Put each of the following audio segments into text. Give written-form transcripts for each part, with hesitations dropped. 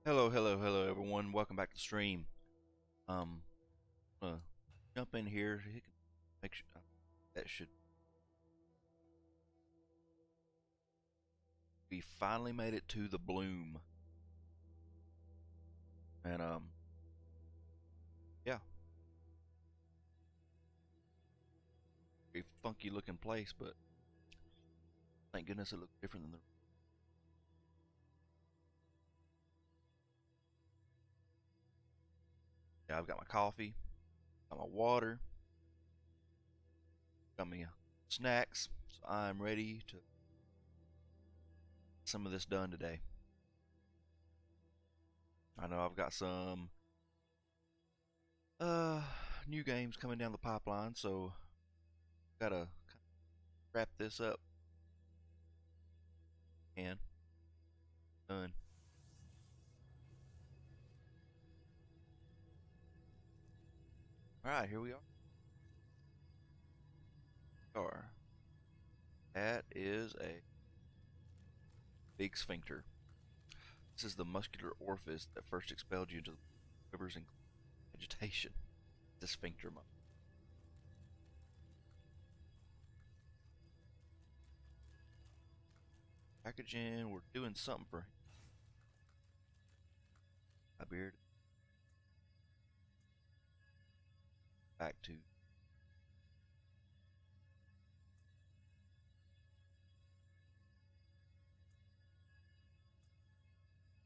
Hello, everyone. Welcome back to the stream. Um, uh, jump in here. Make sure that should. We finally made it to the bloom, and yeah, a funky looking place, but thank goodness it looks different than the. Yeah, I've got my coffee, got my water, got my snacks, so I'm ready to get some of this done today. I know I've got some new games coming down the pipeline, so gotta wrap this up and done. All right, here we are. That is a big sphincter. This is the muscular orifice that first expelled you into the rivers and vegetation. The sphincter muscle. Packaging, we're doing something for him. My beard. Back to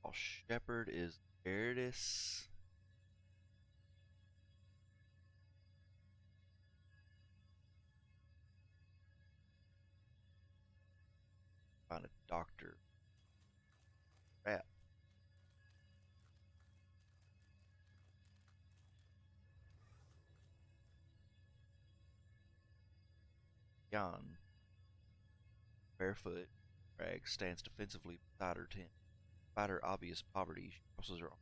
all shepherd is Eridis. Find a doctor. Rat. Jan. Barefoot. Rag stands defensively beside her tent. Despite her obvious poverty, she crosses her arms.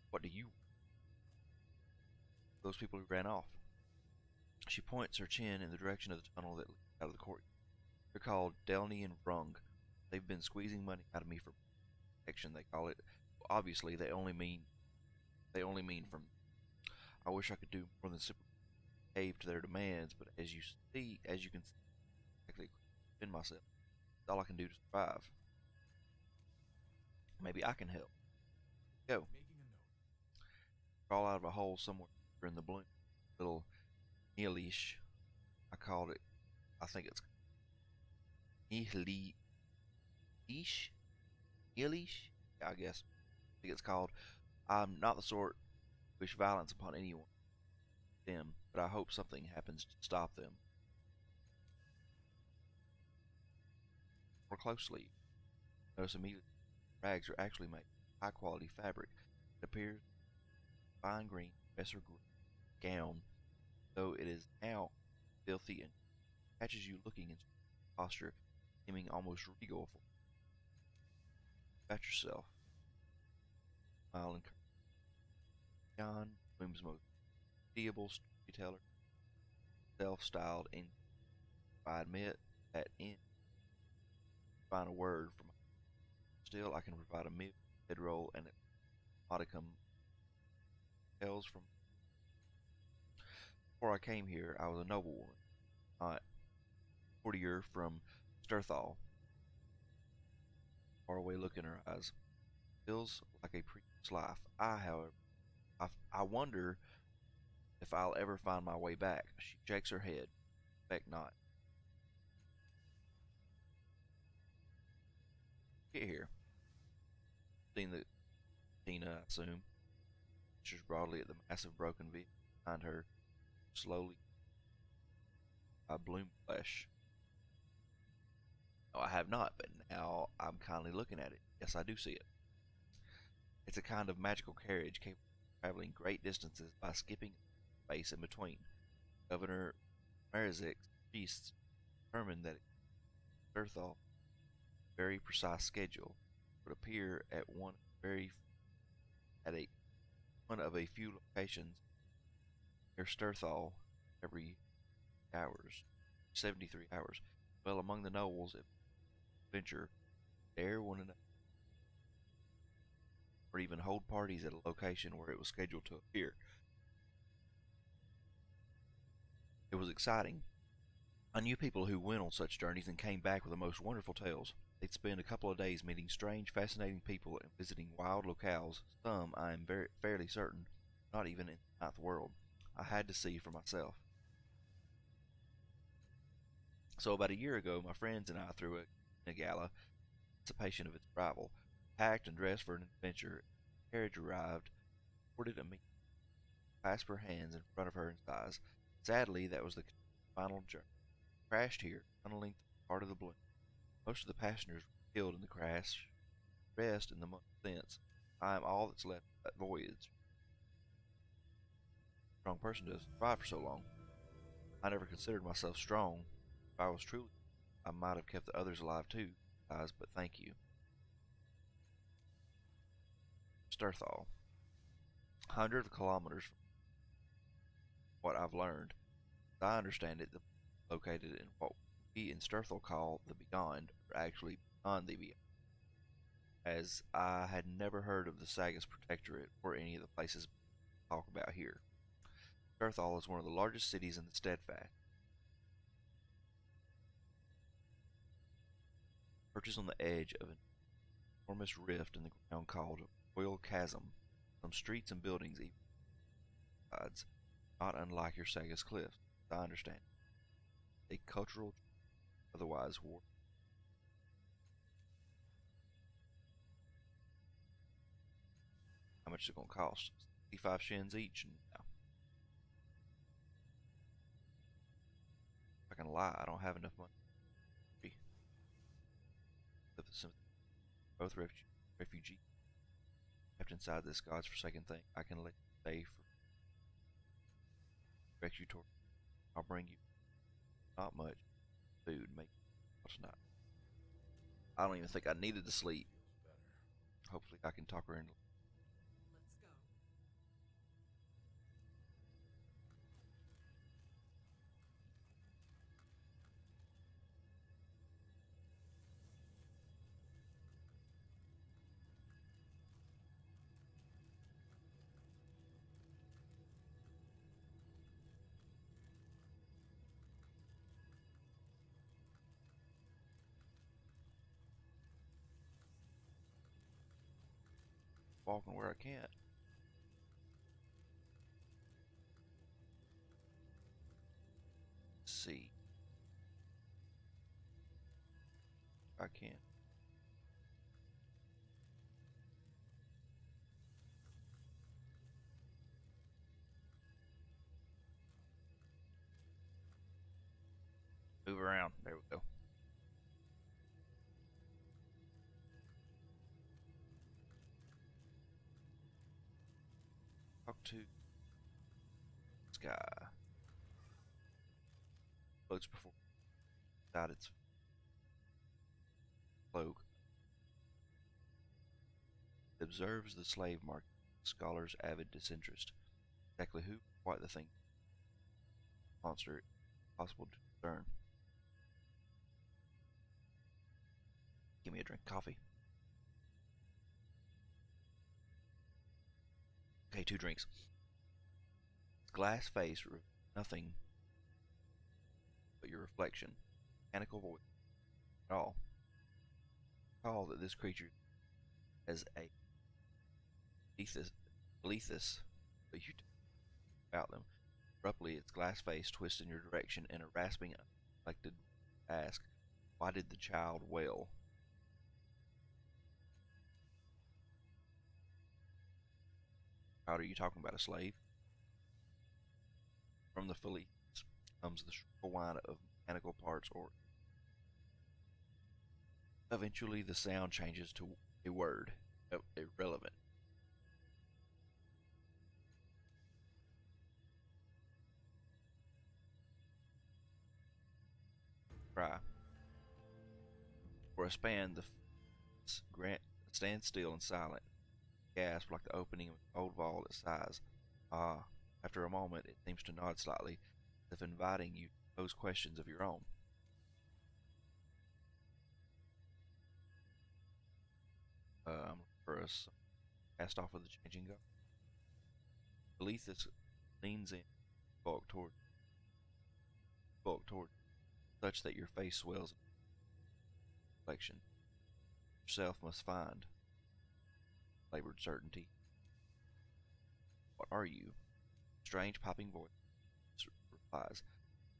What do you? Those people who ran off. She points her chin in the direction of the tunnel that leads out of the court. They're called Delny and Brung. They've been squeezing money out of me for protection, they call it. Obviously, they only mean from. I wish I could do more than simply cave to their demands, but as you can see, I actually defend myself. It's all I can do to survive. Maybe I can help. Go. Crawl out of a hole somewhere in the bloom. Little Neelish. I called it. I think it's Neelish. Neelish? Yeah, I guess. I think it's called. I'm not the sort to wish violence upon anyone, them, but I hope something happens to stop them. More closely, notice immediately rags are actually made of high quality fabric. It appears fine green, besser green gown, though it is now filthy and catches you looking in posture, seeming almost regal for about yourself. Smile and John, Bloom's most pitiable storyteller, self-styled, and I admit that in find a word for my still I can provide a meal, bedroll, and a modicum tales from before I came here. I was a noblewoman, not courtier from Sturthal. Far away look in her eyes. Feels like a previous life. However, I wonder if I'll ever find my way back. She shakes her head. Expect not. Get here. Seen the Tina, I assume. Gestures broadly at the massive broken vehicle behind her. Slowly, I bloom flesh. No, I have not, but now I'm kindly looking at it. Yes, I do see it. It's a kind of magical carriage capable of traveling great distances by skipping space in between. Governor Marizik's priests determined that Earthal very precise schedule would appear at a one of a few locations near Sturthal every hours, 73 hours. Well, among the nobles, venture dare one another or even hold parties at a location where it was scheduled to appear. It was exciting. I knew people who went on such journeys and came back with the most wonderful tales. They'd spend a couple of days meeting strange, fascinating people and visiting wild locales, some, I am fairly certain, not even in the ninth world. I had to see for myself. So about a year ago, my friends and I threw a gala in anticipation of its arrival. Packed and dressed for an adventure, the carriage arrived, boarded me, clasped her hands in front of her and sighs. Sadly, that was the final journey. Crashed here, tunneling through part of the balloon. Most of the passengers were killed in the crash, the rest in the months since. I am all that's left of that voyage. A strong person to survive for so long. I never considered myself strong. If I was truly, I might have kept the others alive too, guys, but thank you. Sturthal. Hundreds of kilometers from what I've learned. As I understand it, located in what we in Sturthal call the Beyond, or actually beyond the Beyond, as I had never heard of the Sagas Protectorate or any of the places we talk about here. Sturthal is one of the largest cities in the Steadfast. Perches on the edge of an enormous rift in the ground called Royal Chasm. Some streets and buildings even sides, not unlike your Sagas cliffs, as I understand. A cultural, otherwise war. How much is it going to cost? 65 shins each. Now, if I can lie, I don't have enough money. Both refugees kept inside this God's forsaken thing. I can let you stay for direct you toward. I'll bring you not much food, make tonight. I don't even think I needed to sleep. Hopefully, I can talk her into. Walking where I can't. Let's see. I can't. Move around. There we go. Talk to this guy. Floats before without its cloak. It observes the slave market. The scholar's avid disinterest. Exactly who, quite the thing. Monster, possible to discern. Give me a drink of coffee. Okay, 2 drinks. Glass face, nothing but your reflection. Mechanical voice. At all. Recall that this creature has a lethus, but you about them. Abruptly, its glass face twists in your direction, and a rasping, uninflected ask, "Why did the child wail?" Child, are you talking about a slave? From the Phillies comes the shrill whine of mechanical parts, or eventually the sound changes to a word, irrelevant. Cry. For a span, the grant stands still and silent, gasp like the opening of an old vault at sighs. Ah, after a moment, it seems to nod slightly, as if inviting you to pose questions of your own. I'm for us. cast off with the changing guard. Alethus leans in, bulk toward, such that your face swells in reflection. Yourself must find, labored certainty. What are you? Strange piping voice replies,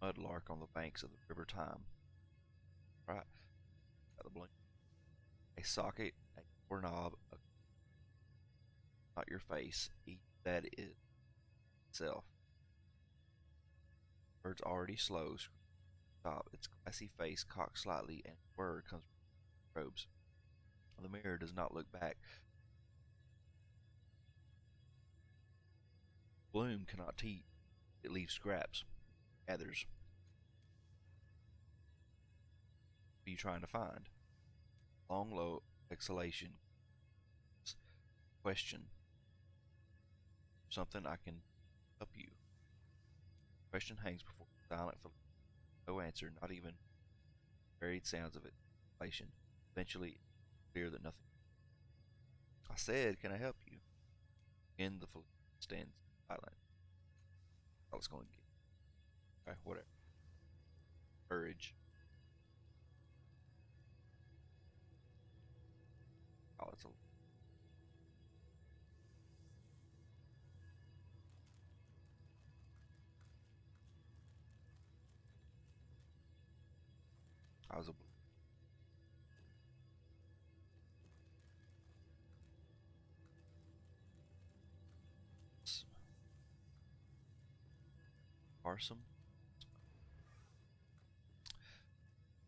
mudlark on the banks of the river Time. Right, got the blink. A socket, a doorknob, not your face, that is itself. Bird's already slow, stop, its glassy face cocked slightly, and a word comes from the robes. The mirror does not look back. Bloom cannot teach, it leaves scraps, gathers. What are you trying to find? Long, low exhalation. Question. Something I can help you. Question hangs before silent for no answer, not even varied sounds of it. Eventually, clear that nothing. I said, can I help you? Again, the stands silent. I was going to get. Okay, whatever. Courage. Oh, it's a. I was a. Awesome.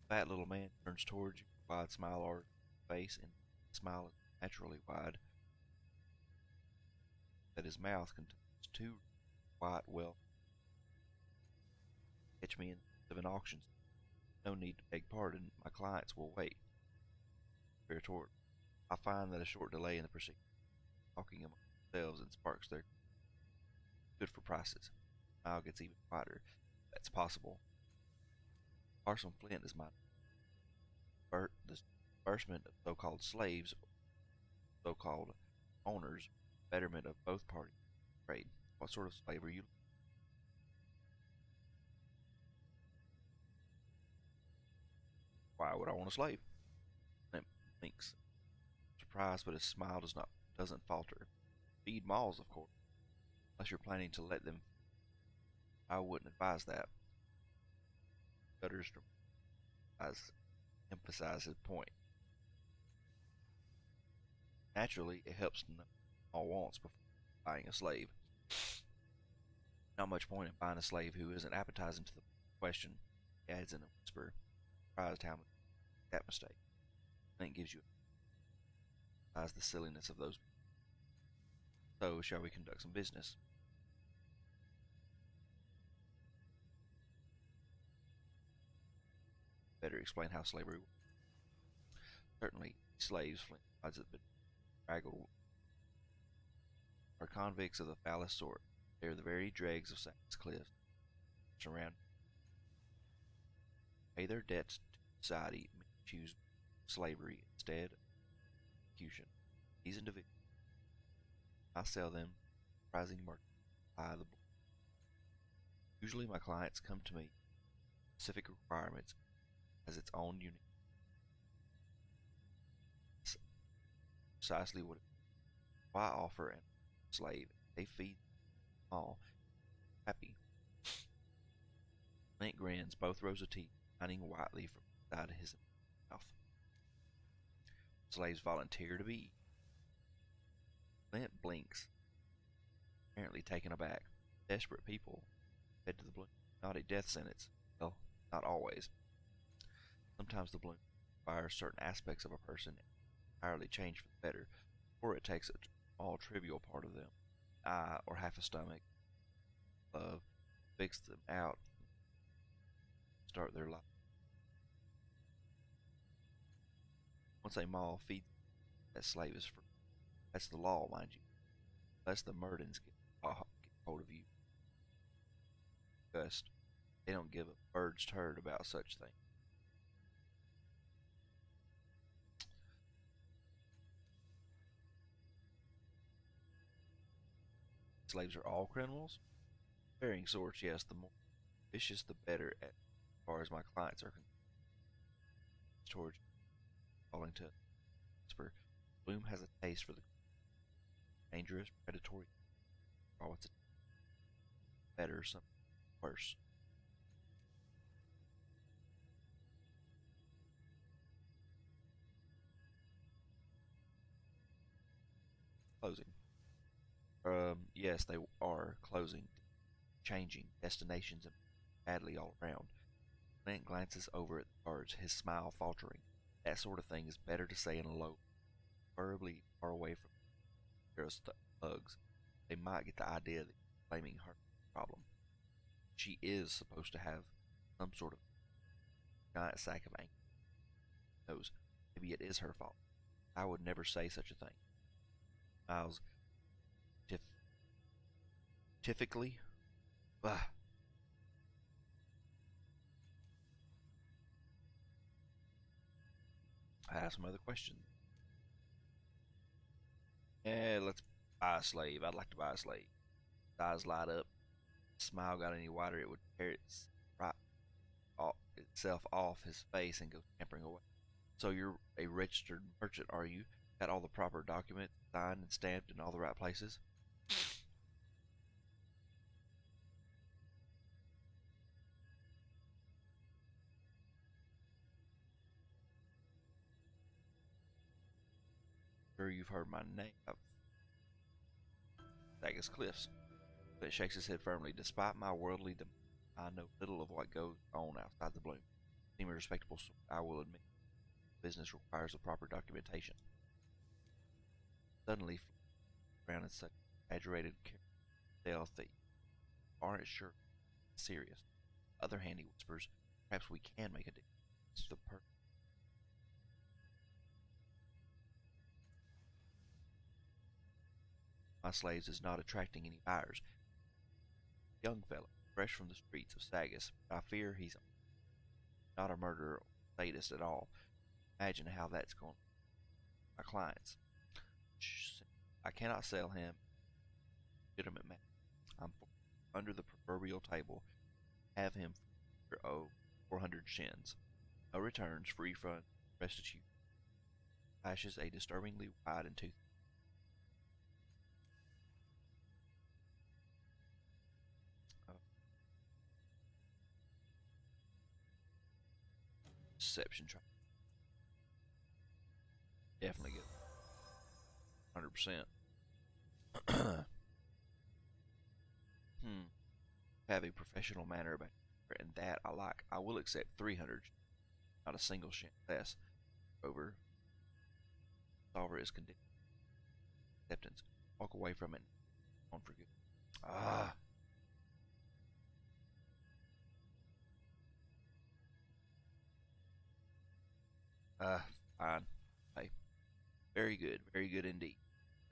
Fat little man turns towards you, wide smile on his face, and smile is naturally wide. That his mouth contains two white well. Catch me in of an auction. No need to beg pardon. My clients will wait. Retort. I find that a short delay in the proceedings, talking among themselves, and sparks their good for prices. Now gets even wider. That's possible. Parson Flint is my the disbursement of so-called slaves, so-called owners, betterment of both parties. Trade. What sort of slave are you? Why would I want a slave? Flint blinks, surprised, but his smile doesn't falter. Feed malls, of course, unless you're planning to let them. I wouldn't advise that. Gutters emphasize his point. Naturally, it helps to know all wants before buying a slave. Not much point in buying a slave who isn't appetizing to the question. He adds in a whisper, surprised how much that mistake. And it gives you the silliness of those. So, shall we conduct some business? Better explain how slavery works. Certainly, slaves, Flint odds have been straggled, are convicts of the foulest sort. They are the very dregs of Satan's cliffs, surround, pay their debts to society, and choose slavery instead of execution. These individuals, I sell them, rising market, buy the. Usually, my clients come to me with specific requirements as its own unique. Precisely what I offer and slave. They feed all happy. Flint grins, both rows of teeth shining whitely from the side of his mouth. Slaves volunteer to be. Flint blinks, apparently taken aback. Desperate people fed to the balloon. Not a death sentence. Well, not always. Sometimes the balloon requires certain aspects of a person entirely change for the better, or it takes a small trivial part of them, eye or half a stomach, love, fix them out, start their life. Once a mall feeds that slave is free. That's the law, mind you. Unless the Murdens get hold of you. Just, they don't give a bird's turd about such things. slaves are all criminals? Varying sorts, yes. The more vicious, the better, as far as my clients are concerned. George, calling to whisper, Bloom has a taste for the dangerous, predatory. Oh, it's a better, something worse. Closing. Yes, they are closing, changing destinations and badly all around. Clint glances over at the guards, his smile faltering. That sort of thing is better to say in a low, preferably far away from Kara's thugs. They might get the idea that you're blaming her problem. She is supposed to have some sort of giant sack of anger. Who knows? Maybe it is her fault. I would never say such a thing. Miles, typically, bah. I have some other questions. Yeah, let's buy a slave. I'd like to buy a slave. His eyes light up. Smile got any wider, it would tear right itself off his face and go scampering away. So you're a registered merchant, are you? Got all the proper documents signed and stamped in all the right places? Sure, you've heard my name. Daggers Cliffs. But shakes his head firmly. Despite my worldly I know little of what goes on outside the bloom. Seem a respectable sort, I will admit. Business requires the proper documentation. Suddenly, around in such exaggerated stealth that you aren't sure it's serious. Other hand, he whispers, perhaps we can make a deal. It's the my slaves is not attracting any buyers. Young fellow, fresh from the streets of Sagas, but I fear he's not a murderer or sadist at all. Imagine how that's going to my clients. I cannot sell him legitimate man. I'm under the proverbial table. Have him for 400 shins. No returns, free front, restitution. Flashes a disturbingly wide and toothed deception try. Definitely good. 100%. Have a professional manner about it, and that I like. I will accept 300, not a single shin less. Over. Solver is conditional. Acceptance. Walk away from it. On for good. Ah. Fine. Hey. Very good indeed.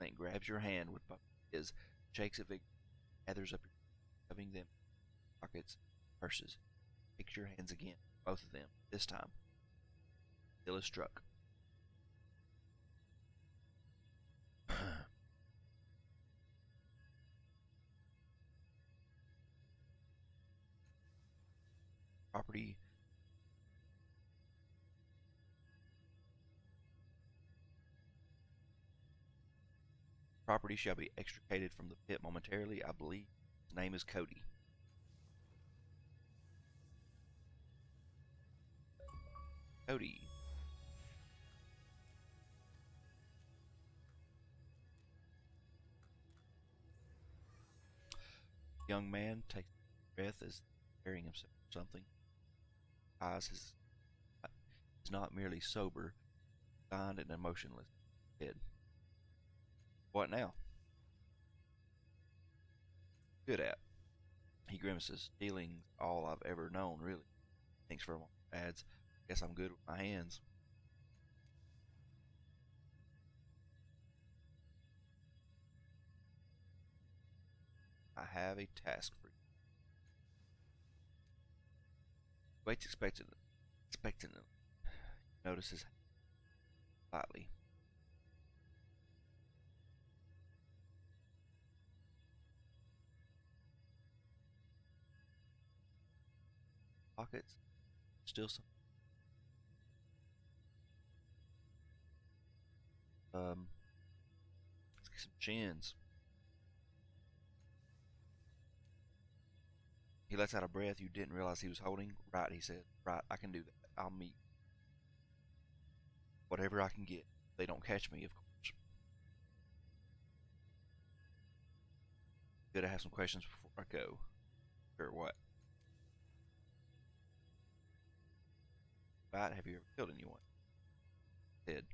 Then grabs your hand with both his, shakes it vigorously, gathers up your, shoving them pockets, purses. Takes your hands again, both of them. This time, still is struck. Property. Property shall be extricated from the pit momentarily. I believe his name is Cody. Cody. Young man takes a breath as preparing himself for something. Eyes is not merely sober, resigned and emotionless. Head. What now? Good at. He grimaces. Stealing's all I've ever known, really. Thanks for a moment. Adds, guess I'm good with my hands. I have a task for you. Waits expectantly. Notices slightly. pockets. Still some. Let's get some chins. He lets out a breath you didn't realize he was holding. Right, he said. Right, I can do that. I'll meet whatever I can get. They don't catch me, of course. Good, I have some questions before I go. Sure, what? Right, have you ever killed anyone? Said,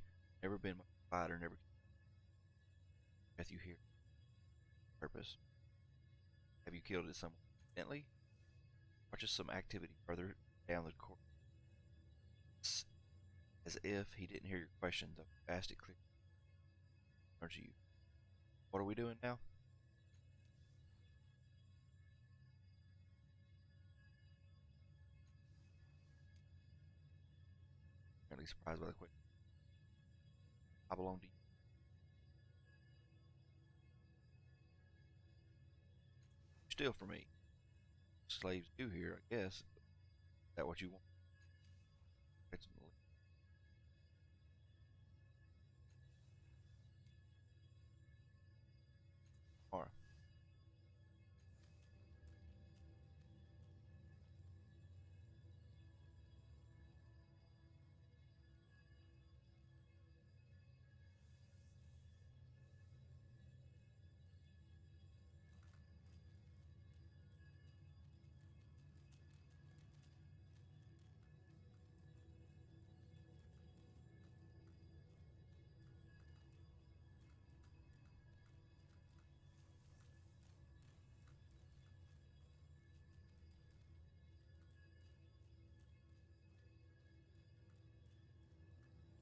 never been a fighter, never. Breath you hear. Purpose. Have you killed it someone accidentally? Or just some activity further down the course? As if he didn't hear your question, though asked it clearly. Turns to you. What are we doing now? Apparently surprised by the question. I belong to you. Steal for me. Slaves do here, I guess. Is that what you want? Or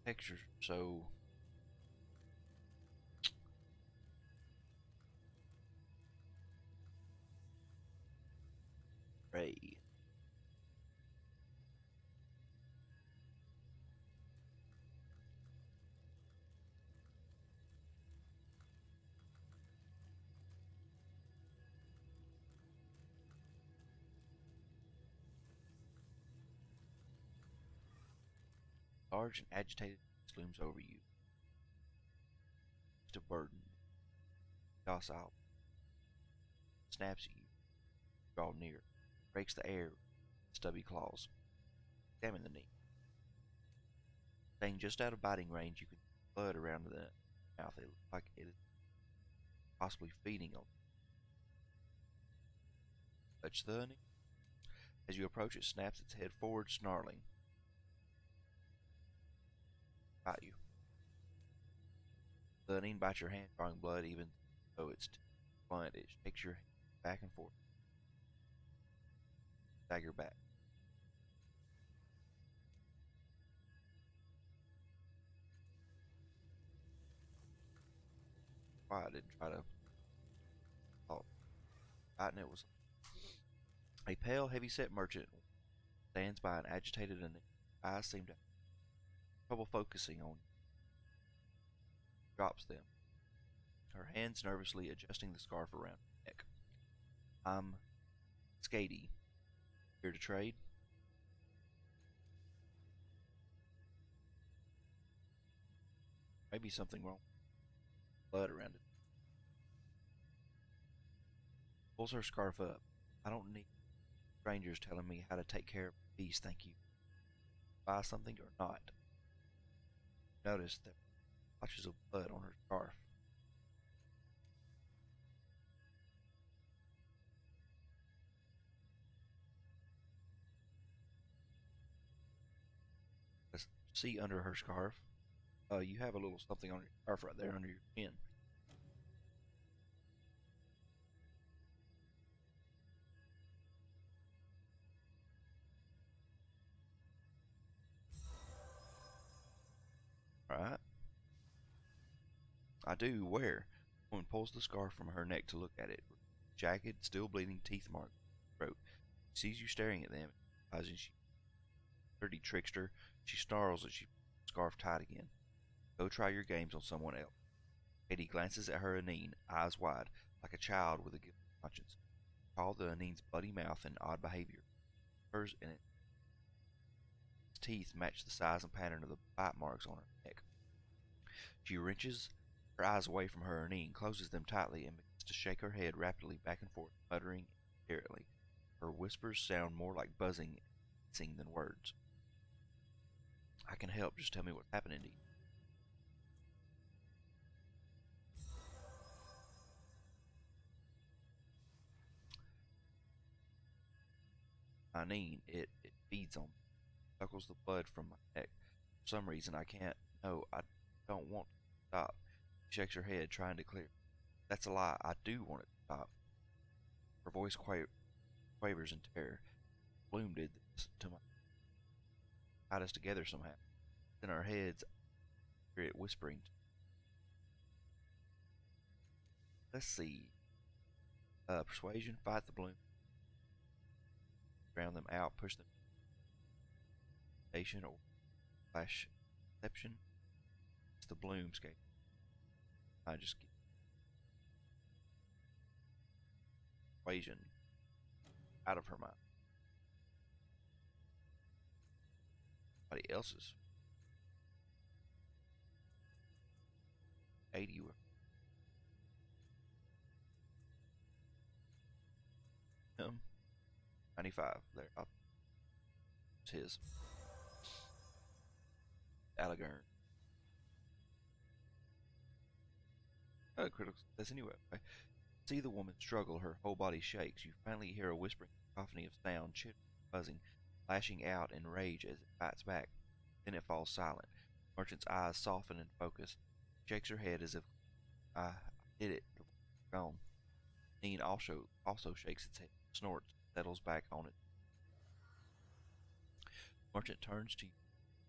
textures so gray. Large and agitated looms over you. Just a burden. Docile. Snaps at you. Draw near. Breaks the air. Stubby claws. Examine the knee. Staying just out of biting range, you can see blood around the mouth. It looks like it is possibly feeding on. Touch the knee. As you approach, it snaps its head forward, snarling. Bite you. The onion bites your hand, drawing blood even though it's blunt. It shakes your hand back and forth. Stagger back. Why I didn't try to talk. Biting it was a pale, heavy-set merchant stands by an agitated and eyes seem to have trouble focusing on you. Drops them. Her hands nervously adjusting the scarf around her neck. I'm Skady. Here to trade? Maybe something wrong. Blood around it. Pulls her scarf up. I don't need strangers telling me how to take care of a beast, thank you. Buy something or not. Notice that patches of blood on her scarf. See under her scarf. You have a little something on your scarf right there under your chin. Right? I do. Where? Woman pulls the scarf from her neck to look at it. Jagged, still bleeding teeth mark. Throat. Sees you staring at them. Realizing she dirty trickster. She snarls as she scarf tied again. Go try your games on someone else. Katie glances at her Anine, eyes wide, like a child with a guilty conscience. Called the Anine's bloody mouth and odd behavior. Hers and it teeth match the size and pattern of the bite marks on her neck. She wrenches her eyes away from her and closes them tightly, and begins to shake her head rapidly back and forth, muttering irritably. Her whispers sound more like buzzing and hissing than words. I can help. Just tell me what's happening to you. It feeds on me, suckles the blood from my neck. For some reason, I can't. No, I don't want to stop. She shakes her head, trying to clear. That's a lie. I do want it to stop. Her voice quavers in terror. Bloom did this to my. Tied us together somehow. In our heads, I hear it whispering. Let's see. Persuasion, fight the Bloom, drown them out, push them station or flash deception. It's the Bloom scape. I just get persuasion out of her mind. Somebody else's. 80 him. 95. There. It's his. Allegern. Critical success anyway. See the woman struggle, her whole body shakes. You finally hear a whispering cacophony of sound, chittering, buzzing, lashing out in rage as it fights back. Then it falls silent. Merchant's eyes soften and focus. She shakes her head as if I did it. Gone. Dean also shakes its head, snorts, settles back on it. Merchant turns to you,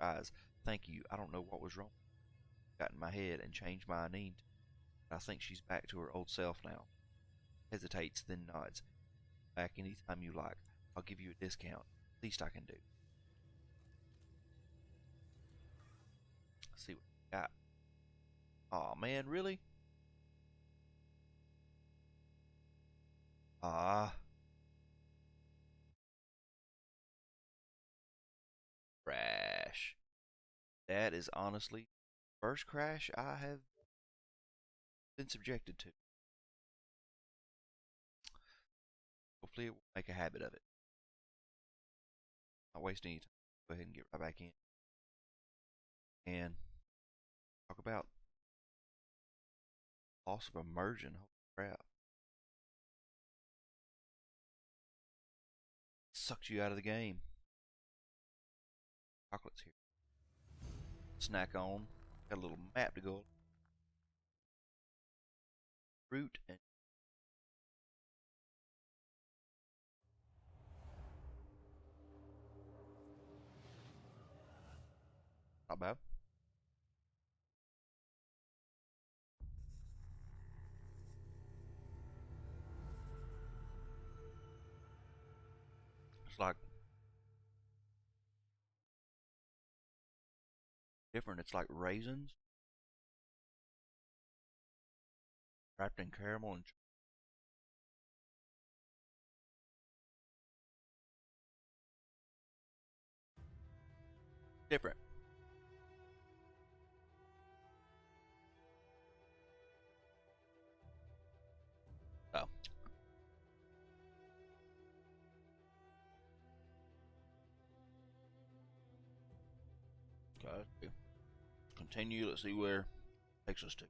eyes. Thank you. I don't know what was wrong. Got in my head and changed my Neen. I think she's back to her old self now. Hesitates, then nods. Back any time you like. I'll give you a discount. Least I can do. Let's see what we got. Aw, man, really? Ah. Crash. That is honestly the first crash I have been subjected to. Hopefully it will make a habit of it. Not waste any time. Go ahead and get right back in. And talk about loss of immersion. Holy crap. Sucks you out of the game. Chocolate's here. Snack on. Got a little map to go. Fruit and not bad. It's like different. It's like raisins wrapped in caramel and different. Oh, okay. Continue. Let's see where it takes us to.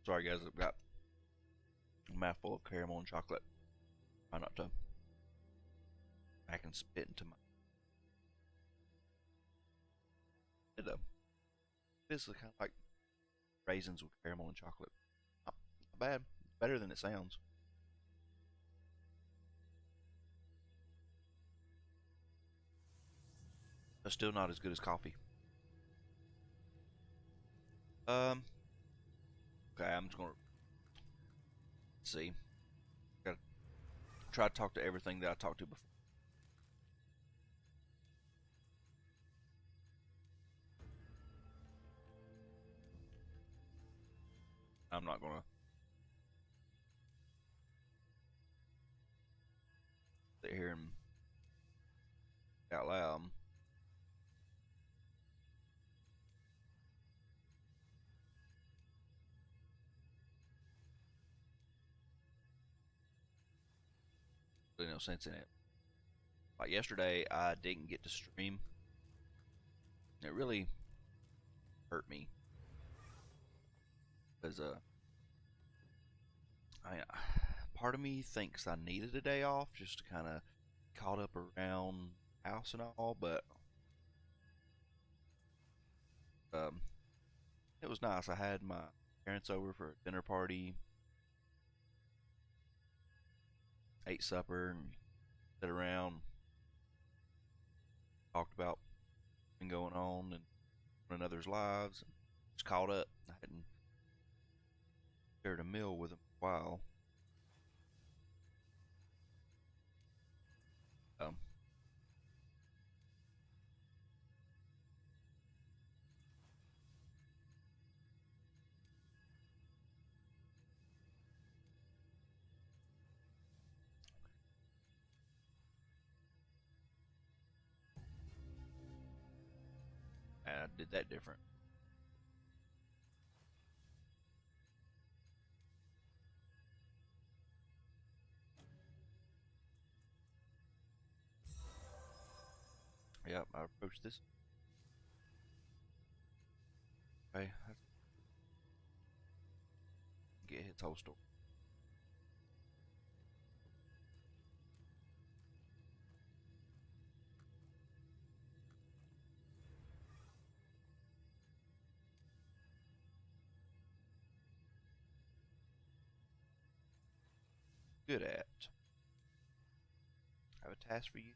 Sorry, guys. I've got a mouthful of caramel and chocolate. Try not to back and spit into my. Though. This is kind of like raisins with caramel and chocolate. Not bad. Better than it sounds. But still not as good as coffee. Um, okay, I'm just gonna see. Gotta try to talk to everything that I talked to before. I'm not gonna sit here and out loud. Really no sense in it. Like yesterday, I didn't get to stream. It really hurt me because I part of me thinks I needed a day off just to kind of caught up around house and all, but um, it was nice. I had my parents over for a dinner party, ate supper, and sat around, talked about what's been going on in one another's lives, and just caught up. I hadn't shared a meal with them in a while. Um, and I did that different. Yep, I approached this. Okay, let's get his whole story. Good at. I have a task for you.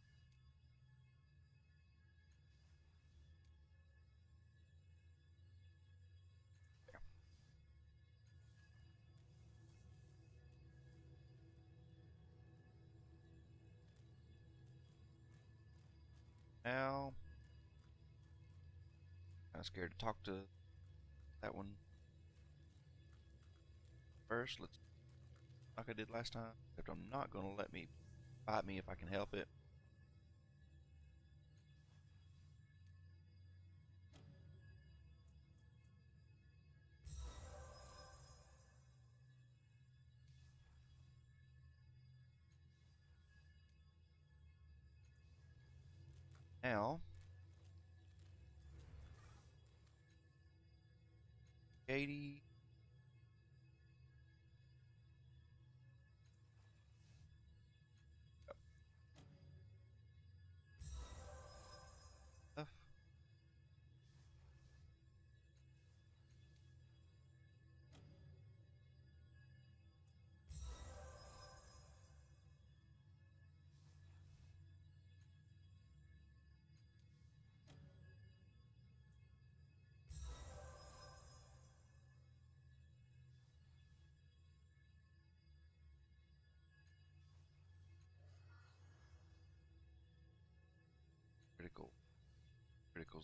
Now, I'm scared to talk to that one first. Let's like I did last time. Except I'm not gonna let me bite me if I can help it. Now, Katie. uh, Critical. Criticals.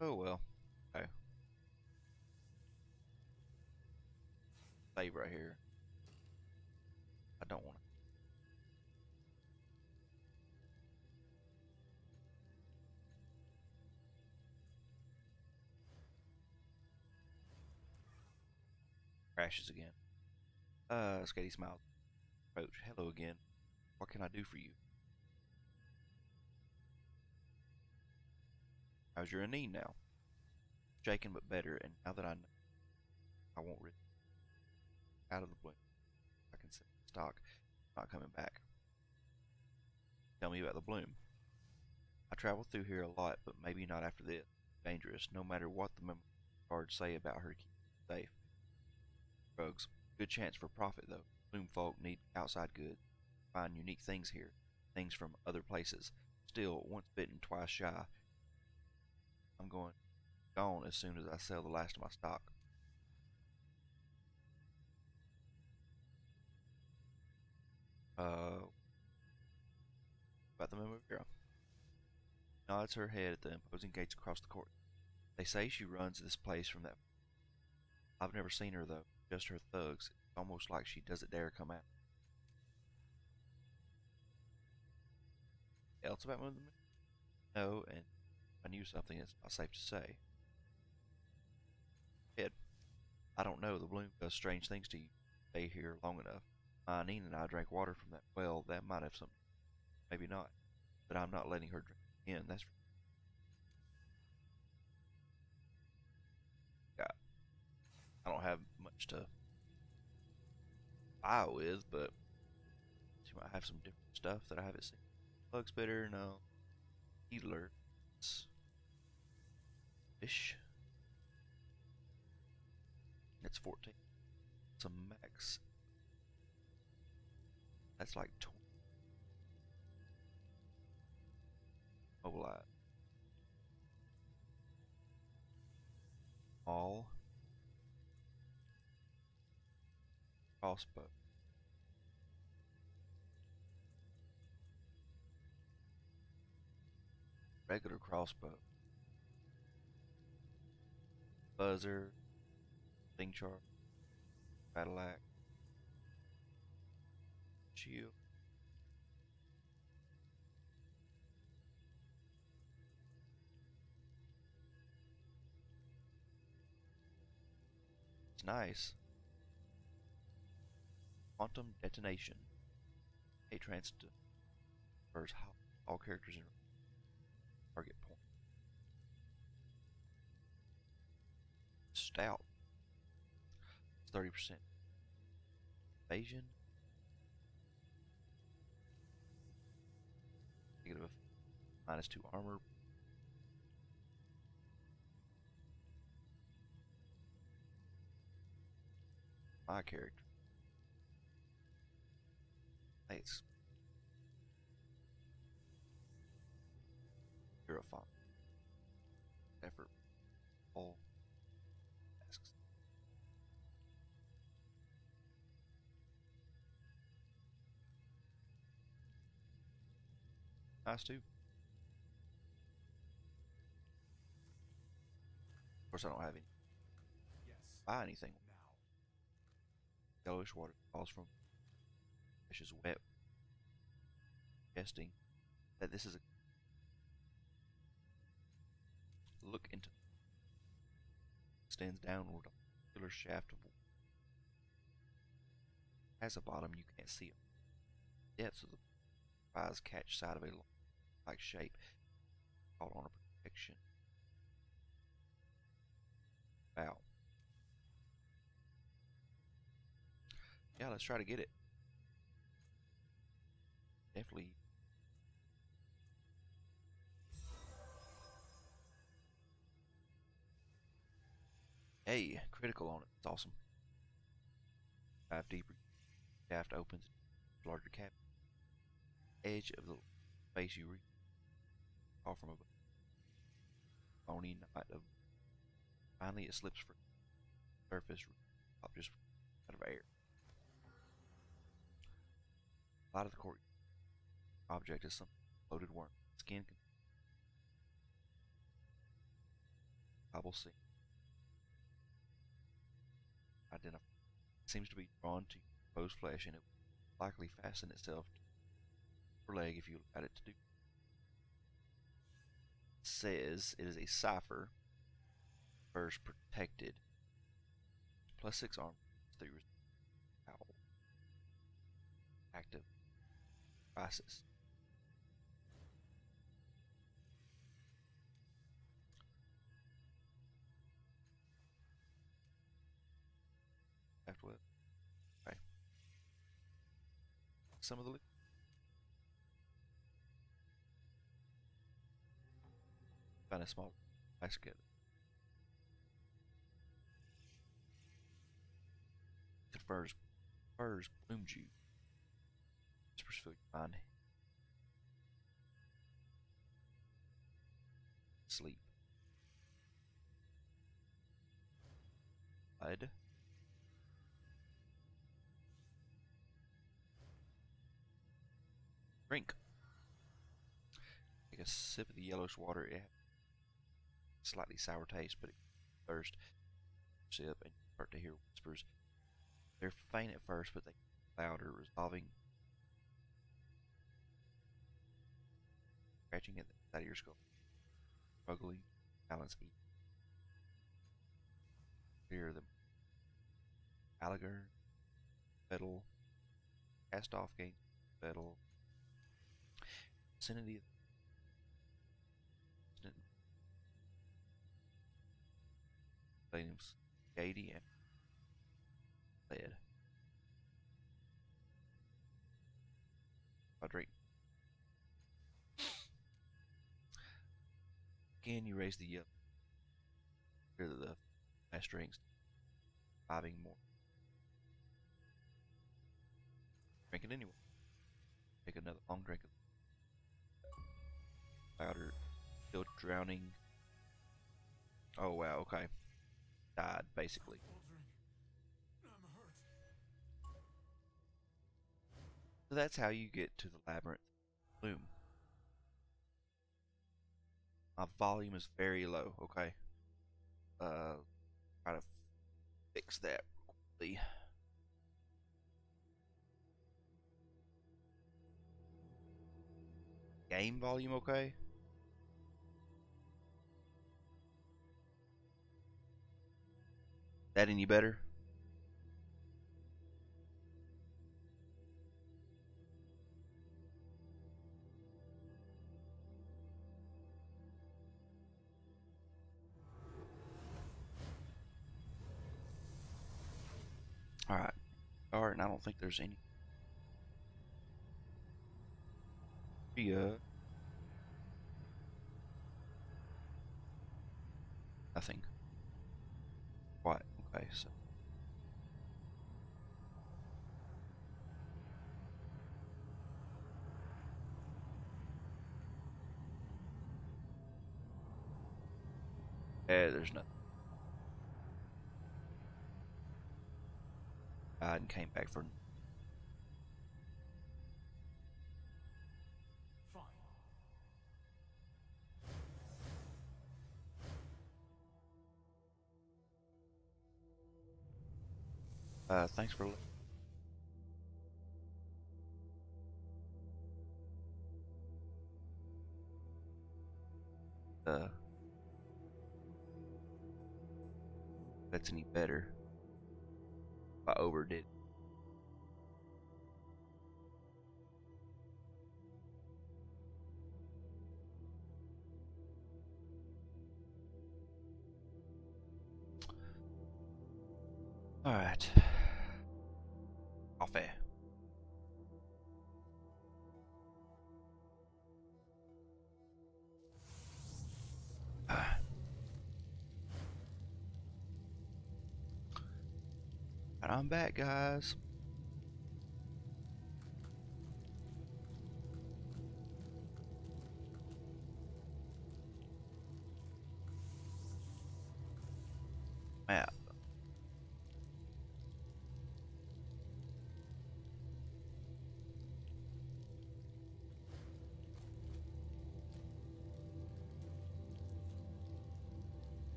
Oh well. Okay. Save right here. I don't want to crashes again. Skaty smiles. Approach. Hello again. What can I do for you? How's your knee now? Shaken but better, and now that I know I won't risk out of the blue, I can set stock. Not coming back. Tell me about the bloom. I travel through here a lot, but maybe not after this. Dangerous, no matter what the memory cards say about her keeping safe. Drugs. Good chance for profit, though. Bloom folk need outside goods. Find unique things here. Things from other places. Still, once bitten, twice shy. I'm going gone as soon as I sell the last of my stock. About the Numenera. Nods her head at the imposing gates across the court. They say she runs this place from that. I've never seen her though, just her thugs. It's almost like she doesn't dare come out. Else about Numenera? No, and I knew something it's not safe to say. Ed, I don't know. The bloom does strange things to you. Stay here long enough. Nina and I drank water from that well. That might have some, maybe not. But I'm not letting her drink again. That's got. I don't have much to buy with, but she might have some different stuff that I haven't seen. Bug spitter, no. Healer, fish. It's 14. Some max. That's like 20. Mobilize. All. Crossbow. Regular crossbow. Buzzer. Thing chart. Battle axe. Shield. It's nice. Quantum detonation. A transfer all characters in target point. Stout. 30% evasion. Negative -2 armor. My character. It's purifying. Effort. All tasks. Nice too. Of course, I don't have any. Yes. Buy anything. Now. Yellowish water falls from ashes wet. Suggesting that this is a look into extends downward on a circular shaft of water. Has a bottom you can't see. Depths of the eyes catch sight of a like shape caught on a protection. Wow. Yeah, let's try to get it. Definitely. Hey, critical on it. It's awesome. Dive deeper. Shaft opens. Larger cap. Edge of the space you reach. Off from a bony knot of. Finally, it slips from the surface. Up just out of air. Out of the court. Object is some loaded worm. Skin. I will see. Identify. Seems to be drawn to exposed flesh, and it will likely fasten itself to your leg if you allow it to do. It says it is a cipher. First protected. +6 armor. 3 owl. Active. Crisis. After what? Okay. Some of the find a small basket. Confers bloom juice. Whispers fill your mind. Sleep. blood. Drink. Take a sip of the yellowish water. It has a slightly sour taste, but it thirst. Sip and you start to hear whispers. They're faint at first, but they get louder, resolving, scratching at the side of your skull, struggling, balance each. Hear the Gallagher, pedal, cast off gain, pedal, vicinity of the flames, shady and lead. I drink. Again, you raise the yellow. Hear the fast drinks, vibing more. Drink it anyway. Take another long drink. Louder, still drowning. Oh wow, okay. Died, basically. So that's how you get to the labyrinth bloom. My volume is very low, okay? Try to fix that quickly. Game volume, okay? That any better? Alright. Alright, and I don't think there's any. Nothing. What? Okay, so. Yeah, there's nothing. Died and came back for. Thanks for. Uh, that's any better. I overdid. Alright. Coffee. And I'm back, guys. Map.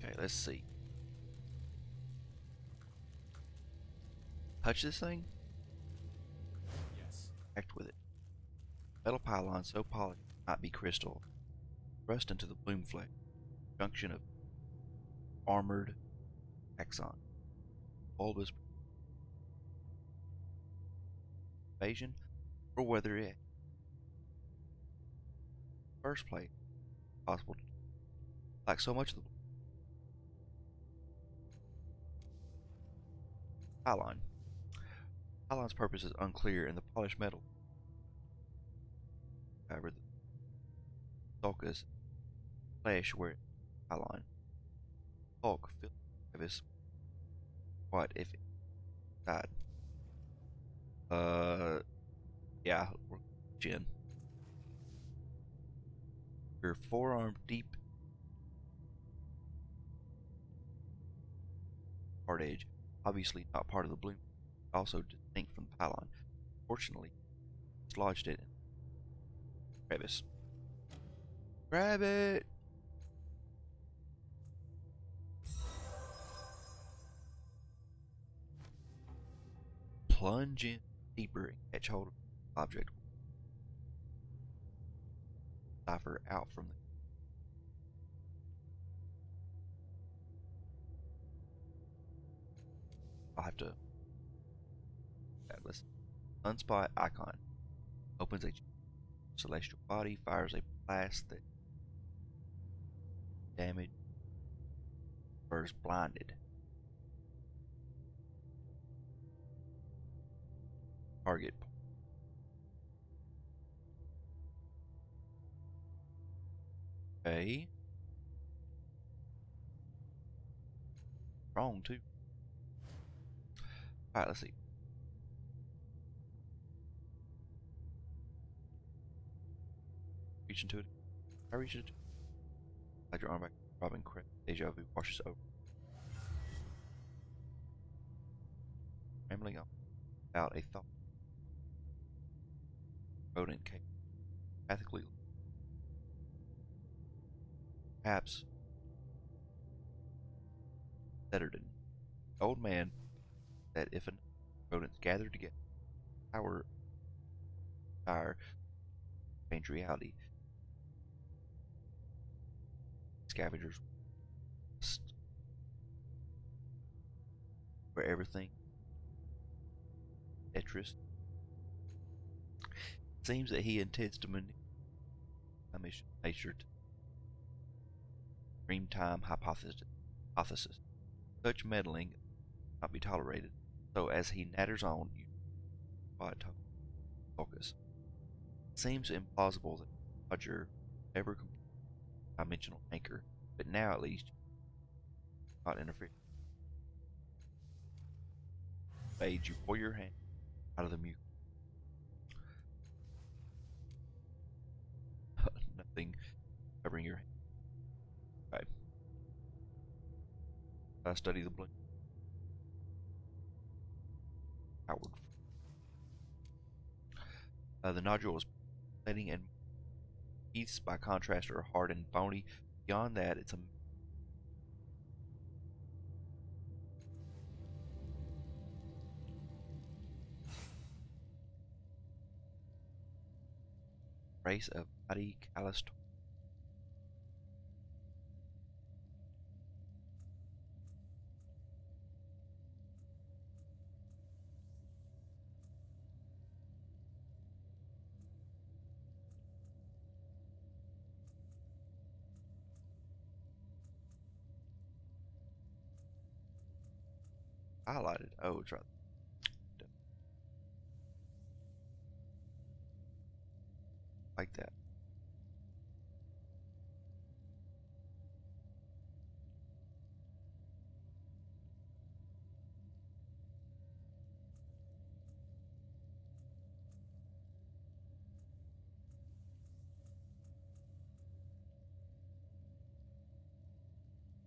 Okay, let's see. Touch this thing? Yes. Act with it. Metal pylon so polished it might be crystal. Thrust into the bloom fleck. Junction of armored axon. Bulbous invasion, or whether it first place possible. Like so much of the pylon. Pylon's purpose is unclear, and the polished metal, however, the sulcus flesh where pylon. Hulk filled crevice. What if it died? Yeah, we're chin. Your forearm deep hard edge, obviously not part of the bloom, also distinct from the pylon. Fortunately, dislodged it in the crevice. Grab it! Plunge in deeper and catch hold of the object. Cipher out from the. I'll have to. Let's unspot icon. Opens a celestial body, fires a blast that damage. First blinded. Target. Okay. Wrong too. Alright, let's see. Reach into it. I reach it. Like your arm back. Robin crit. Deja vu washes over. Rambling about a thought. Rodent cave. Ethically. Perhaps. Setterden. Old man that if rodents gathered together, power, dire, change reality. Scavengers. Where everything. Tetris. Seems that he intends to manipulate nature to Dreamtime hypothesis. Such meddling not be tolerated. So as he natters on, you focus. It seems implausible that Roger ever complete a dimensional anchor, but now at least not interfere. Fade, you pull your hand out of the mute. Nothing covering your hand. Okay. I study the blink. Outward. The nodule is pulsating, and teeth, by contrast, are hard and bony. Beyond that, it's a race of body calloused. Highlighted. Oh, it's right. Like that.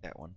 That one.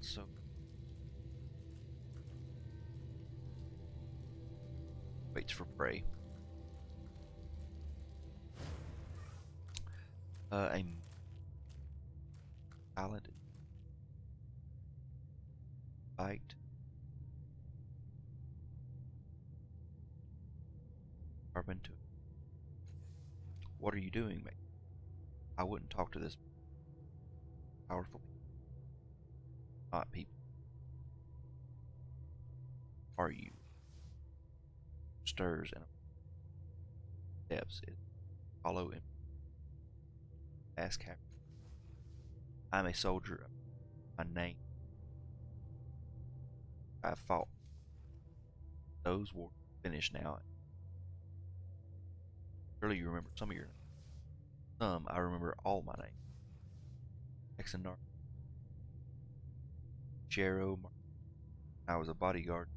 So waits for prey. A silent bite. Carbon to What are you doing, mate? I wouldn't talk to this powerful people, not people. Are you? Stirs and depths. It hollow and ask Captain. I'm a soldier. My name. I've fought. Those wars finished now. Surely you remember some of your names. Some I remember all my names. Exonar, Jero. I was a bodyguard.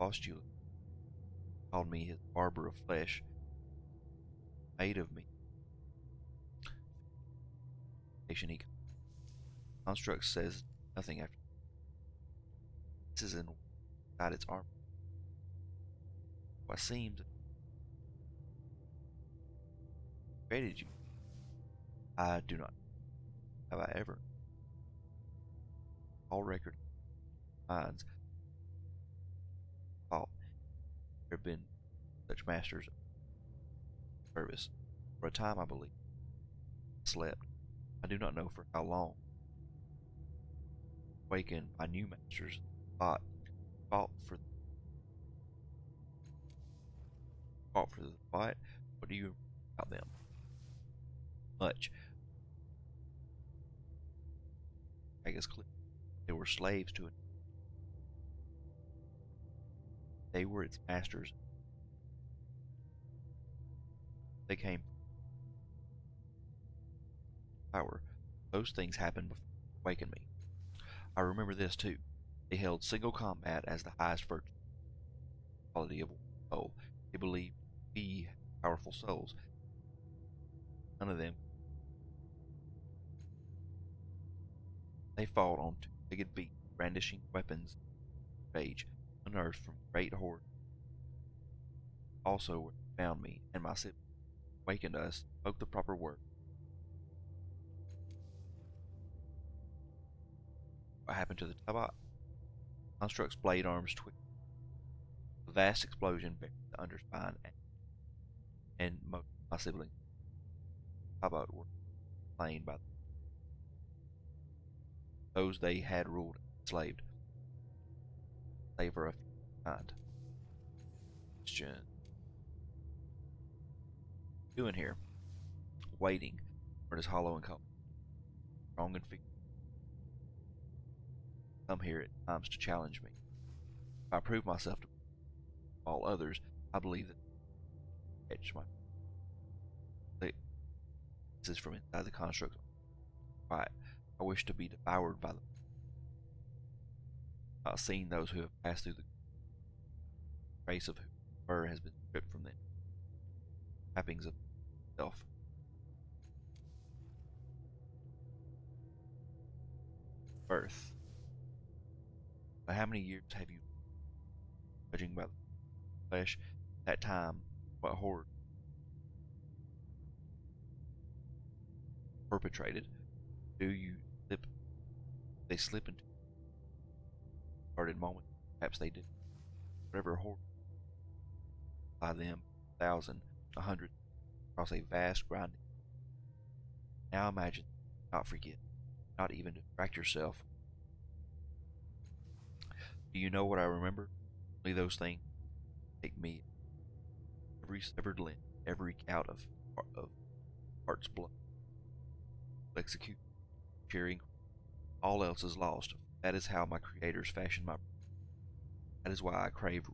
Postula called me his barber of flesh. Made of me. He construct says nothing after. This is inside its armor. What seems created you. I do not. Have I ever? All record minds thought there have been such masters of service. For a time, I believe. Slept. I do not know for how long. Awakened by new masters, fought, fought for, fought for the fight. What do you remember about them? Much. I guess clear. They were slaves to it. They were its masters. They came power. Those things happened before they awakened me. I remember this too. They held single combat as the highest virtue quality of a soul. They believed we powerful souls. None of them. They fought on two-legged beasts, brandishing weapons, rage, unearthed from great horde. Also, where they found me and my siblings, awakened us, spoke the proper word. What happened to the Tabat? Construct's blade arms twisted. A vast explosion buried the underspine and most of my siblings. Tabat were slain by those they had ruled and enslaved. They were of kind. Question. Doing here? Waiting. Where does hollow and cold? Strong and feeble. Come here at times to challenge me. If I prove myself to all others, I believe that edge my. This is from inside the construct. Right. I wish to be devoured by them. Not seeing those who have passed through the trace of whose fur has been stripped from them. Trappings of self. Birth. By how many years have you, judging by the flesh, that time, what horror perpetrated? Do you slip? They slip into started moment. Perhaps they did. Whatever horror by them, 1,000, 100, across a vast grinding. Now imagine, not forget, not even distract yourself. Do you know what I remember? Only those things take me. Every severed limb, every gout of heart's blood. Execute, cheering. All else is lost. That is how my creators fashioned my. That is why I crave.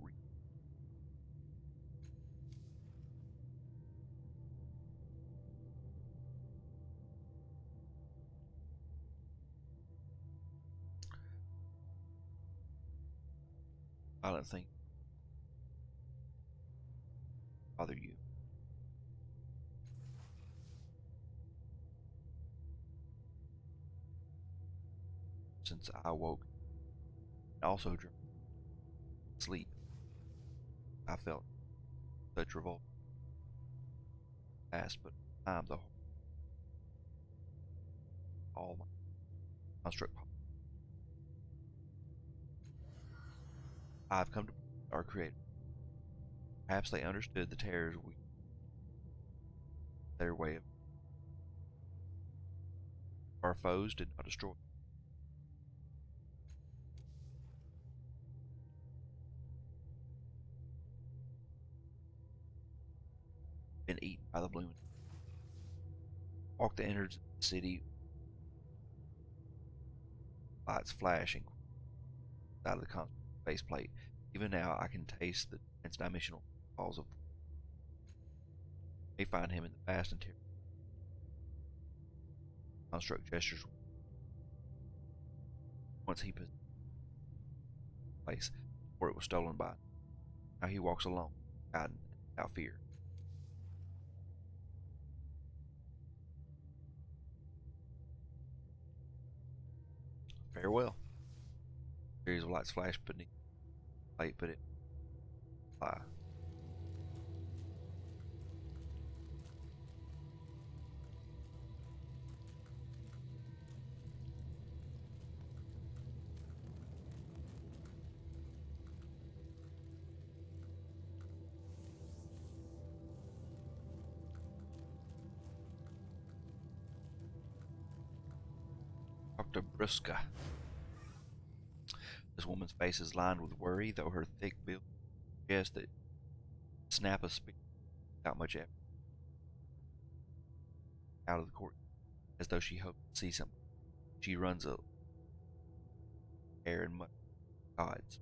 Violent things bother you. Since I woke, and also dreamt sleep, I felt such revolt. Past, but I'm the all my construct. I've come to our creator. Perhaps they understood the terrors their way of our foes did not destroy. Been eaten by the blooming. Walk the innards of the city, lights flashing out of the constant faceplate. Even now, I can taste the transdimensional falls of. They find him in the vast interior. Construct gestures. Once he possessed the place where it was stolen by. Now he walks alone, guiding without fear. Farewell. A series of lights flash beneath the plate, but it fly. Dr. Bruska. This woman's face is lined with worry, though her thick build suggests that snap a spear without much effort out of the court, as though she hoped to see something. She runs a hair and much odds.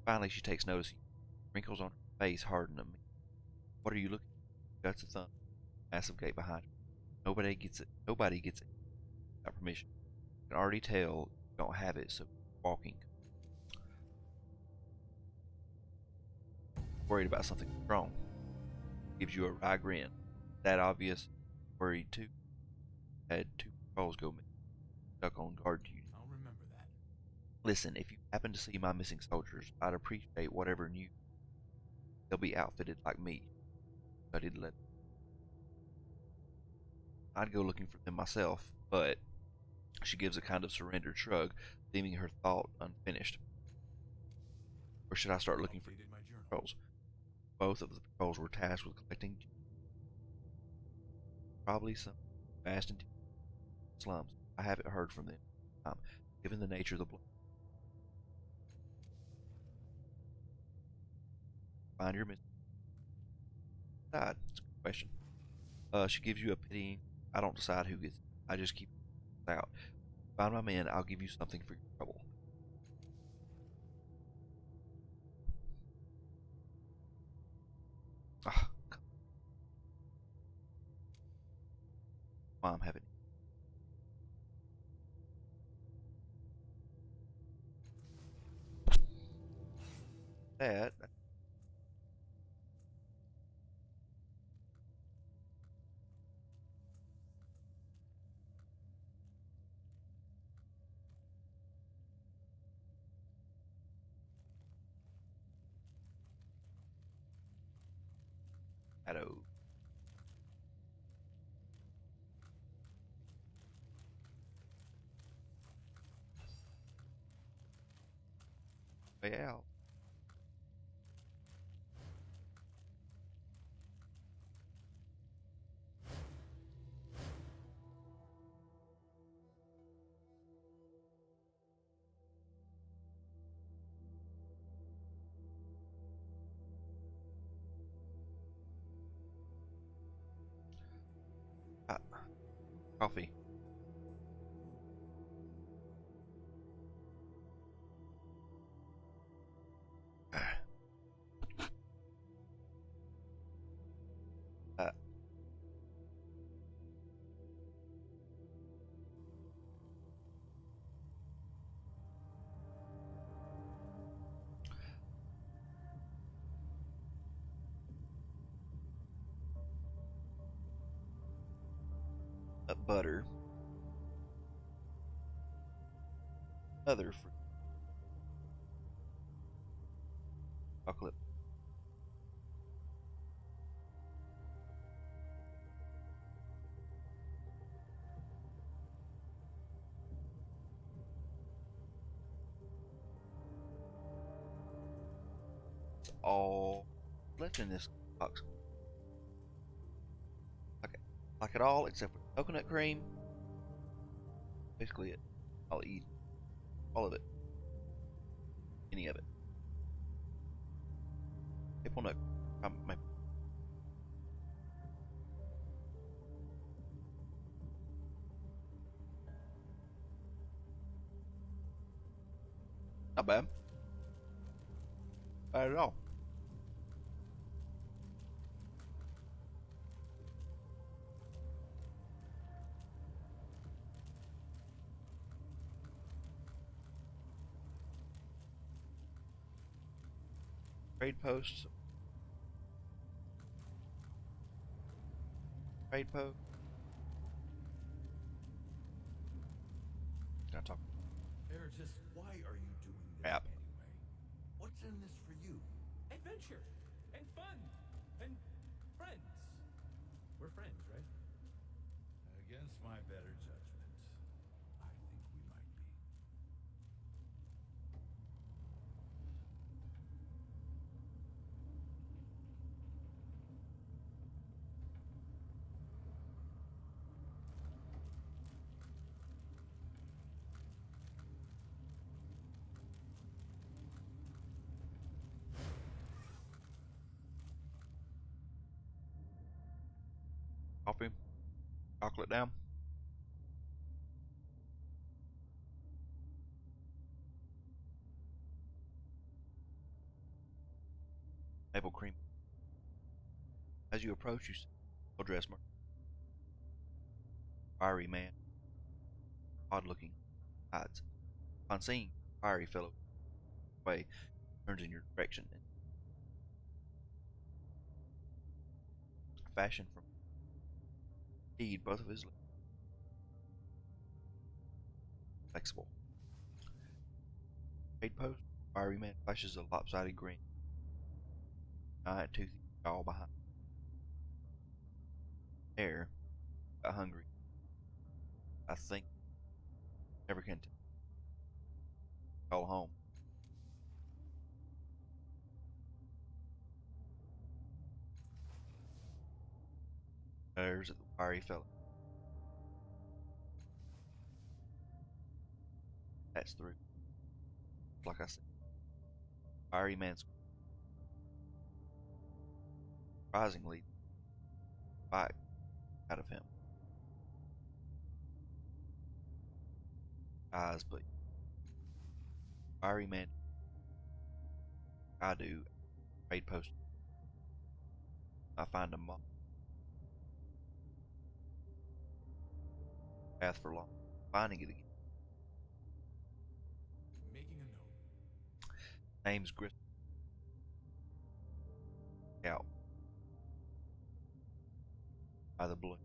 Finally, she takes notice. Wrinkles on her face harden a me. What are you looking at? Guts of thumb. Massive gate behind her. Nobody gets it. Nobody gets it without permission. You can already tell you don't have it, so walking. Worried about something wrong. Gives you a wry grin. That obvious. Worried too. Had two patrols go missing. Stuck on guard duty. I'll remember that. Listen, if you happen to see my missing soldiers, I'd appreciate whatever news. They'll be outfitted like me. I did let. I'd go looking for them myself, but she gives a kind of surrendered shrug, leaving her thought unfinished. Or should I start looking for Updated my journal. patrols? Both of the patrols were tasked with collecting probably some vast and slums. I haven't heard from them. Given the nature of the blow. Find your missing. Decide. It's a good question. She gives you a pitying. I don't decide who gets it. I just keep it out. Find my men. I'll give you something for your trouble. Ah, Mom, have it. That. Shadow. Way out. Ah, coffee. Uh, butter. Other fruit. Chocolate. It's all left in this box. like it all except for coconut cream. Basically, it. I'll eat all of it, any of it. Maple nut. My, not bad. Bad at all. Trade posts. Trade post. Can I talk Emeritus, why are you doing this crap? anyway? What's in this for you? Adventure and fun and friends. We're friends, right? Against my better judgment, I think we might be. Coffee. Chocolate down. Maple cream. As you approach, you see a well-dressed, fiery man, odd-looking eyes. On seeing fiery fellow way, turns in your direction and fashioned from indeed both of his lips flexible. Trade post. Fiery man flashes a lopsided grin, giant toothy jaw behind. There, got hungry. I think never can call home. There's the fiery fellow. That's through. Like I said, fiery man's surprisingly fight out of him. Eyes, but fiery man, I do. Trade post. I find a path for long. Finding it again. Making a note. Name's Gris. Out by the blue.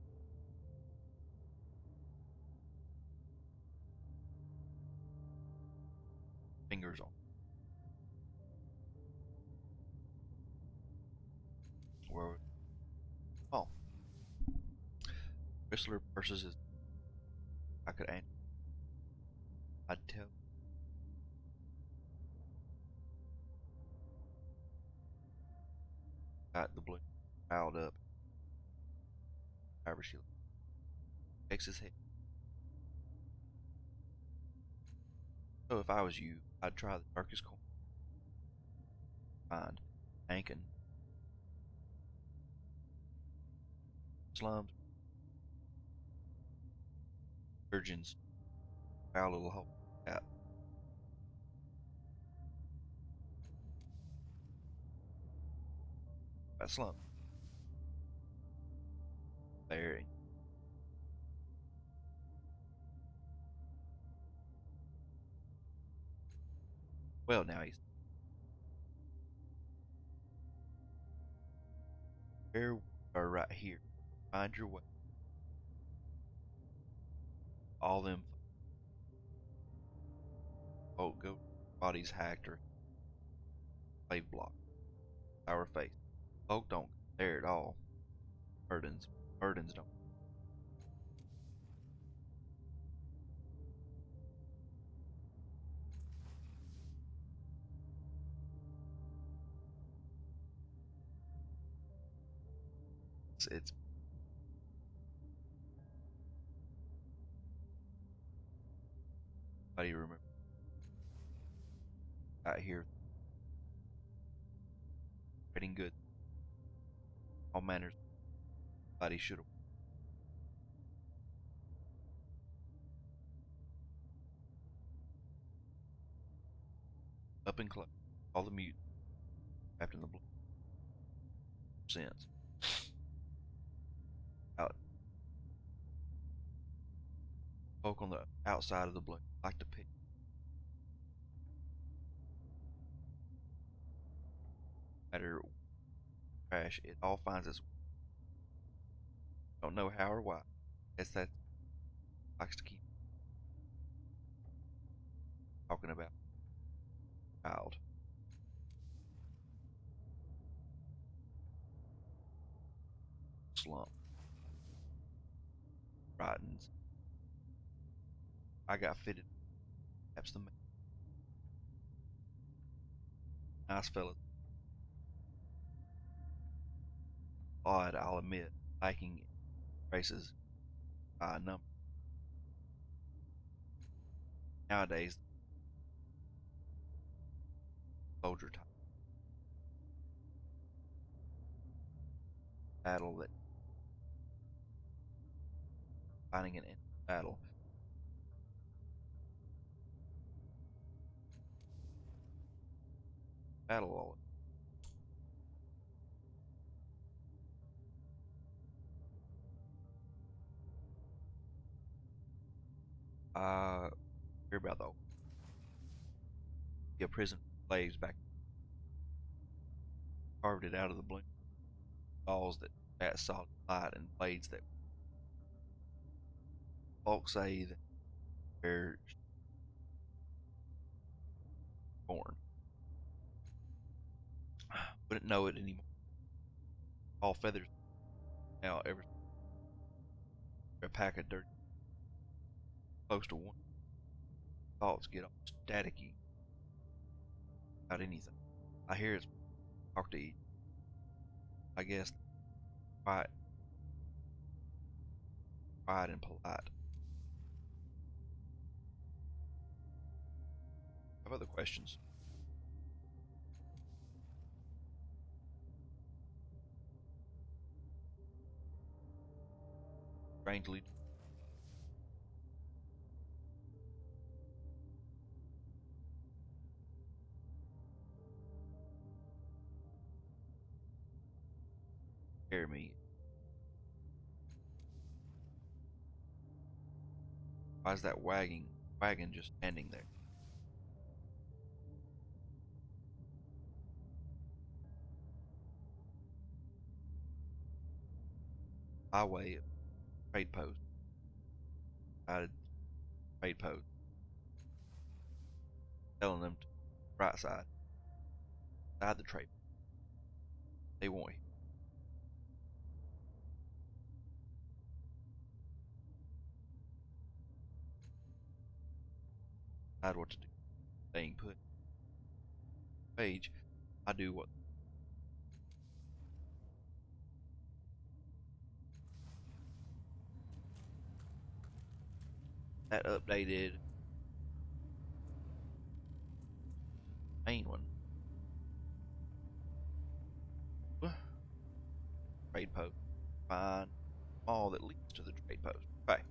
Fingers on. Where? Oh, Whistler versus his. I could answer. I'd tell. Got the blue piled up. However she shakes his head. So if I was you, I'd try the darkest corner. Find Ankin. Slums. Virgins. Foul little hole. Out. That slum. There. Well, now he's here or right here. Find your way. All them folk go bodies hacked or slave block. Our face. Folk don't care at all. Burdens don't. It's Nobody remember out here spreading good. All manners. Nobody should have. Up and close. All the mutants trapped in the blood. Sense. Out. Poke on the outside of the blood. Like to pick. Matter crash. It all finds its. Don't know how or why. Guess that likes to keep talking about child. Slump. Brightens. I got fitted. That's the man. Nice fella. Odd, I'll admit. Liking races by a number. Nowadays, soldier type. Battle that fighting an end battle. Battle all. Hear about the prison slaves back carved it out of the blue balls that solid light and blades that folks say that they're born. Wouldn't know it anymore. All feathers now ever a pack of dirt close to one. Thoughts get all staticky about anything. I hear it's talk to eat. I guess quiet, and polite. Have other questions? Strangely, scare me. Why is that wagon just standing there? Highway of trade post. Guided trade post. Telling them to right side. Side the trade. They won't hear. Decide what to do. Staying put. Page. I do what. That updated main one. Trade post. Find all that leads to the trade post. Okay.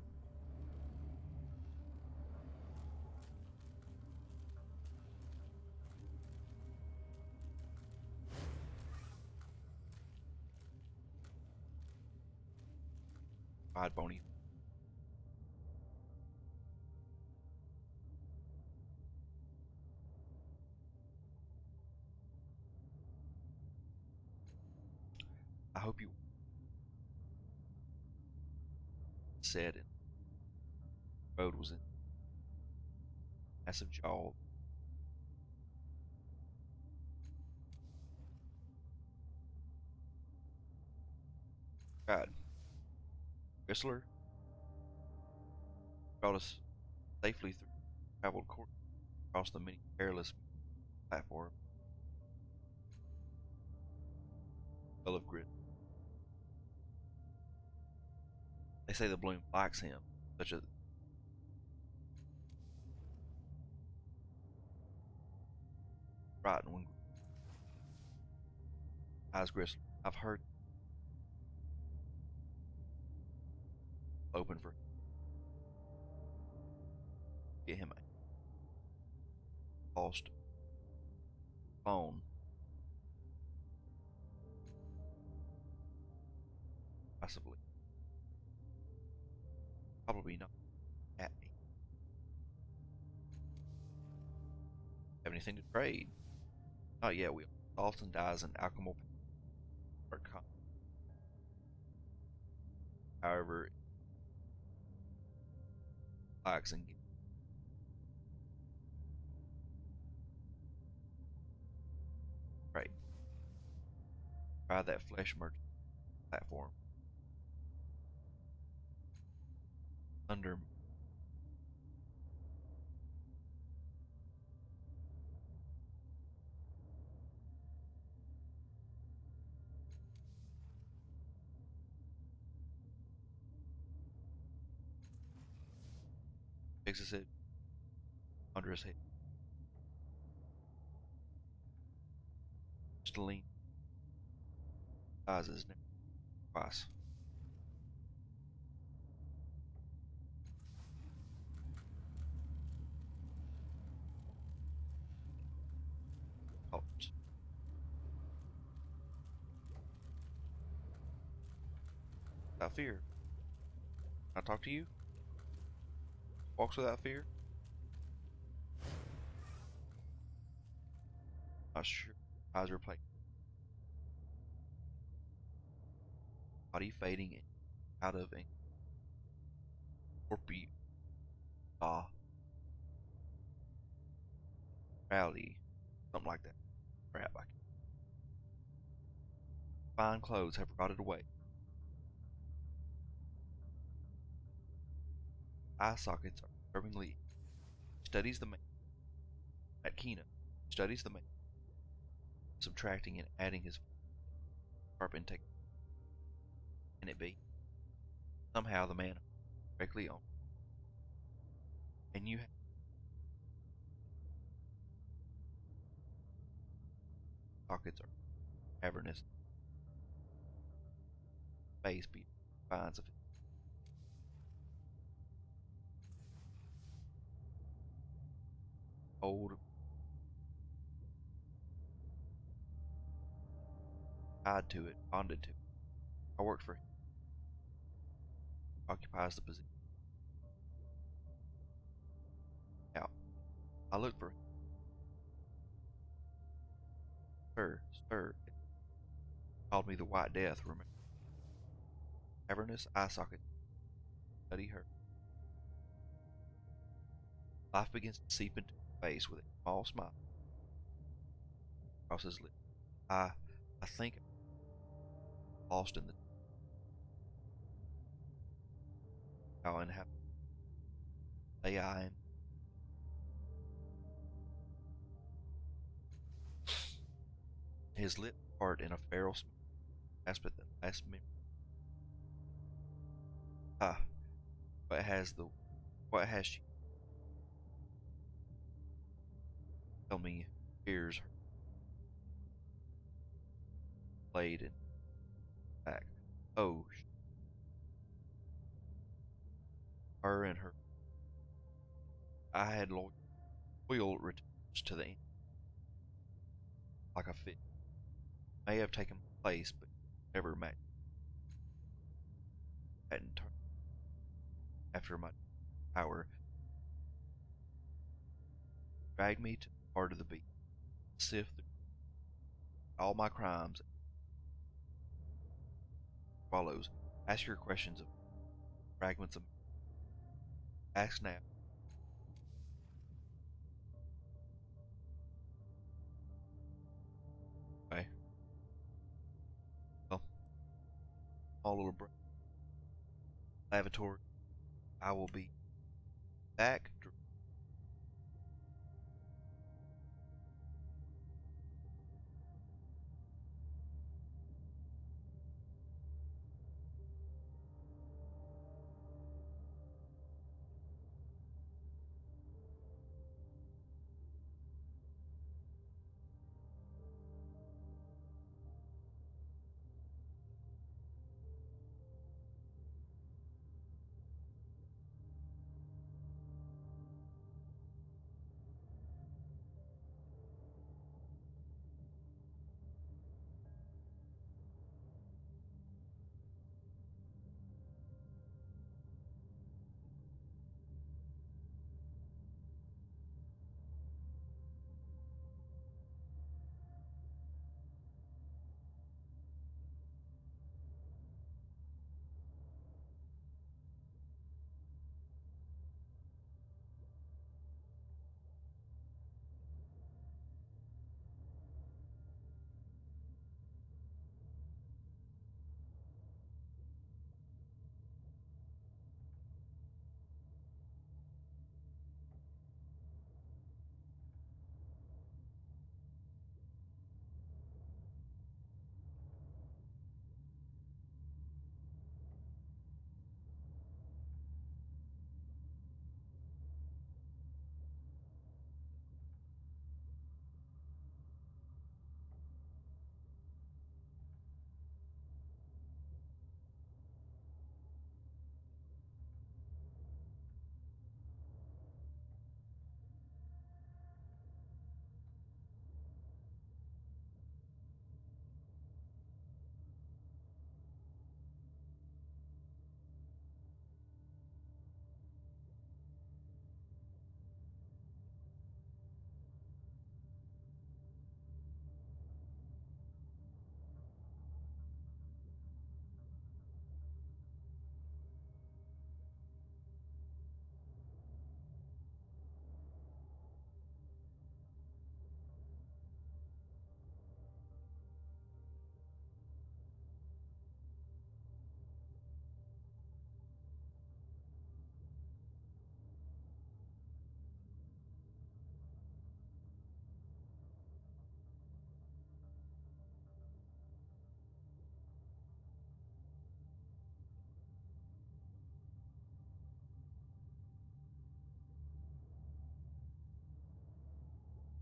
Ride bony. I hope you said it. Road was in massive jaw. God. Whistler brought us safely through traveled course across the many perilous platform full of grit. They say the bloom likes him, such a frightened when eyes gristle. I've heard open for get him a lost phone. Possibly. Probably not at me. Have anything to trade? Not yet. We Dalton dies in alchemical. However, likes and right. Try that flesh merchant platform. Under fixes it under his head. Stalin dies his name twice. Oh, without fear. Can I talk to you? Walks without fear? Not sure. Eyes are playing. Body fading out of ink. Scorpio. Ah. Rowdy. Something like that. Crap. Fine clothes have rotted away. Eye sockets are disturbingly. Studies the man. At Kina. Studies the man. Subtracting and adding his sharp intake. Can it be? Somehow the man correctly on. And you have sockets are cavernous. Face be finds of it. Old tied to it, bonded to it. I worked for him. Occupies the position. Now, I looked for him. Sir, sir, it called me the White Death, remember? Cavernous eye socket. Study her. Life begins to seep into her face with a small smile across his lips. I think I'm lost in the how and how AI am. His lip part in a feral smile. Aspect that last memory. Ah, what has the what has she tell me ears her blade and back. Oh, her and her I had loyal returns to the end, like a fit. May have taken place, but never met. Hadn't turned after my hour. Dragged me to the heart of the beast, sift through all my crimes, follows. Ask your questions of fragments of. Ask now. Okay. Well, small little lavatory. I will be back.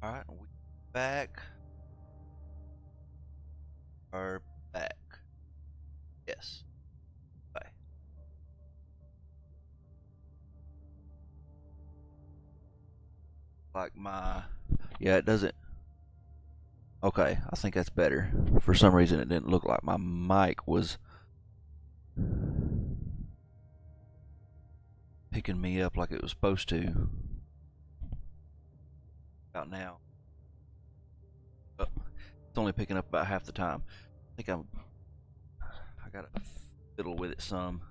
Alright, we back. Are back. Yes. Bye. Like my. Yeah, it doesn't. Okay, I think that's better. For some reason, it didn't look like my mic was picking me up like it was supposed to. About now. Oh, it's only picking up about half the time. I think I gotta fiddle with it some.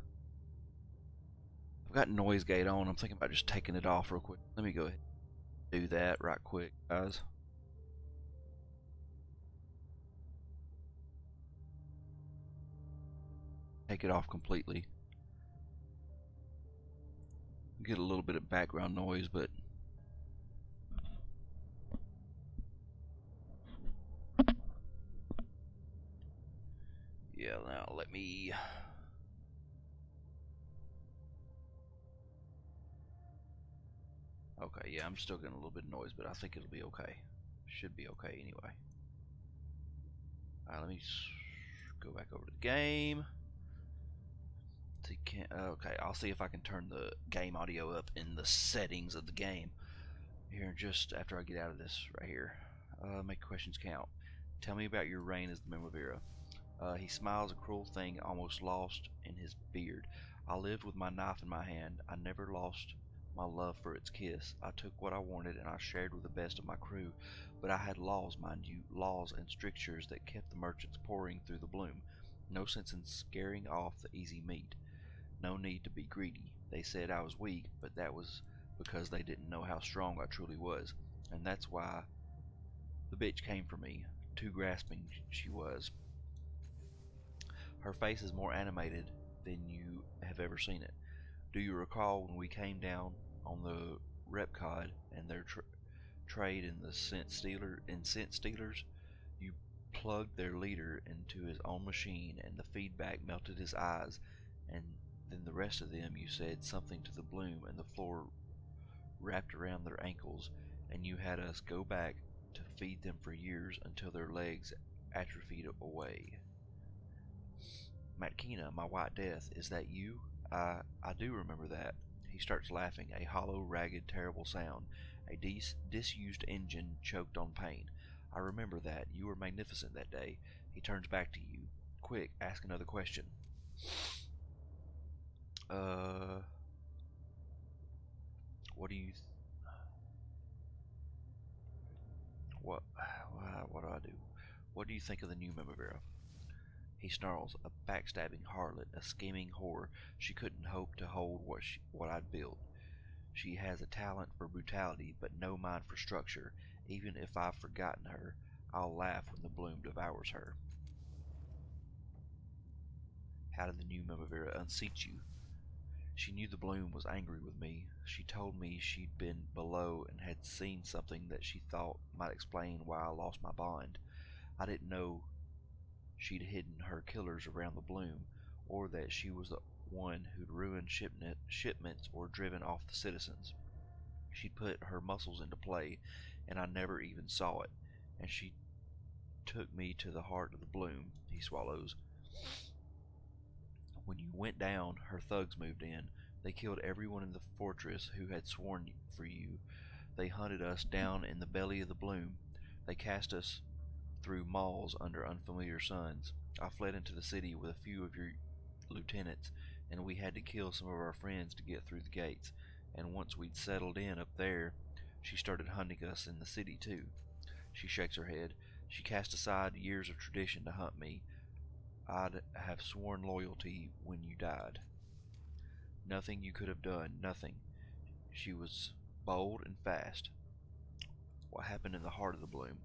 I've got noise gate on. I'm thinking about just taking it off real quick. Let me go ahead and do that right quick, guys. Take it off completely. Get a little bit of background noise, but yeah, now let me. Okay, yeah, I'm still getting a little bit of noise, but I think it'll be okay. Should be okay anyway. Alright, let me go back over to the game. Okay, I'll see if I can turn the game audio up in the settings of the game here just after I get out of this right here. Make questions count. Tell me about your reign as the Numenera. He smiles, a cruel thing almost lost in his beard. I lived with my knife in my hand. I never lost my love for its kiss. I took what I wanted and I shared with the best of my crew. But I had laws, mind you, laws and strictures that kept the merchants pouring through the bloom. No sense in scaring off the easy meat. No need to be greedy. They said I was weak, but that was because they didn't know how strong I truly was. And that's why the bitch came for me. Too grasping she was. Her face is more animated than you have ever seen it. Do you recall when we came down on the Repcod and their trade in the scent stealers? You plugged their leader into his own machine, and the feedback melted his eyes. And then the rest of them, you said something to the bloom, and the floor wrapped around their ankles, and you had us go back to feed them for years until their legs atrophied away. Matkina, my white death, is that you? I do remember that. He starts laughing, a hollow, ragged, terrible sound. A disused engine choked on pain. I remember that. You were magnificent that day. He turns back to you. Quick, ask another question. What do you... What do I do? What do you think of the new Numenera? He snarls, a backstabbing harlot, a scheming whore. She couldn't hope to hold what I'd built. She has a talent for brutality, but no mind for structure. Even if I've forgotten her, I'll laugh when the bloom devours her. How did the new Numenera unseat you? She knew the bloom was angry with me. She told me she'd been below and had seen something that she thought might explain why I lost my bond. I didn't know she'd hidden her killers around the bloom, or that she was the one who'd ruined shipments or driven off the citizens. She'd put her muscles into play, and I never even saw it, and she took me to the heart of the bloom. He swallows. When you went down, her thugs moved in. They killed everyone in the fortress who had sworn for you. They hunted us down in the belly of the bloom. They cast us through malls under unfamiliar suns. I fled into the city with a few of your lieutenants, and we had to kill some of our friends to get through the gates. And once we'd settled in up there, she started hunting us in the city too. She shakes her head. She cast aside years of tradition to hunt me. I'd have sworn loyalty when you died. Nothing you could have done, nothing. She was bold and fast. What happened in the heart of the bloom?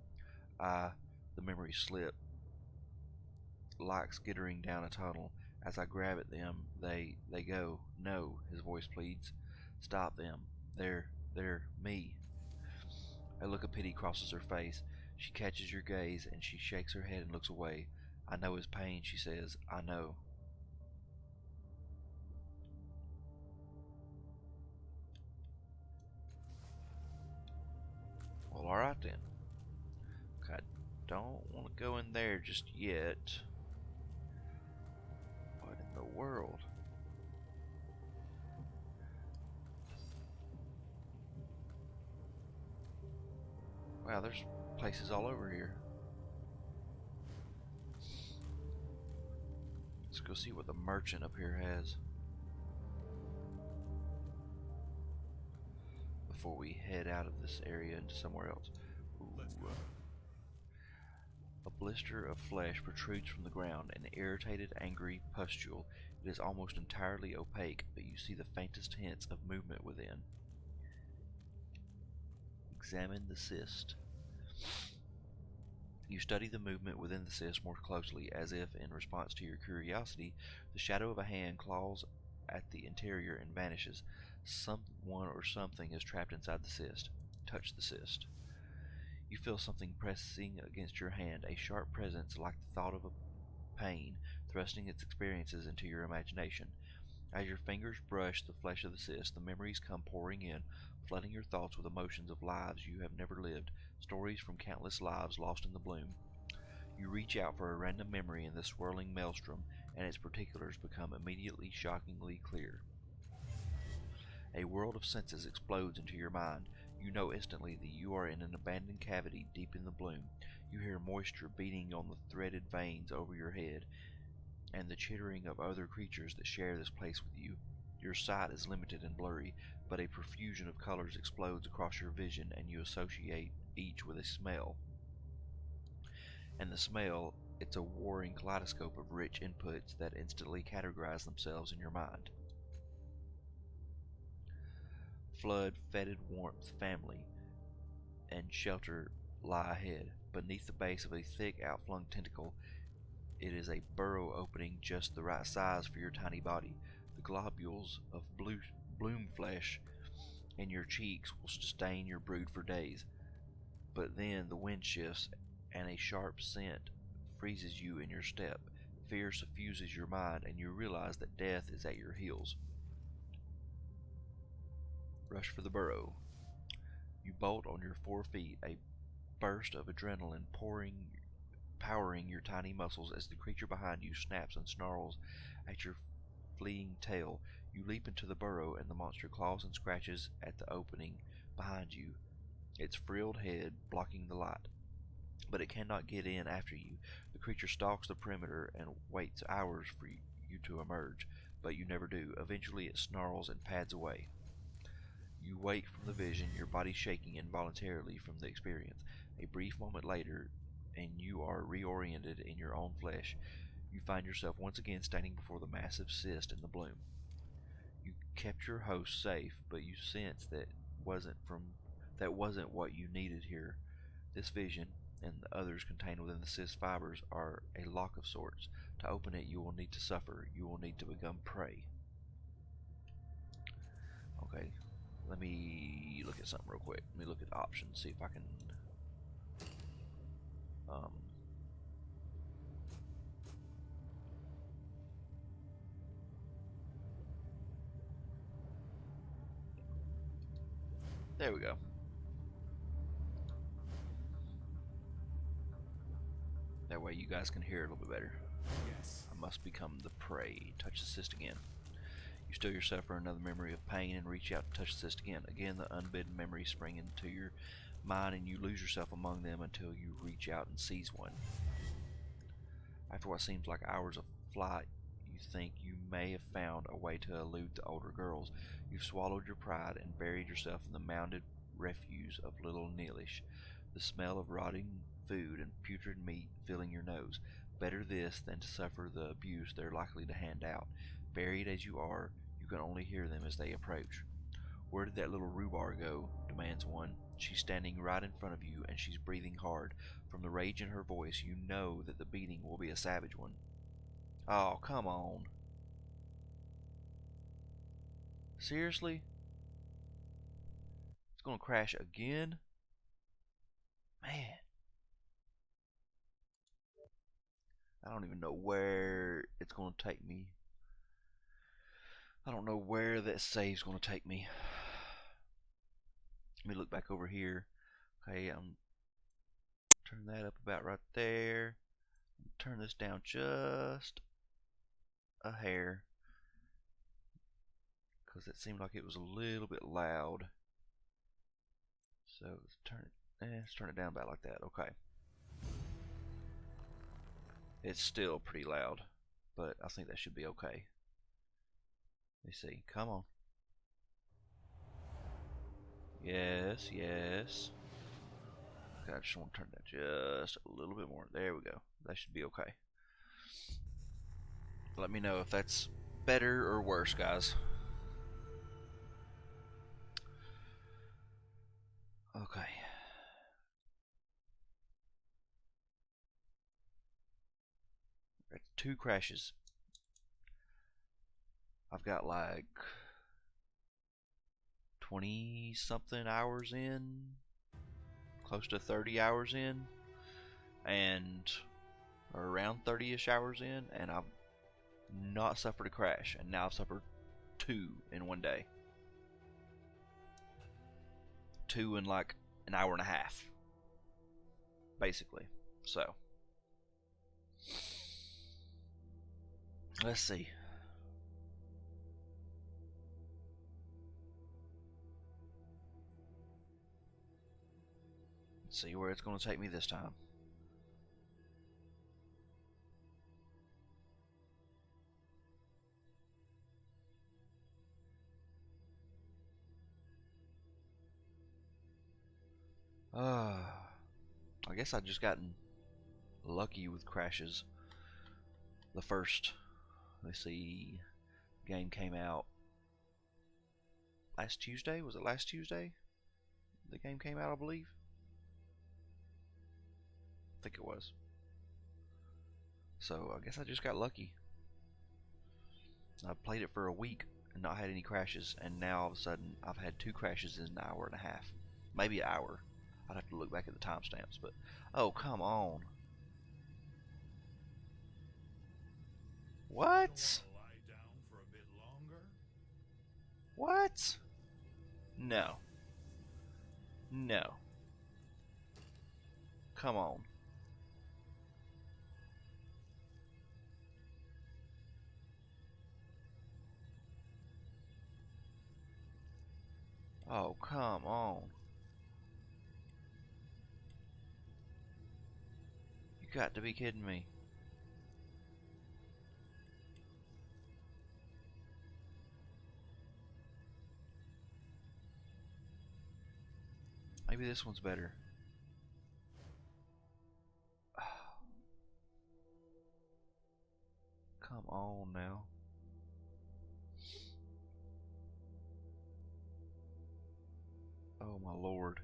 The memory slip, like skittering down a tunnel. As I grab at them, they go. No, his voice pleads. Stop them. They're me. A look of pity crosses her face. She catches your gaze, and she shakes her head and looks away. I know his pain, she says. I know. Well, alright then. in. Okay, I don't want to go in there just yet. What in the world? Wow, there's places all over here. Let's go see what the merchant up here has before we head out of this area into somewhere else. Ooh. A blister of flesh protrudes from the ground, an irritated, angry pustule. It is almost entirely opaque, but you see the faintest hints of movement within. Examine the cyst. You study the movement within the cyst more closely, as if, in response to your curiosity, the shadow of a hand claws at the interior and vanishes. Someone or something is trapped inside the cyst. Touch the cyst. You feel something pressing against your hand, a sharp presence like the thought of a pain, thrusting its experiences into your imagination. As your fingers brush the flesh of the cyst, the memories come pouring in, flooding your thoughts with emotions of lives you have never lived, stories from countless lives lost in the bloom. You reach out for a random memory in the swirling maelstrom, and its particulars become immediately shockingly clear. A world of senses explodes into your mind. You know instantly that you are in an abandoned cavity deep in the bloom. You hear moisture beating on the threaded veins over your head, and the chittering of other creatures that share this place with you. Your sight is limited and blurry, but a profusion of colors explodes across your vision, and you associate each with a smell. And the smell, it's a warring kaleidoscope of rich inputs that instantly categorize themselves in your mind. Flood, fetid warmth, family, and shelter lie ahead. Beneath the base of a thick, outflung tentacle, it is a burrow opening just the right size for your tiny body. The globules of bloom flesh in your cheeks will sustain your brood for days. But then the wind shifts, and a sharp scent freezes you in your step. Fear suffuses your mind, and you realize that death is at your heels. Rush for the burrow. You bolt on your 4 feet, a burst of adrenaline powering your tiny muscles as the creature behind you snaps and snarls at your fleeing tail. You leap into the burrow, and the monster claws and scratches at the opening behind you, its frilled head blocking the light. But it cannot get in after you. The creature stalks the perimeter and waits hours for you to emerge, but you never do. Eventually it snarls and pads away. You wake from the vision, your body shaking involuntarily from the experience. A brief moment later, and you are reoriented in your own flesh. You find yourself once again standing before the massive cyst in the bloom. You kept your host safe, but you sense that wasn't what you needed here. This vision, and the others contained within the cyst fibers, are a lock of sorts. To open it, you will need to suffer. You will need to become prey. Okay, let me look at something real quick. Let me look at options, see if I can there we go. That way you guys can hear it a little bit better. Yes. I must become the prey. Touch the cyst again. You still yourself for another memory of pain and reach out to touch the cyst again. Again, the unbidden memories spring into your mind, and you lose yourself among them until you reach out and seize one. After what seems like hours of flight, you think you may have found a way to elude the older girls. You've swallowed your pride and buried yourself in the mounded refuse of Little Neelish, the smell of rotting food and putrid meat filling your nose. Better this than to suffer the abuse they're likely to hand out. Buried as you are, you can only hear them as they approach. Where did that little rhubarb go? Demands one. She's standing right in front of you, and she's breathing hard. From the rage in her voice, you know that the beating will be a savage one. Oh, come on. Seriously? It's gonna crash again? Man. I don't even know where it's gonna take me. I don't know where that save's gonna take me. Let me look back over here. Okay, I'm Turn that up about right there. Turn this down just a hair, because it seemed like it was a little bit loud. So let's turn it down about like that. Okay. It's still pretty loud, but I think that should be okay. Let me see. Come on. Yes, yes. Okay, I just want to turn that just a little bit more. There we go. That should be okay. Let me know if that's better or worse, guys. Okay. That's 2 crashes. I've got like 20 something hours in, close to 30 hours in, and or around 30ish hours in, and I've not suffered a crash, and now I've suffered 2 in one day. 2 in like an hour and a half, basically. So let's see. Let's see where it's going to take me this time. I guess I just gotten lucky with crashes. The first, let's see, game came out last Tuesday. Was it last Tuesday? The game came out, I believe. I think it was. So I guess I just got lucky. I played it for a week and not had any crashes, and now all of a sudden I've had 2 crashes in an hour and a half. Maybe an hour. I'd have to look back at the timestamps, but oh, come on. What? What? No. No. Come on. Oh, come on. You got to be kidding me. Maybe this one's better. Come on now. Oh my lord.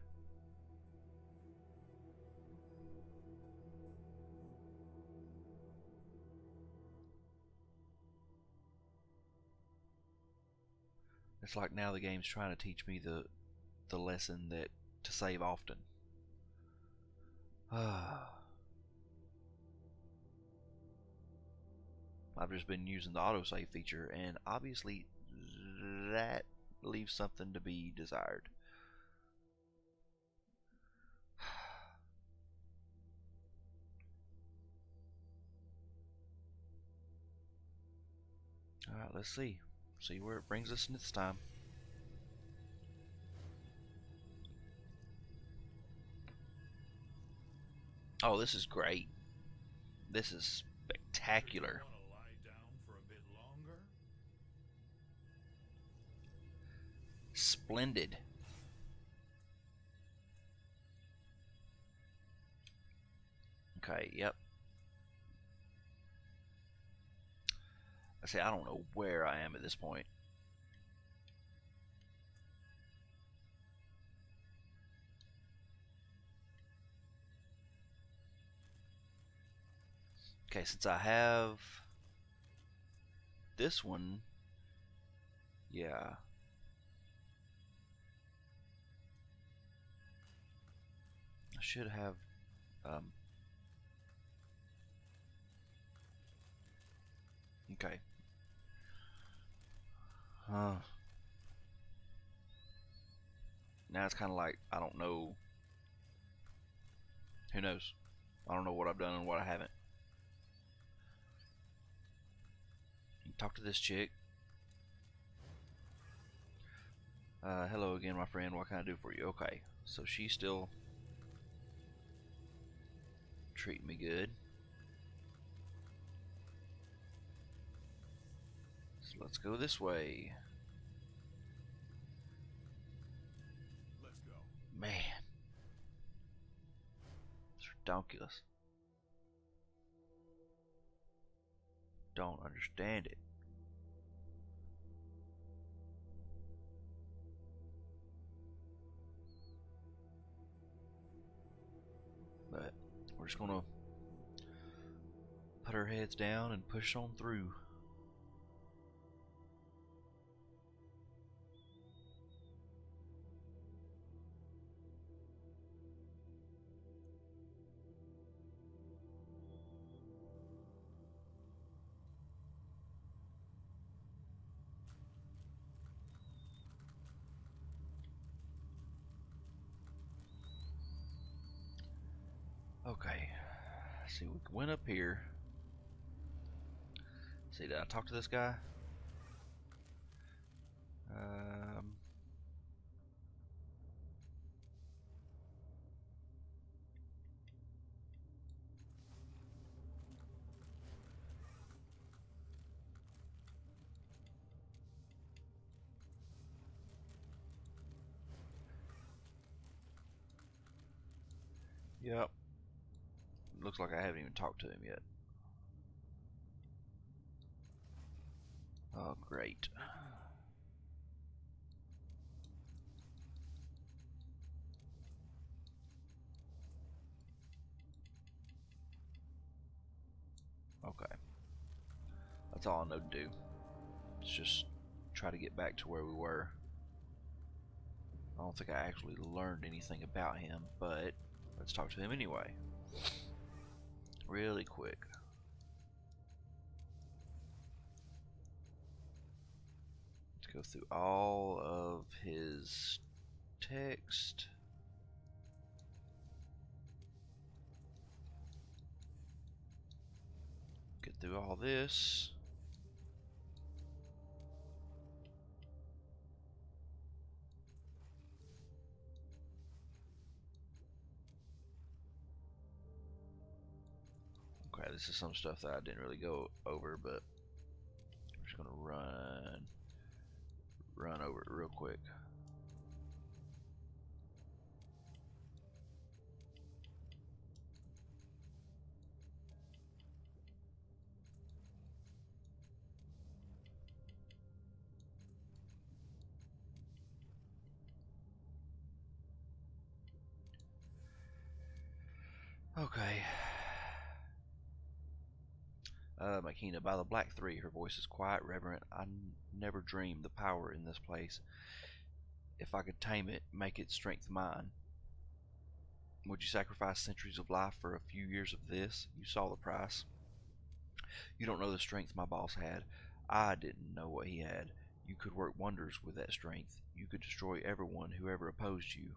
It's like now the game's trying to teach me the lesson that to save often. I've just been using the autosave feature, and obviously that leaves something to be desired. Alright, let's see. See where it brings us this time. Oh, this is great. This is spectacular. Splendid. Okay, yep. I say I don't know where I am at this point. Okay, since I have this one, yeah. I should have okay. Now it's kind of like I don't know Who knows? I don't know what I've done and what I haven't. Talk to this chick. Hello again, my friend. What can I do for you? Okay, so she's still treating me good. So let's go this way. Let's go. Man, it's ridiculous. Don't understand it. But we're just gonna put our heads down and push on through. Okay, see, we went up here. See, did I talk to this guy? Yep. Looks like I haven't even talked to him yet. Oh, great. Okay. That's all I know to do. Let's just try to get back to where we were. I don't think I actually learned anything about him, but let's talk to him anyway. Really quick. Let's go through all of his text. Get through all this. Okay, this is some stuff that I didn't really go over, but I'm just gonna run over it real quick. Okay. Makina, by the Black Three, her voice is quiet, reverent. I never dreamed the power in this place. If I could tame it, make its strength mine. Would you sacrifice centuries of life for a few years of this? You saw the price. You don't know the strength my boss had. I didn't know what he had. You could work wonders with that strength. You could destroy everyone who ever opposed you.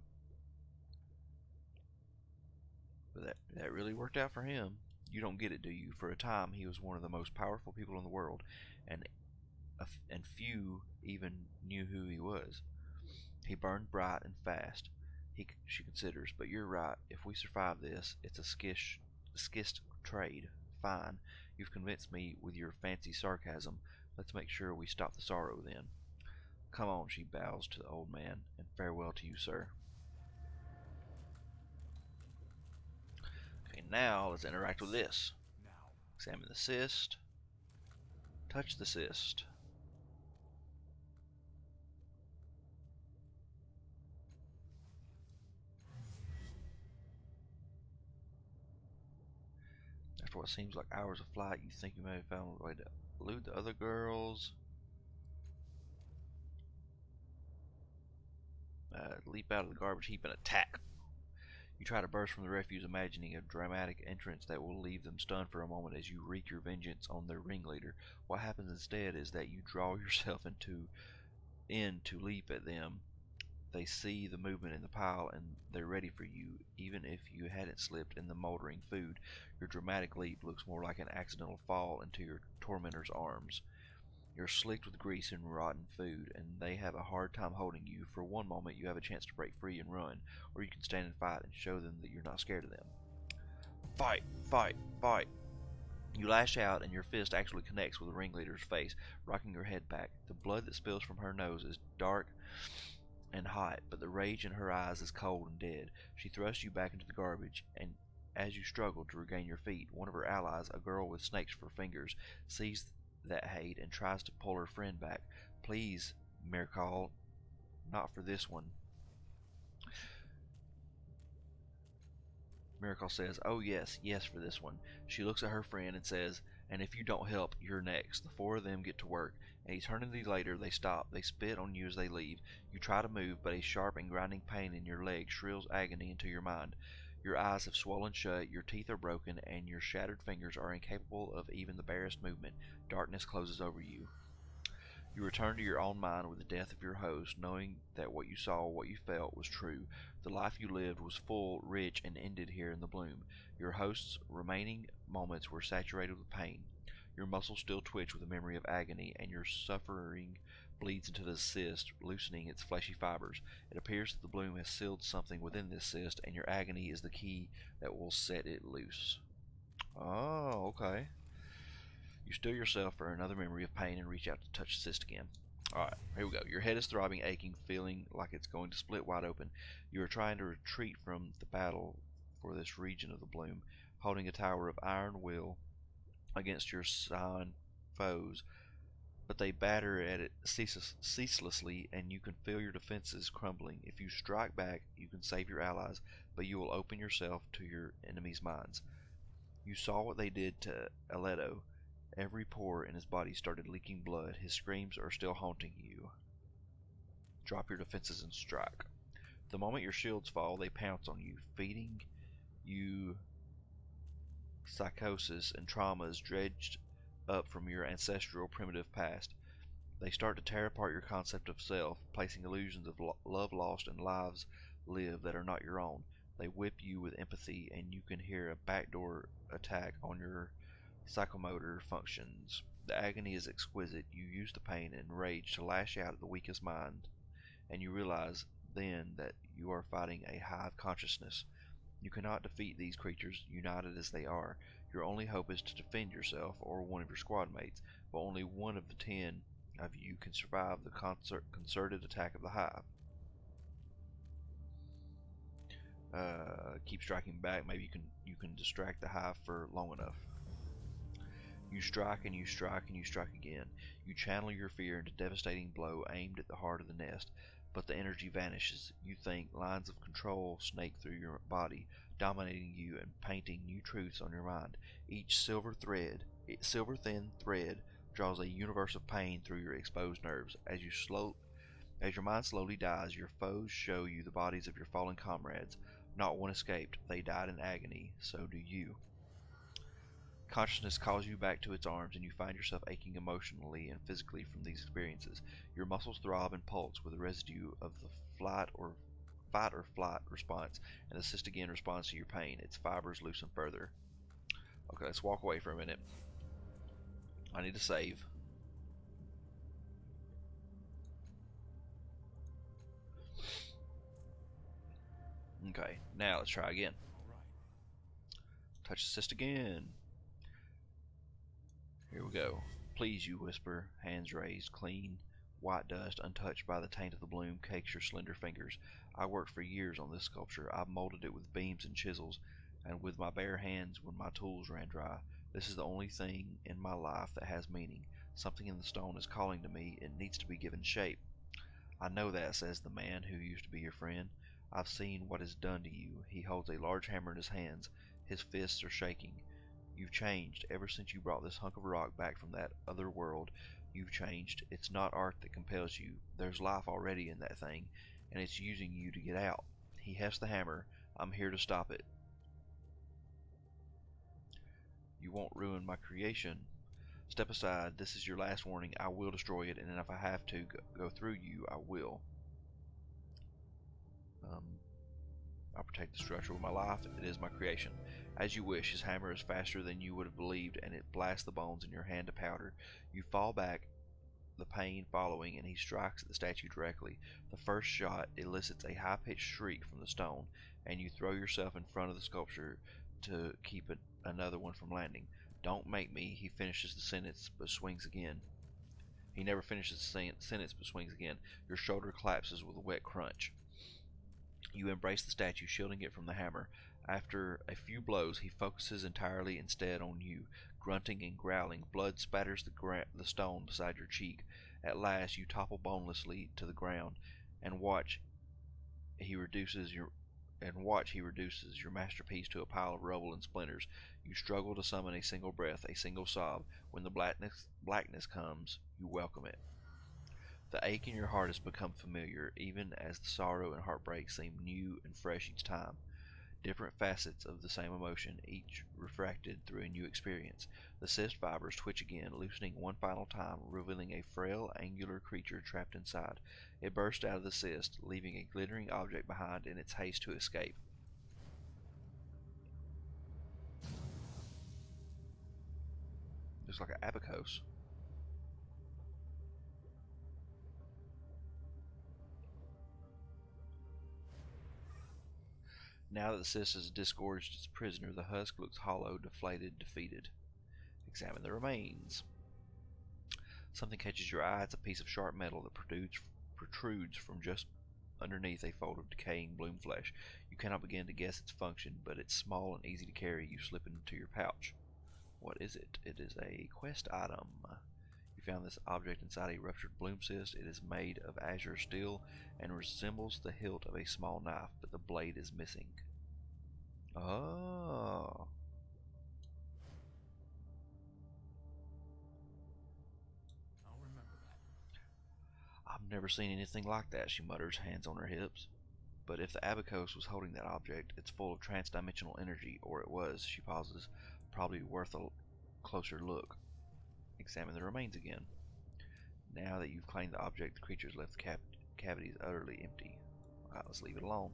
But that really worked out for him. You don't get it, do you? For a time, he was one of the most powerful people in the world, and few even knew who he was. He burned bright and fast. She considers, but you're right. If we survive this, it's a skist trade. Fine. You've convinced me with your fancy sarcasm. Let's make sure we stop the sorrow then. Come on, she bows to the old man, and farewell to you, sir. Okay, now let's interact with this. Now. Examine the cyst. Touch the cyst. After what seems like hours of flight, you think you may have found a way to elude the other girls. Leap out of the garbage heap and attack. You try to burst from the refuse, imagining a dramatic entrance that will leave them stunned for a moment as you wreak your vengeance on their ringleader. What happens instead is that you draw yourself in to leap at them. They see the movement in the pile and they're ready for you, even if you hadn't slipped in the moldering food. Your dramatic leap looks more like an accidental fall into your tormentor's arms. You're slicked with grease and rotten food, and they have a hard time holding you. For one moment, you have a chance to break free and run, or you can stand and fight and show them that you're not scared of them. Fight! Fight! Fight! You lash out, and your fist actually connects with the ringleader's face, rocking her head back. The blood that spills from her nose is dark and hot, but the rage in her eyes is cold and dead. She thrusts you back into the garbage, and as you struggle to regain your feet, one of her allies, a girl with snakes for fingers, sees that hate and tries to pull her friend back. Please, Mirkal, not for this one. Miracle says, "Oh yes, yes for this one." She looks at her friend and says, "And if you don't help, you're next." The four of them get to work. An eternity later, they stop. They spit on you as they leave. You try to move, but a sharp and grinding pain in your leg shrills agony into your mind. Your eyes have swollen shut, your teeth are broken, and your shattered fingers are incapable of even the barest movement. Darkness closes over you. You return to your own mind with the death of your host, knowing that what you saw, what you felt, was true. The life you lived was full, rich, and ended here in the bloom. Your host's remaining moments were saturated with pain. Your muscles still twitch with the memory of agony, and your suffering bleeds into the cyst, loosening its fleshy fibers. It appears that the bloom has sealed something within this cyst, and your agony is the key that will set it loose. Oh, okay. You still yourself for another memory of pain and reach out to touch the cyst again. Alright, here we go. Your head is throbbing, aching, feeling like it's going to split wide open. You are trying to retreat from the battle for this region of the bloom, holding a tower of iron will against your silent foes, but they batter at it ceaselessly, and you can feel your defenses crumbling. If you strike back, you can save your allies, but you will open yourself to your enemies' minds. You saw what they did to Aledo. Every pore in his body started leaking blood. His screams are still haunting you. Drop your defenses and strike. The moment your shields fall, they pounce on you, feeding you psychosis and traumas dredged up from your ancestral primitive past. They start to tear apart your concept of self, placing illusions of love lost and lives lived that are not your own. They whip you with empathy, and you can hear a backdoor attack on your psychomotor functions. The agony is exquisite. You use the pain and rage to lash out at the weakest mind, and you realize then that you are fighting a hive consciousness. You cannot defeat these creatures, united as they are. Your only hope is to defend yourself or one of your squad mates, but only one of the 10 of you can survive the concerted attack of the hive. Keep striking back. Maybe you can distract the hive for long enough. You strike and you strike and you strike again. You channel your fear into a devastating blow aimed at the heart of the nest, but the energy vanishes. You think lines of control snake through your body, dominating you and painting new truths on your mind. Each silver thin thread draws a universe of pain through your exposed nerves. As your mind slowly dies, your foes show you the bodies of your fallen comrades. Not one escaped. They died in agony. So do you. Consciousness calls you back to its arms, and you find yourself aching emotionally and physically from these experiences. Your muscles throb and pulse with the residue of the fight or flight response, and the cyst again responds to your pain. Its fibers loosen further. Okay, let's walk away for a minute. I need to save. Okay, now let's try again. Touch the cyst again. Here we go. Please, you whisper, hands raised, clean, white dust, untouched by the taint of the bloom, cakes your slender fingers. I worked for years on this sculpture. I've molded it with beams and chisels, and with my bare hands when my tools ran dry. This is the only thing in my life that has meaning. Something in the stone is calling to me. It needs to be given shape. I know that, says the man who used to be your friend. I've seen what is done to you. He holds a large hammer in his hands. His fists are shaking. You've changed ever since you brought this hunk of rock back from that other world. You've changed. It's not art that compels you. There's life already in that thing, and it's using you to get out. He hefts the hammer. I'm here to stop it. You won't ruin my creation. Step aside. This is your last warning. I will destroy it, and if I have to go through you, I will. Um, I'll protect the structure with my life. It is my creation. As you wish. His hammer is faster than you would have believed, and it blasts the bones in your hand to powder. You fall back, the pain following, and he strikes at the statue directly. The first shot elicits a high-pitched shriek from the stone, and you throw yourself in front of the sculpture to keep another one from landing. Don't make me, he finishes the sentence, but swings again. He never finishes the sentence, but swings again. Your shoulder collapses with a wet crunch. You embrace the statue, shielding it from the hammer. After a few blows, he focuses entirely instead on you. Grunting and growling, blood spatters the stone beside your cheek. At last, you topple bonelessly to the ground, and watch he reduces your masterpiece to a pile of rubble and splinters. You struggle to summon a single breath, a single sob. When the blackness comes, you welcome it. The ache in your heart has become familiar, even as the sorrow and heartbreak seem new and fresh each time. Different facets of the same emotion, each refracted through a new experience. The cyst fibers twitch again, loosening one final time, revealing a frail, angular creature trapped inside. It bursts out of the cyst, leaving a glittering object behind in its haste to escape. Looks like an abacus. Now that the cyst has disgorged its prisoner, the husk looks hollow, deflated, defeated. Examine the remains. Something catches your eye. It's a piece of sharp metal that protrudes from just underneath a fold of decaying bloom flesh. You cannot begin to guess its function, but it's small and easy to carry. You slip it into your pouch. What is it? It is a quest item. You found this object inside a ruptured bloom cyst. It is made of azure steel and resembles the hilt of a small knife, but the blade is missing. Oh. I'll remember that. I've never seen anything like that, she mutters, hands on her hips. But if the abacus was holding that object, it's full of transdimensional energy, or it was, she pauses, probably worth a closer look. Examine the remains again. Now that you've claimed the object, the creature's left the cavity is utterly empty. Alright, let's leave it alone.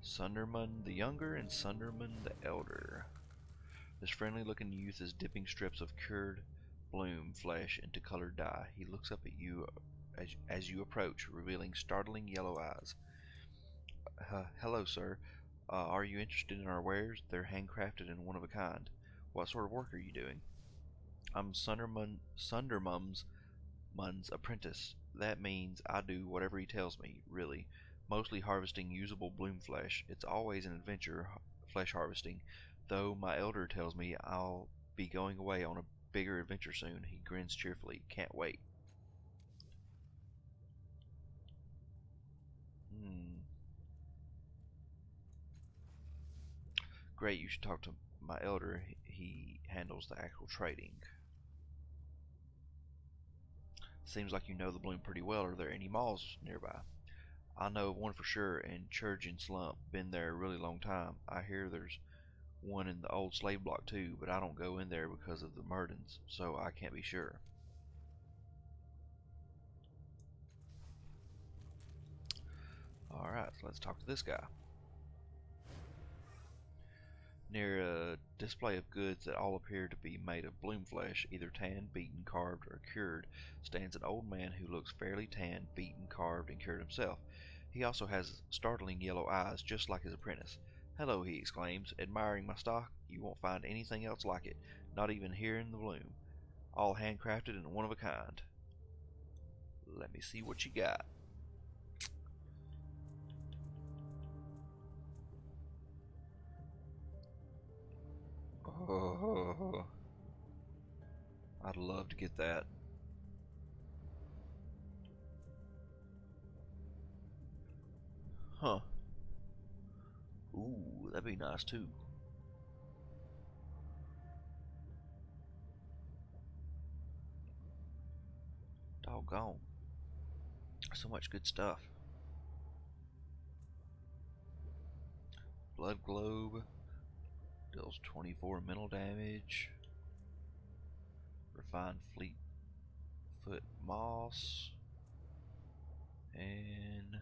Sunderman the Younger and Sunderman the Elder. This friendly-looking youth is dipping strips of cured bloom flesh into colored dye. He looks up at you as you approach, revealing startling yellow eyes. Hello, sir. Are you interested in our wares? They're handcrafted and one of a kind. What sort of work are you doing? I'm Sundermum's apprentice. That means I do whatever he tells me, really. Mostly harvesting usable bloom flesh. It's always an adventure, flesh harvesting, though my elder tells me I'll be going away on a bigger adventure soon. He grins cheerfully. Can't wait. Great, you should talk to my elder. He handles the actual trading. Seems like you know the bloom pretty well. Are there any malls nearby? I know of one for sure in Churgin Slump. Been there a really long time. I hear there's one in the old slave block too, but I don't go in there because of the Murdens, so I can't be sure. Alright, so let's talk to this guy. Near a display of goods that all appear to be made of bloom flesh, either tanned, beaten, carved, or cured, stands an old man who looks fairly tanned, beaten, carved, and cured himself. He also has startling yellow eyes, just like his apprentice. Hello, he exclaims, admiring my stock. You won't find anything else like it, not even here in the bloom. All handcrafted and one of a kind. Let me see what you got. Oh, I'd love to get that. Huh. Ooh, that'd be nice too. Doggone. So much good stuff. Blood globe. Deals 24 mental damage. Refined fleet foot moss and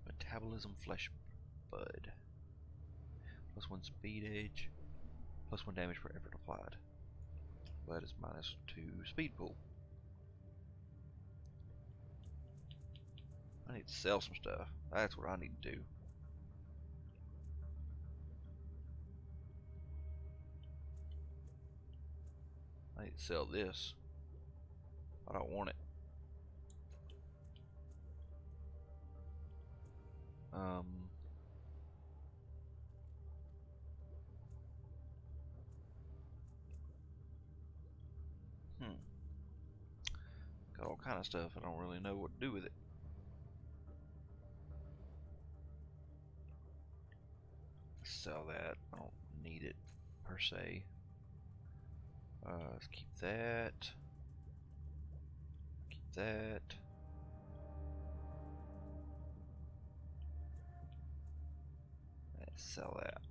metabolism flesh bud. +1 speed edge, +1 damage per effort applied. Bud is -2 speed pool. I need to sell some stuff. That's what I need to do. I need to sell this. I don't want it. Got all kind of stuff. I don't really know what to do with it. Sell that. I don't need it per se. Let's keep that. Keep that. Let's sell that.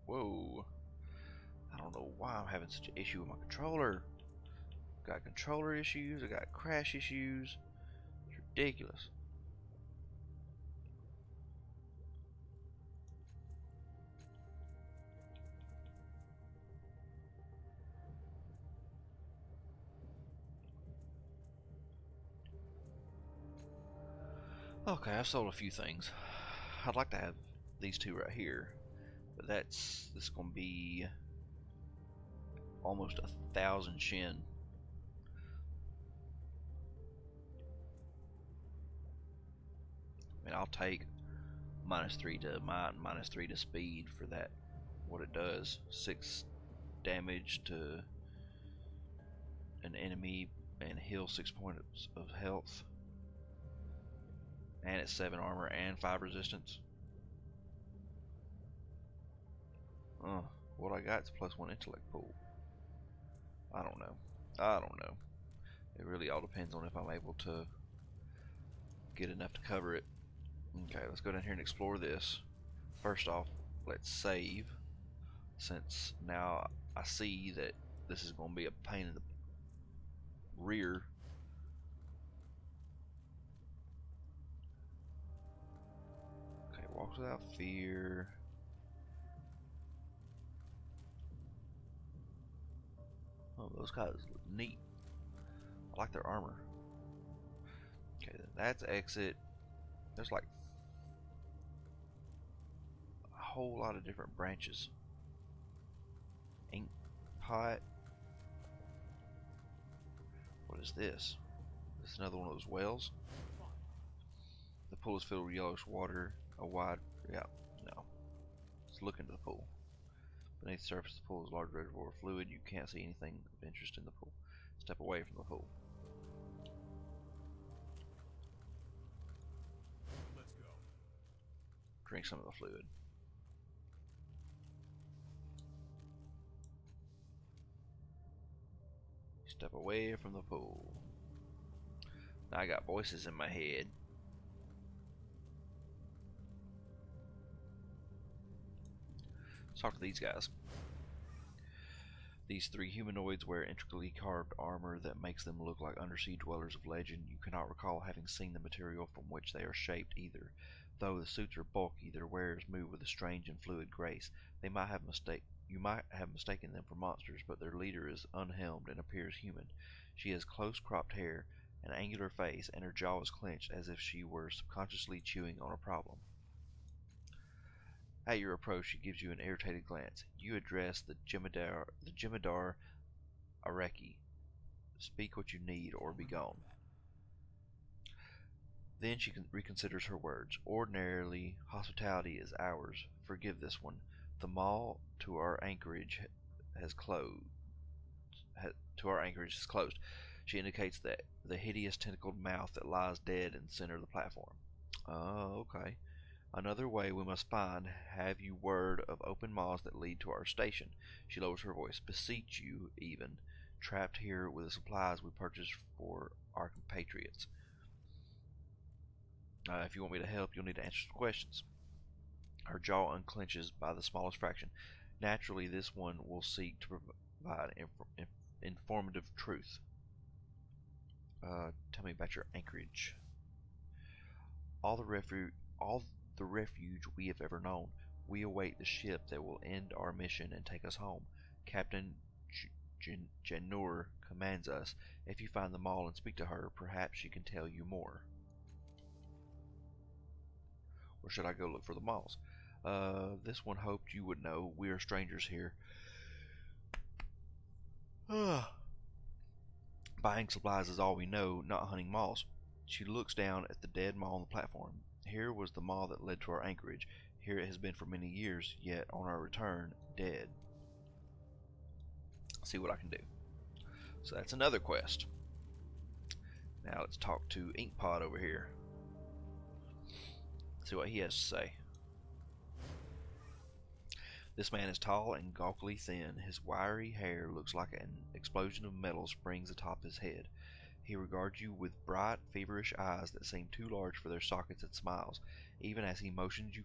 Whoa. I don't know why I'm having such an issue with my controller. Got controller issues. I got crash issues. It's ridiculous. Okay, I've sold a few things. I'd like to have these two right here, but this is gonna be almost 1,000 Shin. I mean, I'll take -3 to might, -3 to speed for that. What it does: 6 damage to an enemy and heal 6 points of health. And it's 7 armor and 5 resistance. What I got is +1 intellect pool. I don't know. It really all depends on if I'm able to get enough to cover it. Okay, let's go down here and explore this. First off, let's save, since now I see that this is going to be a pain in the rear. Okay, walks without fear. Oh, those guys look neat. I like their armor. Okay, then that's exit. There's like a whole lot of different branches. Ink pot. What is this? This is another one of those wells. The pool is filled with yellowish water. No. Let's look into the pool. Beneath the surface of the pool is a large reservoir of fluid. You can't see anything of interest in the pool. Step away from the pool. Let's go. Drink some of the fluid. Step away from the pool. Now I got voices in my head. Let's talk to these guys. These 3 humanoids wear intricately carved armor that makes them look like undersea dwellers of legend. You cannot recall having seen the material from which they are shaped either. Though the suits are bulky, their wearers move with a strange and fluid grace. You might have mistaken them for monsters, but their leader is unhelmed and appears human. She has close cropped hair, an angular face, and her jaw is clenched as if she were subconsciously chewing on a problem. At your approach, she gives you an irritated glance. You address the Jemadar Areki. Speak what you need or be gone. Then she reconsiders her words. Ordinarily, hospitality is ours. Forgive this one. The mall to our anchorage has closed. She indicates that the hideous tentacled mouth that lies dead in the center of the platform. Oh, okay. Another way we must find. Have you word of open maws that lead to our station? She lowers her voice. Beseech you, even. Trapped here with the supplies we purchased for our compatriots. If you want me to help, you'll need to answer some questions. Her jaw unclenches by the smallest fraction. Naturally, this one will seek to provide informative truth. Tell me about your anchorage. All the refuge we have ever known. We await the ship that will end our mission and take us home. Captain Janur commands us. If you find the mall and speak to her, perhaps she can tell you more. Or should I go look for the malls? This one hoped you would know. We are strangers here. Buying supplies is all we know, not hunting malls. She looks down at the dead mall on the platform. Here was the mall that led to our anchorage. Here it has been for many years, yet on our return, dead. See what I can do. So that's another quest. Now let's talk to Inkpot over here. See what he has to say. This man is tall and gawkily thin. His wiry hair looks like an explosion of metal springs atop his head. He regards you with bright, feverish eyes that seem too large for their sockets and smiles. Even as he motions you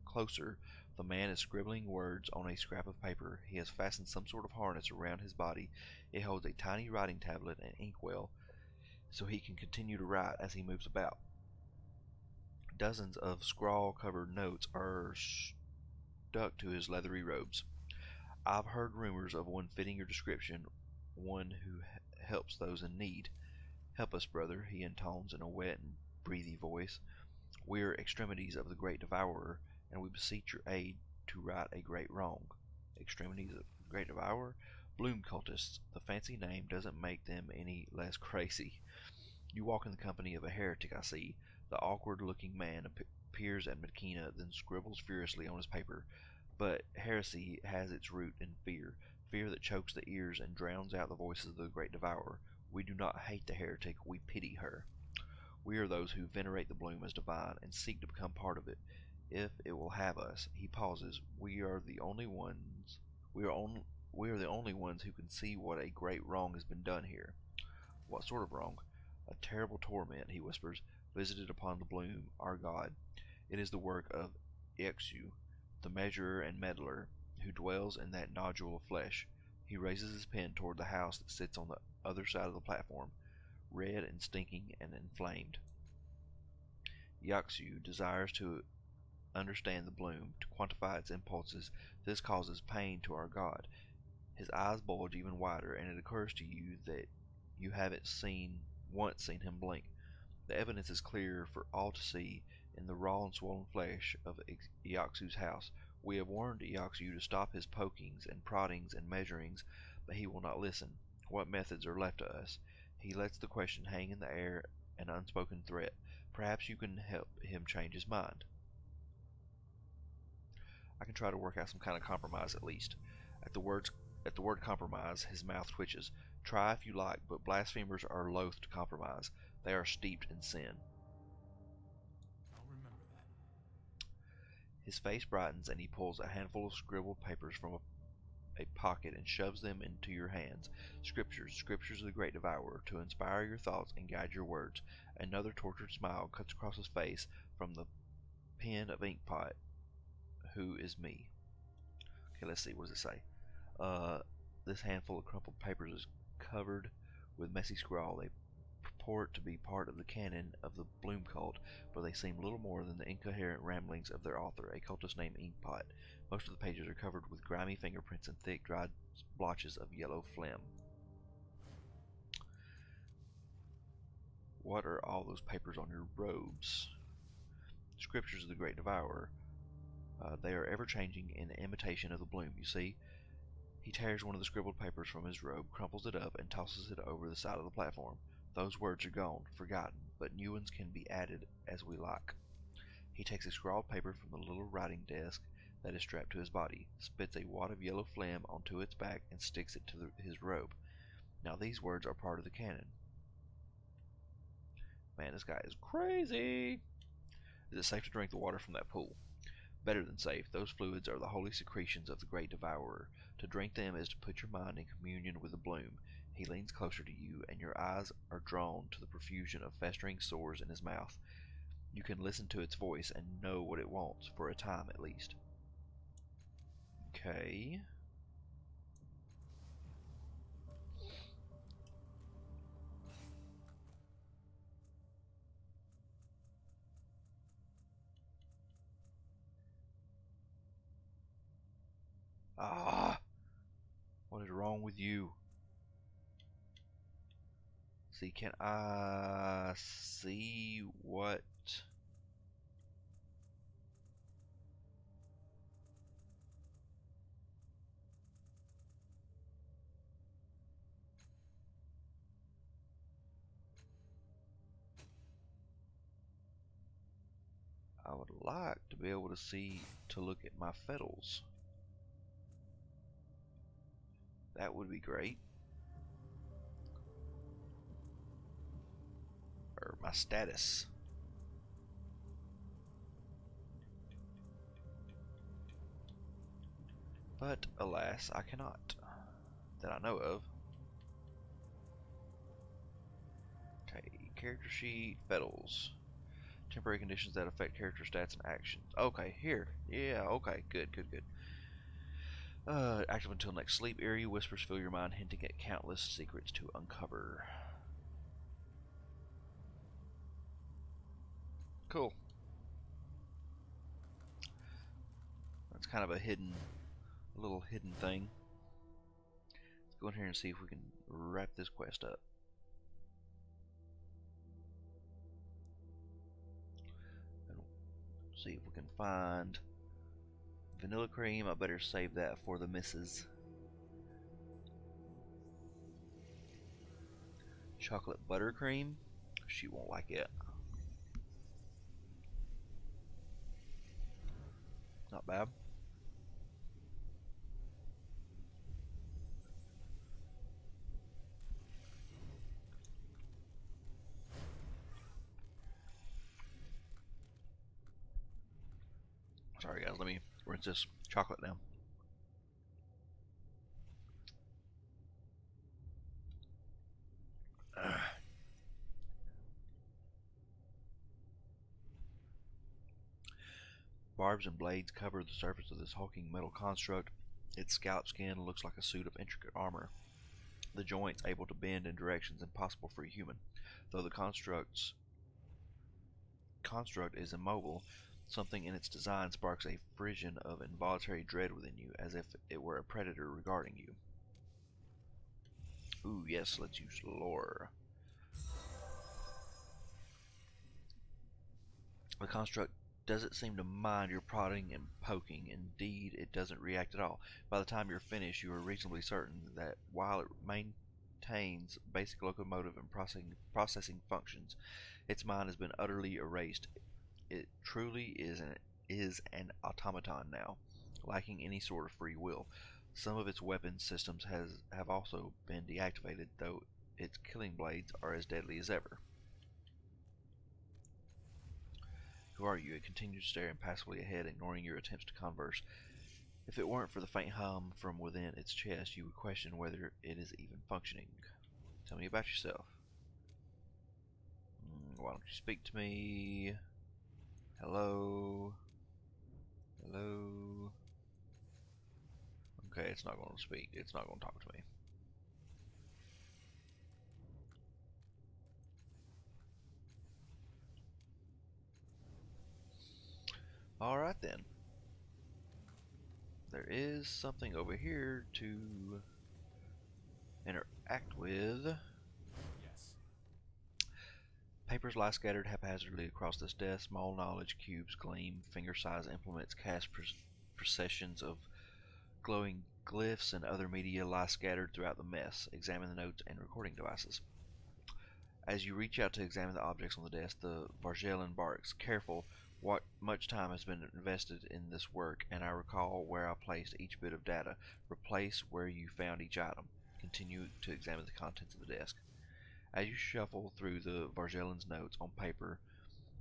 closer, the man is scribbling words on a scrap of paper. He has fastened some sort of harness around his body. It holds a tiny writing tablet and inkwell, so he can continue to write as he moves about. Dozens of scrawl-covered notes are stuck to his leathery robes. I've heard rumors of one fitting your description, one who helps those in need. Help us, brother, he intones in a wet and breathy voice. We are extremities of the great devourer, and we beseech your aid to right a great wrong. Extremities of the great devourer? Bloom cultists. The fancy name doesn't make them any less crazy. You walk in the company of a heretic, I see. The awkward-looking man peers at Makina, then scribbles furiously on his paper. But heresy has its root in fear, fear that chokes the ears and drowns out the voices of the great devourer. We do not hate the heretic, we pity her. We are those who venerate the bloom as divine and seek to become part of it. If it will have us, he pauses. We are the only ones who can see what a great wrong has been done here. What sort of wrong? A terrible torment, he whispers, visited upon the bloom, our god. It is the work of Ixu, the measurer and meddler, who dwells in that nodule of flesh. He raises his pen toward the house that sits on the other side of the platform, red and stinking and inflamed. Yaxu desires to understand the bloom, to quantify its impulses. This causes pain to our god. His eyes bulge even wider, and it occurs to you that you haven't once seen him blink. The evidence is clear for all to see in the raw and swollen flesh of Yaxu's house. We have warned Yaxu to stop his pokings and proddings and measurings, but he will not listen. What methods are left to us? He lets the question hang in the air, an unspoken threat. Perhaps you can help him change his mind. I can try to work out some kind of compromise at least. At the word compromise, his mouth twitches. Try if you like, but blasphemers are loath to compromise. They are steeped in sin. I'll remember that. His face brightens, and he pulls a handful of scribbled papers from a pocket and shoves them into your hands. Scriptures of the great devourer, to inspire your thoughts and guide your words. Another tortured smile cuts across his face from the pen of Inkpot, who is me. Okay, let's see, what does it say? This handful of crumpled papers is covered with messy scrawl. They purport to be part of the canon of the Bloom cult, but they seem little more than the incoherent ramblings of their author, a cultist named Inkpot. Most of the pages are covered with grimy fingerprints and thick, dried blotches of yellow phlegm. What are all those papers on your robes? Scriptures of the great devourer. They are ever-changing in imitation of the bloom, you see. He tears one of the scribbled papers from his robe, crumples it up, and tosses it over the side of the platform. Those words are gone, forgotten, but new ones can be added as we like. He takes a scrawled paper from the little writing desk that is strapped to his body, spits a wad of yellow phlegm onto its back, and sticks it to his robe. Now these words are part of the canon. Man, this guy is crazy! Is it safe to drink the water from that pool? Better than safe. Those fluids are the holy secretions of the great devourer. To drink them is to put your mind in communion with the bloom. He leans closer to you, and your eyes are drawn to the profusion of festering sores in his mouth. You can listen to its voice and know what it wants, for a time at least. Okay. What is wrong with you? See, can I see what? I would like to be able to see, to look at my fetals. That would be great. Or my status. But alas, I cannot. That I know of. Okay, character sheet, fetals. Temporary conditions that affect character stats and actions. Okay, here. Yeah, okay, good, good, good. Active until next sleep. Eerie whispers fill your mind, hinting at countless secrets to uncover. Cool. That's kind of a little hidden thing. Let's go in here and see if we can wrap this quest up. And see if we can find vanilla cream. I better save that for the missus. Chocolate buttercream. She won't like it. Not bad. Sorry guys, let me rinse this chocolate down. Barbs and blades cover the surface of this hulking metal construct. Its scallop skin looks like a suit of intricate armor, the joints able to bend in directions impossible for a human. Though the construct is immobile, something in its design sparks a frisson of involuntary dread within you, as if it were a predator regarding you. Ooh, yes, let's use lore. The construct doesn't seem to mind your prodding and poking. Indeed, it doesn't react at all. By the time you're finished, you are reasonably certain that while it maintains basic locomotive and processing functions, its mind has been utterly erased. It truly is an automaton now, lacking any sort of free will. Some of its weapons systems have also been deactivated, though its killing blades are as deadly as ever. Who are you? It continued staring passively ahead, ignoring your attempts to converse. If it weren't for the faint hum from within its chest, you would question whether it is even functioning. Tell me about yourself. Why don't you speak to me? Hello? Hello? Okay, it's not going to speak. It's not going to talk to me. Alright then. There is something over here to interact with. Yes. Papers lie scattered haphazardly across this desk. Small knowledge cubes gleam. Finger-sized implements cast processions of glowing glyphs and other media lie scattered throughout the mess. Examine the notes and recording devices. As you reach out to examine the objects on the desk, the Vargelen barks. Careful, what much time has been invested in this work, and I recall where I placed each bit of data. Replace where you found each item. Continue to examine the contents of the desk. As you shuffle through the Vargelen's notes on paper,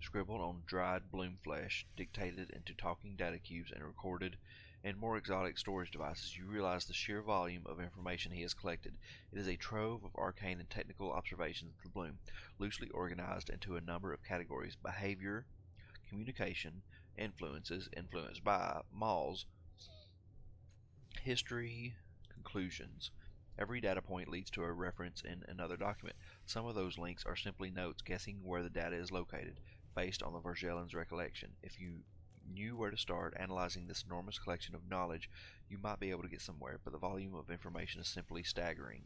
scribbled on dried bloom flesh, dictated into talking data cubes, and recorded in more exotic storage devices, you realize the sheer volume of information he has collected. It is a trove of arcane and technical observations of the bloom, loosely organized into a number of categories: behavior, communication, influences, influenced by, malls, history, conclusions. Every data point leads to a reference in another document. Some of those links are simply notes guessing where the data is located, based on the Vargelen's recollection. If you knew where to start analyzing this enormous collection of knowledge, you might be able to get somewhere, but the volume of information is simply staggering.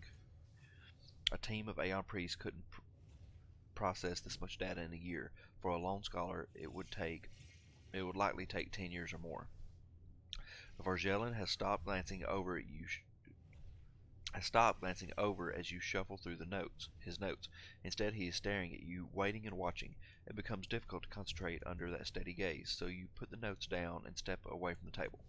A team of Aeon priests couldn't process this much data in a year. For a lone scholar, it would likely take 10 years or more. The Vargelian has stopped glancing over at you. Has stopped glancing over as you shuffle through his notes. Instead, he is staring at you, waiting and watching. It becomes difficult to concentrate under that steady gaze, so you put the notes down and step away from the table.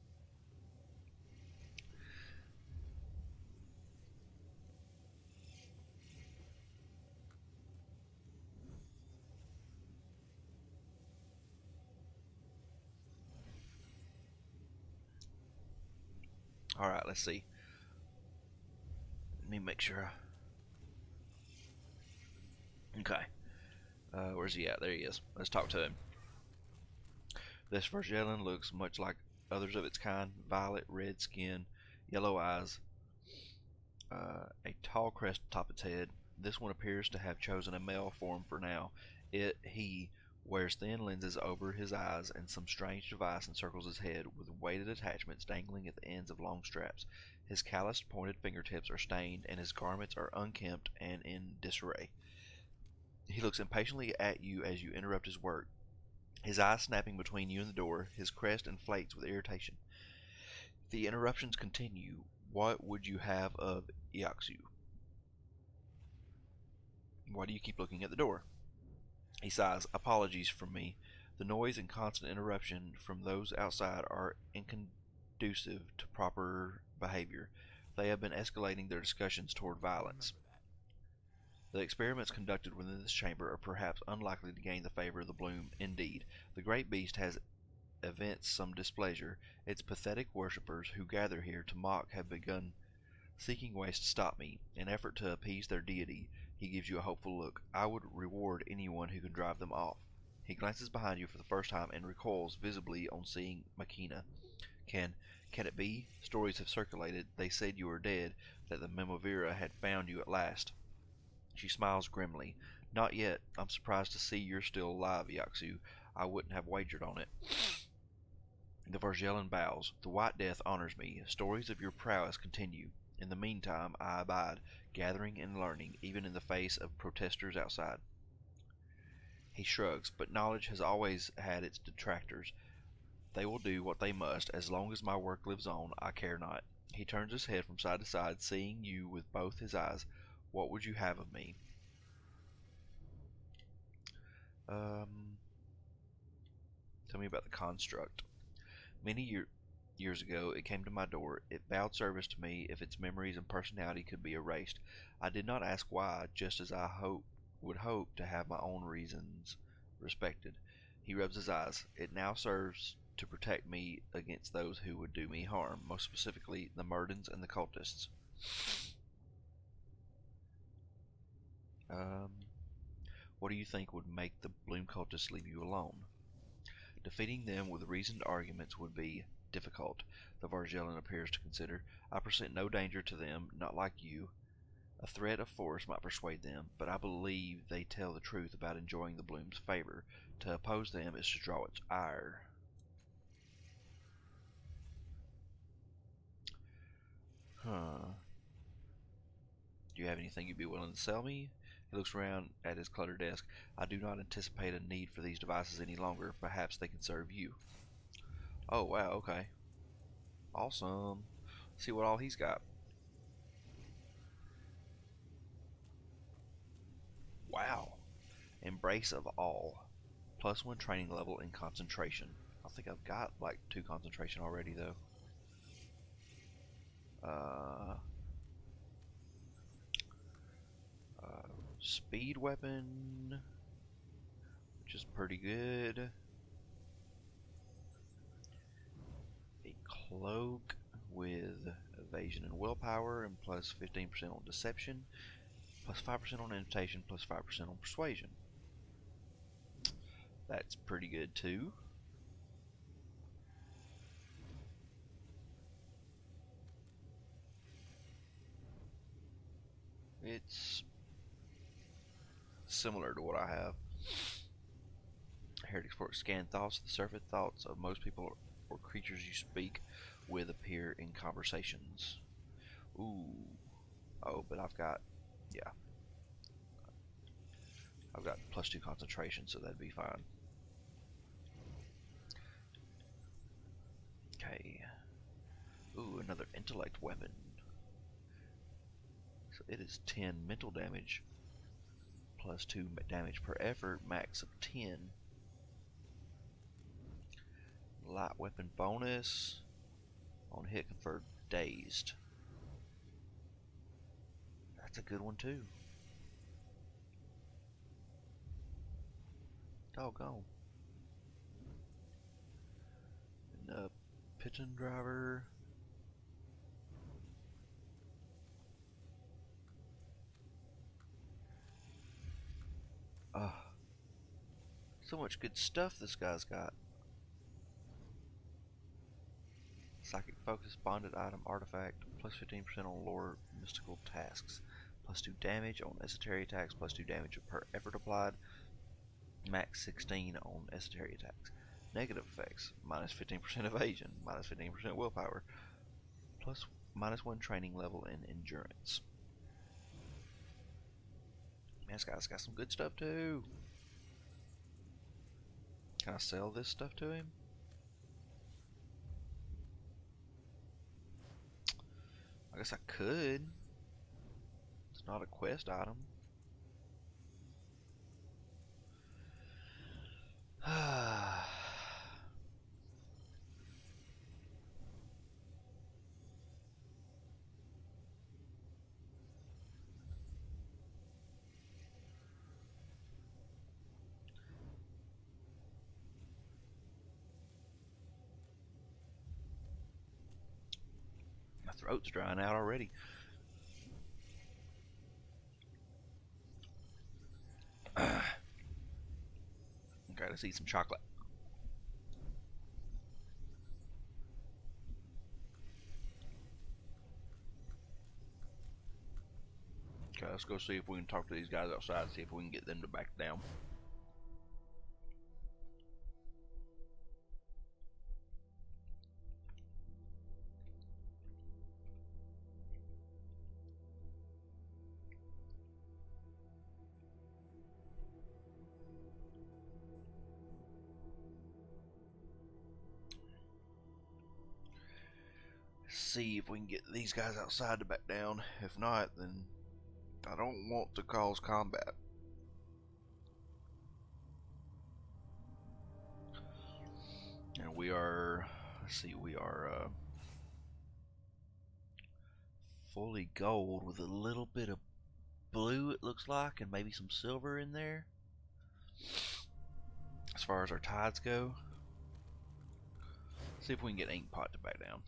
Alright, let's see. Let me make sure. Okay. Where's he at? There he is. Let's talk to him. This Vargelian looks much like others of its kind. Violet, red skin, yellow eyes, a tall crest atop its head. This one appears to have chosen a male form for now. He wears thin lenses over his eyes, and some strange device encircles his head, with weighted attachments dangling at the ends of long straps. His calloused, pointed fingertips are stained, and his garments are unkempt and in disarray. He looks impatiently at you as you interrupt his work, his eyes snapping between you and the door. His crest inflates with irritation. The interruptions continue. What would you have of Iaksu? Why do you keep looking at the door? He sighs. Apologies from me. The noise and constant interruption from those outside are inconducive to proper behavior. They have been escalating their discussions toward violence. The experiments conducted within this chamber are perhaps unlikely to gain the favor of the Bloom. Indeed, the great beast has evinced some displeasure. Its pathetic worshippers who gather here to mock have begun seeking ways to stop me. In an effort to appease their deity, he gives you a hopeful look. I would reward anyone who can drive them off. He glances behind you for the first time and recoils visibly on seeing Makina. Can it be? Stories have circulated. They said you were dead, that the Memovira had found you at last. She smiles grimly. Not yet. I'm surprised to see you're still alive, Yaksu. I wouldn't have wagered on it. The Vargelian bows. The White Death honors me. Stories of your prowess continue. In the meantime, I abide, gathering and learning, even in the face of protesters outside. He shrugs, but knowledge has always had its detractors. They will do what they must. As long as my work lives on, I care not. He turns his head from side to side, seeing you with both his eyes. What would you have of me? Tell me about the construct. Many years ago, it came to my door. It vowed service to me if its memories and personality could be erased. I did not ask why, just as I would hope to have my own reasons respected. He rubs his eyes. It now serves to protect me against those who would do me harm, most specifically the Murdans and the cultists. What do you think would make the Bloom cultists leave you alone? Defeating them with reasoned arguments would be difficult, the Vargelian appears to consider. I present no danger to them, not like you. A threat of force might persuade them, but I believe they tell the truth about enjoying the Bloom's favor. To oppose them is to draw its ire. Huh. Do you have anything you'd be willing to sell me? He looks around at his cluttered desk. I do not anticipate a need for these devices any longer. Perhaps they can serve you. Oh, wow, okay. Awesome. Let's see what all he's got. Wow. Embrace of all. +1 training level in concentration. I think I've got like 2 concentration already though. Speed weapon, which is pretty good. A cloak with evasion and willpower, and plus 15% on deception, plus 5% on invitation, plus 5% on persuasion. That's pretty good too. It's similar to what I have. Heretics for scan thoughts. The surface thoughts of most people or creatures you speak with appear in conversations. Ooh. Oh, but yeah, I've got +2 concentration, so that'd be fine. Okay. Ooh, another intellect weapon. So it is 10 mental damage, +2 damage per effort, max of 10. Light weapon bonus. On hit convert dazed. That's a good one too. Doggone. And pigeon driver. So much good stuff this guy's got. Psychic focus, bonded item, artifact, +15% on lore mystical tasks, +2 damage on esoteric attacks, +2 damage per effort applied, max 16 on esoteric attacks. Negative effects, -15% evasion, -15% willpower, -1 training level in endurance. Man, this guy's got some good stuff too. Can I sell this stuff to him? I guess I could. It's not a quest item. My throat's drying out already. Okay, let's eat some chocolate. Okay, let's go see if we can talk to these guys outside and see if we can get them to back down. See if we can get these guys outside to back down. If not, then I don't want to cause combat. And we are, let's see, we are fully gold with a little bit of blue, it looks like, and maybe some silver in there. As far as our tides go, see if we can get Inkpot to back down.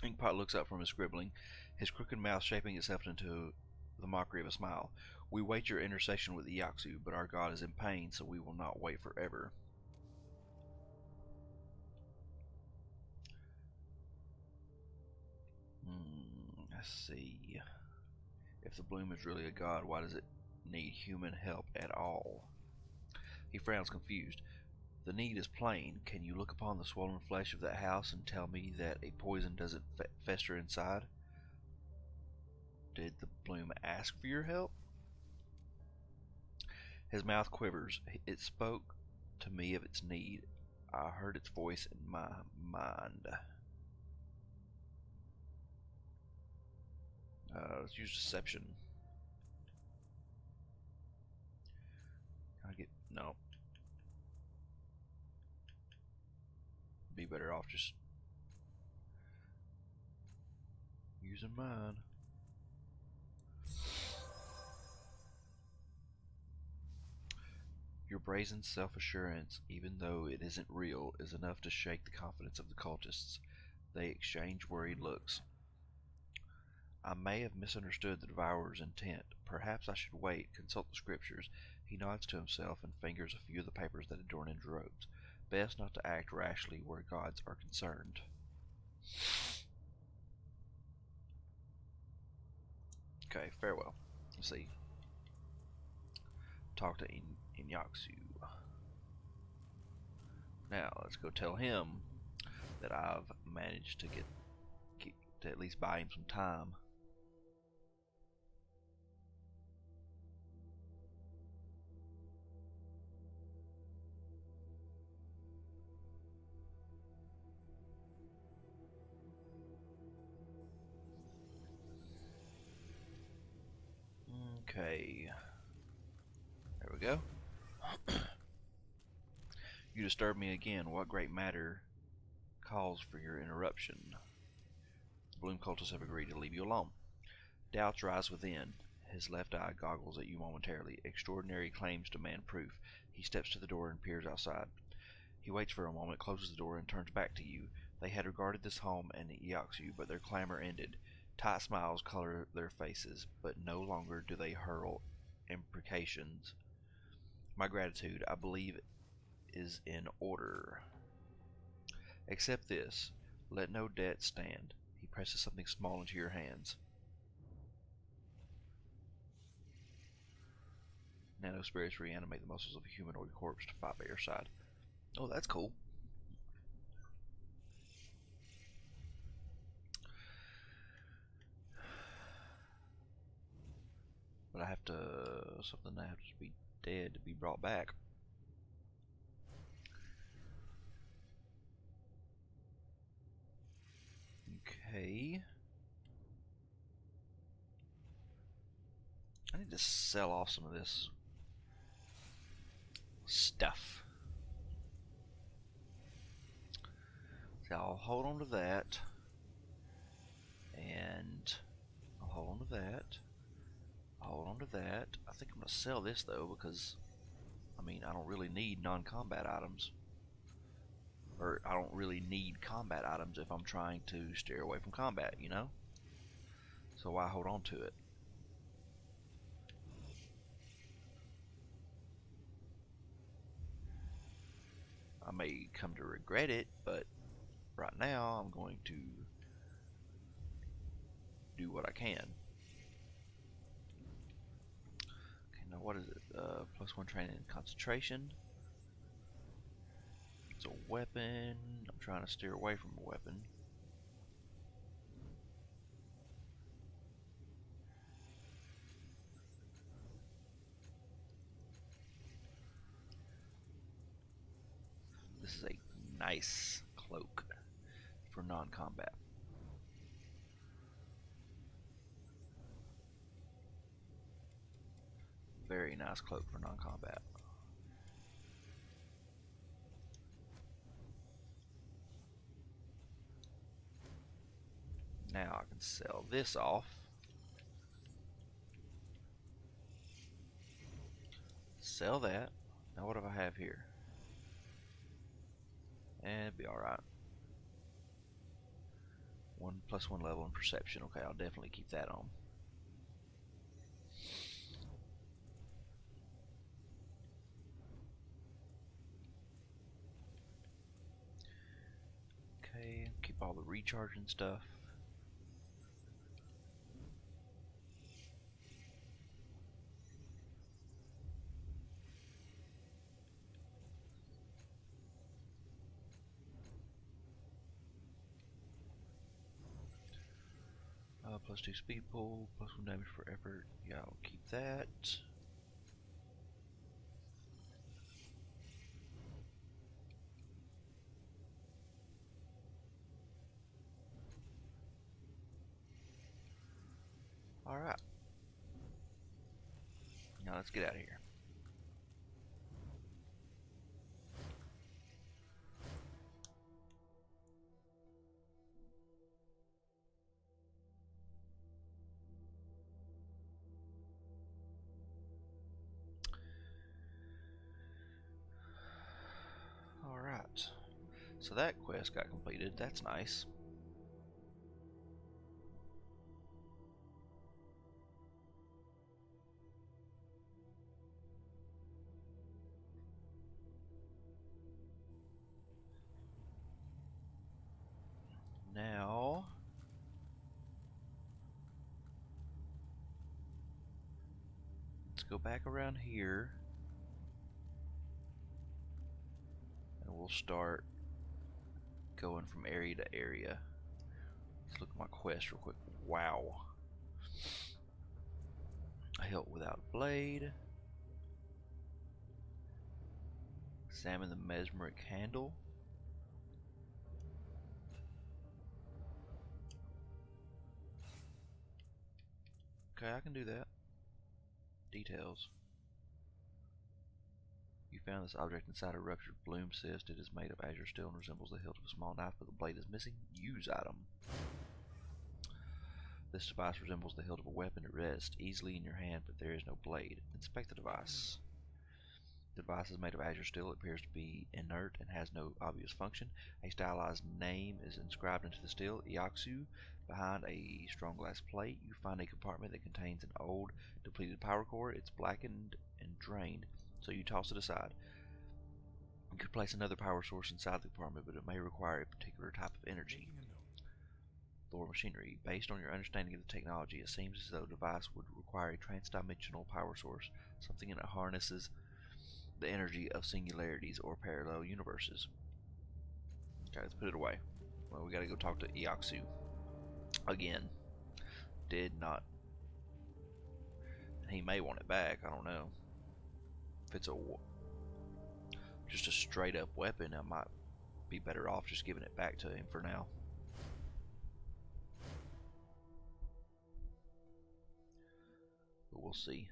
Inkpot looks up from his scribbling, his crooked mouth shaping itself into the mockery of a smile. We wait your intercession with the Yaksu, but our god is in pain, so we will not wait forever. Let's see. If the bloom is really a god, why does it need human help at all? He frowns confused. The need is plain. Can you look upon the swollen flesh of that house and tell me that a poison doesn't fester inside? Did the bloom ask for your help? His mouth quivers. It spoke to me of its need. I heard its voice in my mind. Let's use deception. Can I get... No. Be better off just using mine. Your brazen self-assurance, even though it isn't real, is enough to shake the confidence of the cultists. They exchange worried looks. I may have misunderstood the Devourer's intent. Perhaps I should wait, consult the scriptures. He nods to himself and fingers a few of the papers that adorn his robes. Best not to act rashly where gods are concerned. Okay, farewell. Let's see. Talk to Inyaksu. Now let's go tell him that I've managed to get to at least buy him some time. Okay. There we go. You disturb me again. What great matter calls for your interruption? The Bloom cultists have agreed to leave you alone. Doubts rise within. His left eye goggles at you momentarily. Extraordinary claims demand proof. He steps to the door and peers outside. He waits for a moment, closes the door, and turns back to you. They had regarded this home and Yaoxu, but their clamor ended. Tight smiles color their faces, but no longer do they hurl imprecations. My gratitude, I believe, is in order. Accept this. Let no debt stand. He presses something small into your hands. Nano spirits reanimate the muscles of a humanoid corpse to fight by your side. Oh, that's cool. But I have to... something that has to be dead to be brought back. Okay. I need to sell off some of this stuff. So I'll hold on to that. And I'll hold on to that. Hold on to that. I think I'm going to sell this though because, I mean, I don't really need non-combat items. Or I don't really need combat items if I'm trying to steer away from combat, you know? So why hold on to it? I may come to regret it, but right now I'm going to do what I can. Okay, now what is it? +1 training and concentration. It's a weapon. I'm trying to steer away from a weapon. This is a nice cloak for non-combat. Very nice cloak for non-combat. Now I can sell this off. Sell that. Now what do I have here? And it'd be alright. 1+1 level in perception. Okay, I'll definitely keep that on. Okay, keep all the recharging stuff. +2 speed pull, +1 damage for effort. Yeah, I'll keep that. Alright. Now let's get out of here. Alright. So that quest got completed. That's nice. Now let's go back around here and we'll start going from area to area. Let's look at my quest real quick. Wow. A hilt without blade. Examine the mesmeric handle. Okay, I can do that. Details. You found this object inside a ruptured bloom cyst. It is made of azure steel and resembles the hilt of a small knife, but the blade is missing. Use item. This device resembles the hilt of a weapon. It rests easily in your hand, but there is no blade. Inspect the device. The device is made of azure steel. It appears to be inert and has no obvious function. A stylized name is inscribed into the steel, Iaksu. Behind a strong glass plate, you find a compartment that contains an old, depleted power core. It's blackened and drained, so you toss it aside. You could place another power source inside the compartment, but it may require a particular type of energy. Lore machinery. Based on your understanding of the technology, it seems as though the device would require a transdimensional power source, something that harnesses the energy of singularities or parallel universes. Okay, let's put it away. Well, we gotta go talk to Iaksu. Again. Did not. He may want it back, I don't know. If it's just a straight up weapon, I might be better off just giving it back to him for now. But we'll see.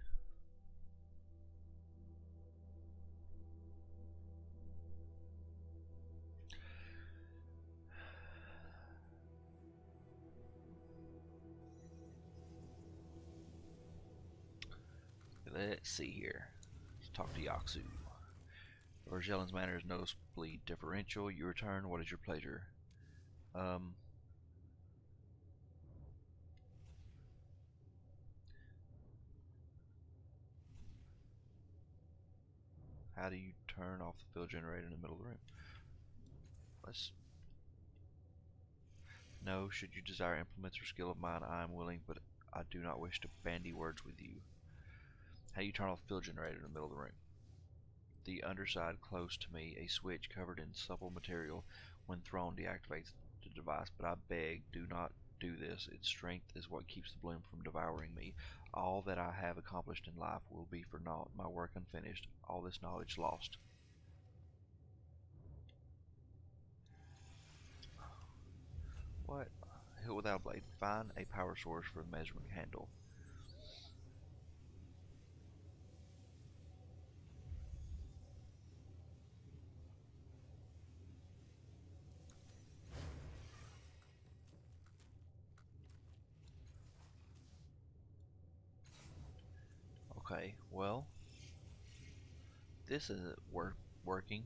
Let's see here. Let's talk to Yaksu. Vargelin's manner is noticeably differential. You return. What is your pleasure? How do you turn off the field generator in the middle of the room? No, should you desire implements or skill of mine, I am willing, but I do not wish to bandy words with you. How do you turn off the field generator in the middle of the room? The underside close to me, a switch covered in supple material. When thrown, deactivates the device, but I beg, do not do this. Its strength is what keeps the bloom from devouring me. All that I have accomplished in life will be for naught, my work unfinished, all this knowledge lost. What? Hilt without a blade. Find a power source for the measuring handle. Okay, well, this isn't working.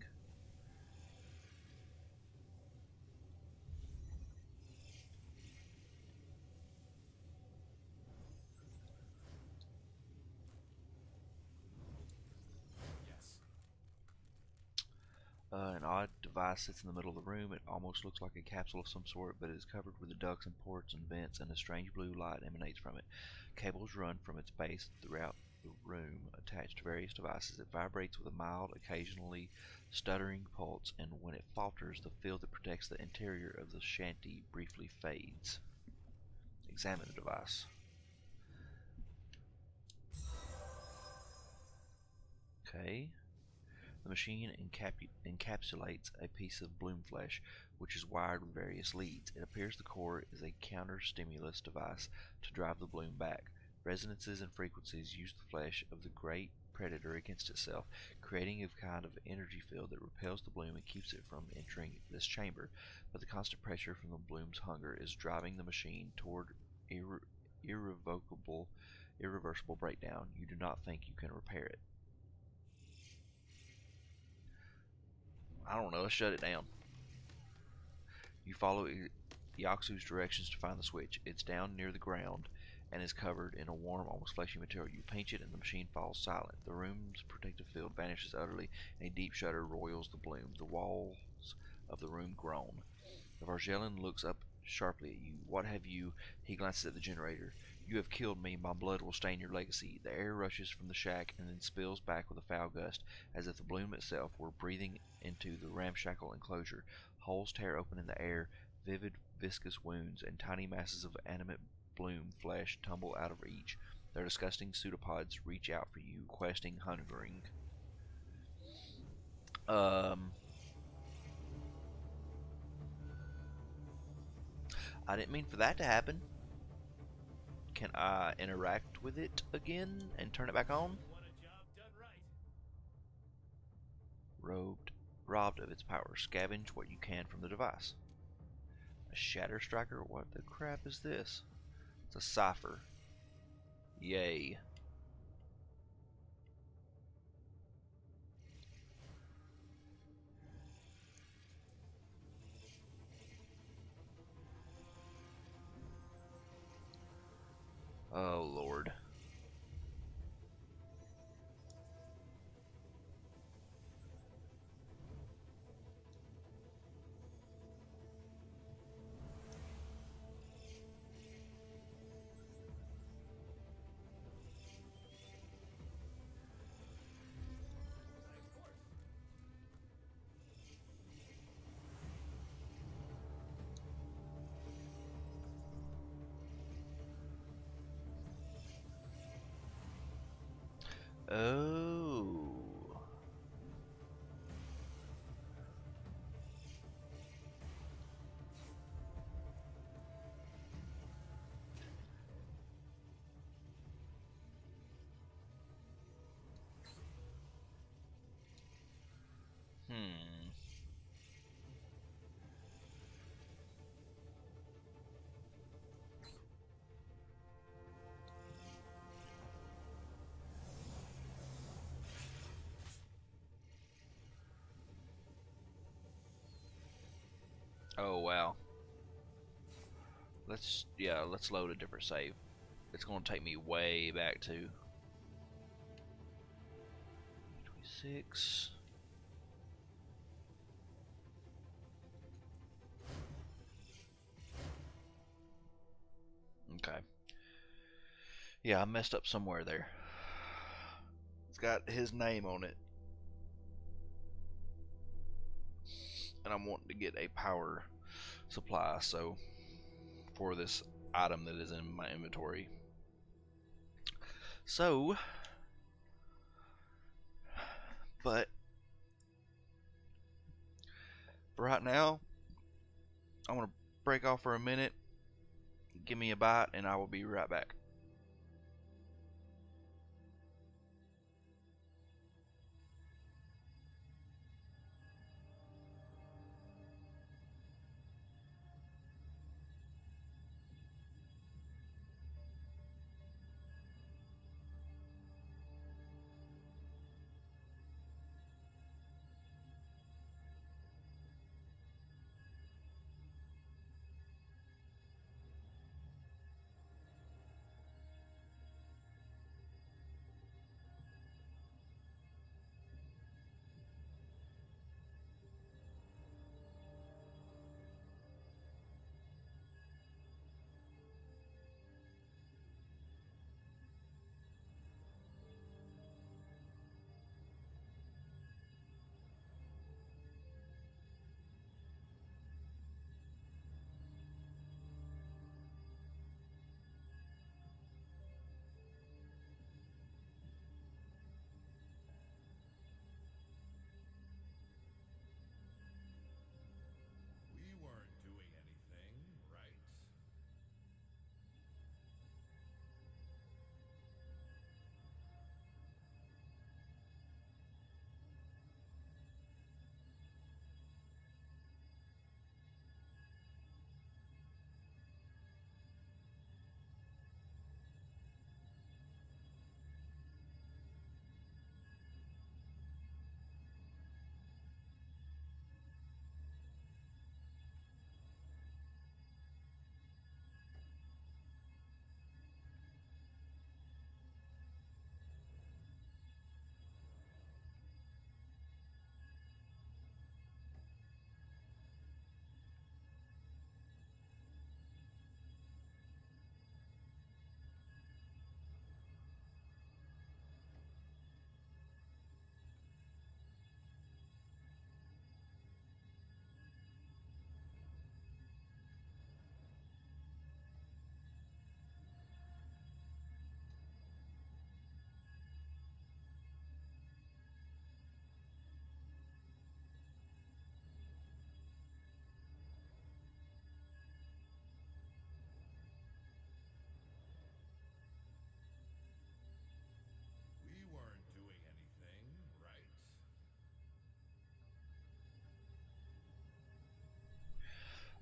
Yes. An odd device sits in the middle of the room. It almost looks like a capsule of some sort, but it is covered with ducts and ports and vents, and a strange blue light emanates from it. Cables run from its base throughout the room, attached to various devices. It vibrates with a mild, occasionally stuttering pulse, and when it falters, the field that protects the interior of the shanty briefly fades. Examine the device. Okay. The machine encapsulates a piece of bloom flesh, which is wired with various leads. It appears the core is a counter-stimulus device to drive the bloom back. Resonances and frequencies use the flesh of the great predator against itself, creating a kind of energy field that repels the bloom and keeps it from entering this chamber. But the constant pressure from the bloom's hunger is driving the machine toward irreversible breakdown. You do not think you can repair it. I don't know, let's shut it down. You follow Yaksu's directions to find the switch. It's down near the ground and is covered in a warm, almost fleshy material. You pinch it and the machine falls silent. The room's protective field vanishes utterly, and a deep shudder roils the bloom. The walls of the room groan. The Vargelin looks up sharply at you. What have you? He glances at the generator. You have killed me. My blood will stain your legacy. The air rushes from the shack and then spills back with a foul gust, as if the bloom itself were breathing into the ramshackle enclosure. Holes tear open in the air, vivid, viscous wounds, and tiny masses of animate bloom flesh tumble out of each. Their disgusting pseudopods reach out for you, questing, hungering. I didn't mean for that to happen. Can I interact with it again and turn it back on? You want a job done right. Robbed of its power, scavenge what you can from the device. A shatter striker? What the crap is this? It's a cipher. Yay. Oh, Lord. Nice course. Oh. Hmm. Oh, wow. Let's load a different save. It's going to take me way back to 26. Okay. Yeah, I messed up somewhere there. It's got his name on it. And I'm wanting to get a power supply, so for this item that is in my inventory. So, but for right now, I'm going to break off for a minute. Give me a bite, and I will be right back.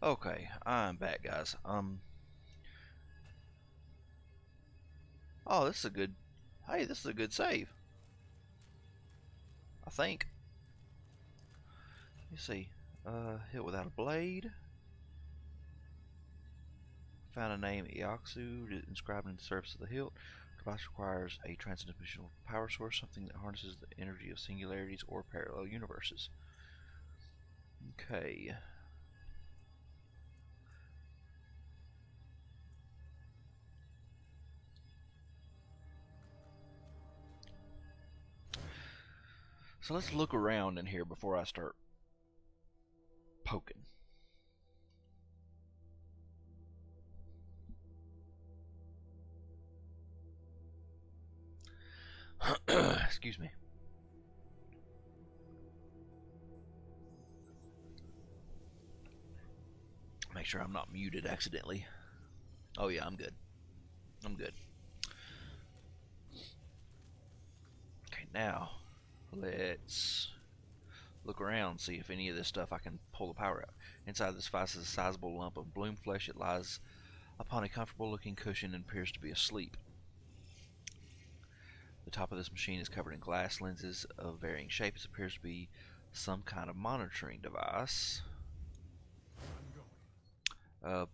Okay, I'm back, guys. Oh, this is a good. Hey, this is a good save. I think. Let me see. Hit without a blade. Found a name Eoxu inscribed in the surface of the hilt. Device requires a transdimensional power source, something that harnesses the energy of singularities or parallel universes. Okay. So let's look around in here before I start poking. Excuse me. Make sure I'm not muted accidentally. Oh yeah, I'm good. I'm good. Okay, now let's look around, see if any of this stuff I can pull the power out. Inside this device is a sizable lump of bloom flesh. It lies upon a comfortable looking cushion and appears to be asleep. The top of this machine is covered in glass lenses of varying shapes. It appears to be some kind of monitoring device. Uh,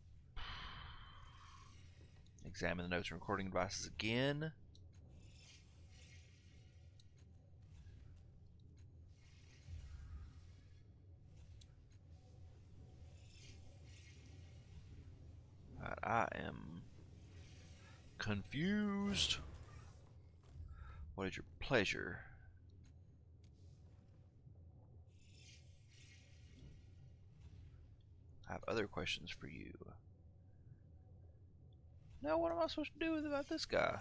Examine the notes and recording devices again. Right, I am confused. What is your pleasure? I have other questions for you. Now, what am I supposed to do about this guy?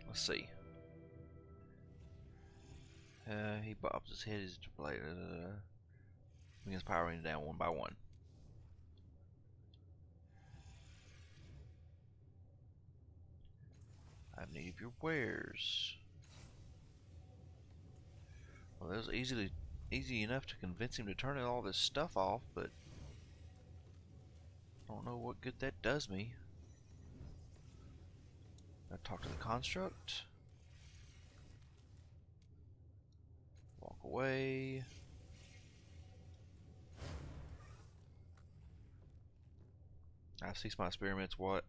Let's see. He bobs his head as play. Begins powering down one by one. I have need of your wares. Well, it was easy enough to convince him to turn all this stuff off, but I don't know what good that does me. I talk to the construct. Walk away. I've ceased my experiments. What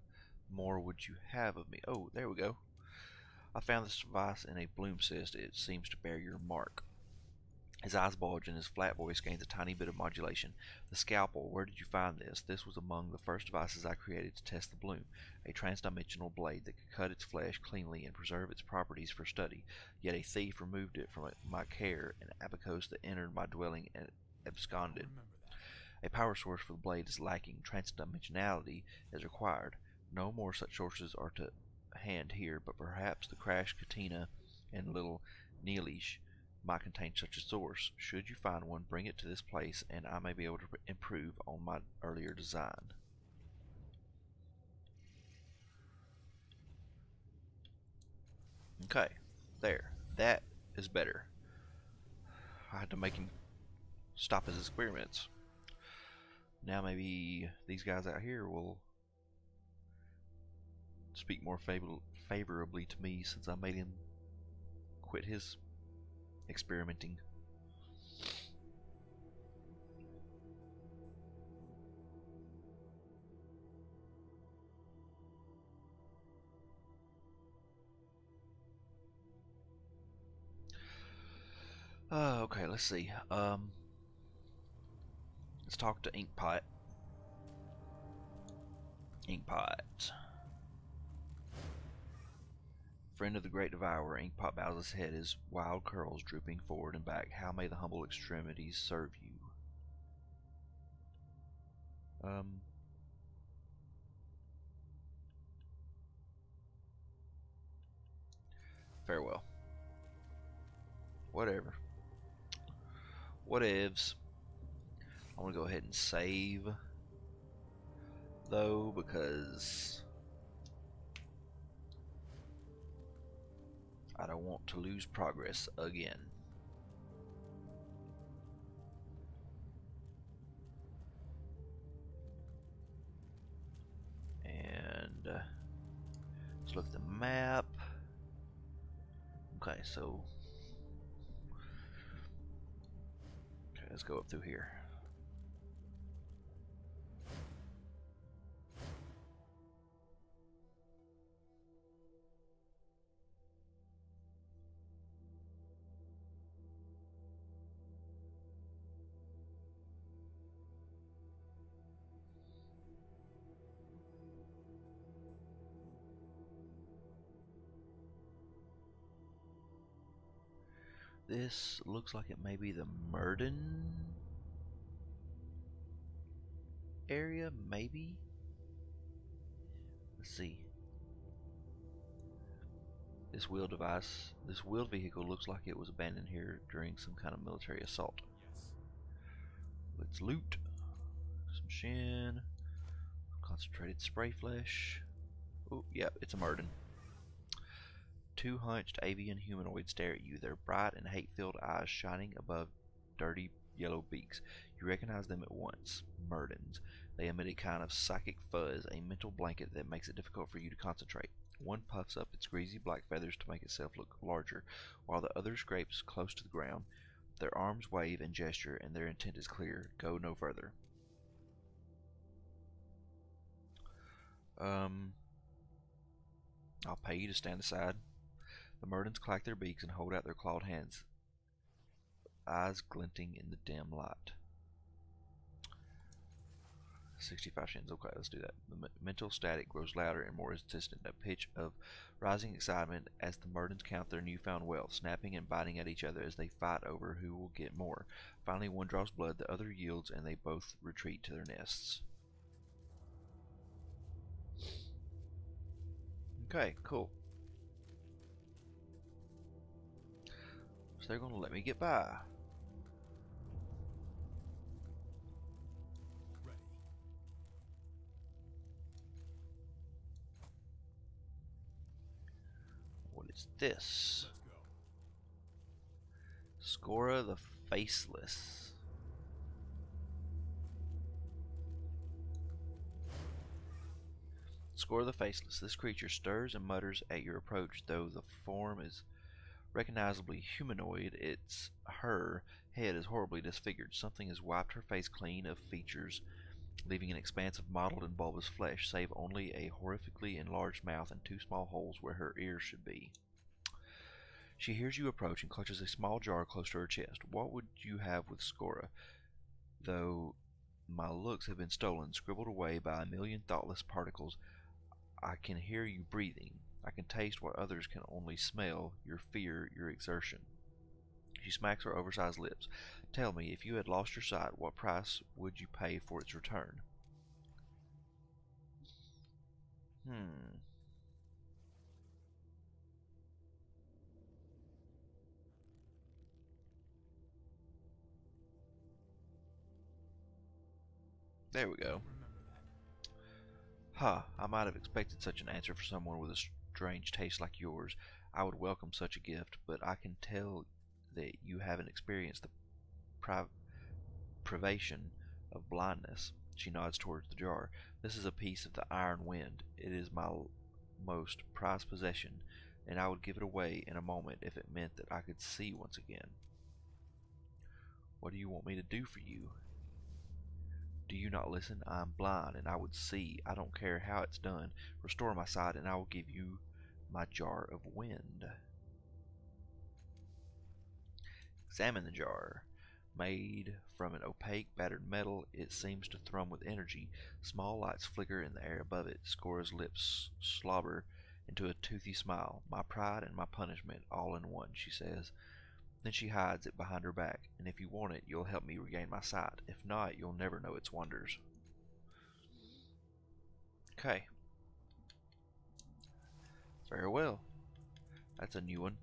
more would you have of me? Oh, there we go. I found this device in a bloom cyst. It seems to bear your mark. His eyes bulge and his flat voice gains a tiny bit of modulation. The scalpel, where did you find this? This was among the first devices I created to test the bloom. A transdimensional blade that could cut its flesh cleanly and preserve its properties for study. Yet a thief removed it from my care, an abacos that entered my dwelling and absconded. A power source for the blade is lacking. Transdimensionality is required. No more such sources are to hand here, but perhaps the crashed Katina and little Neelish might contain such a source. Should you find one, bring it to this place, and I may be able to improve on my earlier design. Okay, there. That is better. I had to make him stop his experiments. Now maybe these guys out here will speak more favorably to me since I made him quit his experimenting. Okay, let's see. Let's talk to Inkpot. Inkpot. Friend of the great devourer, Inkpot bows his head, his wild curls drooping forward and back. How may the humble extremities serve you? Farewell. Whatever. Whatevs. I'm gonna go ahead and save, though, because I don't want to lose progress again. Okay, so let's go up through here. This looks like it may be the Murden area, maybe? Let's see. This wheeled vehicle looks like it was abandoned here during some kind of military assault. Yes. Let's loot. Some shin. Concentrated spray flesh. Oh, yep, it's a Murden. Two hunched avian humanoids stare at you, their bright and hate-filled eyes shining above dirty yellow beaks. You recognize them at once. Murdens. They emit a kind of psychic fuzz, a mental blanket that makes it difficult for you to concentrate. One puffs up its greasy black feathers to make itself look larger, while the other scrapes close to the ground. Their arms wave and gesture, and their intent is clear. Go no further. I'll pay you to stand aside. The Murdens clack their beaks and hold out their clawed hands, eyes glinting in the dim light. 65 shins. Okay, let's do that. The mental static grows louder and more insistent, a pitch of rising excitement as the Murdens count their newfound wealth, snapping and biting at each other as they fight over who will get more. Finally, one draws blood, the other yields, and they both retreat to their nests. Okay, cool. So they're going to let me get by. Ready. What is this? Let's go. Scora the Faceless. Scora the Faceless. This creature stirs and mutters at your approach, though the form is recognizably humanoid. Her head is horribly disfigured. Something has wiped her face clean of features, leaving an expanse of mottled and bulbous flesh, save only a horrifically enlarged mouth and two small holes where her ears should be. She hears you approach and clutches a small jar close to her chest. What would you have with Scora? Though my looks have been stolen, scribbled away by a million thoughtless particles, I can hear you breathing. I can taste what others can only smell, your fear, your exertion. She smacks her oversized lips. Tell me, if you had lost your sight, what price would you pay for its return? There we go. Remember that. Huh, I might have expected such an answer for someone with a strange taste like yours. I would welcome such a gift, but I can tell that you haven't experienced the privation of blindness. She nods towards the jar. This is a piece of the iron wind. It is my most prized possession, and I would give it away in a moment if it meant that I could see once again. What do you want me to do for you? Do you not listen? I am blind, and I would see. I don't care how it's done. Restore my sight, and I will give you my jar of wind. Examine the jar. Made from an opaque, battered metal, it seems to thrum with energy. Small lights flicker in the air above it. Scora's lips slobber into a toothy smile. My pride and my punishment, all in one, she says. Then she hides it behind her back, and if you want it, you'll help me regain my sight. If not, you'll never know its wonders. Okay. Very well. That's a new one.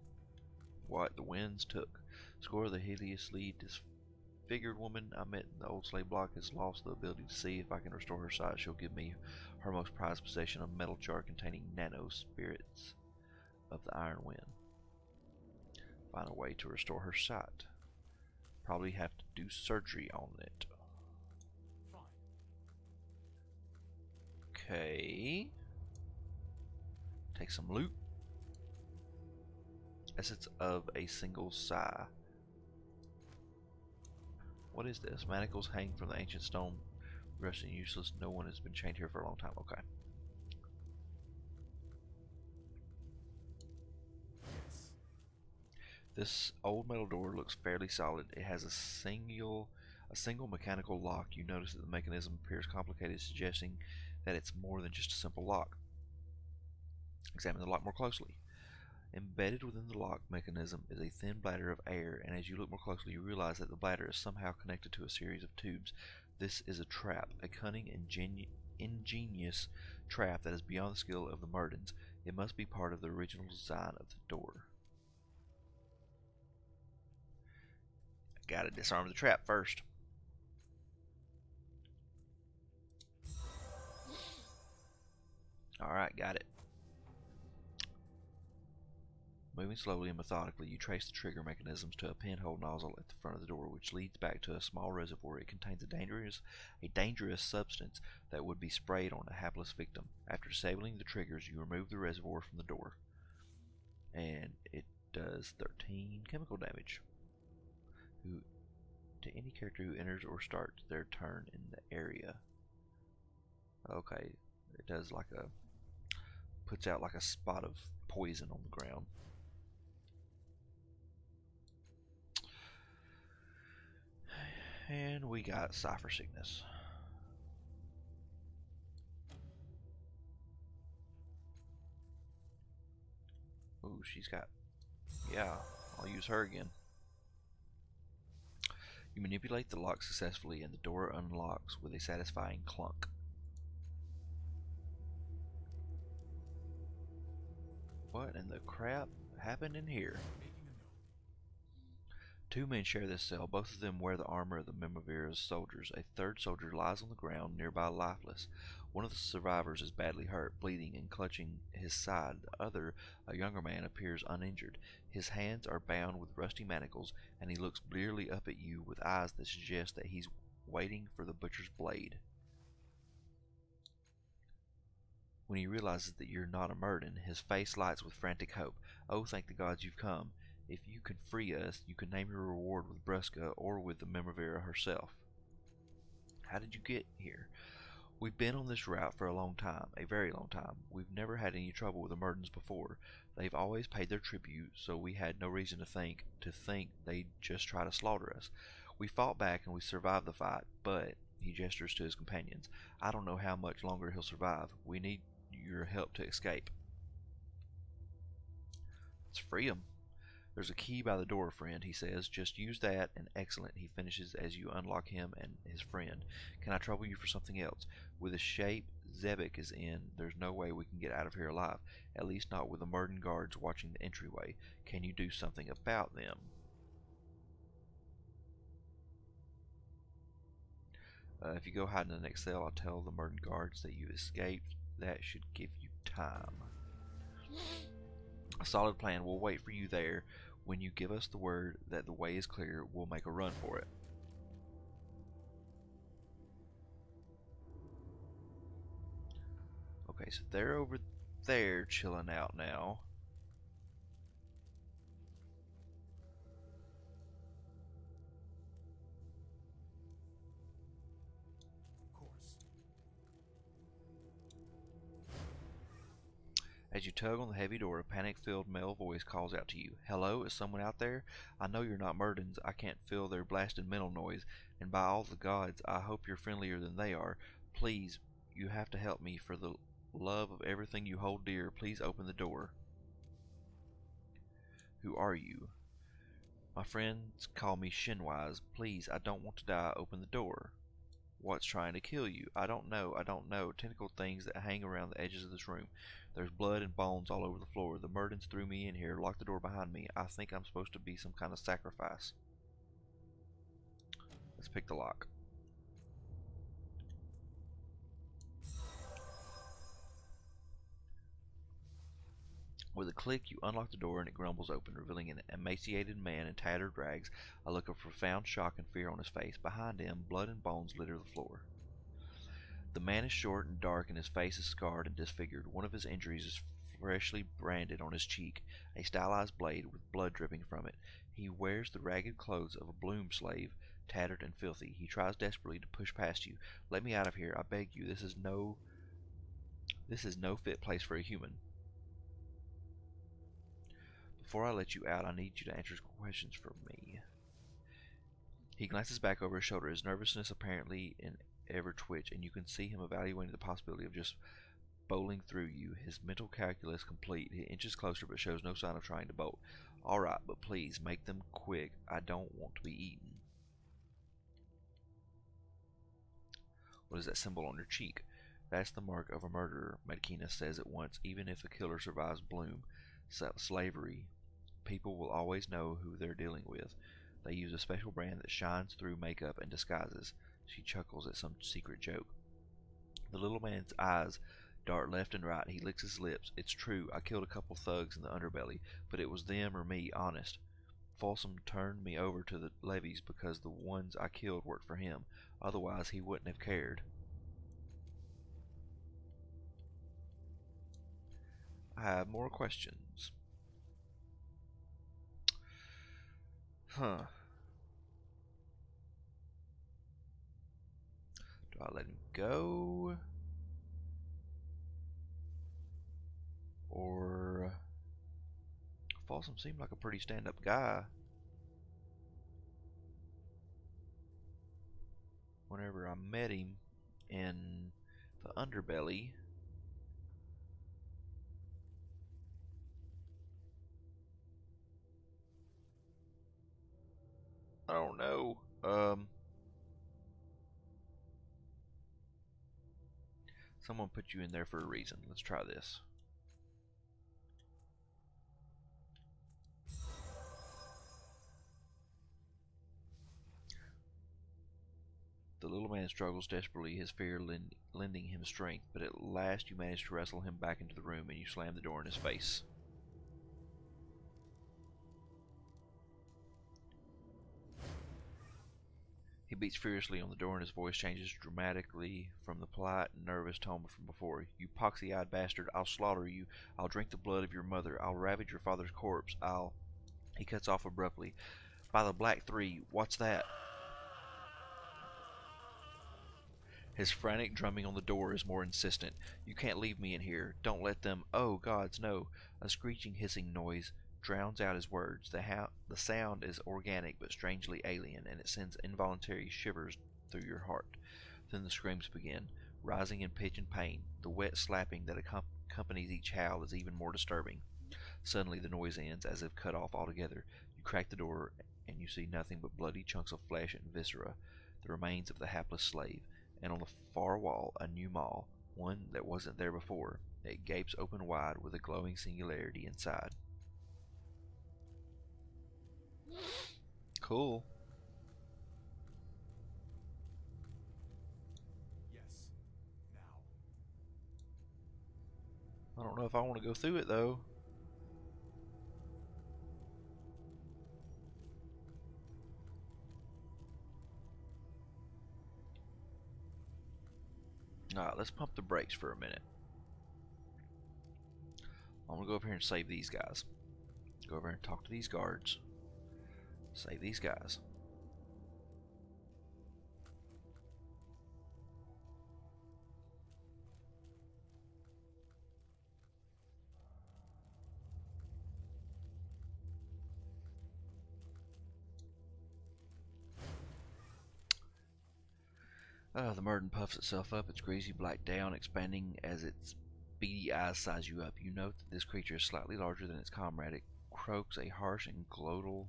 What the winds took. Scora, the hideously disfigured woman I met in the old slave block, has lost the ability to see. If I can restore her sight, she'll give me her most prized possession, a metal jar containing nano spirits of the iron wind. Find a way to restore her sight. Probably have to do surgery on it. Fine. Okay. Take some loot. Essence of a single sigh. What is this? Manacles hang from the ancient stone. Rusty and useless. No one has been chained here for a long time. Okay. Yes. This old metal door looks fairly solid. It has a single mechanical lock. You notice that the mechanism appears complicated, suggesting that it's more than just a simple lock. Examine the lock more closely. Embedded within the lock mechanism is a thin bladder of air, and as you look more closely, you realize that the bladder is somehow connected to a series of tubes. This is a trap, a cunning and ingenious trap that is beyond the skill of the Murdens. It must be part of the original design of the door. Gotta disarm the trap first. Alright, got it. Moving slowly and methodically, you trace the trigger mechanisms to a pinhole nozzle at the front of the door, which leads back to a small reservoir. It contains a dangerous substance that would be sprayed on a hapless victim. After disabling the triggers, you remove the reservoir from the door, and it does 13 chemical damage to any character who enters or starts their turn in the area. Okay, it does puts out like a spot of poison on the ground. And we got Cipher Sickness. Ooh, she's got... Yeah, I'll use her again. You manipulate the lock successfully and the door unlocks with a satisfying clunk. What in the crap happened in here? Two men share this cell. Both of them wear the armor of the Numenera's soldiers. A third soldier lies on the ground nearby, lifeless. One of the survivors is badly hurt, bleeding and clutching his side. The other, a younger man, appears uninjured. His hands are bound with rusty manacles, and he looks blearily up at you with eyes that suggest that he's waiting for the butcher's blade. When he realizes that you're not a Murden, his face lights with frantic hope. Oh, thank the gods you've come. If you can free us, you can name your reward with Brusca or with the Numenera herself. How did you get here? We've been on this route for a long time, a very long time. We've never had any trouble with the Murdens before. They've always paid their tribute, so we had no reason to think they'd just try to slaughter us. We fought back and we survived the fight, but, he gestures to his companions, I don't know how much longer he'll survive. We need your help to escape. Let's free him. There's a key by the door, friend, he says. Just use that, and excellent, he finishes as you unlock him and his friend. Can I trouble you for something else? With the shape Zebek is in, there's no way we can get out of here alive. At least not with the Murden guards watching the entryway. Can you do something about them? If you go hide in the next cell, I'll tell the Murden guards that you escaped. That should give you time. A solid plan. We'll wait for you there. When you give us the word that the way is clear, we'll make a run for it. Okay, so they're over there chilling out now. Of course. As you tug on the heavy door, a panic-filled male voice calls out to you. Hello, is someone out there? I know you're not Murdens. I can't feel their blasted mental noise, and by all the gods, I hope you're friendlier than they are. Please, you have to help me. For the love of everything you hold dear, please open the door. Who are you? My friends call me Shinwise. Please, I don't want to die. Open the door. What's trying to kill you? I don't know. Tentacle things that hang around the edges of this room. There's blood and bones all over the floor. The Murdens threw me in here, locked the door behind me. I think I'm supposed to be some kind of sacrifice. Let's pick the lock. With a click, you unlock the door and it grumbles open, revealing an emaciated man in tattered rags, a look of profound shock and fear on his face. Behind him, blood and bones litter the floor. The man is short and dark, and his face is scarred and disfigured. One of his injuries is freshly branded on his cheek, a stylized blade with blood dripping from it. He wears the ragged clothes of a bloom slave, tattered and filthy. He tries desperately to push past you. Let me out of here, I beg you. This is no fit place for a human. Before I let you out, I need you to answer questions for me. He glances back over his shoulder, his nervousness apparently in every twitch, and you can see him evaluating the possibility of just bowling through you, his mental calculus complete. He inches closer but shows no sign of trying to bolt. All right, but please, make them quick. I don't want to be eaten. What is that symbol on your cheek? That's the mark of a murderer, Medkina says at once. Even if the killer survives Bloom, slavery, people will always know who they're dealing with. They use a special brand that shines through makeup and disguises. She chuckles at some secret joke. The little man's eyes dart left and right. He licks his lips. It's true, I killed a couple thugs in the underbelly, but it was them or me, honest. Folsom turned me over to the levies because the ones I killed worked for him. Otherwise, he wouldn't have cared. I have more questions. Huh. Do I let him go? Or... Folsom seemed like a pretty stand-up guy. Whenever I met him in the underbelly. I don't know. Someone put you in there for a reason. Let's try this. The little man struggles desperately, his fear lending him strength, but at last you manage to wrestle him back into the room and you slam the door in his face. He beats furiously on the door and his voice changes dramatically from the polite and nervous tone from before. You poxy-eyed bastard, I'll slaughter you. I'll drink the blood of your mother. I'll ravage your father's corpse. He cuts off abruptly. By the Black Three, what's that? His frantic drumming on the door is more insistent. You can't leave me in here. Don't let them. Oh, gods, no. A screeching, hissing noise drowns out his words. The sound is organic but strangely alien, and it sends involuntary shivers through your heart. Then the screams begin, rising in pitch and pain. The wet slapping that accompanies each howl is even more disturbing. Suddenly the noise ends, as if cut off altogether. You crack the door, and you see nothing but bloody chunks of flesh and viscera, the remains of the hapless slave. And on the far wall, a new maw, one that wasn't there before. It gapes open wide with a glowing singularity inside. Cool. Yes. Now. I don't know if I want to go through it though. Alright, let's pump the brakes for a minute. I'm gonna go over here and save these guys. Go over here and talk to these guards. Save these guys. The Murden puffs itself up, its greasy black down expanding as its beady eyes size you up. You note that this creature is slightly larger than its comrade. It croaks a harsh and glottal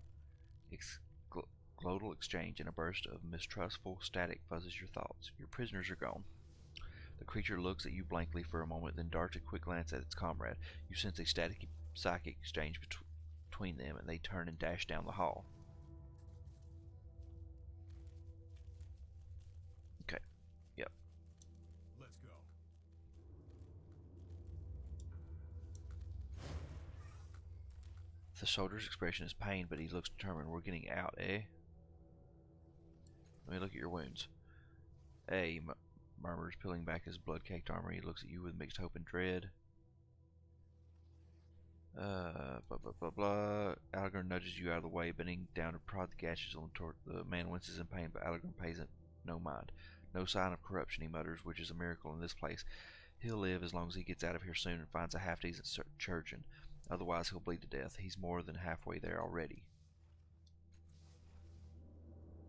exchange, and a burst of mistrustful static fuzzes your thoughts. Your prisoners are gone. The creature looks at you blankly for a moment, then darts a quick glance at its comrade. You sense a static psychic exchange between them, and they turn and dash down the hall. Okay. Yep. Let's go. The soldier's expression is pain, but he looks determined. We're getting out, eh? Let me look at your wounds. He murmurs, peeling back his blood-caked armor. He looks at you with mixed hope and dread. Blah blah blah blah. Allegren nudges you out of the way, bending down to prod the gashes on the torch. The man winces in pain, but Allegren pays it no mind. No sign of corruption, he mutters, which is a miracle in this place. He'll live as long as he gets out of here soon and finds a half-decent surgeon. Otherwise, he'll bleed to death. He's more than halfway there already.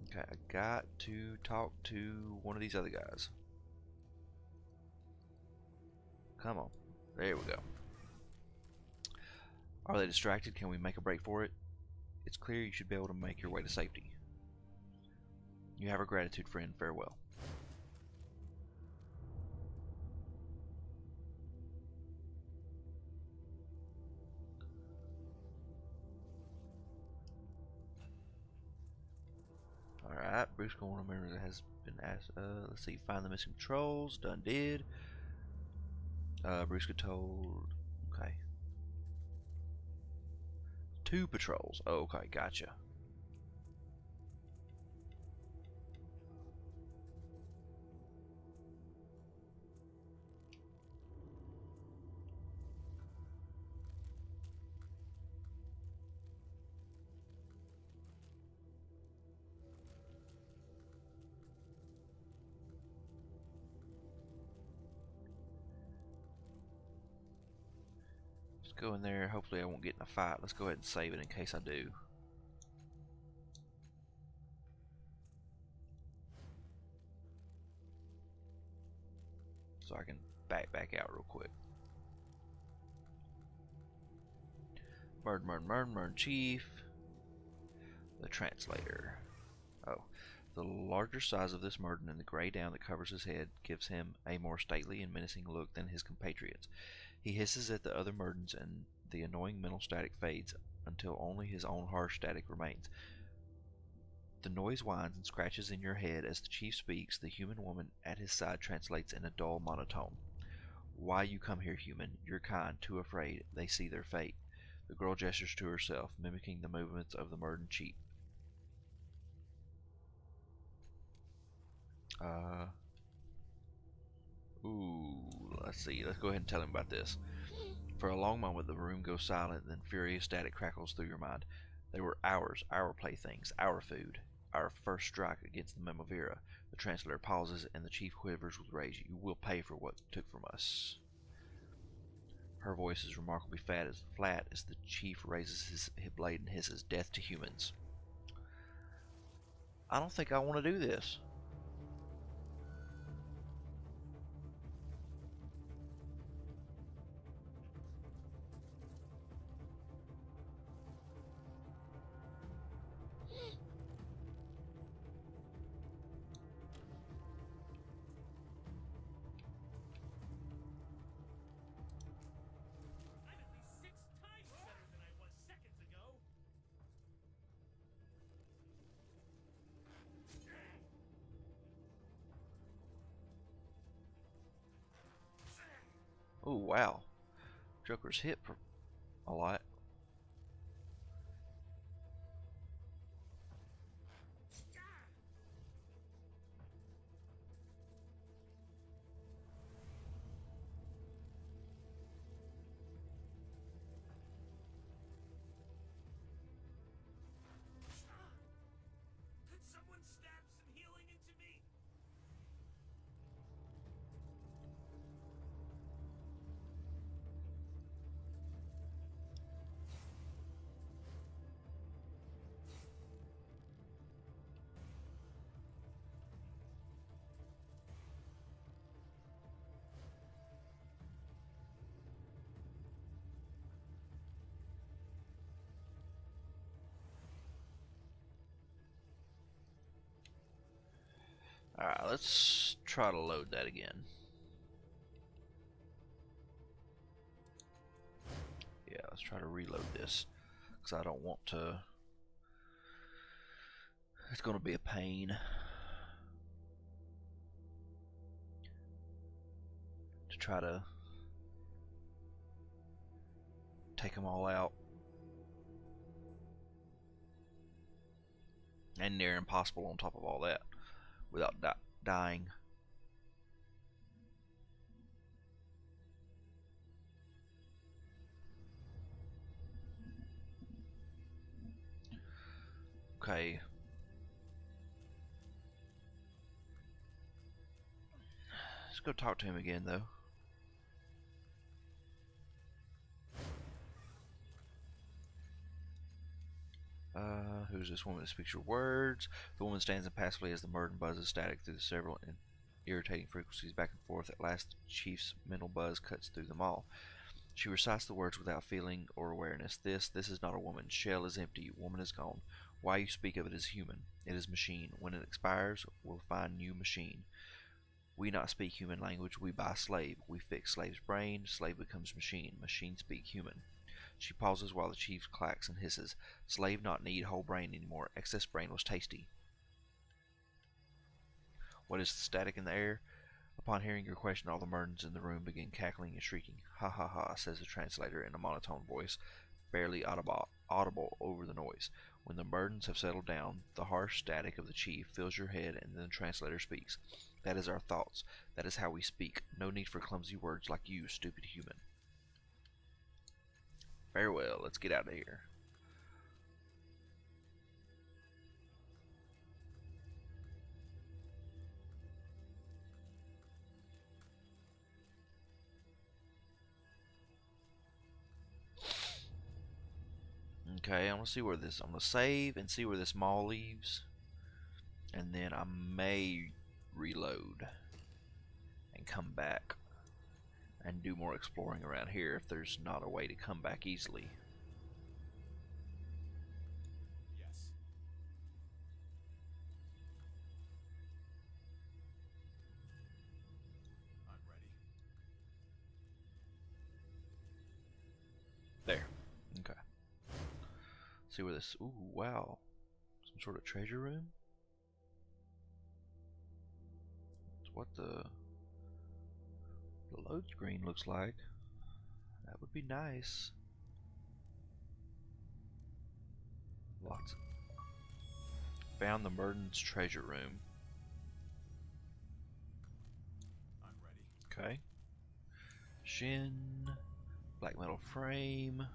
Okay, I got to talk to one of these other guys. Come on. There we go. Are they distracted? Can we make a break for it? It's clear you should be able to make your way to safety. You have our gratitude, friend. Farewell. Alright, Bruce going to remember that has been asked. Let's see, find the missing patrols. Done did. Bruce got told. Okay. 2 patrols. Oh, okay, gotcha. Let's go in there. Hopefully I won't get in a fight. Let's go ahead and save it in case I do. So I can back out real quick. Murder, chief. The translator. Oh. The larger size of this Murden and the gray down that covers his head gives him a more stately and menacing look than his compatriots. He hisses at the other Murdens and the annoying mental static fades until only his own harsh static remains. The noise whines and scratches in your head as the chief speaks. The human woman at his side translates in a dull monotone. Why you come here, human? Your kind, too afraid, they see their fate. The girl gestures to herself, mimicking the movements of the Murden chief. Let's see. Let's go ahead and tell him about this. For a long moment, the room goes silent, then furious static crackles through your mind. They were ours, our playthings, our food, our first strike against the Memovera. The translator pauses, and the chief quivers with rage. You will pay for what you took from us. Her voice is remarkably flat as the chief raises his blade and hisses, "Death to humans." I don't think I want to do this. Oh, wow. Joker's hit a lot. Could someone stab some healing into me? Alright, let's try to load that again. Yeah, let's try to reload this, because I don't want to... It's going to be a pain to try to take them all out. And near impossible on top of all that without dying. Okay. Let's go talk to him again, though. Who's this woman that speaks your words? The woman stands impassively as the burden buzzes static through the several irritating frequencies back and forth. At last, the chief's mental buzz cuts through them all. She recites the words without feeling or awareness. This is not a woman. Shell is empty. Woman is gone. Why you speak of it as human? It is machine. When it expires, we'll find new machine. We not speak human language. We buy slave. We fix slave's brain. Slave becomes machine. Machine speak human. She pauses while the chief clacks and hisses. Slave not need whole brain anymore. Excess brain was tasty. What is the static in the air? Upon hearing your question, all the Murdens in the room begin cackling and shrieking. Ha ha ha, says the translator in a monotone voice, barely audible over the noise. When the Murdens have settled down, the harsh static of the chief fills your head, and then the translator speaks. That is our thoughts. That is how we speak. No need for clumsy words like you, stupid human. Very well, let's get out of here. Okay, I'm gonna see where this. I'm gonna save and see where this mall leaves, and then I may reload and come back and do more exploring around here if there's not a way to come back easily. Yes. I'm ready. There. Okay. See where this. Ooh, wow. Some sort of treasure room? It's what the load screen looks like. That would be nice. Lots. Found the Murden's treasure room. I'm ready. Okay. Shin. Black metal frame.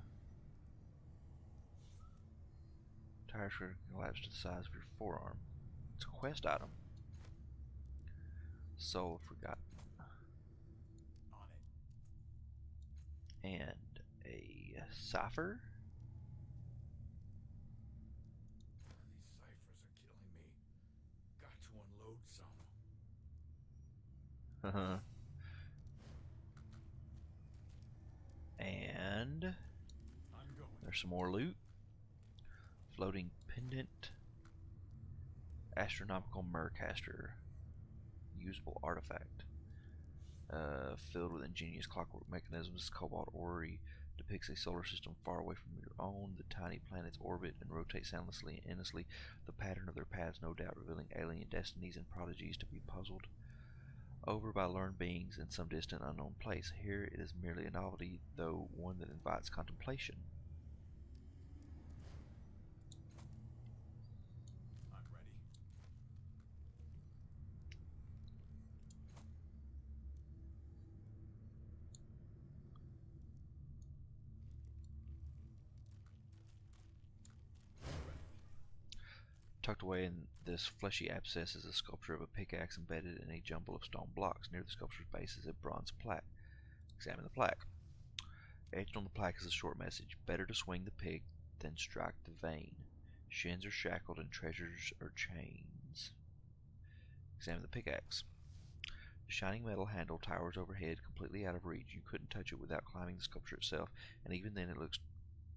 Tire screw collapse to the size of your forearm. It's a quest item. Soul Forgotten. On it. And a cipher. These ciphers are killing me. Got to unload some. And I'm going. there's some more loot. Floating pendant. Astronomical Murcaster. Usable artifact. Filled with ingenious clockwork mechanisms, Cobalt Orrery depicts a solar system far away from your own. The tiny planets orbit and rotate soundlessly and endlessly, the pattern of their paths no doubt revealing alien destinies and prodigies to be puzzled over by learned beings in some distant unknown place. Here it is merely a novelty, though one that invites contemplation. I'm ready. Tucked away in this fleshy abscess is a sculpture of a pickaxe embedded in a jumble of stone blocks. Near the sculpture's base is a bronze plaque. Examine the plaque. Etched on the plaque is a short message. Better to swing the pig than strike the vein. Shins are shackled and treasures are chains. Examine the pickaxe. The shining metal handle towers overhead, completely out of reach. You couldn't touch it without climbing the sculpture itself, and even then it looks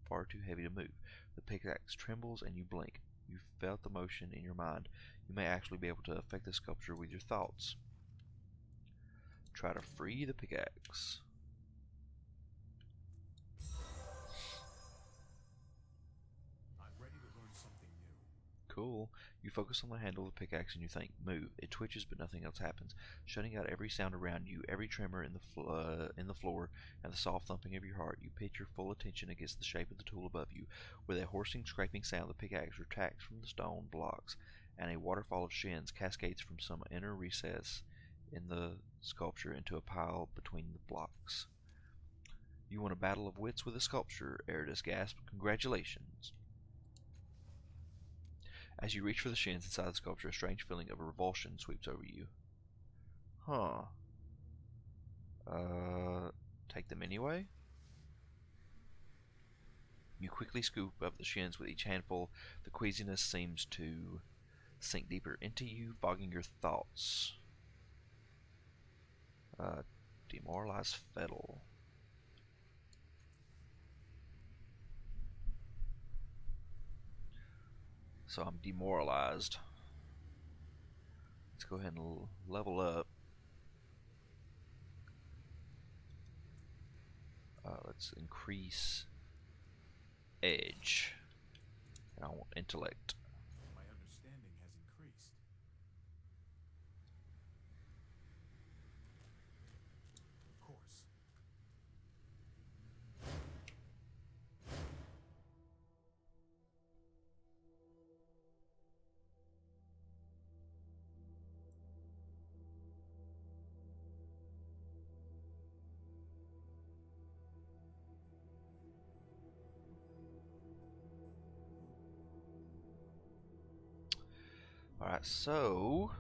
far too heavy to move. The pickaxe trembles and you blink. You felt the motion in your mind. You may actually be able to affect the sculpture with your thoughts. Try to free the pickaxe. I'm ready to learn something new. Cool. You focus on the handle of the pickaxe and you think, move. It twitches, but nothing else happens, shutting out every sound around you, every tremor in the floor, and the soft thumping of your heart. You pitch your full attention against the shape of the tool above you. With a horsing, scraping sound, the pickaxe retracts from the stone blocks, and a waterfall of shins cascades from some inner recess in the sculpture into a pile between the blocks. You won a battle of wits with a sculpture, Eridus gasped. Congratulations. As you reach for the shins inside the sculpture, a strange feeling of revulsion sweeps over you. Huh. Take them anyway? You quickly scoop up the shins with each handful. The queasiness seems to sink deeper into you, fogging your thoughts. Demoralize Fettle. So I'm demoralized. Let's go ahead and level up. Let's increase edge. And I want intellect. My understanding has increased. Of course. Alright, so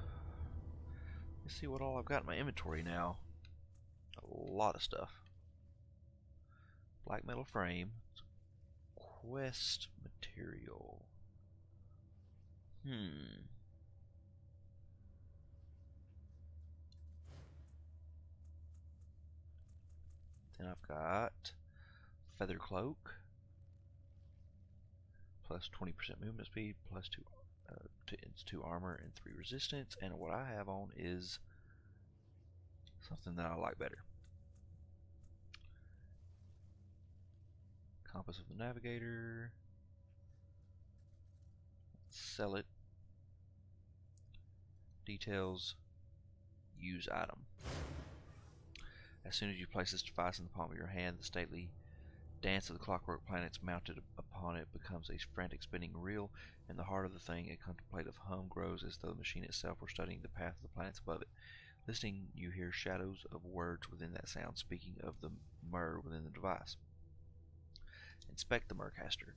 let's see what all I've got in my inventory now. A lot of stuff. Black metal frame. Quest material. Then I've got feather cloak. Plus 20% movement speed. Plus 2 armor and 3 resistance. And what I have on is something that I like better. Compass of the Navigator. Sell it. Details. Use item. As soon as you place this device in the palm of your hand, the stately dance of the clockwork planets mounted upon it becomes a frantic spinning reel. In the heart of the thing, a contemplative hum grows as though the machine itself were studying the path of the planets above it. Listening, you hear shadows of words within that sound, speaking of the myrrh within the device. Inspect the Myrrhcaster.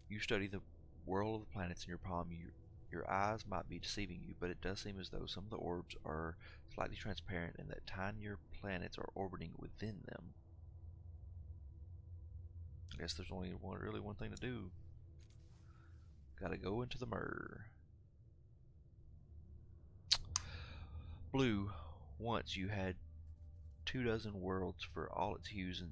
You study the whirl of the planets in your palm. Your eyes might be deceiving you, but it does seem as though some of the orbs are slightly transparent and that tinier planets are orbiting within them. I guess there's only one thing to do. Gotta go into the myrrh. Blue. Once you had 24 worlds for all its hues and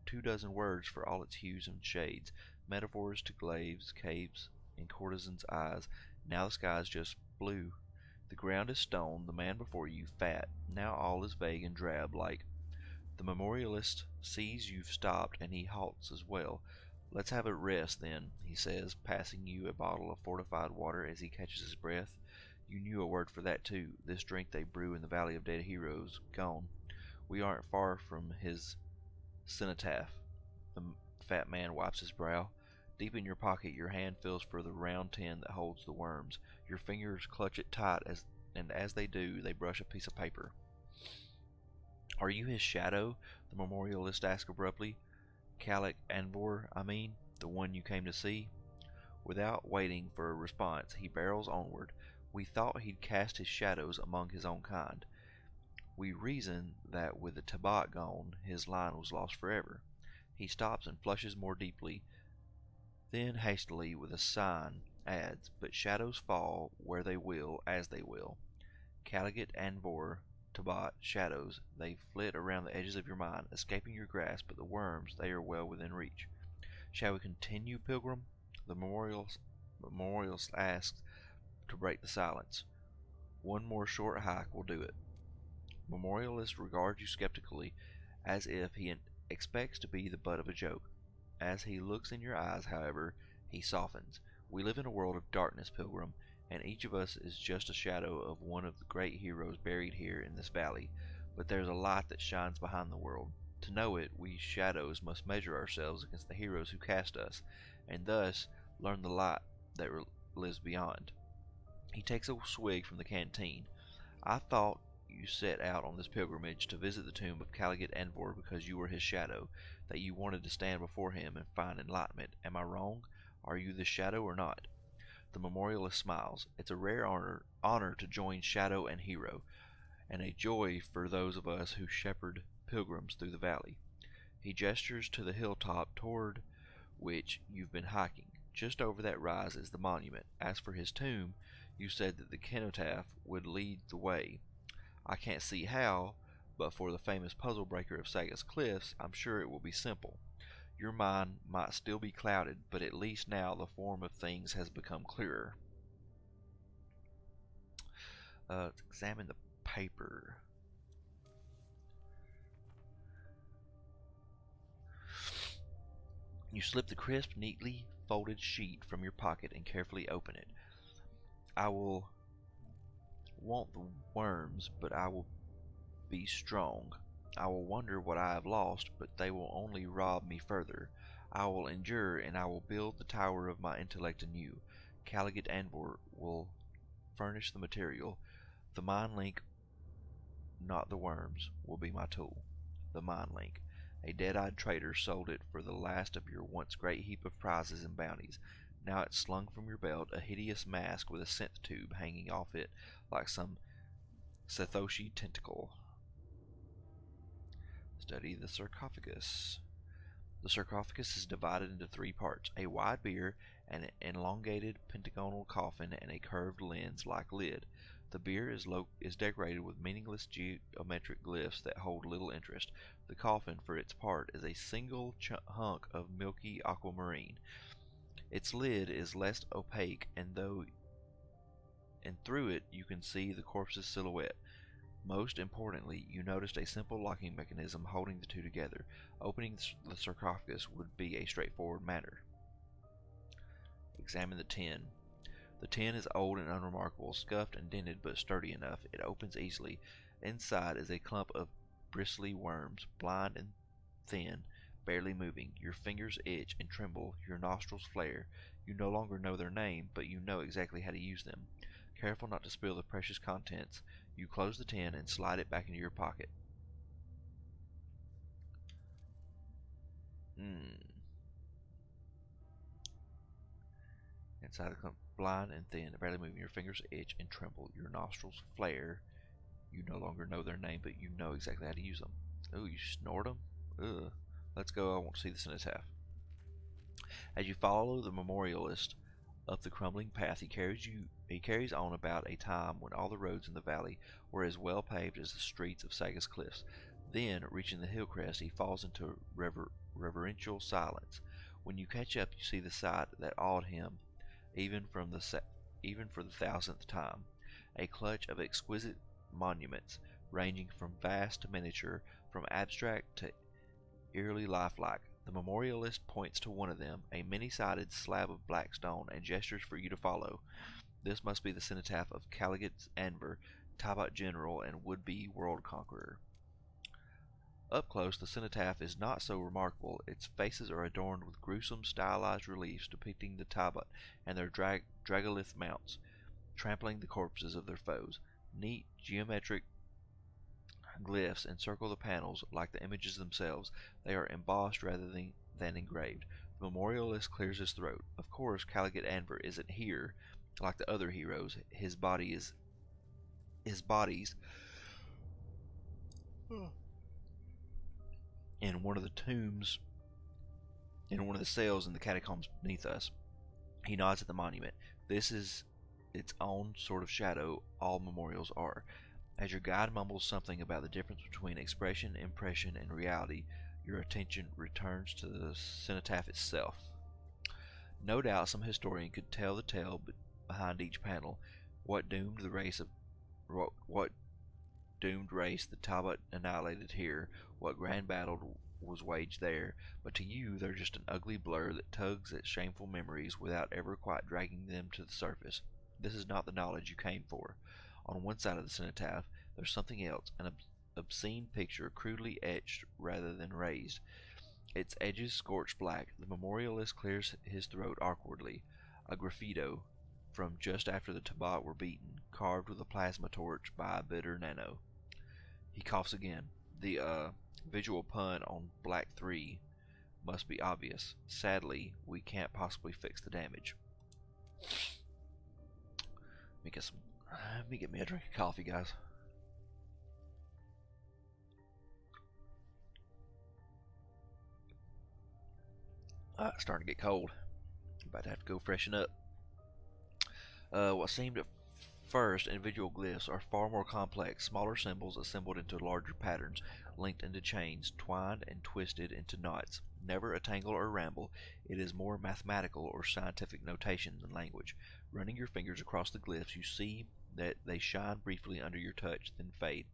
24 words for all its hues and shades, metaphors to glaives, caves, and courtesans' eyes. Now the sky is just blue. The ground is stone, the man before you fat. Now all is vague and drab, like. The memorialist sees you've stopped, and he halts as well. Let's have a rest, then, he says, passing you a bottle of fortified water as he catches his breath. You knew a word for that, too. This drink they brew in the Valley of Dead Heroes. Gone. We aren't far from his cenotaph. The fat man wipes his brow. Deep in your pocket, your hand feels for the round tin that holds the worms. Your fingers clutch it tight, and as they do, they brush a piece of paper. Are you his shadow? The memorialist asked abruptly. Calic Anvor, I mean, the one you came to see? Without waiting for a response, he barrels onward. We thought he'd cast his shadows among his own kind. We reason that with the Tabat gone, his line was lost forever. He stops and flushes more deeply. Then hastily, with a sign, adds, but shadows fall where they will, as they will. Calicut Anvor, Tabat, shadows, they flit around the edges of your mind, escaping your grasp, but the worms, they are well within reach. Shall we continue, pilgrim? The memorialist asks to break the silence. One more short hike will do it. Memorialist regards you skeptically, as if he expects to be the butt of a joke. As he looks in your eyes, however, he softens. We live in a world of darkness, pilgrim, and each of us is just a shadow of one of the great heroes buried here in this valley. But there's a light that shines behind the world. To know it, we shadows must measure ourselves against the heroes who cast us, and thus learn the light that lives beyond. He takes a swig from the canteen. I thought you set out on this pilgrimage to visit the tomb of Calicut Anvor because you were his shadow, that you wanted to stand before him and find enlightenment. Am I wrong? Are you the shadow or not? The memorialist smiles. It's a rare honor to join Shadow and Hero, and a joy for those of us who shepherd pilgrims through the valley. He gestures to the hilltop toward which you've been hiking. Just over that rise is the monument. As for his tomb, you said that the cenotaph would lead the way. I can't see how, but for the famous puzzle breaker of Saga's Cliffs, I'm sure it will be simple. Your mind might still be clouded, but at least now the form of things has become clearer. Let's examine the paper. You slip the crisp, neatly folded sheet from your pocket and carefully open it. I will want the worms, but I will be strong. I will wonder what I have lost, but they will only rob me further. I will endure, and I will build the tower of my intellect anew. Caligot Anvor will furnish the material. The mind link, not the worms, will be my tool. The mind link. A dead-eyed trader sold it for the last of your once great heap of prizes and bounties. Now it's slung from your belt, a hideous mask with a synth tube hanging off it like some Satoshi tentacle. Study the sarcophagus. The sarcophagus is divided into three parts: a wide bier, an elongated pentagonal coffin, and a curved lens-like lid. The bier is decorated with meaningless geometric glyphs that hold little interest. The coffin, for its part, is a single hunk of milky aquamarine. Its lid is less opaque, and through it you can see the corpse's silhouette. Most importantly, you noticed a simple locking mechanism holding the two together. Opening the sarcophagus would be a straightforward matter. Examine the tin. The tin is old and unremarkable, scuffed and dented, but sturdy enough. It opens easily. Inside is a clump of bristly worms, blind and thin, barely moving. Your fingers itch and tremble, your nostrils flare. You no longer know their name, but you know exactly how to use them. Careful not to spill the precious contents, you close the tin and slide it back into your pocket. Inside the clump, blind and thin, barely moving. Your fingers itch and tremble. Your nostrils flare. You no longer know their name, but you know exactly how to use them. Ooh, you snort them? Ugh. Let's go. I want to see the cenotaph. As you follow the memorialist up the crumbling path, he carries on about a time when all the roads in the valley were as well paved as the streets of Saga's Cliffs. Then, reaching the hill crest, he falls into reverential silence. When you catch up, you see the sight that awed him, even for the 1000th time. A clutch of exquisite monuments, ranging from vast to miniature, from abstract to eerily lifelike. The memorialist points to one of them, a many-sided slab of black stone, and gestures for you to follow. This must be the cenotaph of Caligot Anvor, Tabat General and would-be world conqueror. Up close, the cenotaph is not so remarkable. Its faces are adorned with gruesome, stylized reliefs depicting the Tabat and their Dragolith mounts, trampling the corpses of their foes. Neat, geometric glyphs encircle the panels like the images themselves. They are embossed rather than engraved. The memorialist clears his throat. Of course, Caligot Anvor isn't here like the other heroes. His body's in one of the tombs, in one of the cells in the catacombs beneath us. He nods at the monument. This is its own sort of shadow. All memorials are. As your guide mumbles something about the difference between expression, impression, and reality, your attention returns to the cenotaph itself. No doubt some historian could tell the tale behind each panel. What doomed race the Tabat annihilated here? What grand battle was waged there? But to you, they're just an ugly blur that tugs at shameful memories without ever quite dragging them to the surface. This is not the knowledge you came for. On one side of the cenotaph, there's something else, an obscene picture, crudely etched rather than raised. Its edges scorched black. The memorialist clears his throat awkwardly. A graffito from just after the Tabat were beaten, carved with a plasma torch by a bitter nano. He coughs again. The visual pun on Black 3 must be obvious. Sadly, we can't possibly fix the damage. Let me get me a drink of coffee, guys. It's starting to get cold. I'm about to have to go freshen up. What seemed at first individual glyphs are far more complex, smaller symbols assembled into larger patterns, linked into chains, twined and twisted into knots. Never a tangle or ramble, it is more mathematical or scientific notation than language. Running your fingers across the glyphs, you see that they shine briefly under your touch, then fade.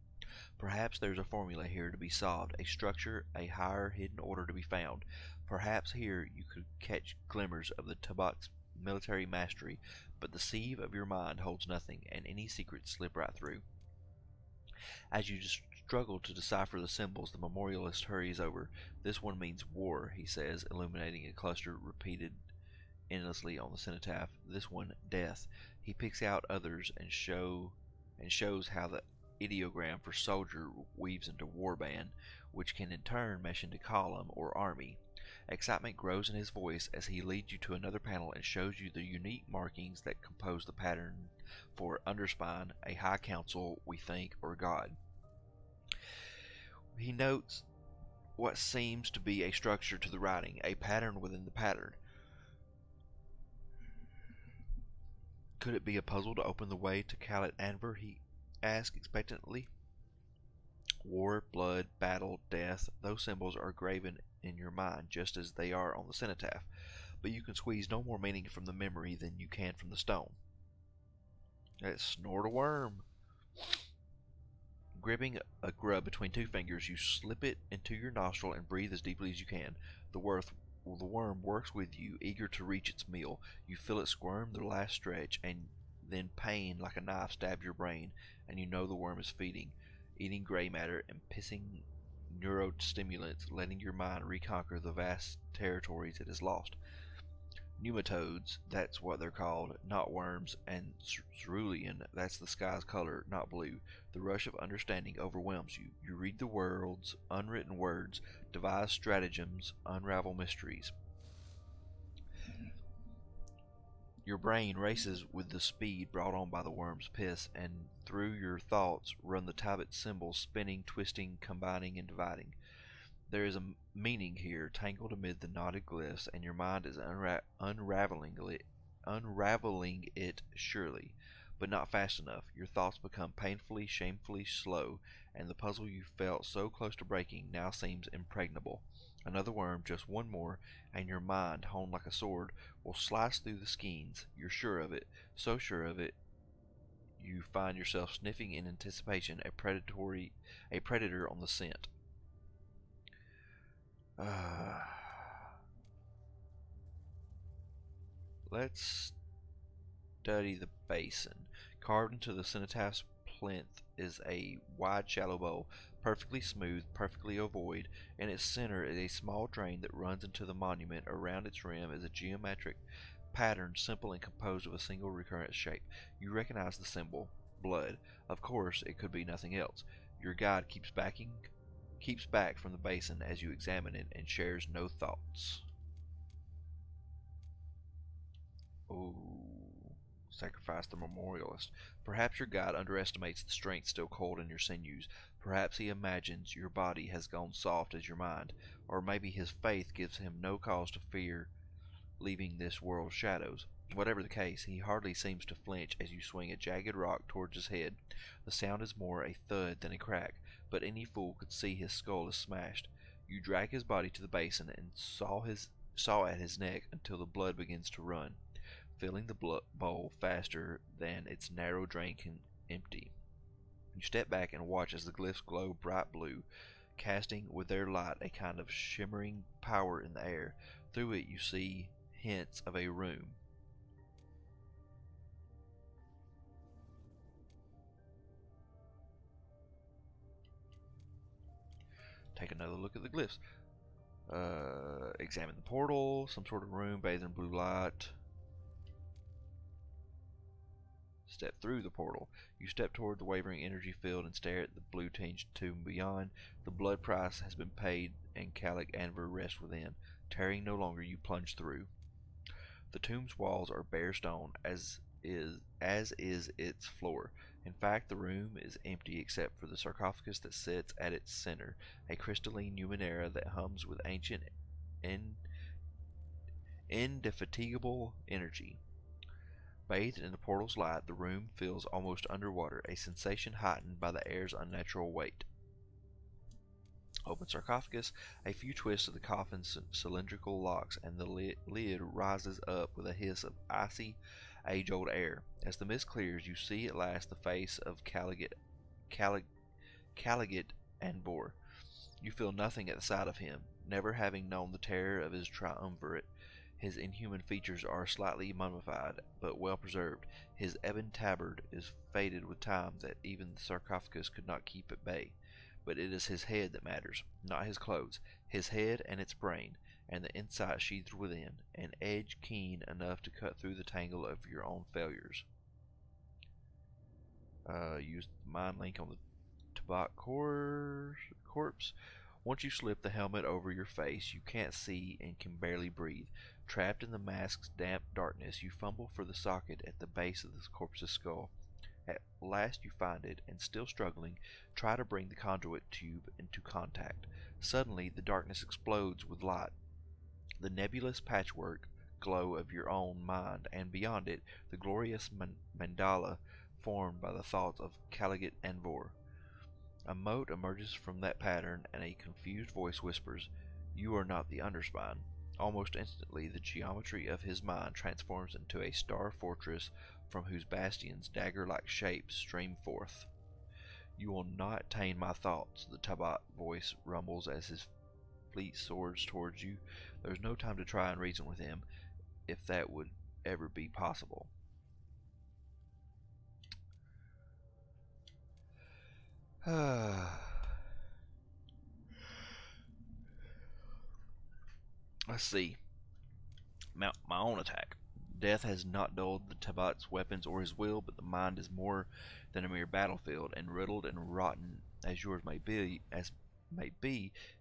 Perhaps there's a formula here to be solved, a structure, a higher hidden order to be found. Perhaps here you could catch glimmers of the Tubok's military mastery, but the sieve of your mind holds nothing, and any secrets slip right through. As you struggle to decipher the symbols, the memorialist hurries over. This one means war, he says, illuminating a cluster repeated endlessly on the cenotaph. This one, death. He picks out others and shows how the ideogram for soldier weaves into warband, which can in turn mesh into column or army. Excitement grows in his voice as he leads you to another panel and shows you the unique markings that compose the pattern for underspine, a high council, we think, or god. He notes what seems to be a structure to the writing, a pattern within the pattern. Could it be a puzzle to open the way to Khaled Anver? He asked expectantly. War, blood, battle, death, those symbols are graven in your mind just as they are on the cenotaph, but you can squeeze no more meaning from the memory than you can from the stone. Let's snort a worm. Gripping a grub between two fingers, you slip it into your nostril and breathe as deeply as you can. The worm works with you, eager to reach its meal. You feel it squirm the last stretch, and then pain like a knife stabs your brain, and you know the worm is feeding, eating gray matter and pissing neurostimulants, letting your mind reconquer the vast territories it has lost. Nematodes, that's what they're called, not worms, and cerulean, that's the sky's color, not blue. The rush of understanding overwhelms you. You read the world's unwritten words, devise stratagems, unravel mysteries. Your brain races with the speed brought on by the worm's piss, and through your thoughts run the Tablet symbols, spinning, twisting, combining, and dividing. There is a meaning here, tangled amid the knotted glyphs, and your mind is unraveling it surely, but not fast enough. Your thoughts become painfully, shamefully slow, and the puzzle you felt so close to breaking now seems impregnable. Another worm, just one more, and your mind, honed like a sword, will slice through the skeins. You're sure of it, so sure of it, you find yourself sniffing in anticipation a predator on the scent. Let's study the basin. Carved into the cenotaph's plinth is a wide, shallow bowl, perfectly smooth, perfectly ovoid. In its center is a small drain that runs into the monument. Around its rim is a geometric pattern, simple and composed of a single recurrent shape. You recognize the symbol, blood. Of course, it could be nothing else. Your guide keeps back from the basin as you examine it and shares no thoughts. Oh, sacrifice the memorialist. Perhaps your guide underestimates the strength still coiled in your sinews. Perhaps he imagines your body has gone soft as your mind, or maybe his faith gives him no cause to fear leaving this world's shadows. Whatever the case, he hardly seems to flinch as you swing a jagged rock towards his head. The sound is more a thud than a crack, but any fool could see his skull is smashed. You drag his body to the basin and saw at his neck until the blood begins to run, filling the bowl faster than its narrow drain can empty. You step back and watch as the glyphs glow bright blue, casting with their light a kind of shimmering power in the air. Through it you see hints of a room. Take another look at the glyphs. Examine the portal, some sort of room bathed in blue light. Step through the portal. You step toward the wavering energy field and stare at the blue-tinged tomb beyond. The blood price has been paid, and Khaled Anver rests within. Tarrying no longer, you plunge through. The tomb's walls are bare stone, as as is its floor. In fact, the room is empty except for the sarcophagus that sits at its center, a crystalline Numenera that hums with ancient, in, indefatigable energy. Bathed in the portal's light, the room feels almost underwater, a sensation heightened by the air's unnatural weight. Open sarcophagus, a few twists of the coffin's cylindrical locks, and the lid rises up with a hiss of icy, age-old air. As the mist clears, you see at last the face of Caligot Anvor. You feel nothing at the sight of him, never having known the terror of his triumvirate. His inhuman features are slightly mummified, but well preserved. His ebon tabard is faded with time that even the sarcophagus could not keep at bay. But it is his head that matters, not his clothes. His head and its brain, and the insight sheathed within, an edge keen enough to cut through the tangle of your own failures. Use the mind link on the Tabak corpse. Once you slip the helmet over your face, you can't see and can barely breathe. Trapped in the mask's damp darkness, you fumble for the socket at the base of the corpse's skull. At last you find it, and still struggling, try to bring the conduit tube into contact. Suddenly, the darkness explodes with light. The nebulous patchwork glow of your own mind, and beyond it, the glorious mandala formed by the thoughts of Caligot Anvor. A mote emerges from that pattern, and a confused voice whispers, "You are not the underspine." Almost instantly, the geometry of his mind transforms into a star fortress from whose bastions dagger-like shapes stream forth. "You will not tame my thoughts," the Tabat voice rumbles as his fleet soars towards you. There's no time to try and reason with him, if that would ever be possible. Let's see. Mount my own attack. Death has not dulled the Tabat's weapons or his will, but the mind is more than a mere battlefield, and riddled and rotten as yours may be,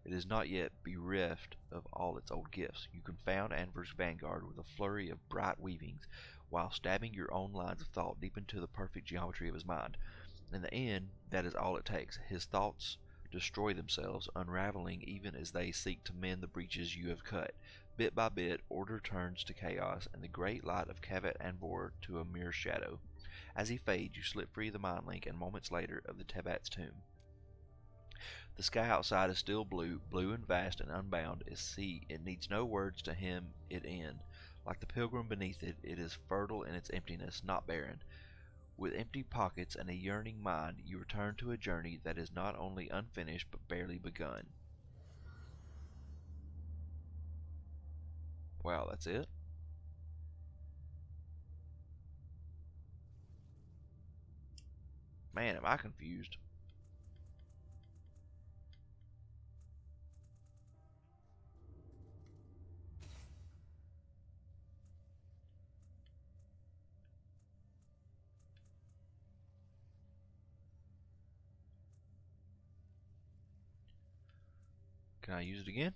it is not yet bereft of all its old gifts. You confound Anvor's vanguard with a flurry of bright weavings, while stabbing your own lines of thought deep into the perfect geometry of his mind. In the end, that is all it takes. His thoughts destroy themselves, unraveling even as they seek to mend the breaches you have cut. Bit by bit, order turns to chaos, and the great light of Caligot Anvor to a mere shadow. As he fades, you slip free of the mind link, and moments later, of the Tabat's tomb. The sky outside is still blue, blue and vast and unbound as sea. It needs no words to hem it in. Like the pilgrim beneath it, it is fertile in its emptiness, not barren. With empty pockets and a yearning mind, you return to a journey that is not only unfinished but barely begun. Wow, that's it? Man, am I confused. Can I use it again?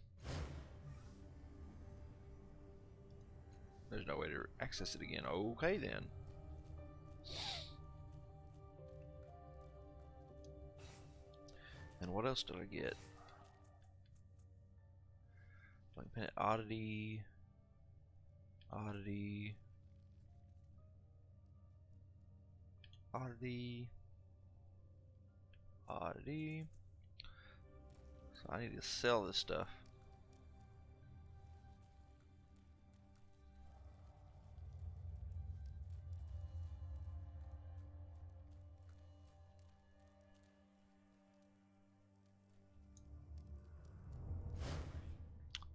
There's no way to access it again. Okay then. And what else did I get? Blank pen, oddity, oddity, oddity, oddity. So I need to sell this stuff.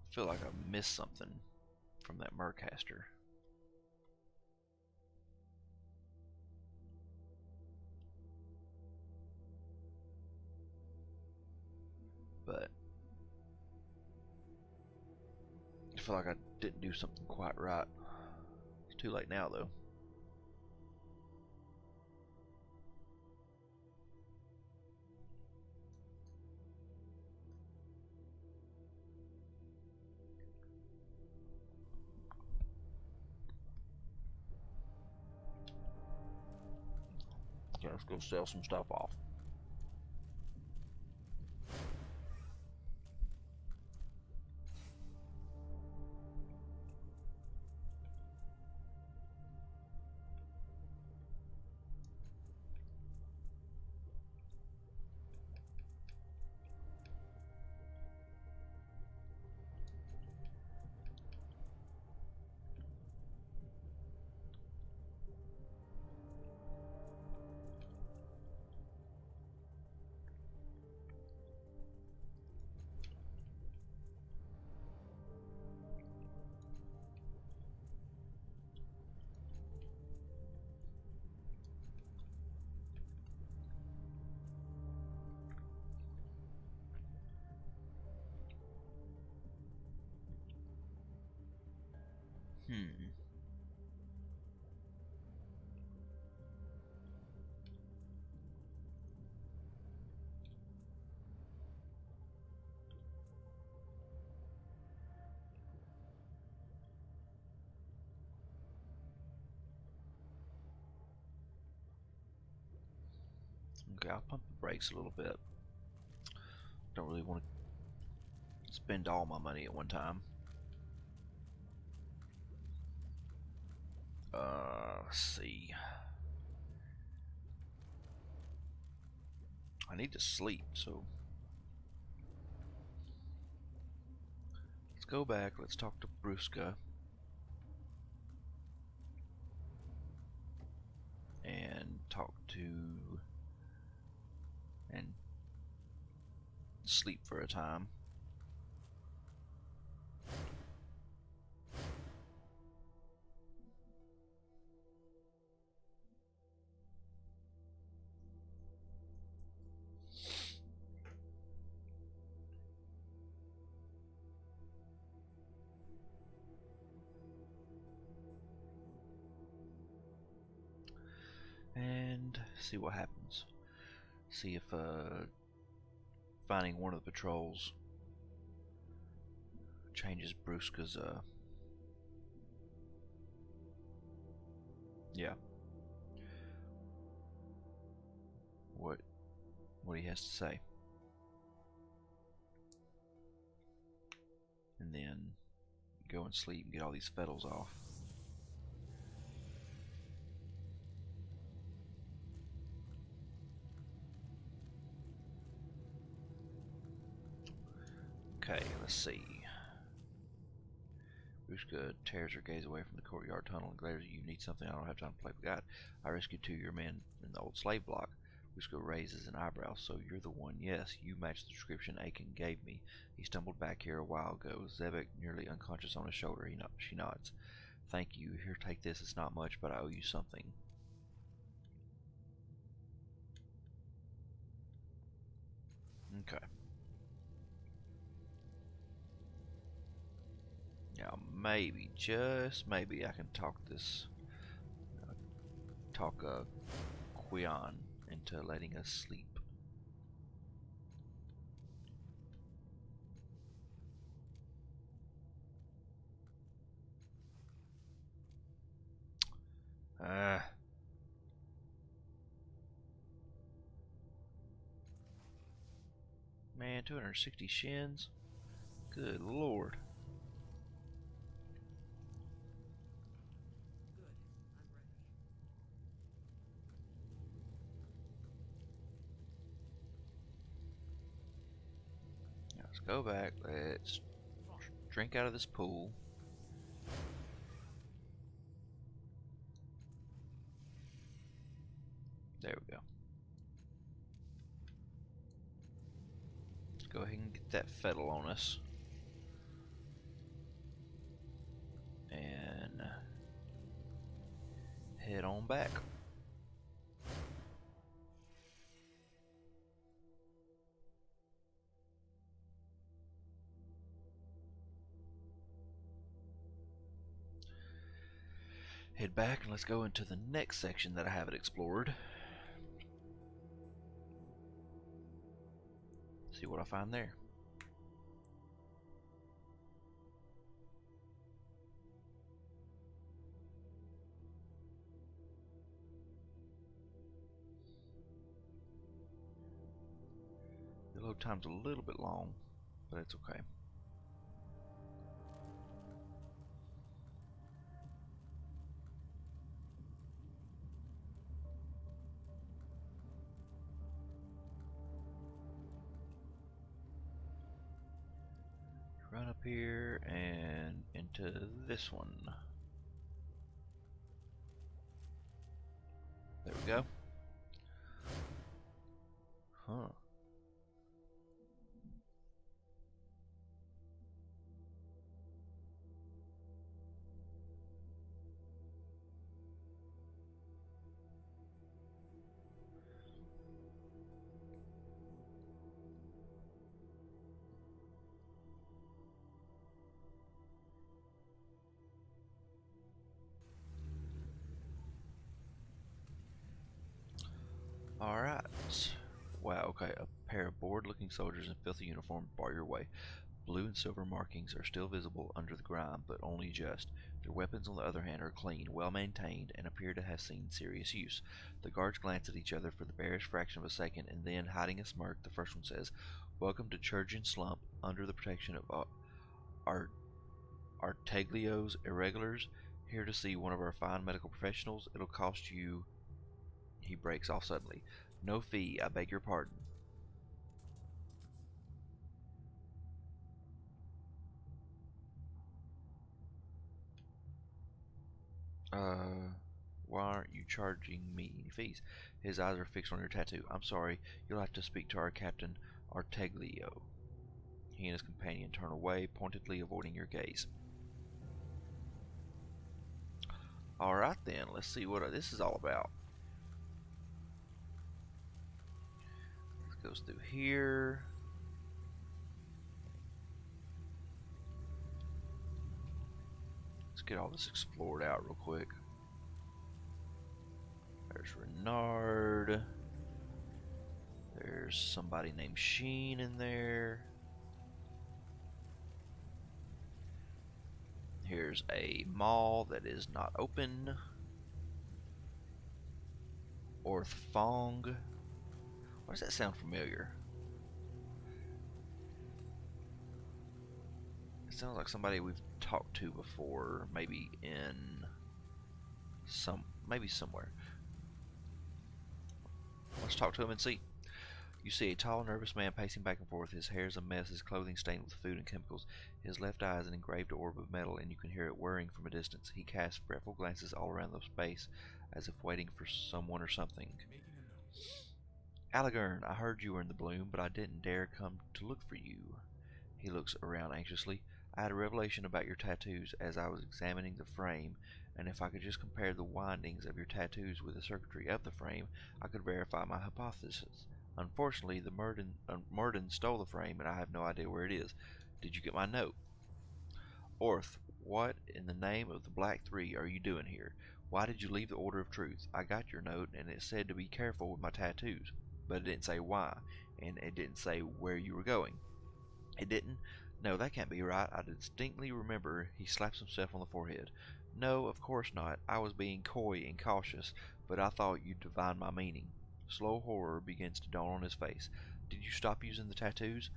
I feel like I missed something from that Murcaster. But I feel like I didn't do something quite right. It's too late now, though. So let's go sell some stuff off. Hmm. Okay, I'll pump the brakes a little bit. Don't really want to spend all my money at one time. Let's see. I need to sleep, so let's go back. Let's talk to Brusca and talk to and sleep for a time. And see what happens. See if finding one of the patrols changes Brusca's yeah. What he has to say. And then go and sleep and get all these fettles off. Okay, let's see. Brusca tears her gaze away from the courtyard tunnel and glares at you. Need something? I don't have time to play with God. I rescued 2 of your men in the old slave block. Brusca raises an eyebrow. So you're the one. Yes, you match the description Aiken gave me. He stumbled back here a while ago. Zebek nearly unconscious on his shoulder. She nods. Thank you. Here, take this. It's not much, but I owe you something. Okay. Now, maybe, just maybe, I can talk Quion into letting us sleep. Man, 260 shins? Good lord. Good. I'm ready. Now let's go back. Let's drink out of this pool. There we go. Let's go ahead and get that fettle on us. And head on back. Head back and let's go into the next section that I haven't explored. See what I find there. Load time's a little bit long, but it's okay. Run up here and into this one. There we go. Huh. Alright. Wow, okay. A pair of bored-looking soldiers in filthy uniform bar your way. Blue and silver markings are still visible under the grime, but only just. Their weapons, on the other hand, are clean, well-maintained, and appear to have seen serious use. The guards glance at each other for the barest fraction of a second, and then, hiding a smirk, the first one says, "Welcome to Churgian Slump, under the protection of Arteglio's Irregulars. Here to see one of our fine medical professionals. It'll cost you..." He breaks off suddenly. "No fee, I beg your pardon." Why aren't you charging me any fees? His eyes are fixed on your tattoo. "I'm sorry, you'll have to speak to our Captain Arteglio." He and his companion turn away, pointedly avoiding your gaze. Alright then, let's see what this is all about. This goes through here. Let's get all this explored out real quick. There's Renard. There's somebody named Sheen in there. Here's a mall that is not open. Orthfong. Why does that sound familiar? It sounds like somebody we've talked to before, maybe in maybe somewhere. Let's talk to him and see. You see a tall, nervous man pacing back and forth. His hair is a mess, his clothing stained with food and chemicals. His left eye is an engraved orb of metal, and you can hear it whirring from a distance. He casts fretful glances all around the space, as if waiting for someone or something. "Alagern, I heard you were in the bloom, but I didn't dare come to look for you." He looks around anxiously. "I had a revelation about your tattoos as I was examining the frame, and if I could just compare the windings of your tattoos with the circuitry of the frame, I could verify my hypothesis. Unfortunately, the Murden stole the frame, and I have no idea where it is. Did you get my note?" "Orth, what in the name of the Black Three are you doing here? Why did you leave the Order of Truth? I got your note, and it said to be careful with my tattoos, but it didn't say why, and it didn't say where you were going." "It didn't? No, that can't be right. I distinctly remember..." He slaps himself on the forehead. "No, of course not. I was being coy and cautious, but I thought you'd divine my meaning." Slow horror begins to dawn on his face. "Did you stop using the tattoos?"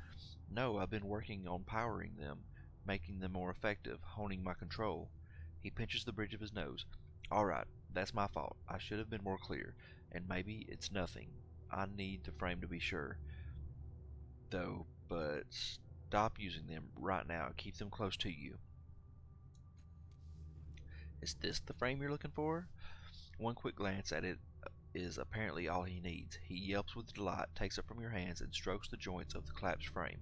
"No, I've been working on powering them, making them more effective, honing my control." He pinches the bridge of his nose. "Alright, that's my fault. I should have been more clear. And maybe it's nothing. I need the frame to be sure, though, but stop using them right now. Keep them close to you." "Is this the frame you're looking for?" One quick glance at it is apparently all he needs. He yelps with delight, takes it from your hands, and strokes the joints of the collapsed frame.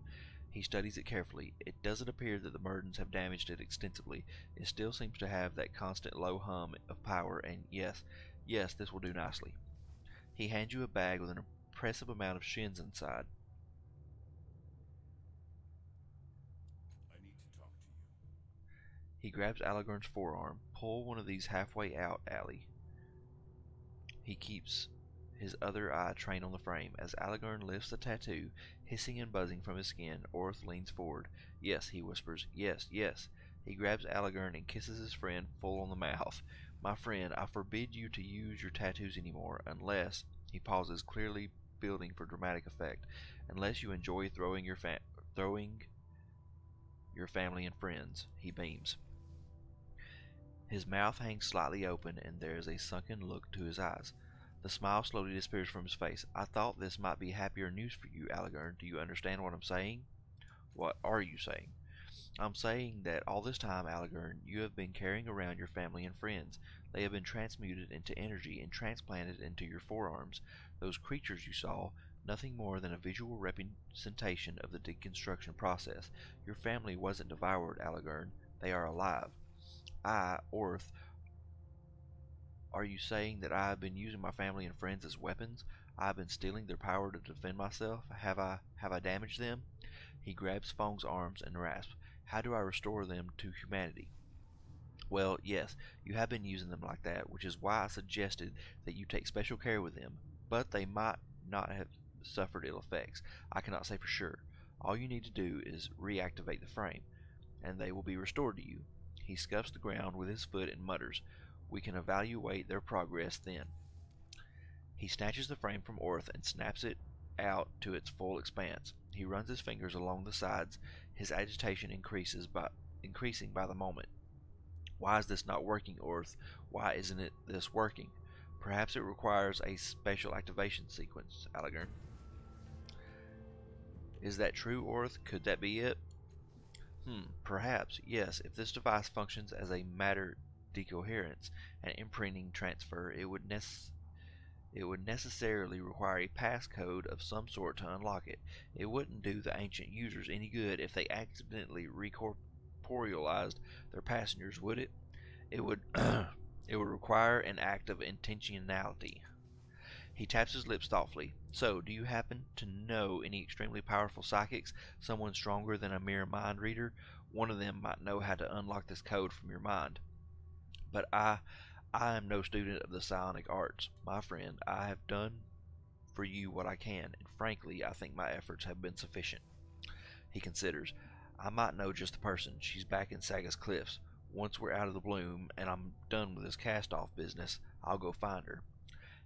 He studies it carefully. It doesn't appear that the Murdens have damaged it extensively. It still seems to have that constant low hum of power, and yes, this will do nicely. He hands you a bag with an impressive amount of shins inside. I need to talk to you. He grabs Alagern's forearm. "Pull one of these halfway out, Allie." He keeps his other eye trained on the frame. As Alagern lifts the tattoo, hissing and buzzing from his skin, Orth leans forward. "Yes," he whispers. "Yes, yes." He grabs Alagern and kisses his friend full on the mouth. "My friend, I forbid you to use your tattoos anymore, unless..." He pauses, clearly building for dramatic effect, unless you enjoy throwing your family and friends. He beams. His mouth hangs slightly open, and there is a sunken look to his eyes. The smile slowly disappears from his face. I thought this might be happier news for you, Allegern. Do you understand what I'm saying? What are you saying? I'm saying that all this time, Allegern, you have been carrying around your family and friends. They have been transmuted into energy and transplanted into your forearms. Those creatures you saw, nothing more than a visual representation of the deconstruction process. Your family wasn't devoured, Allegern. They are alive. Orth, are you saying that I have been using my family and friends as weapons? I have been stealing their power to defend myself? Have I damaged them? He grabs Fong's arms and rasps, how do I restore them to humanity? Well, yes, you have been using them like that, which is why I suggested that you take special care with them, but they might not have suffered ill effects. I cannot say for sure. All you need to do is reactivate the frame, and they will be restored to you. He scuffs the ground with his foot and mutters, we can evaluate their progress then. He snatches the frame from Orth and snaps it out to its full expanse. He runs his fingers along the sides, his agitation increasing by the moment. Why is this not working, Orth? Why isn't this working? Perhaps it requires a special activation sequence, Allegern. Is that true, Orth? Could that be it? Perhaps, yes. If this device functions as a matter decoherence and imprinting transfer, it would necessarily require a passcode of some sort to unlock it. It wouldn't do the ancient users any good if they accidentally recorporealized their passengers, would it? It would it would require an act of intentionality. He taps his lips thoughtfully. So, do you happen to know any extremely powerful psychics? Someone stronger than a mere mind reader? One of them might know how to unlock this code from your mind. But I am no student of the psionic arts. My friend, I have done for you what I can, and frankly, I think my efforts have been sufficient. He considers. I might know just the person. She's back in Saga's Cliffs. Once we're out of the bloom, and I'm done with this cast-off business, I'll go find her.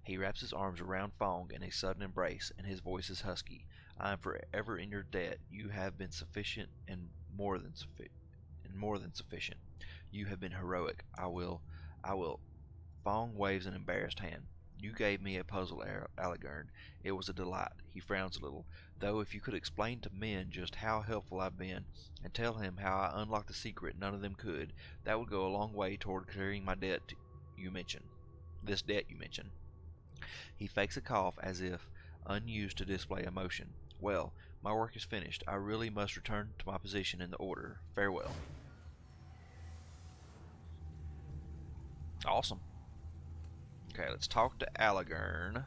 He wraps his arms around Fong in a sudden embrace, and his voice is husky. I am forever in your debt. You have been sufficient and more than sufficient. You have been heroic. I will. Fong waves an embarrassed hand. You gave me a puzzle, Allegern. It was a delight. He frowns a little. Though if you could explain to men just how helpful I've been, and tell him how I unlocked the secret none of them could, that would go a long way toward clearing my debt you mentioned. This debt you mentioned. He fakes a cough as if unused to display emotion. Well, my work is finished. I really must return to my position in the order. Farewell. Awesome. Okay, let's talk to Allegern.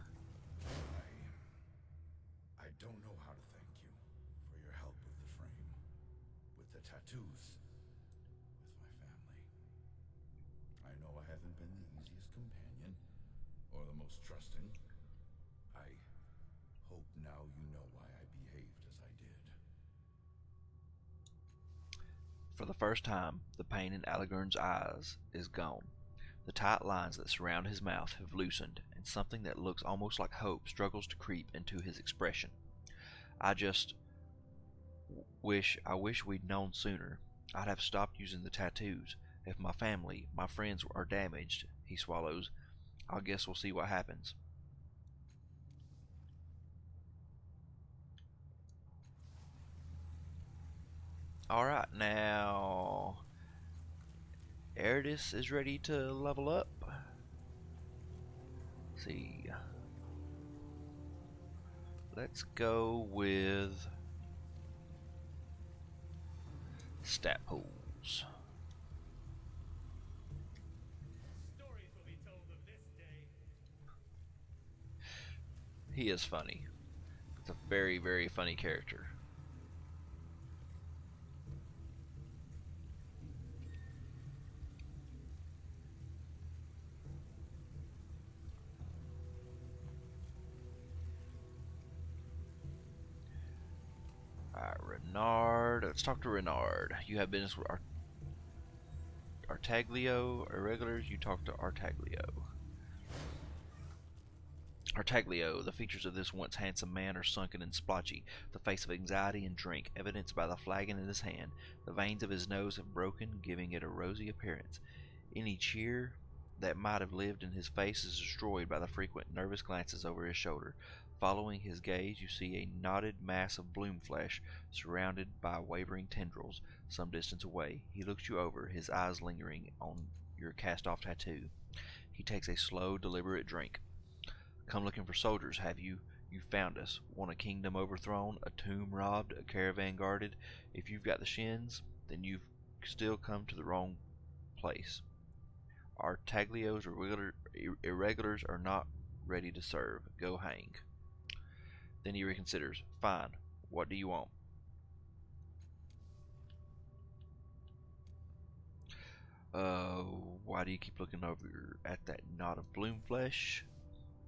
I don't know how to thank you for your help with the frame, with the tattoos, with my family. I know I haven't been the easiest companion, or the most trusting. I hope now you know why I behaved as I did. For the first time, the pain in Allegern's eyes is gone. The tight lines that surround his mouth have loosened, and something that looks almost like hope struggles to creep into his expression. I wish we'd known sooner. I'd have stopped using the tattoos. If my family, my friends are damaged, he swallows, I guess we'll see what happens. Alright, now Eridus is ready to level up. Let's see. Let's go with stat pools. Stories will be told of this day. He is funny. It's a very, very funny character. Alright, Renard. Let's talk to Renard. You have business with Artaglio. Irregulars, you talk to Artaglio. Artaglio, the features of this once handsome man are sunken and splotchy, the face of anxiety and drink, evidenced by the flagon in his hand. The veins of his nose have broken, giving it a rosy appearance. Any cheer that might have lived in his face is destroyed by the frequent nervous glances over his shoulder. Following his gaze, you see a knotted mass of bloom flesh, surrounded by wavering tendrils, some distance away. He looks you over, his eyes lingering on your cast-off tattoo. He takes a slow, deliberate drink. Come looking for soldiers, have you? You found us. Want a kingdom overthrown, a tomb robbed, a caravan guarded? If you've got the shins, then you've still come to the wrong place. Our Taglios irregulars are not ready to serve. Go hang. Then he reconsiders. Fine. What do you want? Why do you keep looking over at that knot of bloom flesh?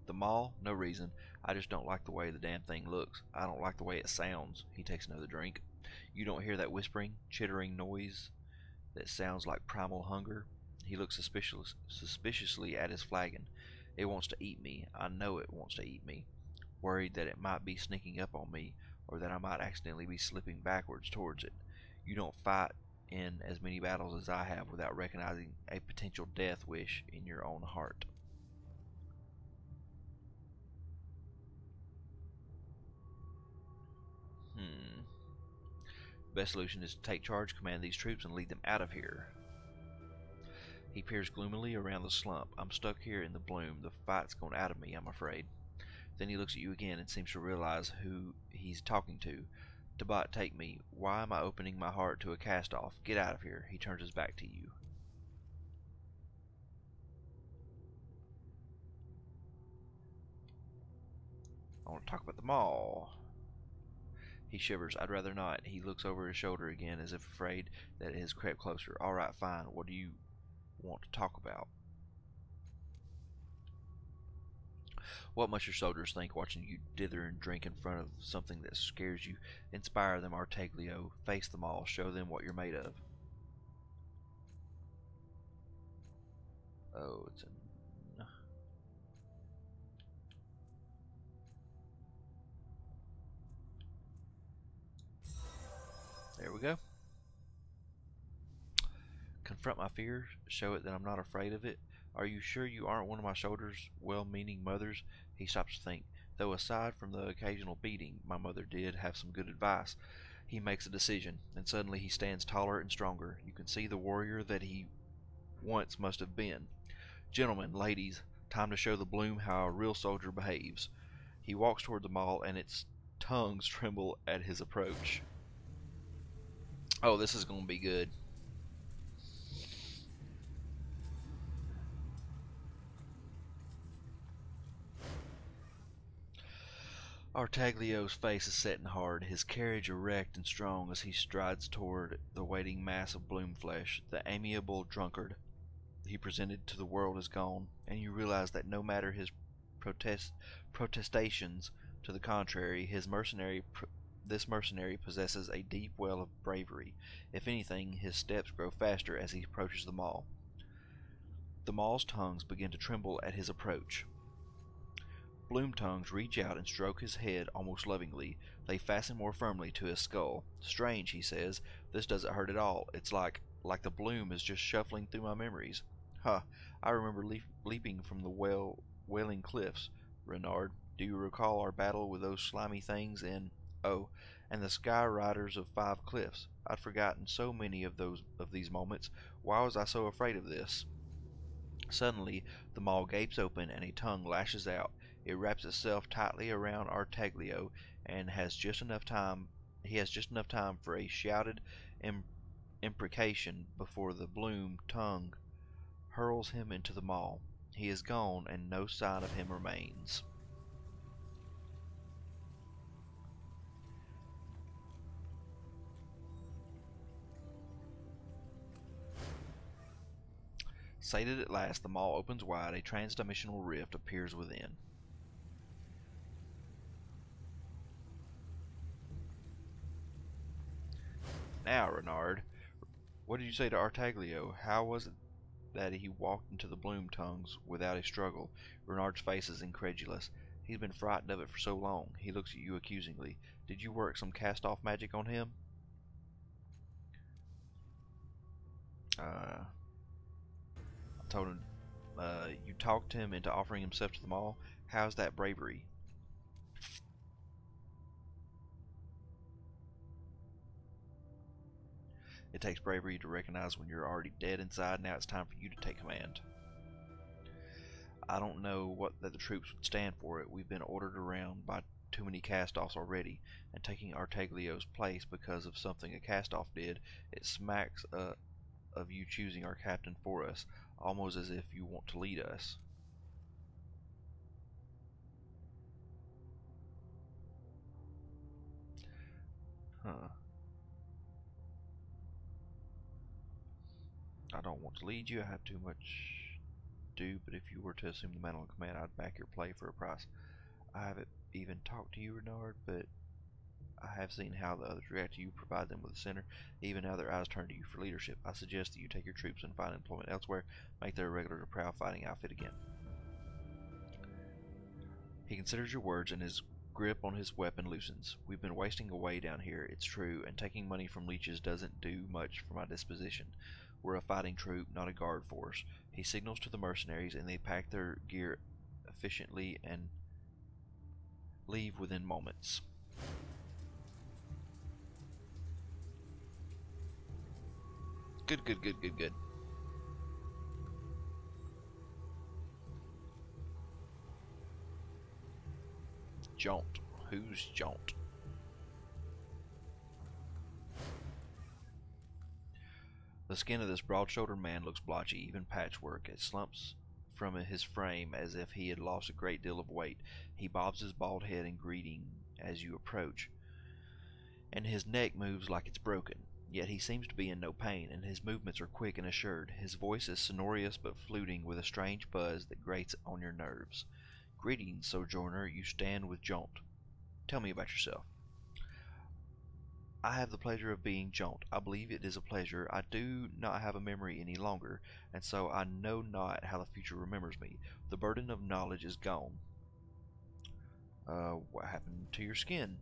The mall? No reason. I just don't like the way the damn thing looks. I don't like the way it sounds. He takes another drink. You don't hear that whispering, chittering noise that sounds like primal hunger? He looks suspiciously at his flagon. It wants to eat me. I know it wants to eat me. Worried that it might be sneaking up on me, or that I might accidentally be slipping backwards towards it. You don't fight in as many battles as I have without recognizing a potential death wish in your own heart. Best solution is to take charge, command these troops, and lead them out of here. He peers gloomily around the slump. I'm stuck here in the bloom. The fight's going out of me, I'm afraid. Then he looks at you again and seems to realize who he's talking to. Tabat, take me. Why am I opening my heart to a cast-off? Get out of here. He turns his back to you. I want to talk about the mall. He shivers. I'd rather not. He looks over his shoulder again as if afraid that it has crept closer. All right, fine. What do you want to talk about? What must your soldiers think watching you dither and drink in front of something that scares you? Inspire them, Artaglio. Face them all. Show them what you're made of. Oh, it's a... There we go. Confront my fear. Show it that I'm not afraid of it. Are you sure you aren't one of my soldiers' well-meaning mothers? He stops to think. Though aside from the occasional beating, my mother did have some good advice. He makes a decision, and suddenly he stands taller and stronger. You can see the warrior that he once must have been. Gentlemen, ladies, time to show the bloom how a real soldier behaves. He walks toward the mall, and its tongues tremble at his approach. Oh, this is going to be good. Artaglio's face is set and hard, his carriage erect and strong as he strides toward the waiting mass of bloom flesh. The amiable drunkard he presented to the world is gone, and you realize that no matter his protestations to the contrary, this mercenary possesses a deep well of bravery. If anything, his steps grow faster as he approaches the mall. The mall's tongues begin to tremble at his approach. Bloom tongues reach out and stroke his head almost lovingly. They fasten more firmly to his skull. Strange, he says. This doesn't hurt at all. It's like the bloom is just shuffling through my memories. Huh, I remember leaping from the wailing cliffs. Renard, do you recall our battle with those slimy things in... Oh, and the Sky Riders of Five Cliffs. I'd forgotten so many of these moments. Why was I so afraid of this? Suddenly, the maw gapes open and a tongue lashes out. It wraps itself tightly around Artaglio and he has just enough time for a shouted imprecation before the bloom tongue hurls him into the maw. He is gone and no sign of him remains. Sated at last, the maw opens wide. A transdimensional rift appears within. Now, Renard, what did you say to Artaglio? How was it that he walked into the bloom tongues without a struggle? Renard's face is incredulous. He's been frightened of it for so long. He looks at you accusingly. Did you work some cast-off magic on him? I told him, you talked him into offering himself to the mall. How's that bravery? It takes bravery to recognize when you're already dead inside. Now it's time for you to take command. I don't know what that the troops would stand for it. We've been ordered around by too many cast-offs already, and taking Arteglio's place because of something a cast-off did, it smacks of you choosing our captain for us, almost as if you want to lead us. Huh. I don't want to lead you. I have too much to do, but if you were to assume the mantle of command, I'd back your play for a price. I haven't even talked to you, Renard, but I have seen how the others react to you, provide them with a center. Even now their eyes turn to you for leadership. I suggest that you take your troops and find employment elsewhere, make their regular proud fighting outfit again. He considers your words and his grip on his weapon loosens. We've been wasting away down here, it's true, and taking money from leeches doesn't do much for my disposition. We're a fighting troop, not a guard force. He signals to the mercenaries and they pack their gear efficiently and leave within moments. Good, good, good, good, good. Jaunt. Who's Jaunt? The skin of this broad-shouldered man looks blotchy, even patchwork. It slumps from his frame as if he had lost a great deal of weight. He bobs his bald head in greeting as you approach, and his neck moves like it's broken. Yet he seems to be in no pain, and his movements are quick and assured. His voice is sonorous but fluting with a strange buzz that grates on your nerves. Greetings, sojourner. You stand with Jaunt. Tell me about yourself. I have the pleasure of being Jaunt. I believe it is a pleasure. I do not have a memory any longer, and so I know not how the future remembers me. The burden of knowledge is gone. What happened to your skin?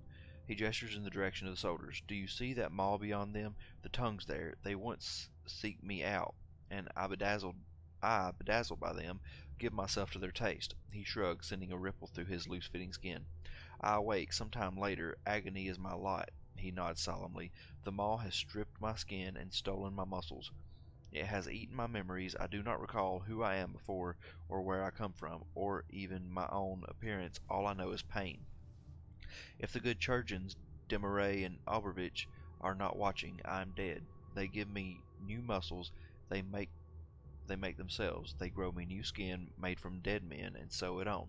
He gestures in the direction of the soldiers. Do you see that maw beyond them? The tongues there. They once seek me out, and bedazzled by them, give myself to their taste. He shrugs, sending a ripple through his loose-fitting skin. I awake some time later. Agony is my lot. He nods solemnly. The maw has stripped my skin and stolen my muscles. It has eaten my memories. I do not recall who I am before, or where I come from, or even my own appearance. All I know is pain. If the good Churgeons, Demaray and Albervich, are not watching, I am dead. They give me new muscles. They make themselves. They grow me new skin made from dead men, and sew it on.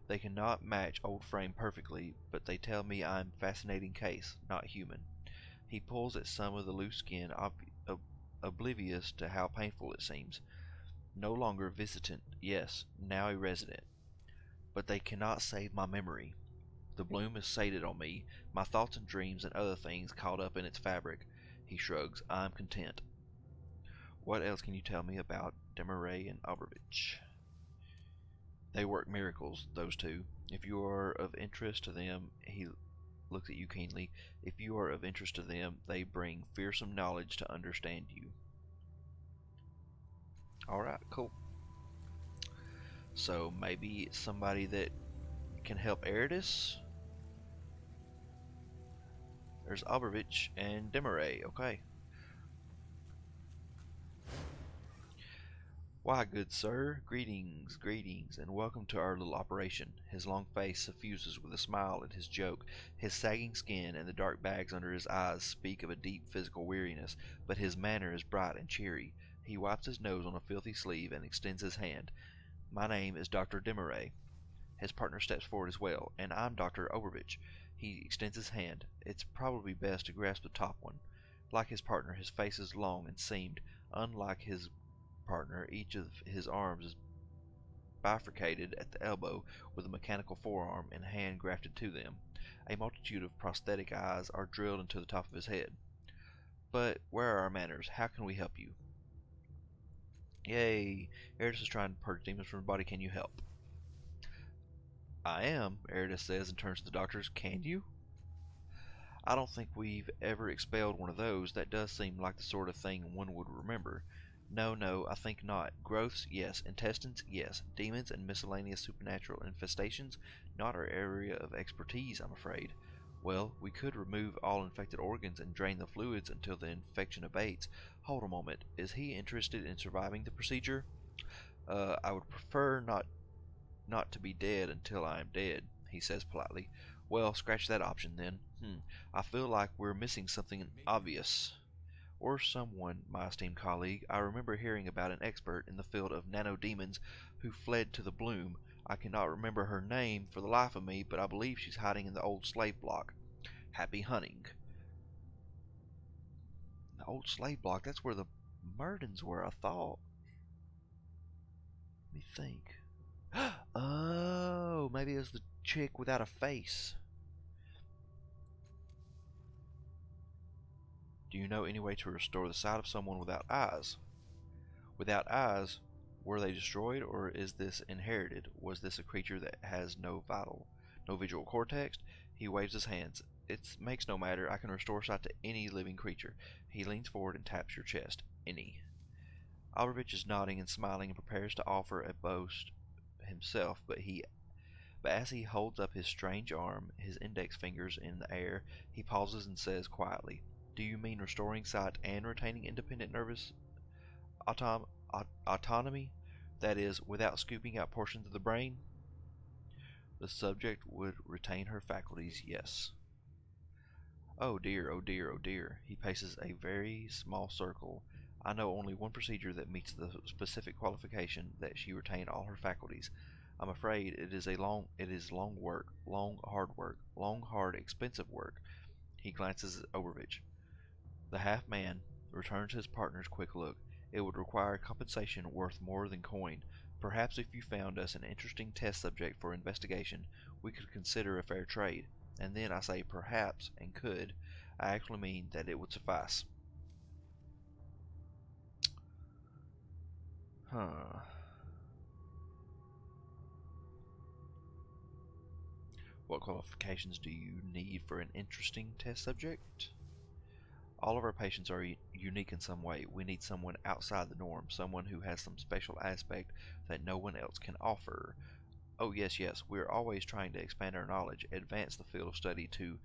They cannot match old frame perfectly, but they tell me I'm fascinating case, not human. He pulls at some of the loose skin, oblivious to how painful it seems. No longer visitant, yes, now a resident. But they cannot save my memory. The bloom is sated on me, my thoughts and dreams and other things caught up in its fabric. He shrugs. I'm content. What else can you tell me about Demaray and Albervich? They work miracles, those two. If you are of interest to them, he looks at you keenly. If you are of interest to them, they bring fearsome knowledge to understand you. Alright, cool. So maybe somebody that can help Eridus? There's Albervich and Demaray, okay. Why, good sir, greetings, greetings, and welcome to our little operation. His long face suffuses with a smile at his joke. His sagging skin and the dark bags under his eyes speak of a deep physical weariness, but his manner is bright and cheery. He wipes his nose on a filthy sleeve and extends his hand. My name is Dr. Demaray. His partner steps forward as well, and I'm Dr. Obervich. He extends his hand. It's probably best to grasp the top one. Like his partner, his face is long and seamed. Unlike his partner, each of his arms is bifurcated at the elbow with a mechanical forearm and hand grafted to them. A multitude of prosthetic eyes are drilled into the top of his head. But where are our manners? How can we help you? Yay! Eris is trying to purge demons from her body. Can you help? I am, Eridus says and turns to the doctors. Can you? I don't think we've ever expelled one of those. That does seem like the sort of thing one would remember. No, no, I think not. Growths, yes. Intestines, yes. Demons and miscellaneous supernatural infestations, not our area of expertise, I'm afraid. Well, we could remove all infected organs and drain the fluids until the infection abates. Hold a moment. Is he interested in surviving the procedure? I would prefer not to be dead until I am dead, he says politely. Well, scratch that option then. I feel like we're missing something obvious. Or someone, my esteemed colleague. I remember hearing about an expert in the field of nanodemons who fled to the Bloom. I cannot remember her name for the life of me, but I believe she's hiding in the old slave block. Happy hunting. The old slave block, that's where the Murdens were, I thought. Let me think. Oh, maybe it was the chick without a face. Do you know any way to restore the sight of someone without eyes? Without eyes, were they destroyed, or is this inherited? Was this a creature that has no visual cortex? He waves his hands. It makes no matter. I can restore sight to any living creature. He leans forward and taps your chest. Any. Albervich is nodding and smiling and prepares to offer a boast himself, but as he holds up his strange arm, his index fingers in the air, he pauses and says quietly, Do you mean restoring sight and retaining independent nervous autonomy? That is, without scooping out portions of the brain? The subject would retain her faculties, yes. Oh dear, oh dear, oh dear. He paces a very small circle. I know only one procedure that meets the specific qualification that she retain all her faculties. I'm afraid it is long work, long hard expensive work. He glances at Obervich. The half man returns his partner's quick look. It would require compensation worth more than coin. Perhaps if you found us an interesting test subject for investigation, we could consider a fair trade. And then I say perhaps and could. I actually mean that it would suffice. Huh. What qualifications do you need for an interesting test subject? All of our patients are unique in some way. We need someone outside the norm, someone who has some special aspect that no one else can offer. Oh, yes, yes, we're always trying to expand our knowledge, advance the field of study to,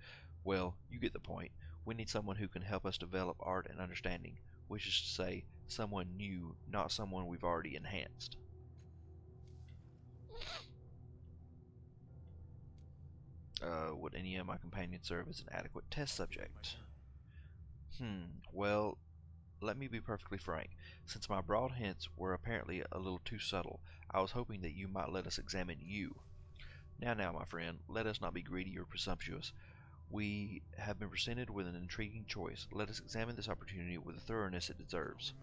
well, you get the point. We need someone who can help us develop art and understanding, which is to say, someone new, not someone we've already enhanced. Would any of my companions serve as an adequate test subject? Well, let me be perfectly frank. Since my broad hints were apparently a little too subtle, I was hoping that you might let us examine you. Now, my friend, let us not be greedy or presumptuous. We have been presented with an intriguing choice. Let us examine this opportunity with the thoroughness it deserves.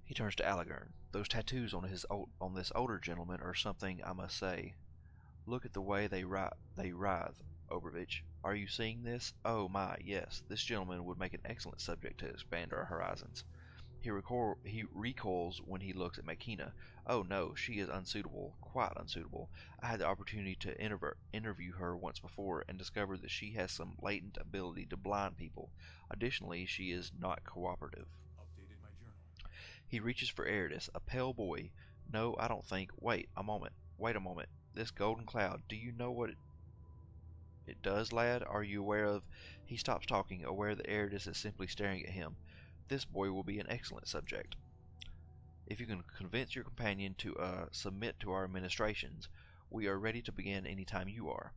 He turns to Alagern. Those tattoos on this older gentleman are something, I must say. Look at the way they writhe, Obervich. Are you seeing this? Oh my, yes. This gentleman would make an excellent subject to expand our horizons. He recoils when he looks at Makina. Oh no, she is unsuitable, quite unsuitable. I had the opportunity to interview her once before and discovered that she has some latent ability to blind people. Additionally, she is not cooperative. Updated my journal. He reaches for Eridus, a pale boy. No, I don't think. Wait a moment. This golden cloud, do you know what it does, lad? Are you aware of... He stops talking, aware that Eridus is simply staring at him. This boy will be an excellent subject. If you can convince your companion to submit to our administrations, we are ready to begin any time you are.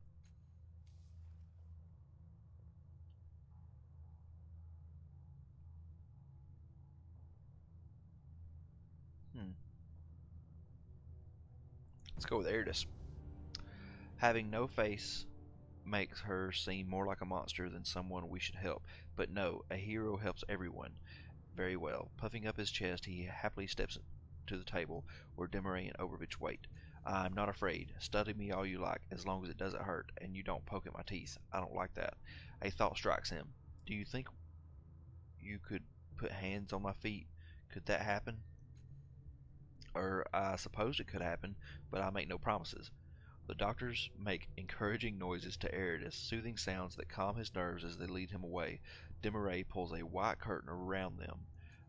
Let's go with Eridus. Having no face makes her seem more like a monster than someone we should help. But no, a hero helps everyone. Very well. Puffing up his chest, he happily steps to the table where Demeray and Obervich wait. I'm not afraid. Study me all you like, as long as it doesn't hurt, and you don't poke at my teeth. I don't like that. A thought strikes him. Do you think you could put hands on my feet? Could that happen? I suppose it could happen, but I make no promises. The doctors make encouraging noises to Eridas, soothing sounds that calm his nerves as they lead him away. Demaray pulls a white curtain around them.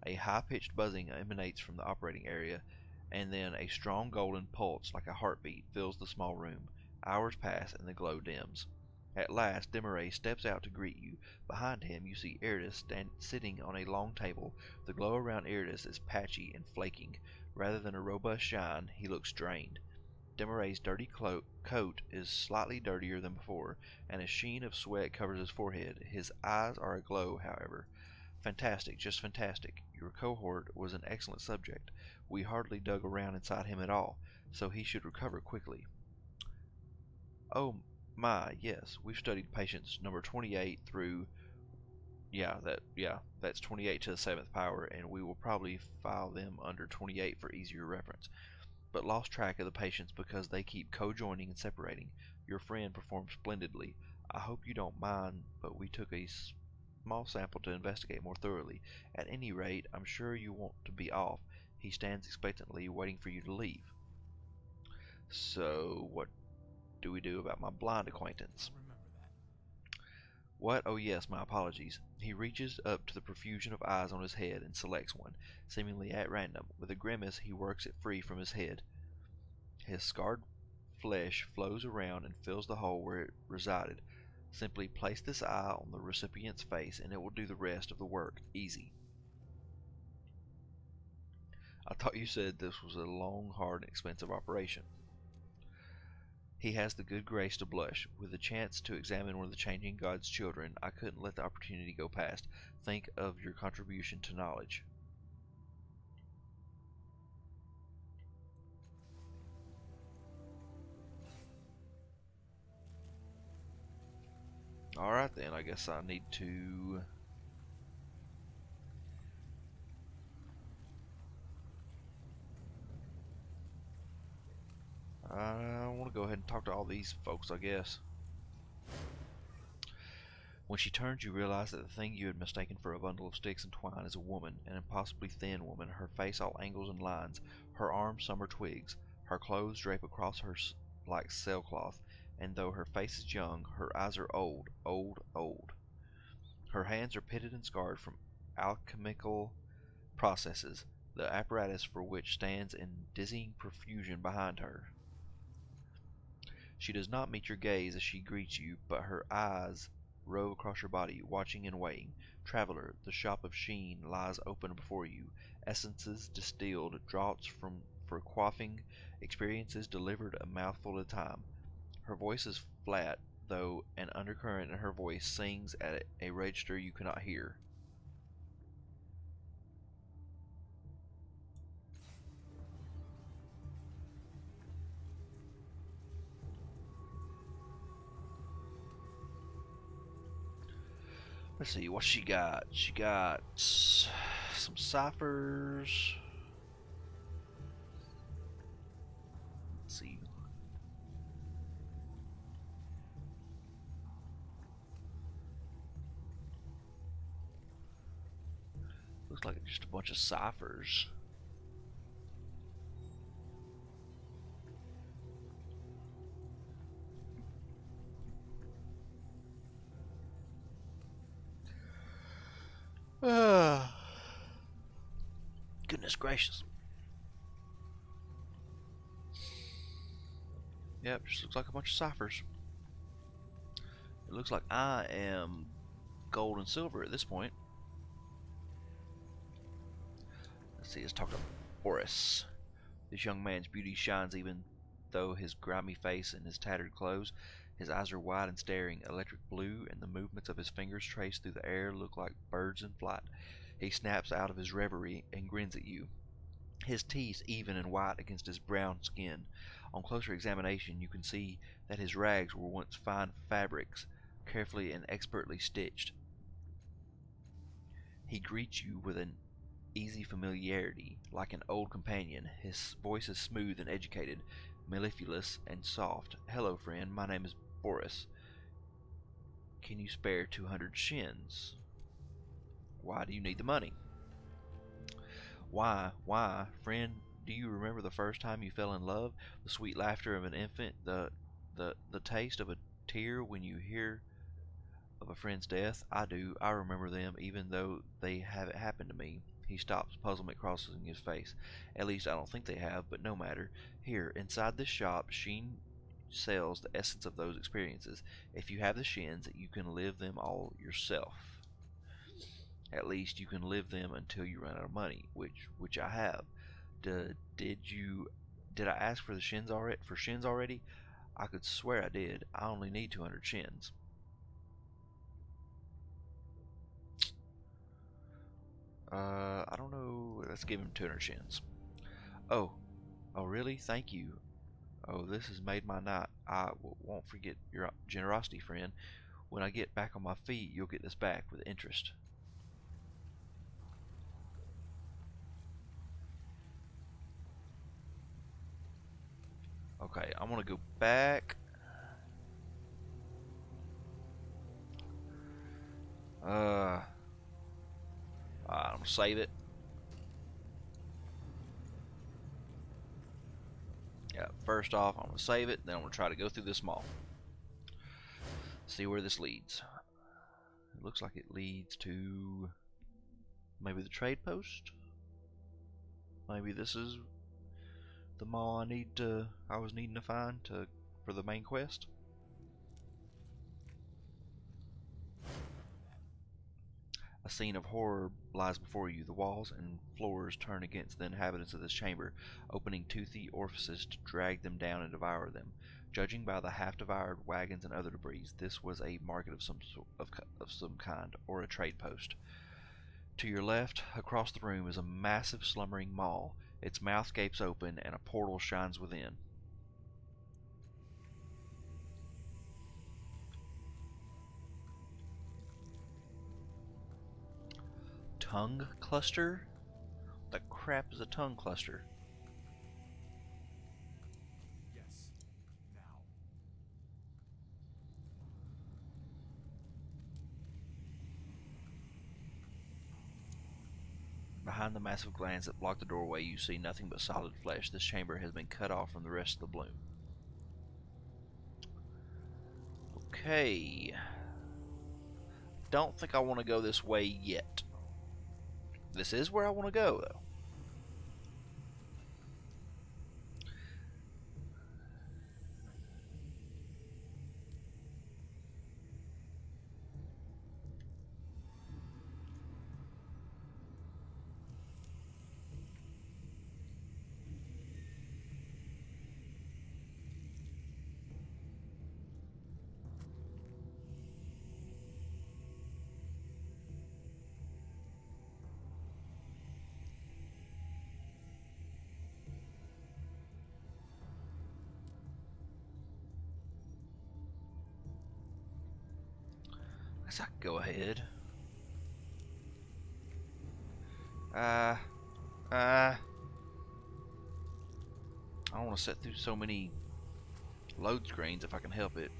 A high-pitched buzzing emanates from the operating area, and then a strong golden pulse like a heartbeat fills the small room. Hours pass and the glow dims. At last, Demaray steps out to greet you. Behind him, you see Eridas sitting on a long table. The glow around Eridas is patchy and flaking. Rather than a robust shine, he looks drained. Demaray's dirty coat is slightly dirtier than before, and a sheen of sweat covers his forehead. His eyes are aglow, however. Fantastic, just fantastic. Your cohort was an excellent subject. We hardly dug around inside him at all, so he should recover quickly. Oh my, yes, we've studied patients number 28 through that's 28 to the 7th power, and we will probably file them under 28 for easier reference, but lost track of the patients because they keep co-joining and separating. Your friend performed splendidly. I hope you don't mind, but we took a small sample to investigate more thoroughly. At any rate, I'm sure you want to be off. He stands expectantly, waiting for you to leave. So, what do we do about my blind acquaintance? What? Oh yes, my apologies. He reaches up to the profusion of eyes on his head and selects one, seemingly at random. With a grimace, he works it free from his head. His scarred flesh flows around and fills the hole where it resided. Simply place this eye on the recipient's face and it will do the rest of the work. Easy. I thought you said this was a long, hard, and expensive operation. He has the good grace to blush. With the chance to examine one of the changing God's children, I couldn't let the opportunity go past. Think of your contribution to knowledge. Alright then, I guess I need to... I want to go ahead and talk to all these folks, I guess. When she turns, you realize that the thing you had mistaken for a bundle of sticks and twine is a woman, an impossibly thin woman, her face all angles and lines, her arms summer twigs, her clothes drape across her like sailcloth, and though her face is young, her eyes are old, old, old. Her hands are pitted and scarred from alchemical processes, the apparatus for which stands in dizzying profusion behind her. She does not meet your gaze as she greets you, but her eyes rove across your body, watching and weighing. Traveler, the shop of Sheen lies open before you. Essences distilled, draughts for quaffing, experiences delivered a mouthful at a time. Her voice is flat, though an undercurrent in her voice sings at a register you cannot hear. Let's see, what she got? She got some ciphers. Let's see. Looks like just a bunch of ciphers. Goodness gracious. Yep, just looks like a bunch of ciphers. It looks like I am gold and silver at this point. Let's see, let's talk to Boris. This young man's beauty shines even though his grimy face and his tattered clothes. His eyes are wide and staring, electric blue, and the movements of his fingers traced through the air look like birds in flight. He snaps out of his reverie and grins at you, his teeth even and white against his brown skin. On closer examination, you can see that his rags were once fine fabrics, carefully and expertly stitched. He greets you with an easy familiarity, like an old companion. His voice is smooth and educated, mellifluous and soft. Hello, friend. My name is Boris. Can you spare 200 shins? Why do you need the money? Why, friend, do you remember the first time you fell in love? The sweet laughter of an infant, the The taste of a tear when you hear of a friend's death, I do. I remember them, even though they haven't happened to me. He stops, puzzlement crossing his face. At least I don't think they have, but no matter. Here, inside this shop, Sheen sells the essence of those experiences. If you have the shins, you can live them all yourself. At least you can live them until you run out of money, which I have. Did I ask for the shins already? For shins already? I could swear I did. I only need 200 shins. I don't know. Let's give him 200 shins. Oh, oh, really? Thank you. Oh, this has made my night. I won't forget your generosity, friend. When I get back on my feet, you'll get this back with interest. Okay, I'm gonna go back. I'm gonna save it. Yeah, first off, I'm gonna save it. Then I'm gonna try to go through this mall. See where this leads. It looks like it leads to maybe the trade post. Maybe this is the mall I was needing to find for the main quest. A scene of horror lies before you. The walls and floors turn against the inhabitants of this chamber, opening toothy orifices to drag them down and devour them. Judging by the half-devoured wagons and other debris, this was a market of some kind, or a trade post. To your left, across the room, is a massive slumbering maw. Its mouth gapes open, and a portal shines within. Tongue cluster? What the crap is a tongue cluster? Yes. Now. Behind the massive glands that block the doorway, you see nothing but solid flesh. This chamber has been cut off from the rest of the bloom. Okay. Don't think I want to go this way yet. This is where I want to go, though. I guess I can go ahead. I don't want to sit through so many load screens if I can help it,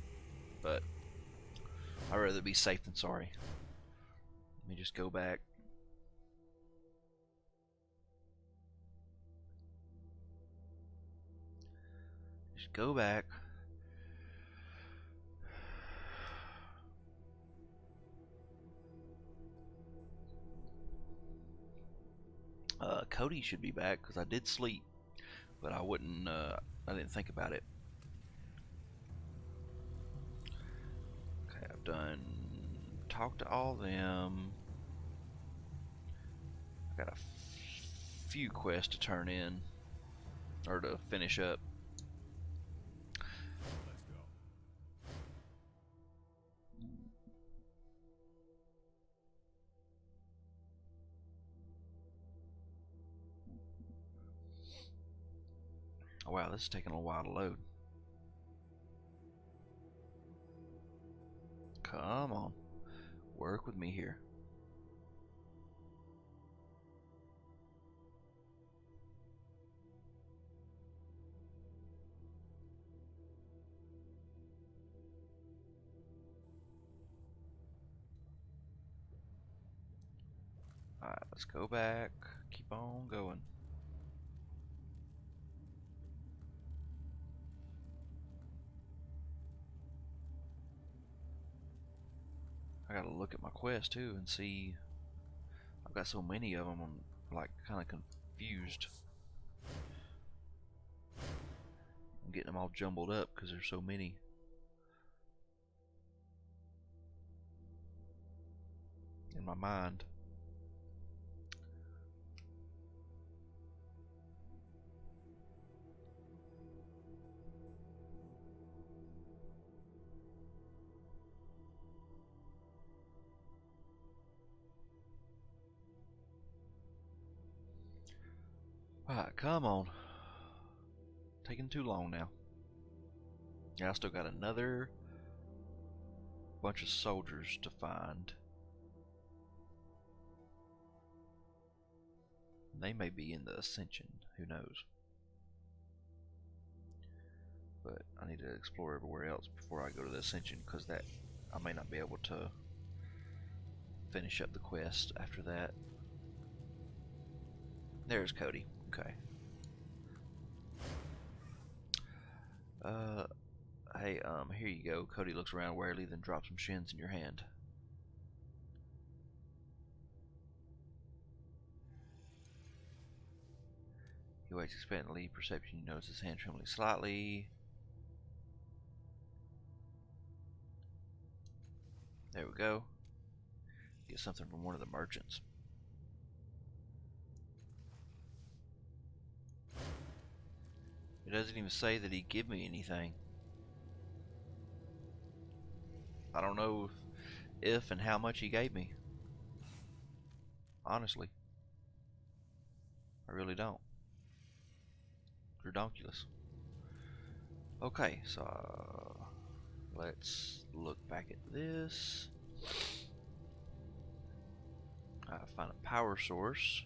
but I'd rather be safe than sorry. Let me just go back. Just go back. Cody should be back because I did sleep, but I wouldn't. I didn't think about it. Okay, I've done. Talked to all them. I got a few quests to turn in or to finish up. Let's go. Oh, wow, this is taking a while to load. Come on. Work with me here. Alright, let's go back. Keep on going. I gotta look at my quest too and see. I've got so many of them, I'm like kind of confused. I'm getting them all jumbled up because there's so many. In my mind. Alright, come on. Taking too long now. Yeah, I still got another bunch of soldiers to find. They may be in the Ascension, who knows. But I need to explore everywhere else before I go to the Ascension, because that I may not be able to finish up the quest after that. There's Cody. Okay. Hey, here you go. Cody looks around warily, then drops some shins in your hand. He waits expectantly. Perception, you notice his hand trembling slightly. There we go. Get something from one of the merchants. It doesn't even say that he'd give me anything. I don't know if and how much he gave me. Honestly. I really don't. Redonkulous. Okay, so let's look back at this. Find a power source.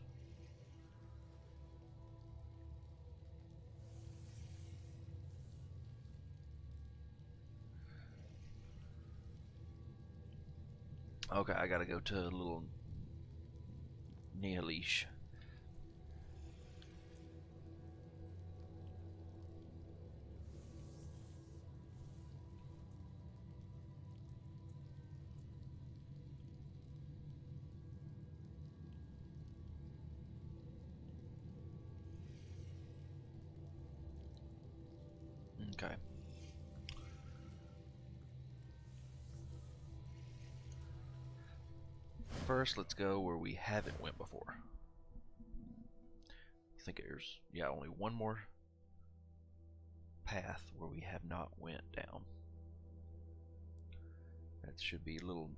Okay, I gotta go to a little Nealish. Okay. First, let's go where we haven't went before. I think there's, yeah, only one more path where we have not went down. That should be a little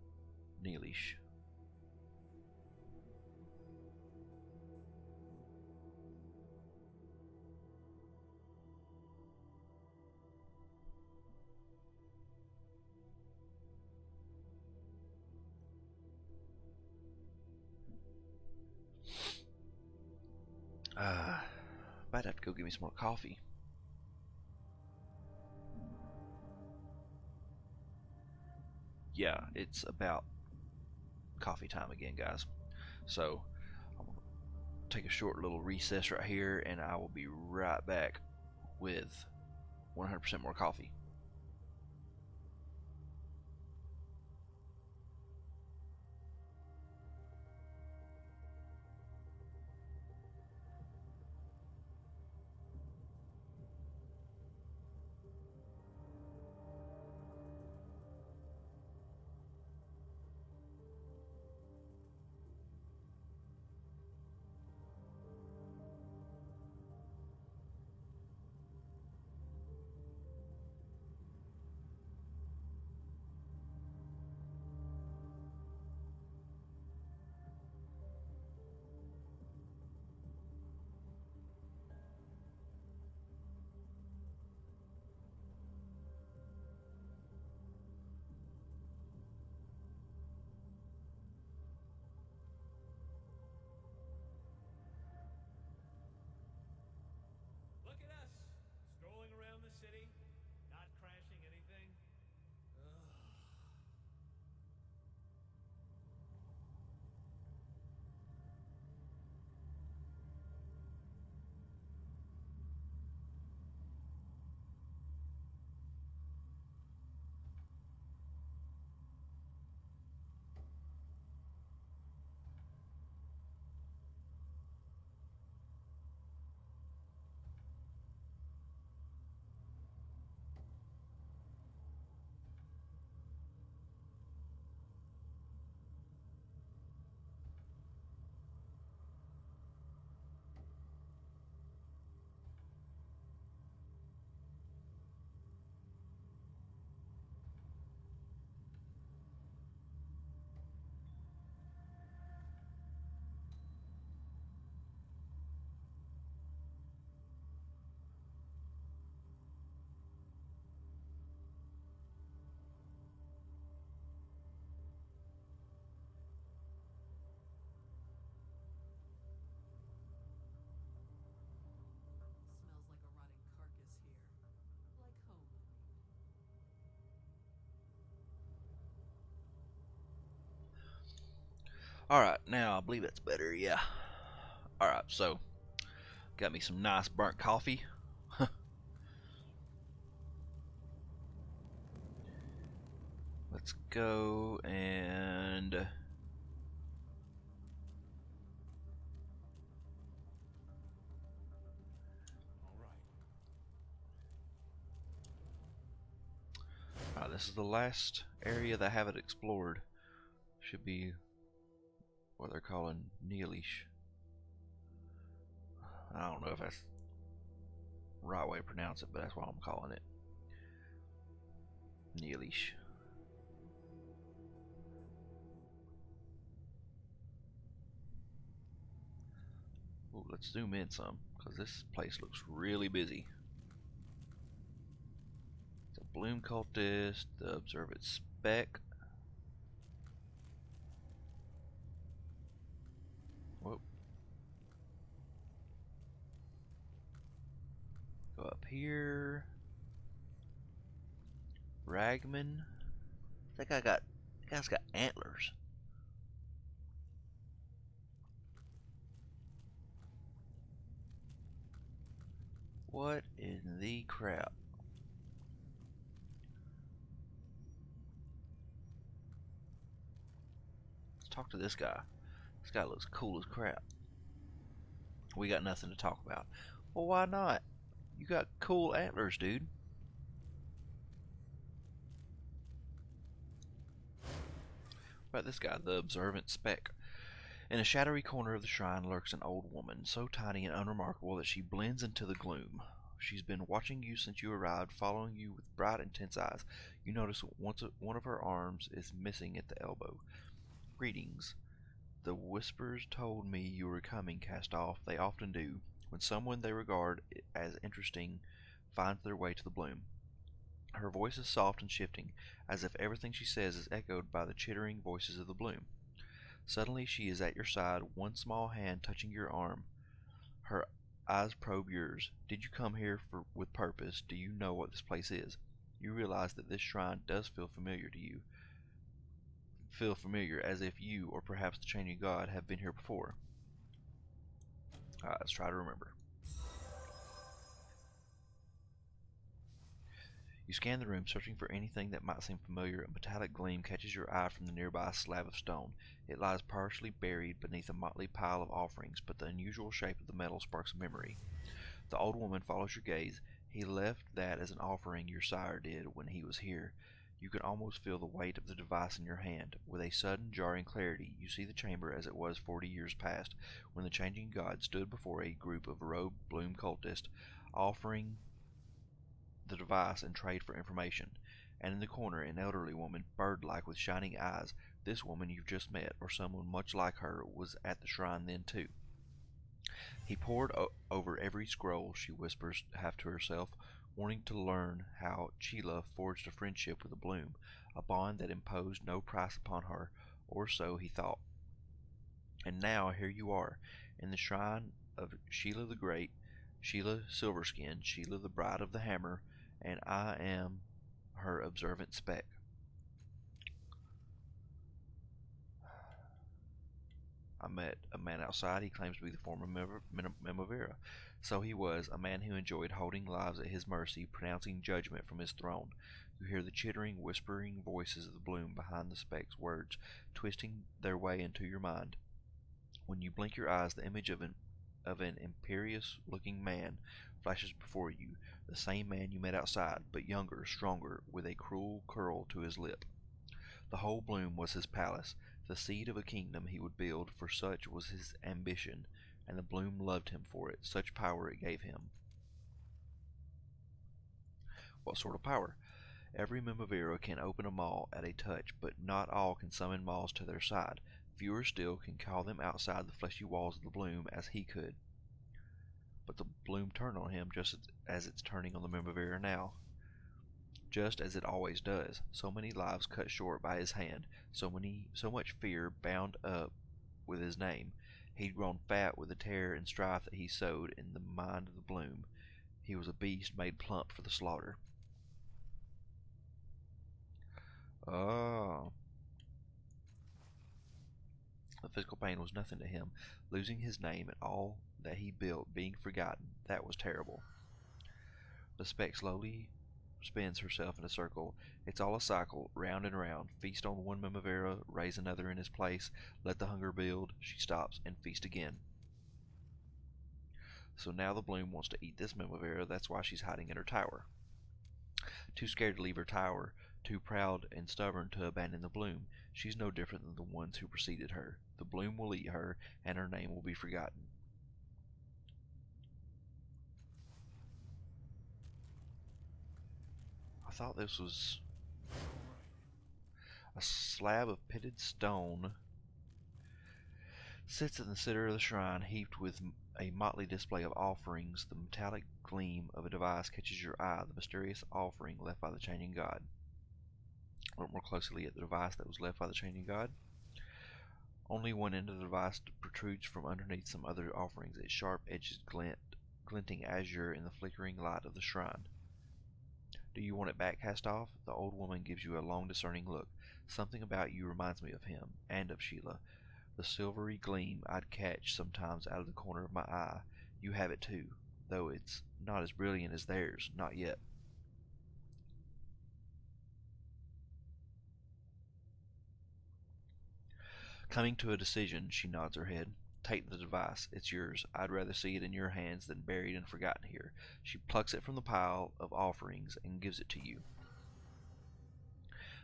Nealish. Might have to go get me some more coffee. Yeah, it's about coffee time again, guys. So, I'm gonna take a short little recess right here, and I will be right back with 100% more coffee. Alright, now I believe that's better, yeah. Alright, so got me some nice burnt coffee. Let's go and alright, this is the last area that I haven't explored. Should be what they're calling Neelish. I don't know if that's the right way to pronounce it, but that's what I'm calling it. Neelish. Ooh, let's zoom in some, because this place looks really busy. The Bloom Cultist, the Observant Spec. Whoop. Go up here. Ragman. That guy's got antlers. What in the crap? Let's talk to this guy. This guy looks cool as crap. We got nothing to talk about. Well, why not? You got cool antlers, dude. What about this guy, the Observant Spec? In a shadowy corner of the shrine lurks an old woman, so tiny and unremarkable that she blends into the gloom. She's been watching you since you arrived, following you with bright, intense eyes. You notice one of her arms is missing at the elbow. Greetings. The whispers told me you were coming, cast off. They often do, when someone they regard as interesting finds their way to the bloom. Her voice is soft and shifting, as if everything she says is echoed by the chittering voices of the bloom. Suddenly she is at your side, one small hand touching your arm. Her eyes probe yours. Did you come here with purpose? Do you know what this place is? You realize that this shrine does feel familiar to you. Feel familiar, as if you, or perhaps the changing god, have been here before. Alright, let's try to remember. You scan the room, searching for anything that might seem familiar. A metallic gleam catches your eye from the nearby slab of stone. It lies partially buried beneath a motley pile of offerings, but the unusual shape of the metal sparks a memory. The old woman follows your gaze. He left that as an offering your sire did when he was here. You can almost feel the weight of the device in your hand. With a sudden, jarring clarity, you see the chamber as it was 40 years past, when the changing god stood before a group of robed Bloom cultists, offering the device and trade for information. And in the corner, an elderly woman, bird-like with shining eyes. This woman you've just met, or someone much like her, was at the shrine then too. He pored over every scroll, she whispers half to herself, wanting to learn how Sheila forged a friendship with a bloom, a bond that imposed no price upon her, or so he thought. And now here you are, in the shrine of Sheila the Great, Sheila Silverskin, Sheila the Bride of the Hammer, and I am her observant spec. I met a man outside. He claims to be the former Memavera. So he was, a man who enjoyed holding lives at his mercy, pronouncing judgment from his throne. You hear the chittering, whispering voices of the bloom behind the spec's words, twisting their way into your mind. When you blink your eyes, the image of an imperious-looking man flashes before you, the same man you met outside, but younger, stronger, with a cruel curl to his lip. The whole bloom was his palace, the seed of a kingdom he would build, for such was his ambition, and the bloom loved him for it, such power it gave him. What sort of power? Every Mimavera can open a maw at a touch, but not all can summon maws to their side. Fewer still can call them outside the fleshy walls of the bloom as he could. But the bloom turned on him just as it's turning on the Mimavera now. Just as it always does. So many lives cut short by his hand, so much fear bound up with his name. He'd grown fat with the terror and strife that he sowed in the mind of the bloom. He was a beast made plump for the slaughter. Oh. The physical pain was nothing to him. Losing his name and all that he built being forgotten, that was terrible. The speck slowly spins herself in a circle. It's all a cycle, round and round. Feast on one Mimavera, raise another in his place, let the hunger build. She stops and feast again. So now the bloom wants to eat this Mimavera, that's why she's hiding in her tower. Too scared to leave her tower, too proud and stubborn to abandon the bloom. She's no different than the ones who preceded her. The bloom will eat her, and her name will be forgotten. I thought this was a slab of pitted stone sits in the center of the shrine, heaped with a motley display of offerings. The metallic gleam of a device catches your eye, the mysterious offering left by the changing god. Look more closely at the device that was left by the changing god. Only one end of the device protrudes from underneath some other offerings, its sharp edges glinting azure in the flickering light of the shrine. Do you want it back, cast off? The old woman gives you a long discerning look. Something about you reminds me of him, and of Sheila. The silvery gleam I'd catch sometimes out of the corner of my eye. You have it too, though it's not as brilliant as theirs, not yet. Coming to a decision, she nods her head. Take the device. It's yours. I'd rather see it in your hands than buried and forgotten here. She plucks it from the pile of offerings and gives it to you.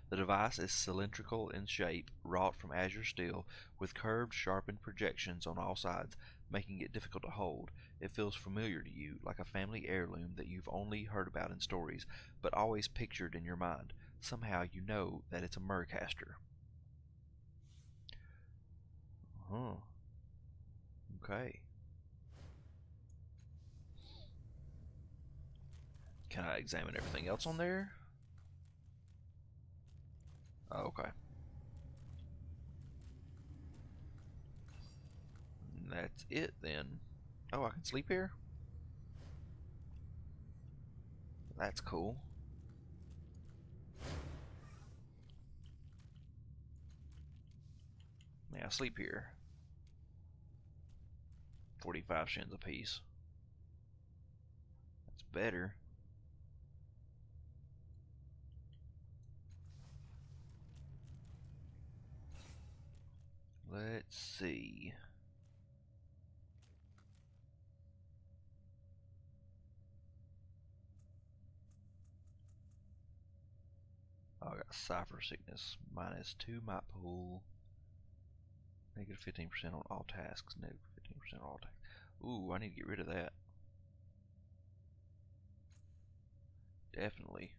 The device is cylindrical in shape, wrought from azure steel, with curved, sharpened projections on all sides, making it difficult to hold. It feels familiar to you, like a family heirloom that you've only heard about in stories, but always pictured in your mind. Somehow you know that it's a Murcaster. Huh. Okay. Can I examine everything else on there? Oh, okay. That's it then. Oh, I can sleep here? That's cool. May I sleep here? 45 shins apiece. That's better. Let's see. Oh, I got cipher sickness. -2 might pull. -15% on all tasks. -15% on all tasks. Ooh, I need to get rid of that. Definitely.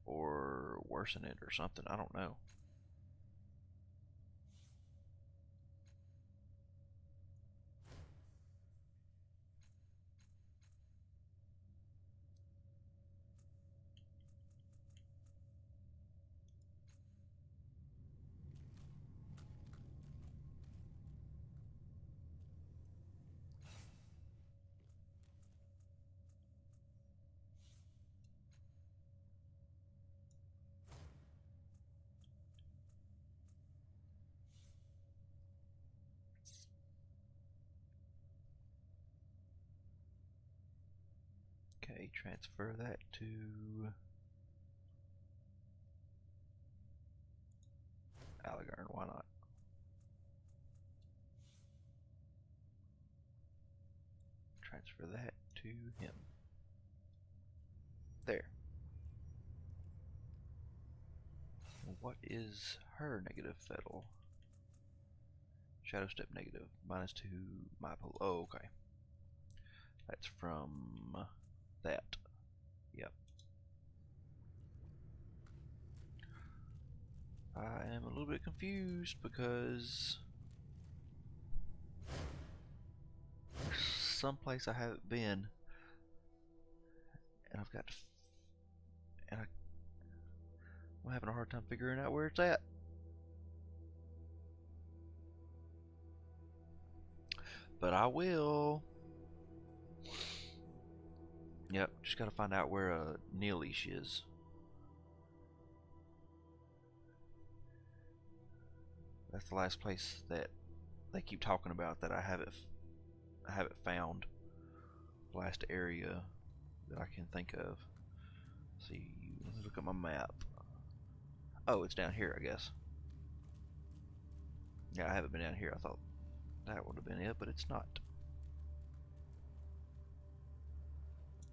Or worsen it or something. I don't know. Okay, transfer that to Allegarn. Why not? Transfer that to him. There. What is her negative fettle? Shadow step negative. -2 my pull. Oh, okay. That's from that. Yep. I am a little bit confused because there's someplace I haven't been, and I've got to, and I'm having a hard time figuring out where it's at. But I will. Yep, just gotta find out where Neelish is. That's the last place that they keep talking about that I haven't found. Last area that I can think of. See, let me look at my map. Oh, it's down here, I guess. Yeah, I haven't been down here. I thought that would have been it, but it's not.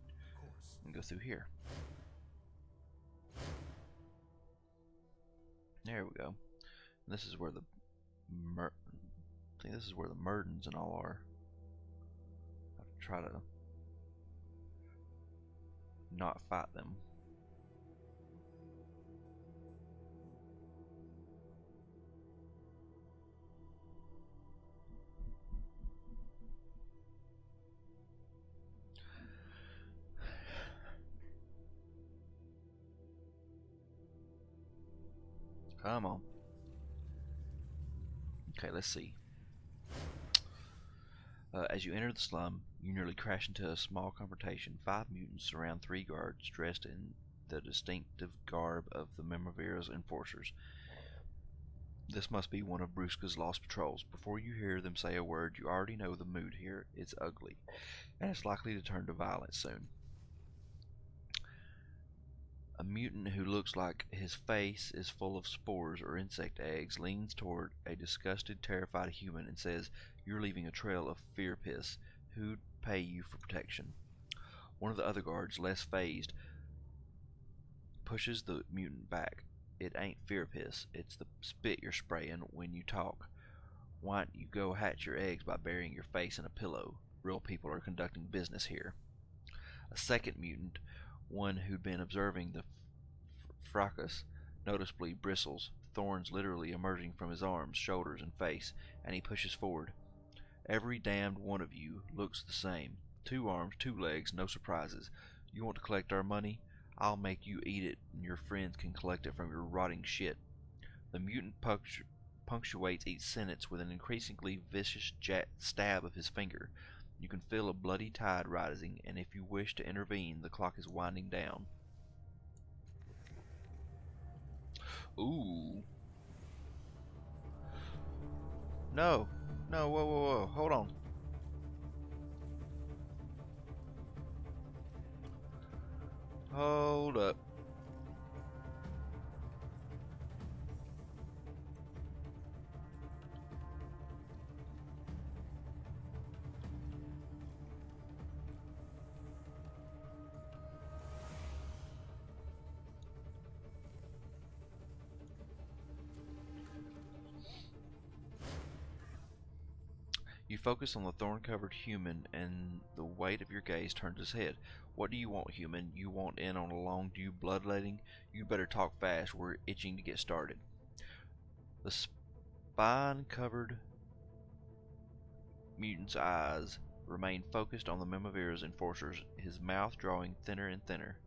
Of course. And go through here. There we go. And this is where the I think this is where the Murdens and all are. I have to try to not fight them. Come on. Okay, let's see. As you enter the slum, you nearly crash into a small confrontation. 5 mutants surround 3 guards dressed in the distinctive garb of the Memavera's enforcers. This must be one of Brusca's lost patrols. Before you hear them say a word, you already know the mood here. It's ugly, and it's likely to turn to violence soon. A mutant who looks like his face is full of spores or insect eggs leans toward a disgusted, terrified human and says, "You're leaving a trail of fear piss. Who'd pay you for protection?" One of the other guards, less phased, pushes the mutant back. "It ain't fear piss. It's the spit you're spraying when you talk. Why don't you go hatch your eggs by burying your face in a pillow? Real people are conducting business here." A second mutant, one who'd been observing the fracas, noticeably bristles, thorns literally emerging from his arms, shoulders, and face, and he pushes forward. "Every damned one of you looks the same. 2 arms, 2 legs, no surprises. You want to collect our money? I'll make you eat it, and your friends can collect it from your rotting shit." The mutant punctuates each sentence with an increasingly vicious stab of his finger. You can feel a bloody tide rising, and if you wish to intervene, the clock is winding down. Ooh. No. No, whoa, whoa, whoa. Hold on. Hold up. You focus on the thorn-covered human, and the weight of your gaze turns his head. "What do you want, human? You want in on a long-due bloodletting? You better talk fast. We're itching to get started." The spine-covered mutant's eyes remain focused on the Memavera's enforcers, his mouth drawing thinner and thinner.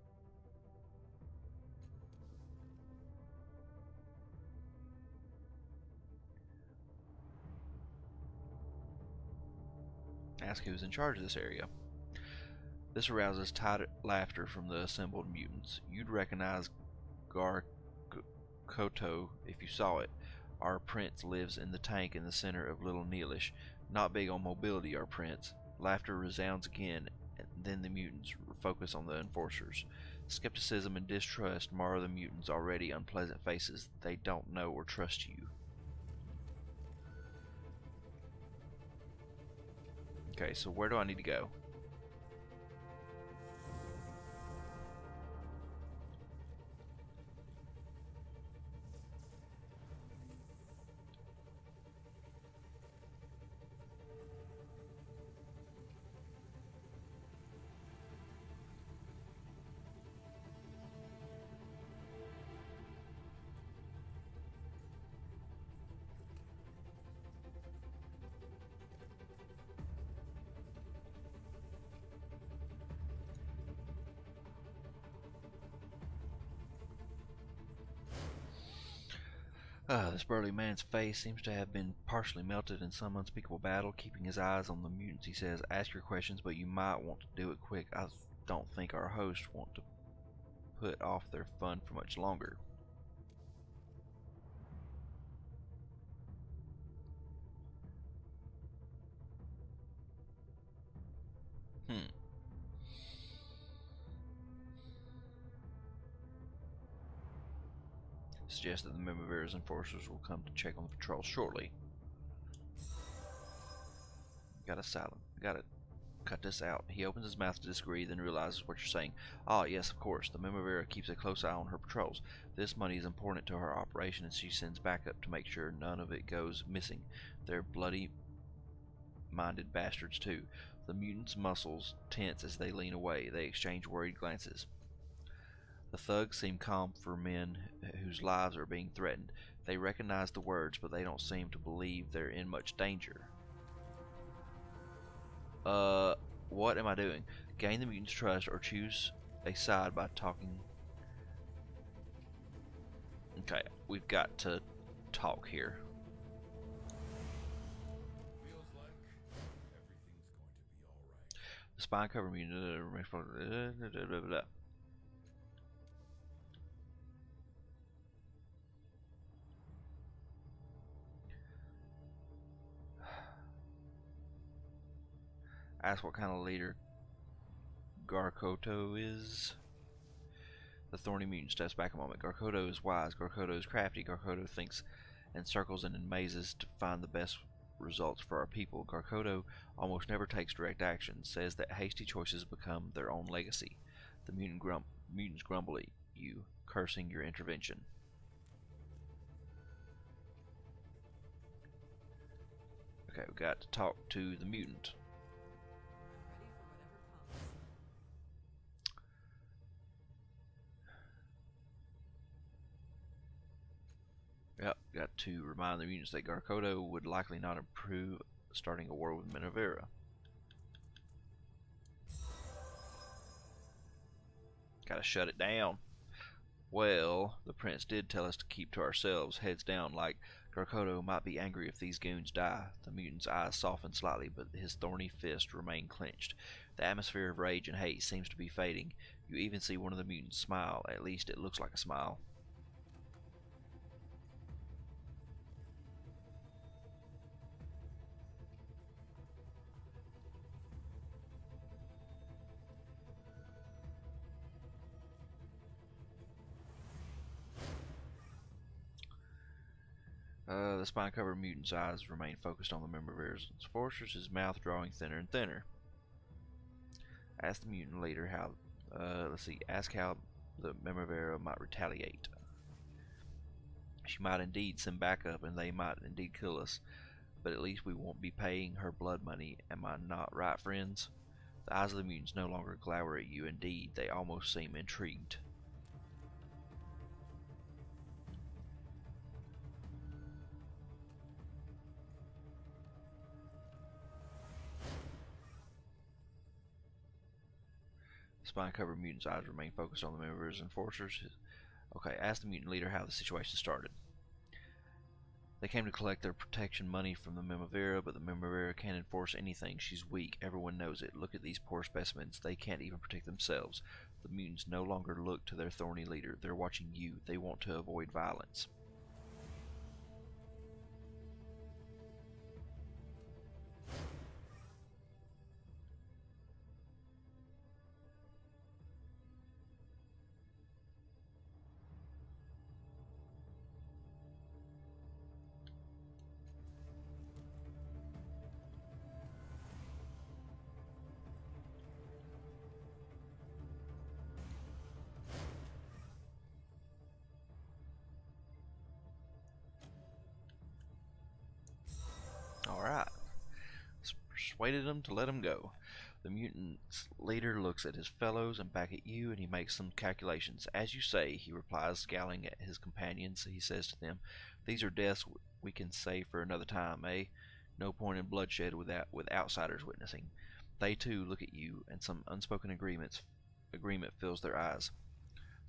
Ask who's in charge of this area. This arouses tight laughter from the assembled mutants. You'd recognize Koto if you saw it. Our prince lives in the tank in the center of Little Neelish. Not big on mobility, our prince. Laughter resounds again, and then the mutants focus on the enforcers. Skepticism and distrust mar the mutants' already unpleasant faces. They don't know or trust you. Okay, so where do I need to go? This burly man's face seems to have been partially melted in some unspeakable battle. Keeping his eyes on the mutants, he says, "Ask your questions, but you might want to do it quick. I don't think our hosts want to put off their fun for much longer." Hmm. Suggests that the Mimavera's enforcers will come to check on the patrol shortly. Gotta silence. Gotta cut this out. He opens his mouth to disagree, then realizes what you're saying. Ah, yes, of course. The Mimavera keeps a close eye on her patrols. This money is important to her operation, and she sends backup to make sure none of it goes missing. They're bloody-minded bastards, too. The mutants' muscles tense as they lean away. They exchange worried glances. The thugs seem calm for men whose lives are being threatened. They recognize the words, but they don't seem to believe they're in much danger. What am I doing? Gain the mutants' trust or choose a side by talking. Okay, we've got to talk here. Feels like everything's going to be alright. The spine cover mutant. Ask what kind of leader Garkoto is. The thorny mutant steps back a moment. Garkoto is wise. Garkoto is crafty. Garkoto thinks in circles and in mazes to find the best results for our people. Garkoto almost never takes direct action, says that hasty choices become their own legacy. The mutants grumble at you, cursing your intervention. Okay, we got to talk to the mutant. Yep, got to remind the mutants that Garkoto would likely not approve starting a war with Numenera. Gotta shut it down. Well, the prince did tell us to keep to ourselves, heads down, like Garkoto might be angry if these goons die. The mutant's eyes soften slightly, but his thorny fists remain clenched. The atmosphere of rage and hate seems to be fading. You even see one of the mutants smile, at least it looks like a smile. The spine-covered mutant's eyes remain focused on the Mimavera's enforcers, his mouth drawing thinner and thinner. Ask the mutant leader how, ask how the Mimavera might retaliate. She might indeed send backup, and they might indeed kill us, but at least we won't be paying her blood money. Am I not right, friends? The eyes of the mutants no longer glower at you. Indeed, they almost seem intrigued. Spine-covered mutant's eyes remain focused on the Mimavera's enforcers. Okay, ask the mutant leader how the situation started. They came to collect their protection money from the Mimavera, but the Mimavera can't enforce anything. She's weak. Everyone knows it. Look at these poor specimens. They can't even protect themselves. The mutants no longer look to their thorny leader. They're watching you. They want to avoid violence. Alright. Persuaded them to let him go. The mutant's leader looks at his fellows and back at you, and he makes some calculations. As you say, he replies, scowling at his companions. He says to them, these are deaths we can save for another time, eh? No point in bloodshed with outsiders witnessing. They too look at you, and some unspoken agreement fills their eyes.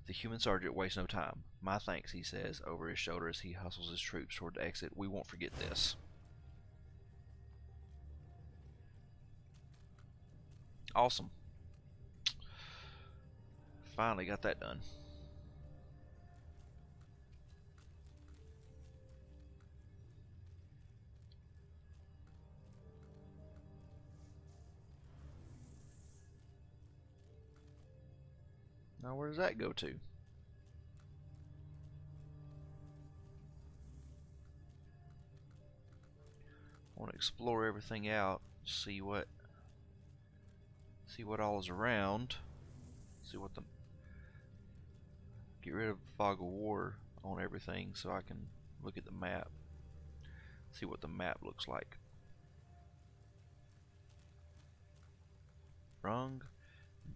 The human sergeant wastes no time. My thanks, he says over his shoulder as he hustles his troops toward the exit. We won't forget this. Awesome. Finally got that done. Now, where does that go to? I want to explore everything out, see what all is around, see what the get rid of the fog of war on everything so I can look at the map, see what the map looks like. Brung,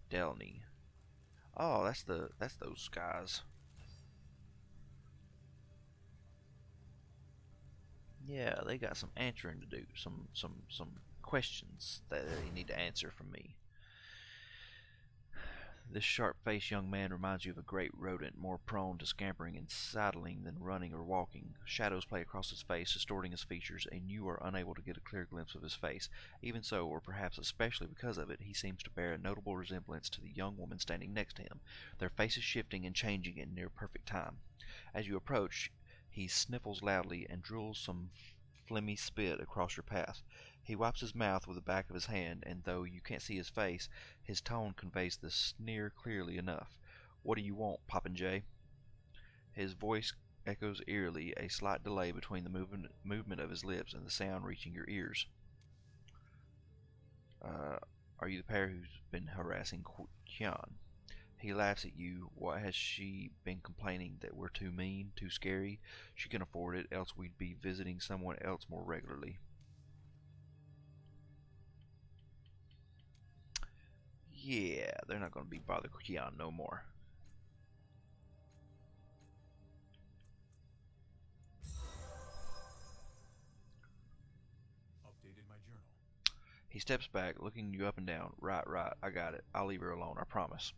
Delny. Oh, that's those guys. Yeah, they got some answering to do. Some questions that they need to answer from me. This sharp-faced young man reminds you of a great rodent, more prone to scampering and sidling than running or walking. Shadows play across his face, distorting his features, and you are unable to get a clear glimpse of his face. Even so, or perhaps especially because of it, he seems to bear a notable resemblance to the young woman standing next to him, their faces shifting and changing in near perfect time. As you approach, he sniffles loudly and drools some phlegmy spit across your path. He wipes his mouth with the back of his hand, and though you can't see his face, his tone conveys the sneer clearly enough. "What do you want, Popinjay?" His voice echoes eerily, a slight delay between the movement of his lips and the sound reaching your ears. Are you the pair who's been harassing Kyan? He laughs at you. What has she been complaining? That we're too mean, too scary? She can afford it, else we'd be visiting someone else more regularly. Yeah, they're not going to be bothered Kyan no more. Updated my journal. He steps back, looking you up and down. Right, I got it. I'll leave her alone, I promise.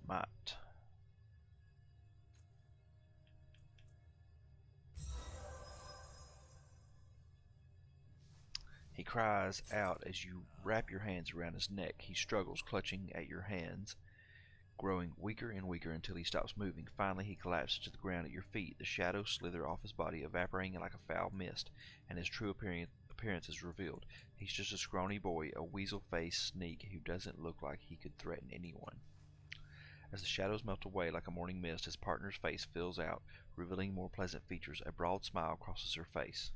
Might. He cries out as you wrap your hands around his neck. He struggles, clutching at your hands, growing weaker and weaker until he stops moving. Finally, he collapses to the ground at your feet. The shadows slither off his body, evaporating like a foul mist, and his true appearance is revealed. He's just a scrawny boy, a weasel-faced sneak who doesn't look like he could threaten anyone. As the shadows melt away like a morning mist, his partner's face fills out, revealing more pleasant features. A broad smile crosses her face.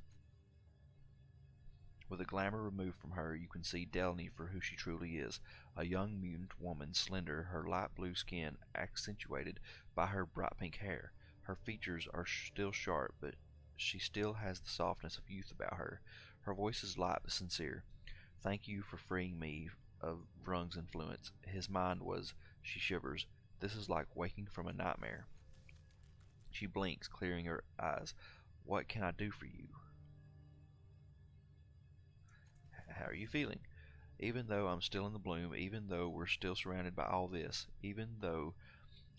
With the glamour removed from her, you can see Delny for who she truly is, a young mutant woman, slender, her light blue skin accentuated by her bright pink hair. Her features are still sharp, but she still has the softness of youth about her. Her voice is light but sincere. "Thank you for freeing me of Vrung's influence." His mind was, she shivers. This is like waking from a nightmare. She blinks, clearing her eyes. "What can I do for you?" How are you feeling? Even though I'm still in the bloom, even though we're still surrounded by all this, even though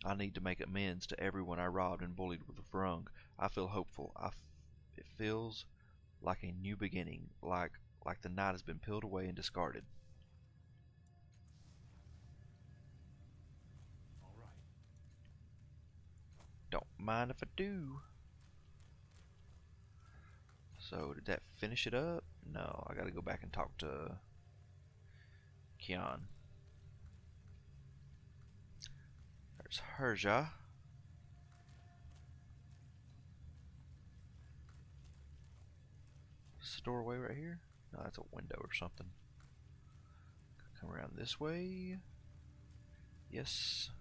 I need to make amends to everyone I robbed and bullied with the Vrung, I feel hopeful. It feels like a new beginning, like the night has been peeled away and discarded. All right. Don't mind if I do. So, did that finish it up? No, I gotta go back and talk to Kyan. There's Herja. Is the doorway right here? No, that's a window or something. Come around this way. Yes.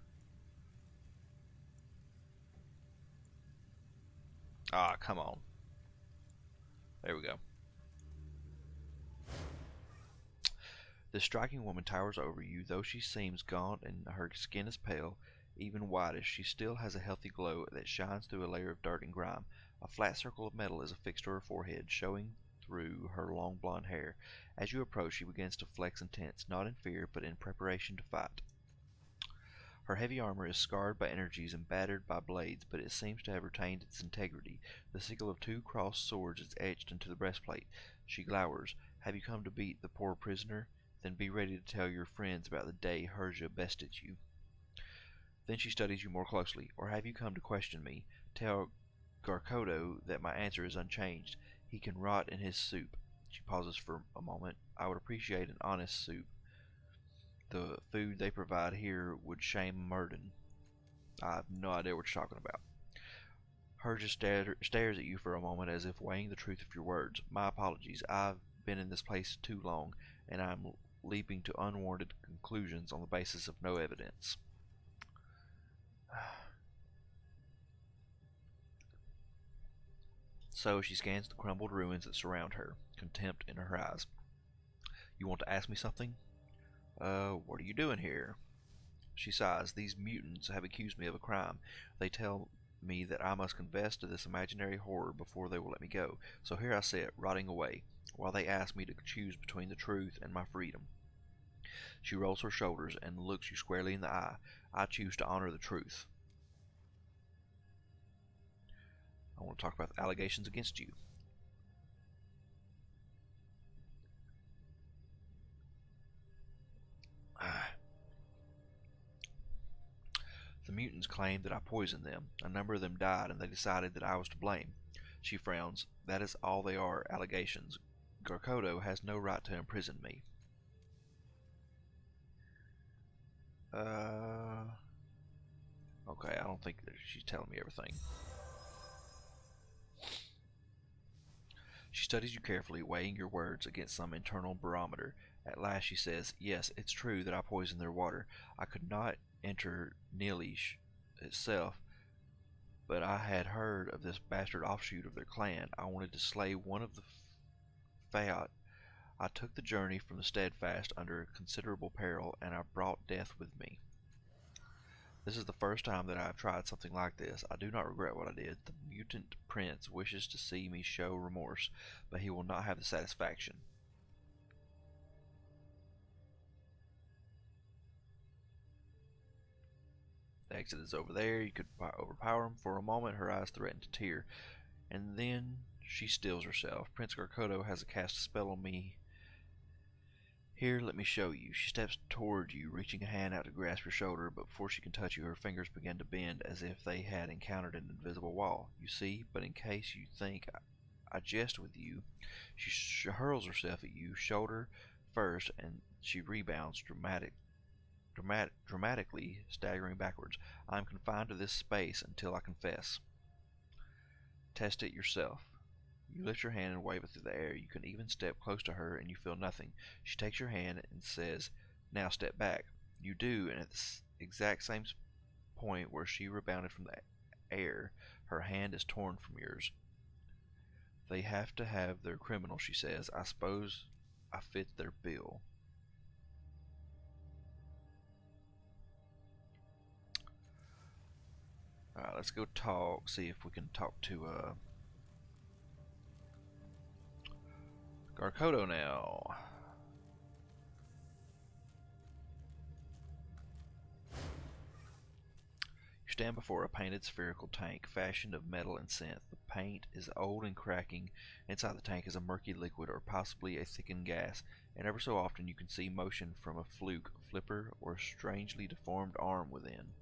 Ah, come on. There we go. The striking woman towers over you. Though she seems gaunt and her skin is pale, even whitish, she still has a healthy glow that shines through a layer of dirt and grime. A flat circle of metal is affixed to her forehead, showing through her long blonde hair. As you approach, she begins to flex and tense, not in fear, but in preparation to fight. Her heavy armor is scarred by energies and battered by blades, but it seems to have retained its integrity. The sickle of two crossed swords is etched into the breastplate. She glowers. "Have you come to beat the poor prisoner? Then be ready to tell your friends about the day Herja bested you." Then she studies you more closely. "Or have you come to question me? Tell Garkodo that my answer is unchanged. He can rot in his soup." She pauses for a moment. I would appreciate an honest soup. The food they provide here would shame Murden. I have no idea what you're talking about. Her just stares at you for a moment as if weighing the truth of your words. My apologies. I've been in this place too long, and I'm leaping to unwarranted conclusions on the basis of no evidence. So she scans the crumbled ruins that surround her, contempt in her eyes. You want to ask me something? What are you doing here? She sighs. These mutants have accused me of a crime. They tell me that I must confess to this imaginary horror before they will let me go. So here I sit, rotting away, while they ask me to choose between the truth and my freedom. She rolls her shoulders and looks you squarely in the eye. I choose to honor the truth. I want to talk about the allegations against you. The mutants claim that I poisoned them. A number of them died, and they decided that I was to blame. She frowns. That is all they are, allegations. Garkodo has no right to imprison me. Okay, I don't think that she's telling me everything. She studies you carefully, weighing your words against some internal barometer. At last she says, yes, it's true that I poisoned their water. I could not enter Nilish itself, but I had heard of this bastard offshoot of their clan. I wanted to slay one of the Fayat. I took the journey from the Steadfast under considerable peril, and I brought death with me. This is the first time that I have tried something like this. I do not regret what I did. The mutant prince wishes to see me show remorse, but he will not have the satisfaction. The exit is over there. You could overpower him. For a moment, her eyes threaten to tear, and then she stills herself. Prince Garkodo has cast a spell on me. Here, let me show you. She steps toward you, reaching a hand out to grasp your shoulder, but before she can touch you, her fingers begin to bend as if they had encountered an invisible wall. You see, but in case you think I jest with you, she hurls herself at you, shoulder first, and she rebounds dramatically, staggering backwards. I am confined to this space until I confess. Test it yourself. You lift your hand and wave it through the air. You can even step close to her and you feel nothing. She takes your hand and says, now step back. You do, and at the exact same point where she rebounded from the air, her hand is torn from yours. They have to have their criminal, she says. I suppose I fit their bill. Alright, let's go talk, see if we can talk to Garkodo now. You stand before a painted spherical tank fashioned of metal and synth. The paint is old and cracking. Inside the tank is a murky liquid or possibly a thickened gas, and ever so often you can see motion from a fluke, flipper, or strangely deformed arm within.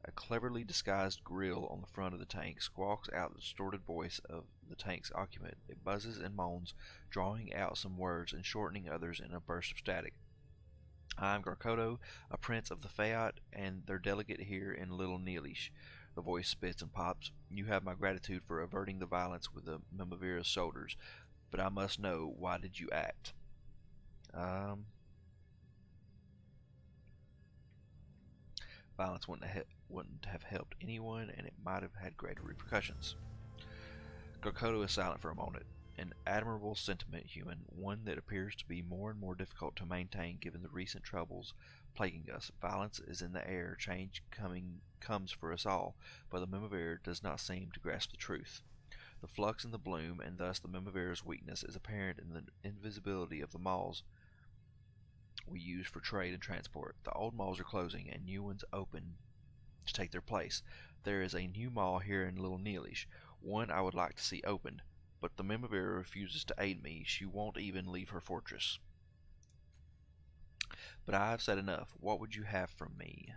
A cleverly disguised grill on the front of the tank squawks out the distorted voice of the tank's occupant. It buzzes and moans, drawing out some words and shortening others in a burst of static. I am Garkodo, a prince of the Fayat, and their delegate here in Little Nilish. The voice spits and pops. You have my gratitude for averting the violence with the Mimavira's shoulders, but I must know, why did you act? Violence wouldn't have helped anyone, and it might have had greater repercussions. Garkodo is silent for a moment. An admirable sentiment, human, one that appears to be more and more difficult to maintain given the recent troubles plaguing us. Violence is in the air, change comes for us all, but the Mimavira does not seem to grasp the truth. The flux in the bloom, and thus the Mimavira's weakness, is apparent in the invisibility of the malls we use for trade and transport. The old malls are closing, and new ones open to take their place. There is a new mall here in Little Nilish, one I would like to see opened, but the Mimavira refuses to aid me. She won't even leave her fortress. But I have said enough. What would you have from me?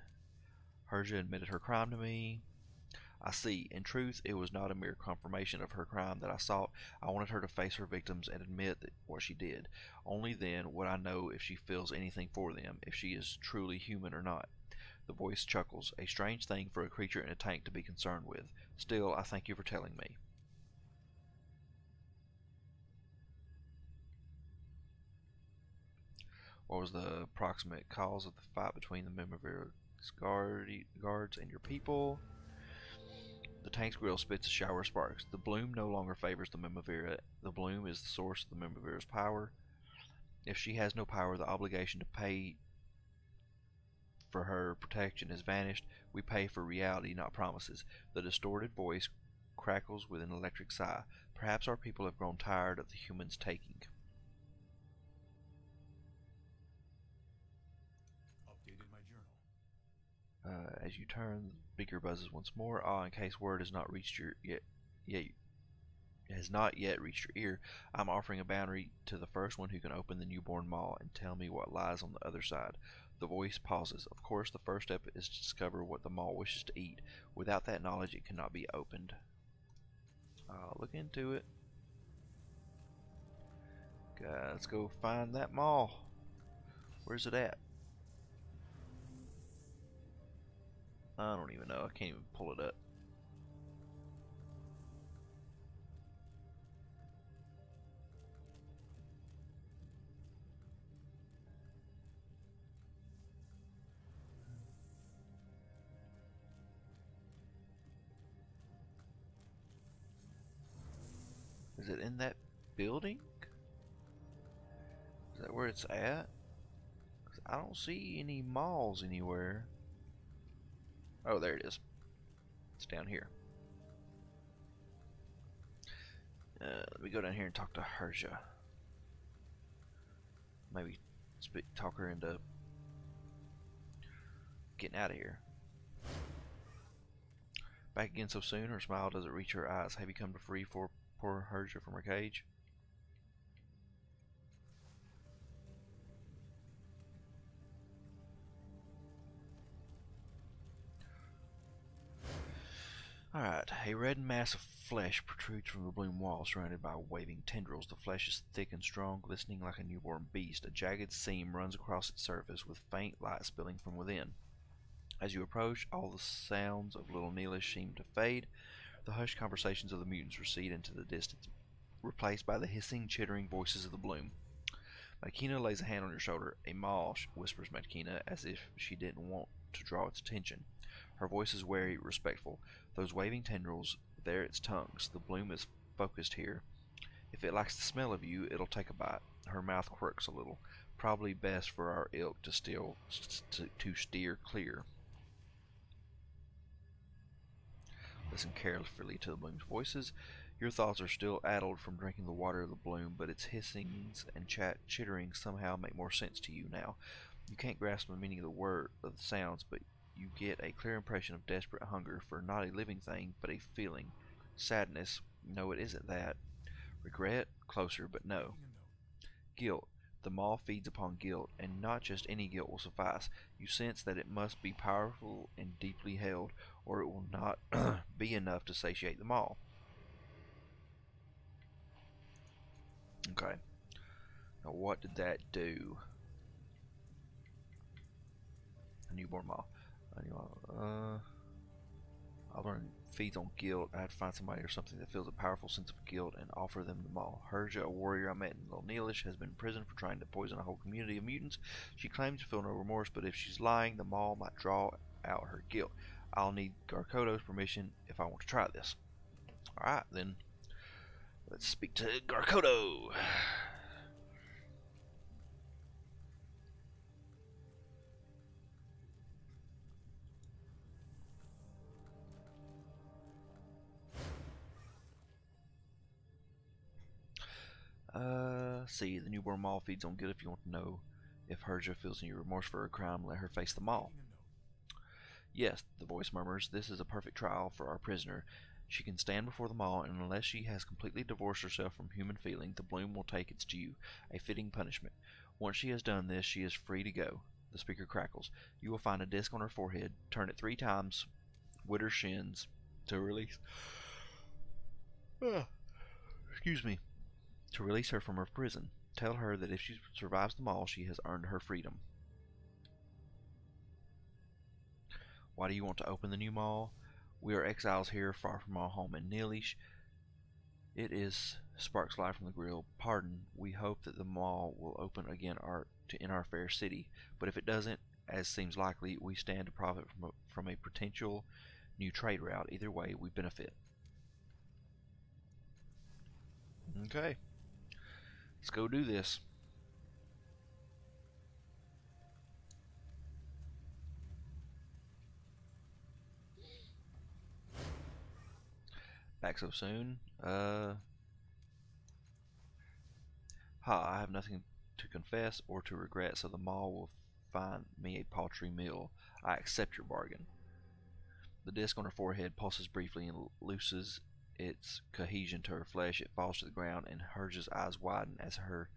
Herja admitted her crime to me. I see. In truth, it was not a mere confirmation of her crime that I sought. I wanted her to face her victims and admit what she did. Only then would I know if she feels anything for them, if she is truly human or not. The voice chuckles, a strange thing for a creature in a tank to be concerned with. Still, I thank you for telling me. What was the approximate cause of the fight between the Mimavira's guards and your people? The tank's grill spits a shower of sparks. The bloom no longer favors the Mimavira. The bloom is the source of the Mimavira's power. If she has no power, the obligation to pay for her protection has vanished. We pay for reality, not promises. The distorted voice crackles with an electric sigh. Perhaps our people have grown tired of the humans taking. Updated my journal. As you turn, the speaker buzzes once more. In case word has not reached your has not yet reached your ear, I'm offering a bounty to the first one who can open the newborn maw and tell me what lies on the other side. The voice pauses. Of course, the first step is to discover what the maw wishes to eat. Without that knowledge, it cannot be opened. I'll look into it. Let's go find that maw. Where's it at? I don't even know. I can't even pull it up. Is it in that building? Is that where it's at? 'Cause I don't see any malls anywhere. Oh, there it is. It's down here. Let me go down here and talk to Herja. Maybe talk her into getting out of here. Back again so soon, her smile doesn't reach her eyes. Have you come to free poor Herja from her cage? Alright, a red mass of flesh protrudes from the bloom wall, surrounded by waving tendrils. The flesh is thick and strong, glistening like a newborn beast. A jagged seam runs across its surface, with faint light spilling from within. As you approach, all the sounds of little Neelish seem to fade. The hushed conversations of the mutants recede into the distance, replaced by the hissing, chittering voices of the bloom. Makina lays a hand on your shoulder. A maw, whispers Makina, as if she didn't want to draw its attention. Her voice is wary, respectful. Those waving tendrils, they're its tongues. The bloom is focused here. If it likes the smell of you, it'll take a bite. Her mouth quirks a little. Probably best for our ilk to steer clear. Listen carefully to the bloom's voices. Your thoughts are still addled from drinking the water of the bloom, but its hissings and chitterings somehow make more sense to you now. You can't grasp the meaning of the sounds, but you get a clear impression of desperate hunger for not a living thing, but a feeling. Sadness. No, it isn't that. Regret. Closer, but no. Guilt. The maw feeds upon guilt, and not just any guilt will suffice. You sense that it must be powerful and deeply held, or it will not be enough to satiate the maw. Okay. Now what did that do? A newborn maw. I learned feeds on guilt. I had to find somebody or something that feels a powerful sense of guilt and offer them the maw. Herja, a warrior I met in Little Neelish, has been in prison for trying to poison a whole community of mutants. She claims to feel no remorse, but if she's lying, the maw might draw out her guilt. I'll need Garkodo's permission if I want to try this. Alright, then. Let's speak to Garkodo. See, the newborn maw feeds on guilt. If you want to know if Herja feels any remorse for her crime, let her face the maw. Yes, the voice murmurs, this is a perfect trial for our prisoner. She can stand before the maw, and unless she has completely divorced herself from human feeling, the bloom will take its due, a fitting punishment. Once she has done this, she is free to go. The speaker crackles. You will find a disc on her forehead. Turn it 3 times. With her shins. To release. Excuse me. To release her from her prison. Tell her that if she survives the maul, she has earned her freedom. Why do you want to open the new maul? We are exiles here, far from our home in Nilish. It is sparks fly from the grill. Pardon. We hope that the maul will open again in our fair city. But if it doesn't, as seems likely, we stand to profit from a potential new trade route. Either way, we benefit. Okay. Let's go do this. Back so soon? I have nothing to confess or to regret, so the maul will find me a paltry meal. I accept your bargain. The disc on her forehead pulses briefly and looses its cohesion to her flesh. It falls to the ground, and Herja's eyes widen as her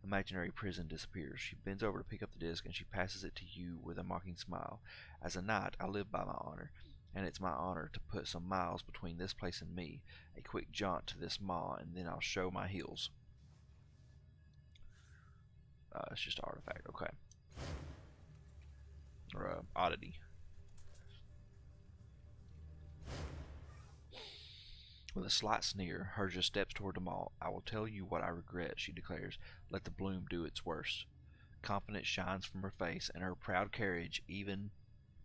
imaginary prison disappears. She bends over to pick up the disc, and she passes it to you with a mocking smile. As a knight, I live by my honor, and it's my honor to put some miles between this place and me. A quick jaunt to this maw, and then I'll show my heels. It's just an artifact, okay. Or oddity. With a slight sneer, Herja steps toward the maul. I will tell you what I regret, she declares. Let the bloom do its worst. Confidence shines from her face, and her proud carriage, even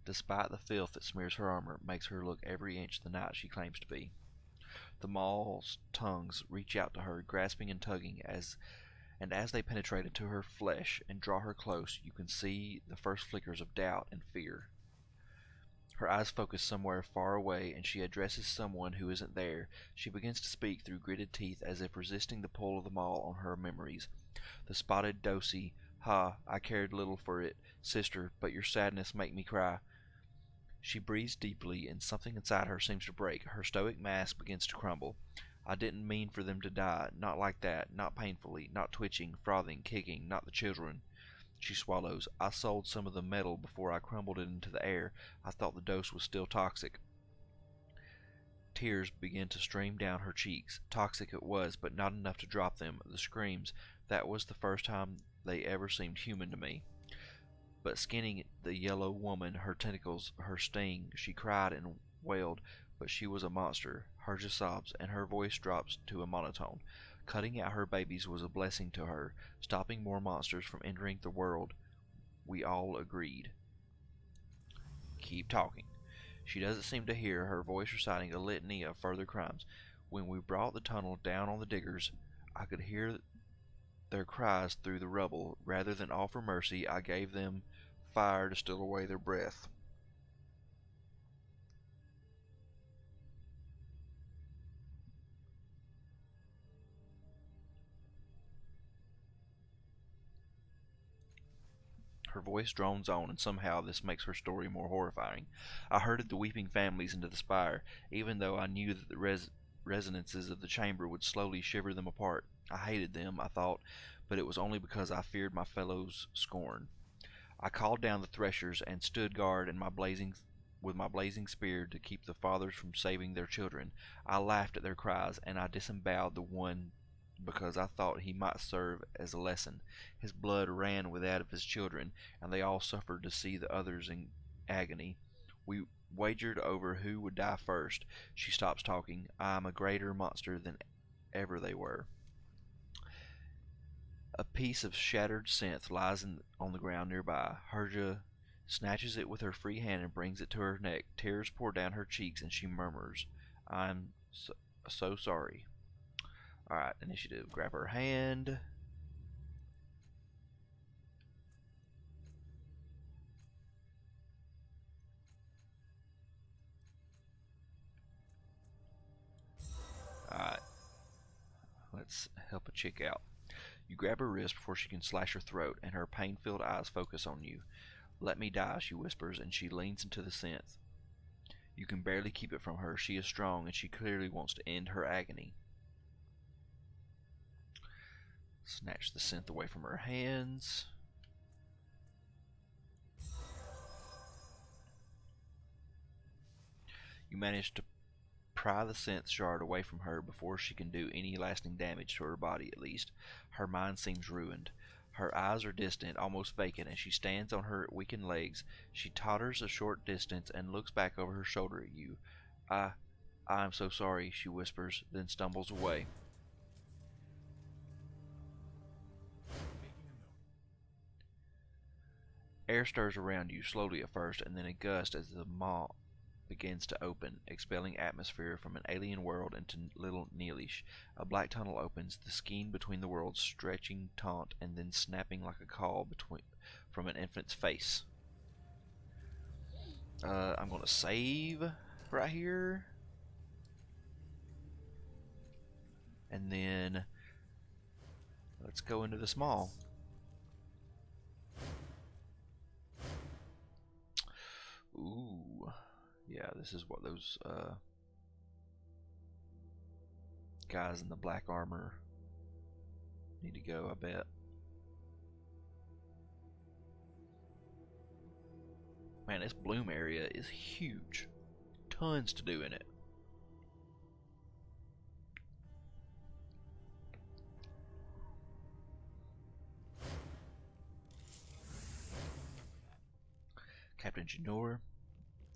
despite the filth that smears her armor, makes her look every inch the knight she claims to be. The maul's tongues reach out to her, grasping and tugging, as they penetrate into her flesh and draw her close, you can see the first flickers of doubt and fear. Her eyes focus somewhere far away, and she addresses someone who isn't there. She begins to speak through gritted teeth, as if resisting the pull of the maul on her memories. The spotted dosi. I cared little for it, sister, but your sadness make me cry. She breathes deeply, and something inside her seems to break. Her stoic mask begins to crumble. I didn't mean for them to die. Not like that. Not painfully. Not twitching, frothing, kicking. Not the children. She swallows. I sold some of the metal before I crumbled it into the air. I thought the dose was still toxic. Tears begin to stream down her cheeks. Toxic it was, but not enough to drop them. The screams. That was the first time they ever seemed human to me. But skinning the yellow woman, her tentacles, her sting, she cried and wailed, but she was a monster. Herja sobs, and her voice drops to a monotone. Cutting out her babies was a blessing to her, stopping more monsters from entering the world. We all agreed. Keep talking. She doesn't seem to hear, her voice reciting a litany of further crimes. When we brought the tunnel down on the diggers, I could hear their cries through the rubble. Rather than offer mercy, I gave them fire to steal away their breath. Her voice drones on, and somehow this makes her story more horrifying. I herded the weeping families into the spire, even though I knew that the resonances of the chamber would slowly shiver them apart. I hated them, I thought, but it was only because I feared my fellows' scorn. I called down the threshers and stood guard with my blazing spear to keep the fathers from saving their children. I laughed at their cries, and I disemboweled the one because I thought he might serve as a lesson. His blood ran with that of his children, and they all suffered to see the others in agony. We wagered over who would die first. She stops talking. I am a greater monster than ever they were. A piece of shattered synth lies on the ground nearby. Herja snatches it with her free hand and brings it to her neck. Tears pour down her cheeks, and she murmurs, I'm so sorry. Alright, initiative. Grab her hand. Alright. Let's help a chick out. You grab her wrist before she can slash her throat, and her pain-filled eyes focus on you. Let me die, she whispers, and she leans into the synth. You can barely keep it from her. She is strong, and she clearly wants to end her agony. Snatch the synth away from her hands. You manage to Pry the synth shard away from her before she can do any lasting damage to her body, at least. Her mind seems ruined. Her eyes are distant, almost vacant, as she stands on her weakened legs. She totters a short distance and looks back over her shoulder at you. I'm so sorry, she whispers, then stumbles away. Air stirs around you, slowly at first, and then a gust as the maw begins to open, expelling atmosphere from an alien world into little Neelish. A black tunnel opens, the skein between the worlds stretching taut and then snapping like a call from an infant's face. I'm going to save right here. And then let's go into the small. Ooh. Yeah, this is what those guys in the black armor need to go, I bet. Man, this bloom area is huge. Tons to do in it. Captain Janor,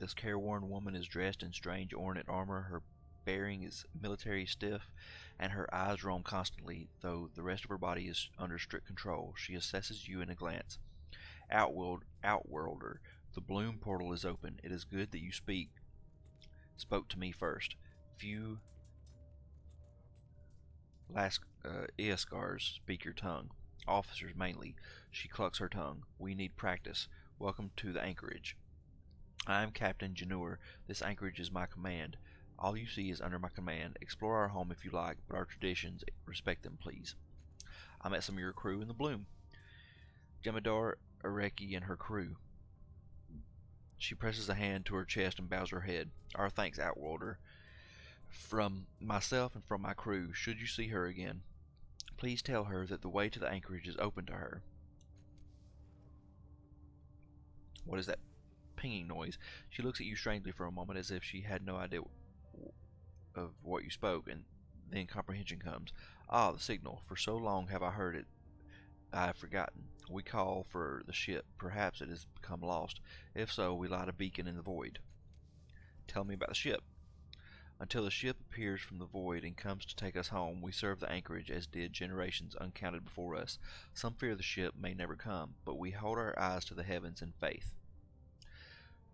this careworn woman is dressed in strange ornate armor. Her bearing is military stiff, and her eyes roam constantly, though the rest of her body is under strict control. She assesses you in a glance. Outworlder, the bloom portal is open. It is good that you spoke to me first. Few Eoskars speak your tongue. Officers mainly. She clucks her tongue. We need practice. Welcome to the anchorage. I am Captain Janur. This anchorage is my command. All you see is under my command. Explore our home if you like, but our traditions, respect them, please. I met some of your crew in the bloom. Jemadar Areki and her crew. She presses a hand to her chest and bows her head. Our thanks, Outworlder. From myself and from my crew, should you see her again, please tell her that the way to the anchorage is open to her. What is that pinging noise? She looks at you strangely for a moment as if she had no idea of what you spoke, and then comprehension comes. Ah, the signal. For so long have I heard it, I have forgotten. We call for the ship. Perhaps it has become lost. If so, we light a beacon in the void. Tell me about the ship. Until the ship appears from the void and comes to take us home, we serve the anchorage as did generations uncounted before us. Some fear the ship may never come, but we hold our eyes to the heavens in faith.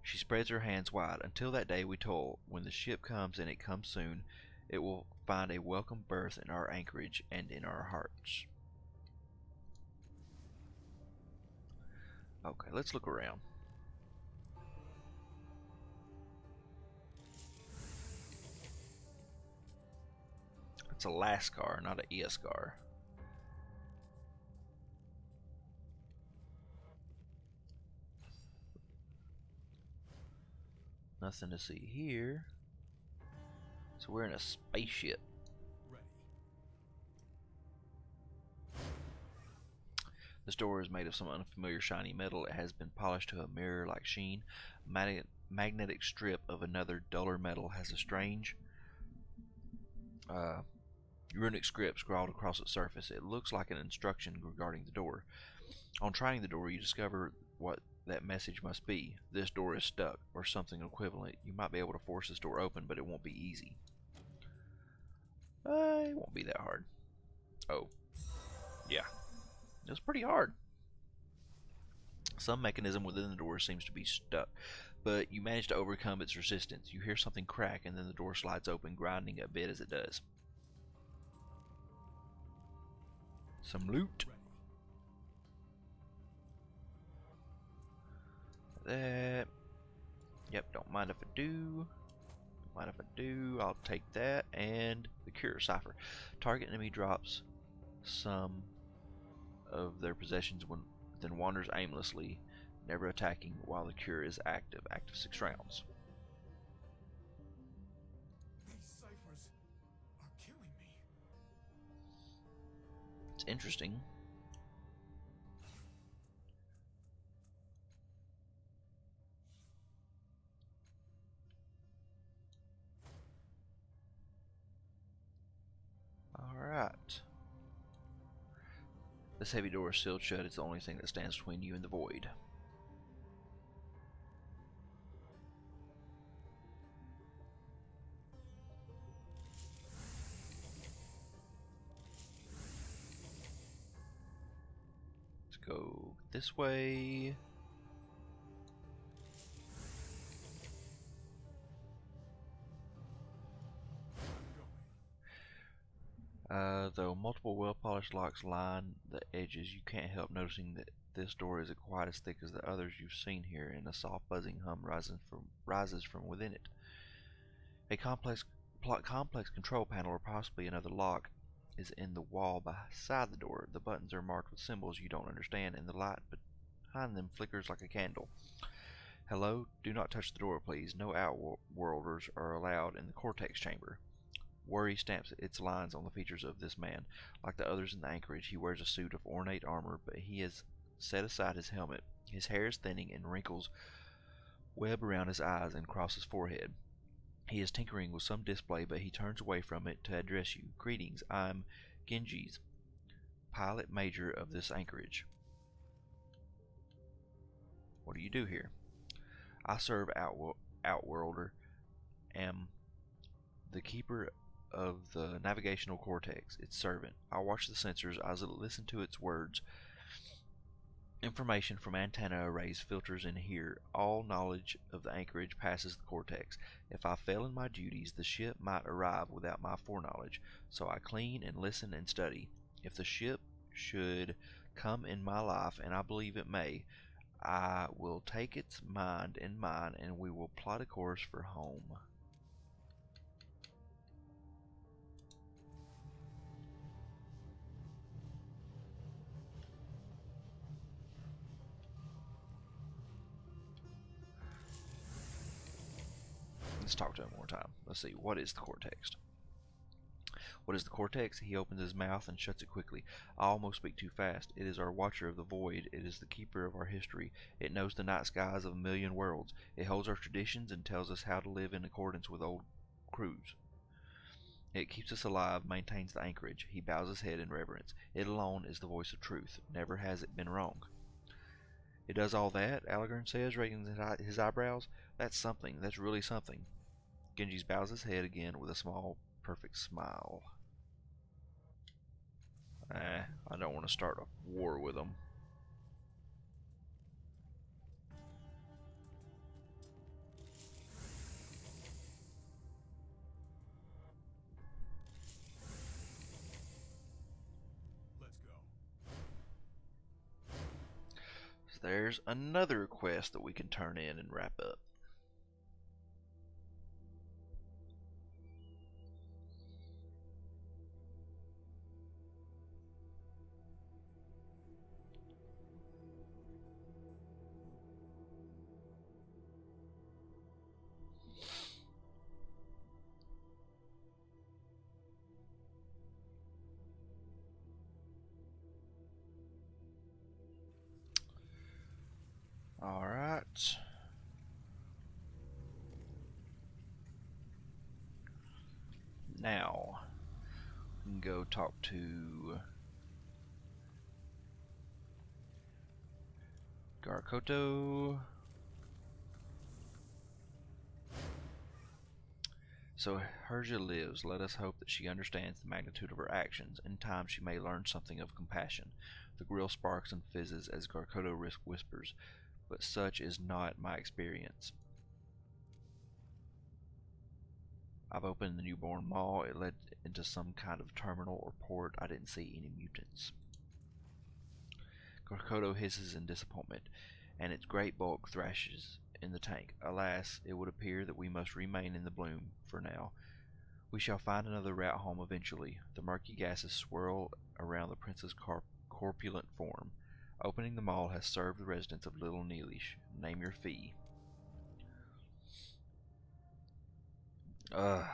She spreads her hands wide. Until that day we toil. When the ship comes, and it comes soon, it will find a welcome berth in our anchorage and in our hearts. Okay, let's look around. It's a Lascar, not an Eoskar. Nothing to see here. So we're in a spaceship. Ready. This door is made of some unfamiliar shiny metal. It has been polished to a mirror-like sheen. Magnetic strip of another duller metal has a strange runic script scrawled across its surface. It looks like an instruction regarding the door. On trying the door, you discover what that message must be. This door is stuck, or something equivalent. You might be able to force this door open, but it won't be easy. It won't be that hard. Oh. Yeah. It was pretty hard. Some mechanism within the door seems to be stuck, but you manage to overcome its resistance. You hear something crack, and then the door slides open, grinding a bit as it does. Some loot. That. Yep, don't mind if I do. Don't mind if I do. I'll take that. And the cure cipher. Target enemy drops some of their possessions then wanders aimlessly, never attacking while the cure is active. Active 6 rounds. These ciphers are killing me. It's interesting. This heavy door is sealed shut. It's the only thing that stands between you and the void. Let's go this way. Though multiple well-polished locks line the edges, you can't help noticing that this door isn't quite as thick as the others you've seen here, and a soft buzzing hum rises from within it. A complex control panel, or possibly another lock, is in the wall beside the door. The buttons are marked with symbols you don't understand, and the light behind them flickers like a candle. Hello? Do not touch the door, please. No outworlders are allowed in the Cortex chamber. Worry stamps its lines on the features of this man. Like the others in the anchorage, he wears a suit of ornate armor, but he has set aside his helmet. His hair is thinning, and wrinkles web around his eyes and cross his forehead. He is tinkering with some display, but he turns away from it to address you. Greetings, I'm Genji's, pilot major of this anchorage. What do you do here? I serve Outworlder, am the keeper of the navigational cortex, its servant. I watch the sensors, I listen to its words. Information from antenna arrays filters in here. All knowledge of the anchorage passes the cortex. If I fail in my duties, the ship might arrive without my foreknowledge, so I clean and listen and study. If the ship should come in my life, and I believe it may, I will take its mind in mine, and we will plot a course for home. Let's talk to him one more time. Let's see, what is the cortex? What is the cortex? He opens his mouth and shuts it quickly. I almost speak too fast. It is our watcher of the void. It is the keeper of our history. It knows the night skies of a million worlds. It holds our traditions and tells us how to live in accordance with old crews. It keeps us alive, maintains the anchorage. He bows his head in reverence. It alone is the voice of truth. Never has it been wrong. It does all that, Alagern says, raising his eyebrows. That's something. That's really something. Genji bows his head again with a small, perfect smile. I don't want to start a war with them. Let's go. So there's another quest that we can turn in and wrap up. Alright. Now, we can go talk to Garkoto. So Herja lives. Let us hope that she understands the magnitude of her actions. In time she may learn something of compassion. The grill sparks and fizzes as Garkoto whispers, but such is not my experience. I've opened the newborn maw. It led into some kind of terminal or port. I didn't see any mutants. Garkoto hisses in disappointment, and its great bulk thrashes in the tank. Alas, it would appear that we must remain in the bloom for now. We shall find another route home eventually. The murky gases swirl around the prince's corpulent form. Opening the maw has served the residents of Little Neelish. Name your fee. Ugh.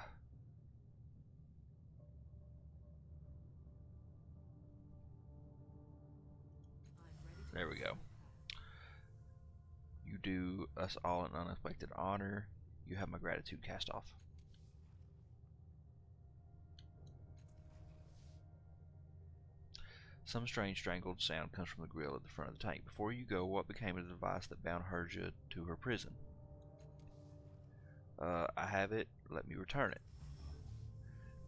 There we go. You do us all an unexpected honor. You have my gratitude cast off. Some strange strangled sound comes from the grill at the front of the tank. Before you go, what became of the device that bound Herja to her prison? I have it. Let me return it.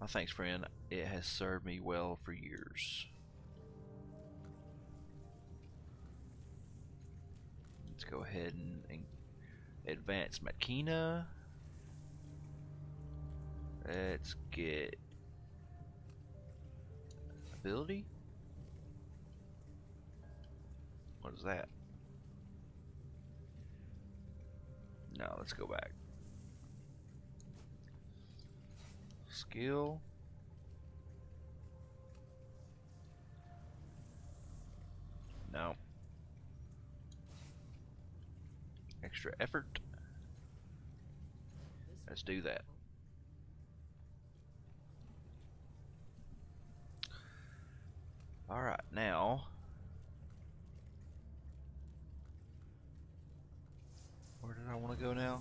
My thanks, friend. It has served me well for years. Let's go ahead and advance Makina. Let's get ability. What is that? No, let's go back. Skill. No. Extra effort. Let's do that. Alright, now where did I want to go now?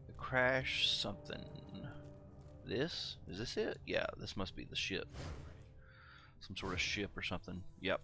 The crash something. This? Is this it? Yeah, this must be the ship. Some sort of ship or something. Yep.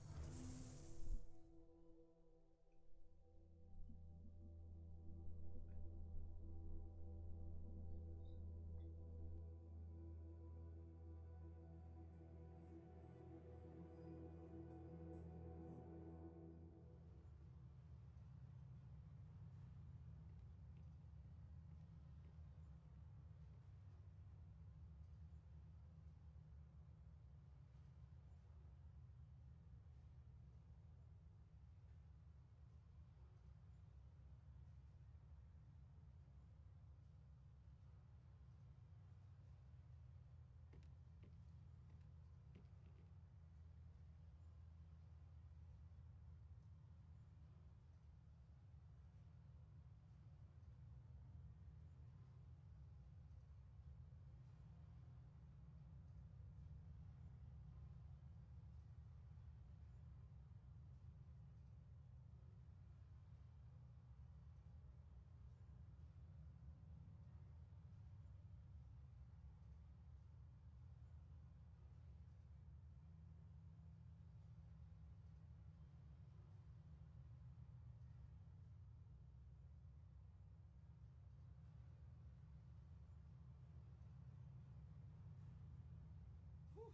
Whew.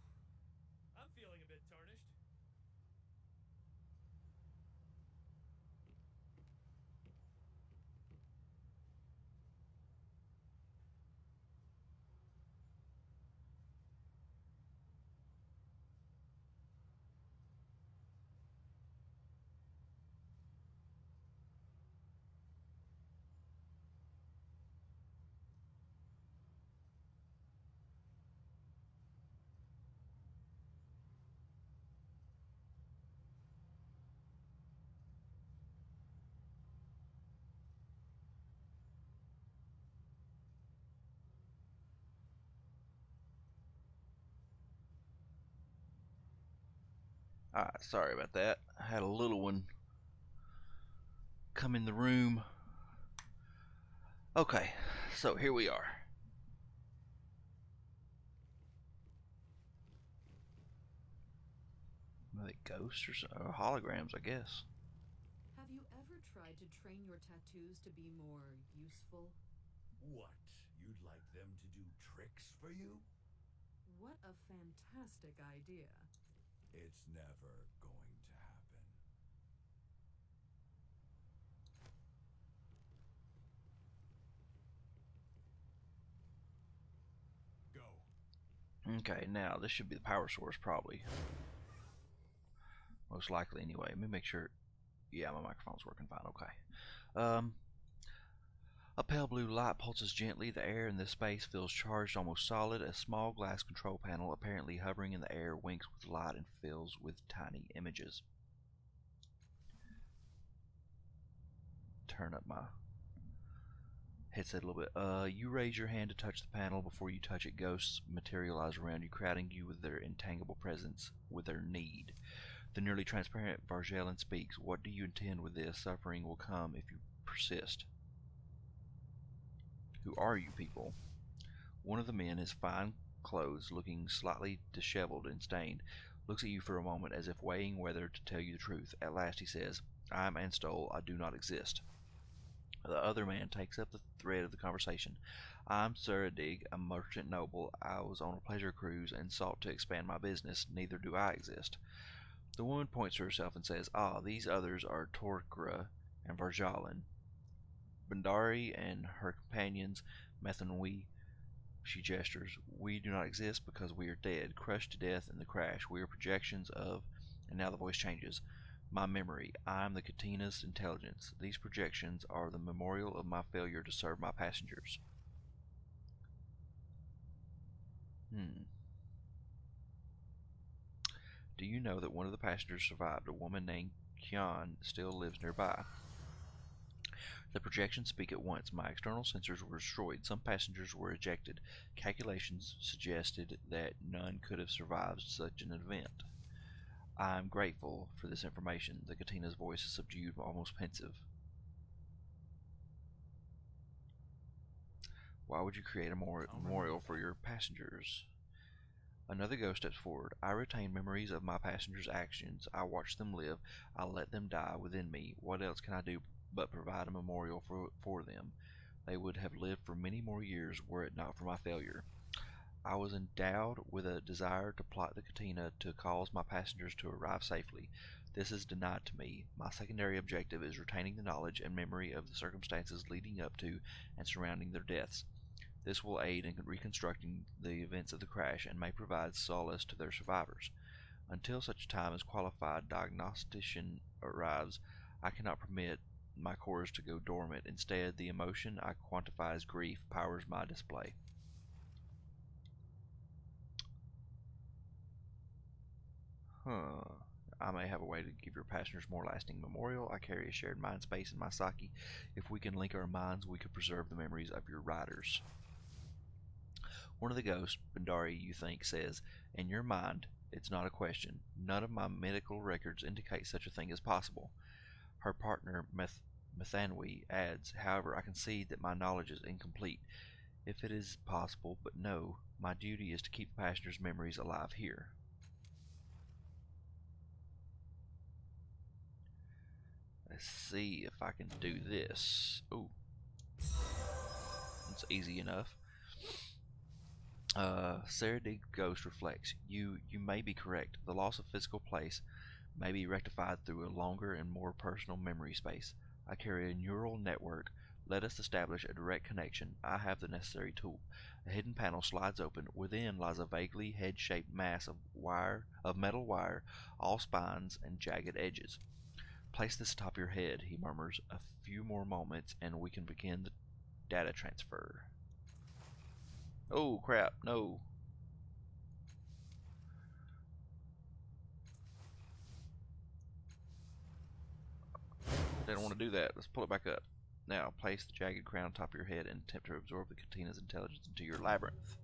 I'm feeling a bit tarnished. Alright, sorry about that. I had a little one come in the room. Okay, so here we are. Are they ghosts or holograms, I guess? Have you ever tried to train your tattoos to be more useful? What? You'd like them to do tricks for you? What a fantastic idea. It's never going to happen. Go. Okay, now this should be the power source, probably. Most likely, anyway. Let me make sure. Yeah, my microphone's working fine. Okay. A pale blue light pulses gently. The air in this space feels charged, almost solid. A small glass control panel, apparently hovering in the air, winks with light and fills with tiny images. Turn up my headset a little bit. You raise your hand to touch the panel. Before you touch it, ghosts materialize around you, crowding you with their intangible presence, with their need. The nearly transparent Varjellen speaks. What do you intend with this? Suffering will come if you persist. Who are you people? One of the men, his fine clothes looking slightly disheveled and stained, looks at you for a moment as if weighing whether to tell you the truth. At last he says, I am Anstol. I do not exist. The other man takes up the thread of the conversation. I'm Suradig, a merchant noble. I was on a pleasure cruise and sought to expand my business. Neither do I exist. The woman points to herself and says, Ah, these others are Torkra and Varjalen. Bandari and her companions, Methanui, she gestures. We do not exist because we are dead, crushed to death in the crash. We are projections of, and now the voice changes, my memory. I am the Catina's intelligence. These projections are the memorial of my failure to serve my passengers. Do you know that one of the passengers survived? A woman named Kyan still lives nearby. The projections speak at once. My external sensors were destroyed. Some passengers were ejected. Calculations suggested that none could have survived such an event. I am grateful for this information. The Catina's voice is subdued, almost pensive. Why would you create a memorial for your passengers? Another ghost steps forward. I retain memories of my passengers' actions. I watch them live. I let them die within me. What else can I do but provide a memorial for them? They would have lived for many more years were it not for my failure. I was endowed with a desire to plot the Catina to cause my passengers to arrive safely. This is denied to me. My secondary objective is retaining the knowledge and memory of the circumstances leading up to and surrounding their deaths. This will aid in reconstructing the events of the crash and may provide solace to their survivors. Until such time as qualified diagnostician arrives, I cannot permit my cores to go dormant. Instead, the emotion I quantify as grief powers my display. I may have a way to give your passengers more lasting memorial. I carry a shared mind space in my psyche. If we can link our minds, we could preserve the memories of your riders. One of the ghosts, Bandari, you think, says, in your mind, it's not a question. None of my medical records indicate such a thing as possible. Her partner, Methanui, adds, however, I concede that my knowledge is incomplete. If it is possible, but no, my duty is to keep the passengers' memories alive here. Let's see if I can do this. Ooh. It's easy enough. Saradig Ghost reflects. You may be correct. The loss of physical place may be rectified through a longer and more personal memory space. I carry a neural network. Let us establish a direct connection. I have the necessary tool. A hidden panel slides open. Within lies a vaguely head-shaped mass of metal wire, all spines and jagged edges. Place this atop your head, he murmurs. A few more moments and we can begin the data transfer. Oh crap, no. They don't want to do that. Let's pull it back up. Now, place the jagged crown on top of your head and attempt to absorb the Catina's intelligence into your labyrinth.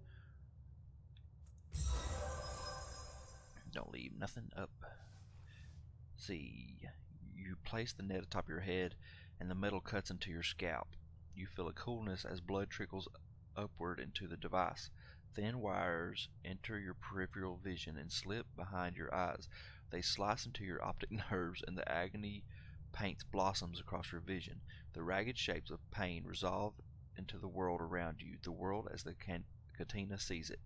Don't leave nothing up. See, you place the net atop your head and the metal cuts into your scalp. You feel a coolness as blood trickles upward into the device. Thin wires enter your peripheral vision and slip behind your eyes. They slice into your optic nerves and the agony paints blossoms across your vision. The ragged shapes of pain resolve into the world around you, the world as the Catina sees it.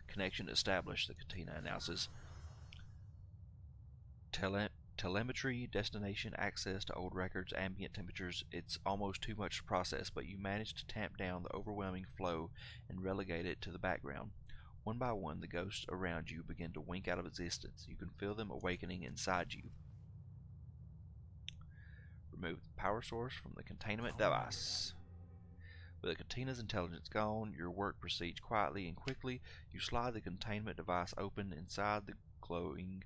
Connection established, the Catina announces. Telemetry, destination, access to old records, ambient temperatures. It's almost too much to process, but you manage to tamp down the overwhelming flow and relegate it to the background. One by one, the ghosts around you begin to wink out of existence. You can feel them awakening inside you. Remove the power source from the containment device. With the Katina's intelligence gone, your work proceeds quietly and quickly. You slide the containment device open. Inside the glowing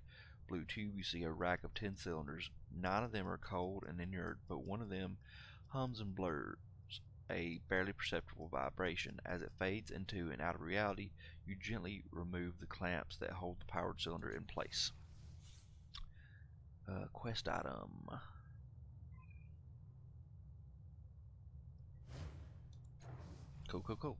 blue tube, you see a rack of 10 cylinders. 9 of them are cold and inert, but one of them hums and blurs, a barely perceptible vibration. As it fades into and out of reality, you gently remove the clamps that hold the powered cylinder in place. Quest item. Cool.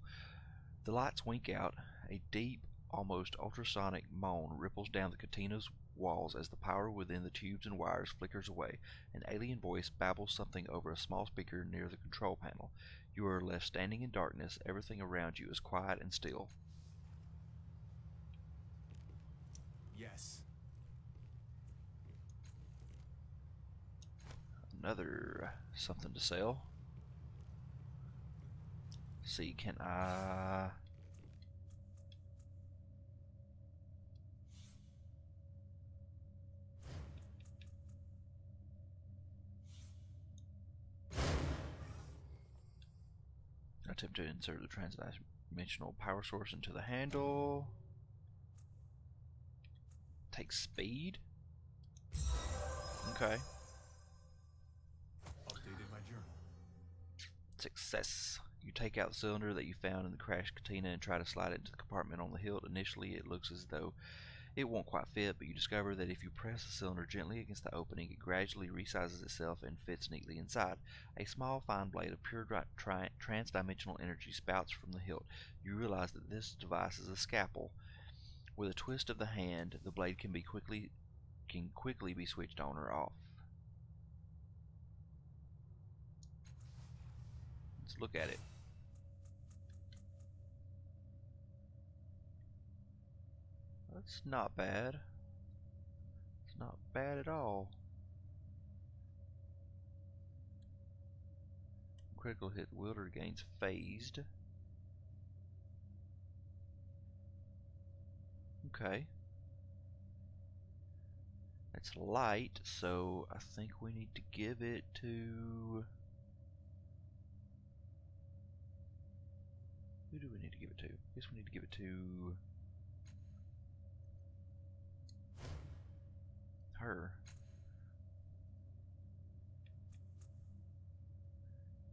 The lights wink out. A deep, almost ultrasonic moan ripples down the Katina's walls as the power within the tubes and wires flickers away. An alien voice babbles something over a small speaker near the control panel. You are left standing in darkness. Everything around you is quiet and still. Yes. Another something to sell. See, can I... attempt to insert the transdimensional power source into the handle. Take speed. Okay. Updated my journal. Success. You take out the cylinder that you found in the crashed Katina and try to slide it into the compartment on the hilt. Initially, it looks as though it won't quite fit, but you discover that if you press the cylinder gently against the opening, it gradually resizes itself and fits neatly inside. A small, fine blade of pure transdimensional energy spouts from the hilt. You realize that this device is a scalpel. With a twist of the hand, the blade can quickly be switched on or off. Let's look at it. That's not bad. It's not bad at all. Critical hit wielder gains phased. Okay. It's light, so I think we need to give it to... Who do we need to give it to? I guess we need to give it to... her.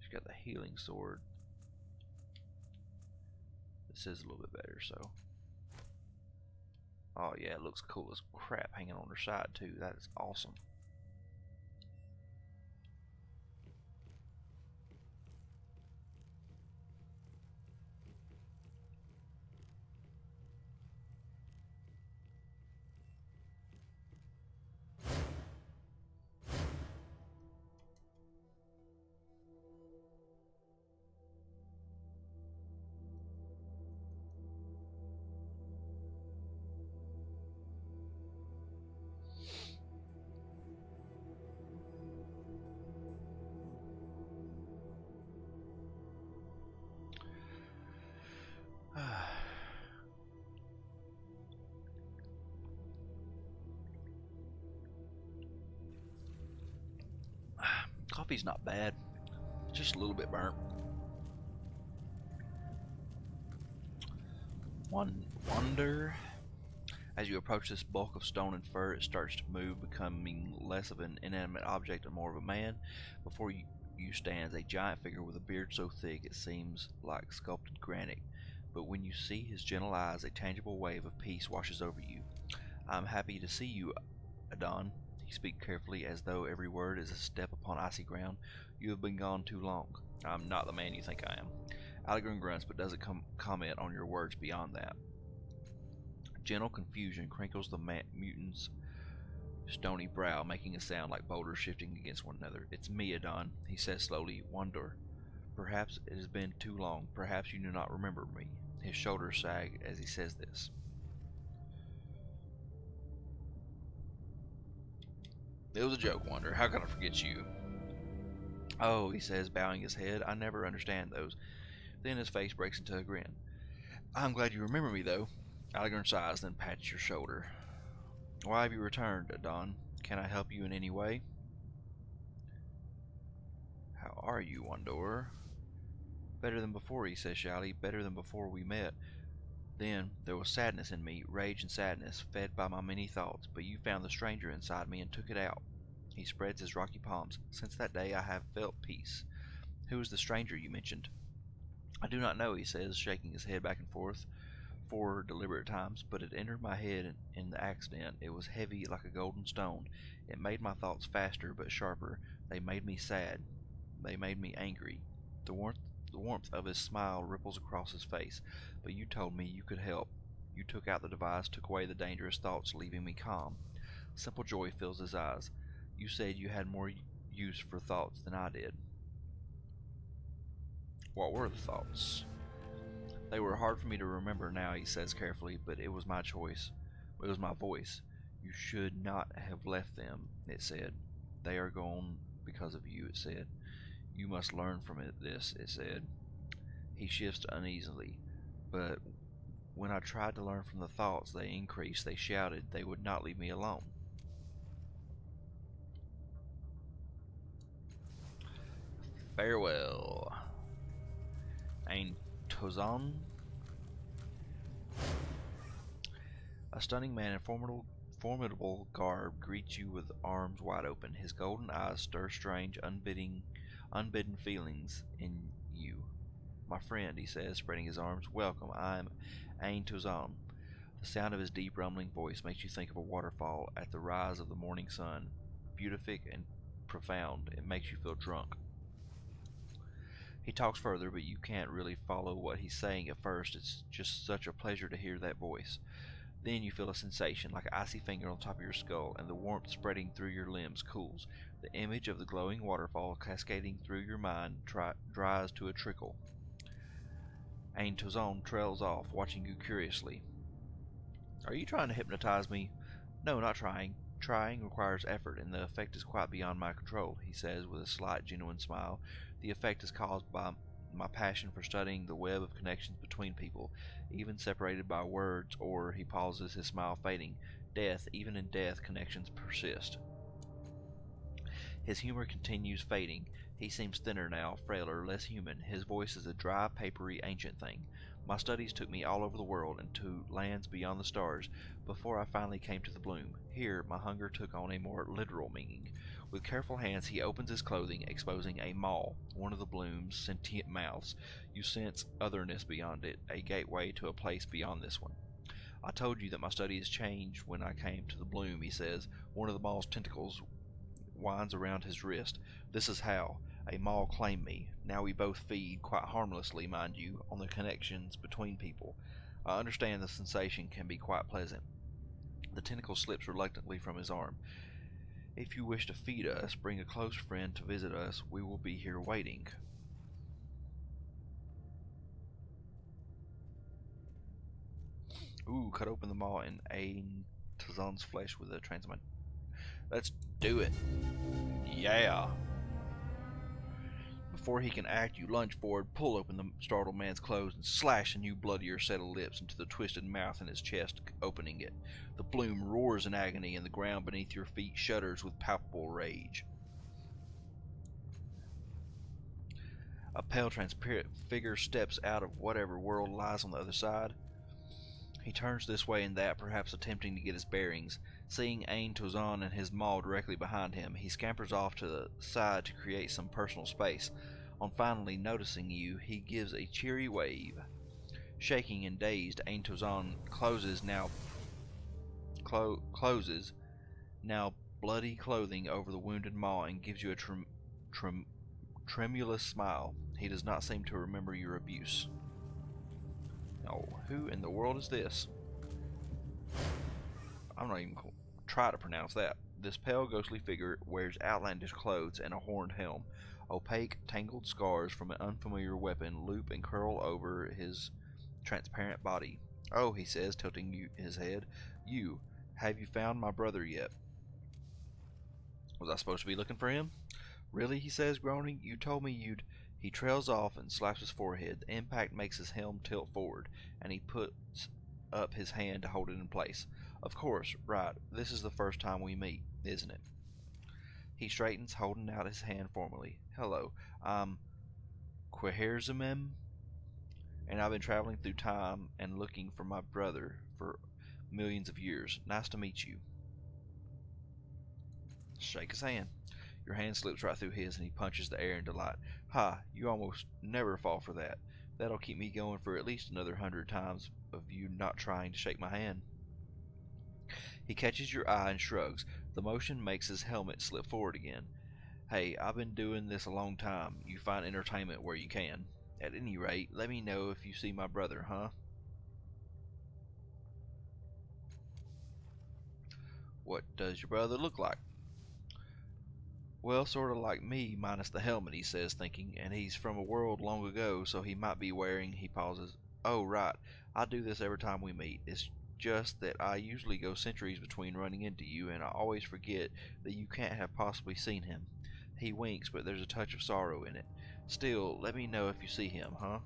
She's got the healing sword. This is a little bit better, so... Oh yeah, it looks cool as crap hanging on her side too. That is awesome. Coffee's not bad, just a little bit burnt. Wonder. As you approach this bulk of stone and fur, it starts to move, becoming less of an inanimate object and more of a man. Before you stands a giant figure with a beard so thick it seems like sculpted granite. But when you see his gentle eyes, a tangible wave of peace washes over you. I'm happy to see you, Adon. He speaks carefully, as though every word is a step upon icy ground. You have been gone too long. I'm not the man you think I am. Allegron grunts, but doesn't comment on your words beyond that. Gentle confusion crinkles the mutant's stony brow, making a sound like boulders shifting against one another. It's me, Adon, he says slowly. Wonder. Perhaps it has been too long. Perhaps you do not remember me. His shoulders sag as he says this. It was a joke, Wonder. How can I forget you? Oh, he says, bowing his head. I never understand those. Then his face breaks into a grin. I'm glad you remember me, though. Allegron sighs, then pats your shoulder. Why have you returned, Adon? Can I help you in any way? How are you, Wonder? Better than before, he says shyly. Better than before we met. Then there was sadness in me, rage and sadness, fed by my many thoughts, but you found the stranger inside me and took it out. He spreads his rocky palms. Since that day I have felt peace. Who is the stranger you mentioned? I do not know, he says, shaking his head back and forth 4 deliberate times, but it entered my head in the accident. It was heavy like a golden stone. It made my thoughts faster but sharper. They made me sad. They made me angry. The warmth of his smile ripples across his face. But you told me you could help. You took out the device, took away the dangerous thoughts, leaving me calm. Simple joy fills his eyes. You said you had more use for thoughts than I did. What were the thoughts? They were hard for me to remember now, he says carefully, but it was my choice. It was my voice. You should not have left them, it said. They are gone because of you, it said. You must learn from this, it said. He shifts uneasily. But when I tried to learn from the thoughts, they increased. They shouted. They would not leave me alone. Farewell. Ein ToN. A stunning man in formidable garb greets you with arms wide open. His golden eyes stir strange, unbidden feelings in you. My friend, he says, spreading his arms, welcome. I am Ein ToN. The sound of his deep, rumbling voice makes you think of a waterfall at the rise of the morning sun. Beatific and profound, it makes you feel drunk. He talks further, but you can't really follow what he's saying at first. It's just such a pleasure to hear that voice. Then you feel a sensation, like an icy finger on top of your skull, and the warmth spreading through your limbs cools. The image of the glowing waterfall cascading through your mind dries to a trickle. Ein ToN trails off, watching you curiously. Are you trying to hypnotize me? No, not trying. Trying requires effort, and the effect is quite beyond my control, he says with a slight, genuine smile. The effect is caused by my passion for studying the web of connections between people, even separated by words, or, he pauses, his smile fading. Death, even in death, connections persist. His humor continues fading. He seems thinner now, frailer, less human. His voice is a dry, papery, ancient thing. My studies took me all over the world and to lands beyond the stars before I finally came to the bloom. Here, my hunger took on a more literal meaning. With careful hands, he opens his clothing, exposing a maw, one of the bloom's sentient mouths. You sense otherness beyond it, a gateway to a place beyond this one. I told you that my studies changed when I came to the bloom, he says. One of the maw's tentacles winds around his wrist. This is how. A maw claimed me. Now we both feed, quite harmlessly, mind you, on the connections between people. I understand the sensation can be quite pleasant. The tentacle slips reluctantly from his arm. If you wish to feed us, bring a close friend to visit us. We will be here waiting. Ooh, cut open the maw and Ein ToN's flesh with a transmit. Let's do it. Yeah. Before he can act, you lunge forward, pull open the startled man's clothes, and slash a new bloodier set of lips into the twisted mouth in his chest, opening it. The bloom roars in agony, and the ground beneath your feet shudders with palpable rage. A pale, transparent figure steps out of whatever world lies on the other side. He turns this way and that, perhaps attempting to get his bearings. Seeing Ein ToN and his maw directly behind him, he scampers off to the side to create some personal space. On finally noticing you, he gives a cheery wave. Shaking and dazed, Ein ToN closes now bloody clothing over the wounded maw and gives you a tremulous smile. He does not seem to remember your abuse. Oh, who in the world is this? I'm not even going to try to pronounce that. This pale, ghostly figure wears outlandish clothes and a horned helm. Opaque, tangled scars from an unfamiliar weapon loop and curl over his transparent body. Oh, he says, tilting his head. Have you found my brother yet? Was I supposed to be looking for him? Really, he says, groaning. You told me you'd... He trails off and slaps his forehead. The impact makes his helm tilt forward, and he puts up his hand to hold it in place. Of course, right. This is the first time we meet, isn't it? He straightens, holding out his hand formally. Hello, I'm Queherzimem, and I've been traveling through time and looking for my brother for millions of years. Nice to meet you. Shake his hand. Your hand slips right through his, and he punches the air in delight. Ha! You almost never fall for that. That'll keep me going for at least another 100 times of you not trying to shake my hand. He catches your eye and shrugs. The motion makes his helmet slip forward again. Hey, I've been doing this a long time. You find entertainment where you can. At any rate, let me know if you see my brother, huh? What does your brother look like? Well, sort of like me, minus the helmet, he says, thinking, and he's from a world long ago, so he might be wearing. He pauses. Oh, right. I do this every time we meet. It's just that I usually go centuries between running into you, and I always forget that you can't have possibly seen him. He winks, but there's a touch of sorrow in it. Still, let me know if you see him, huh?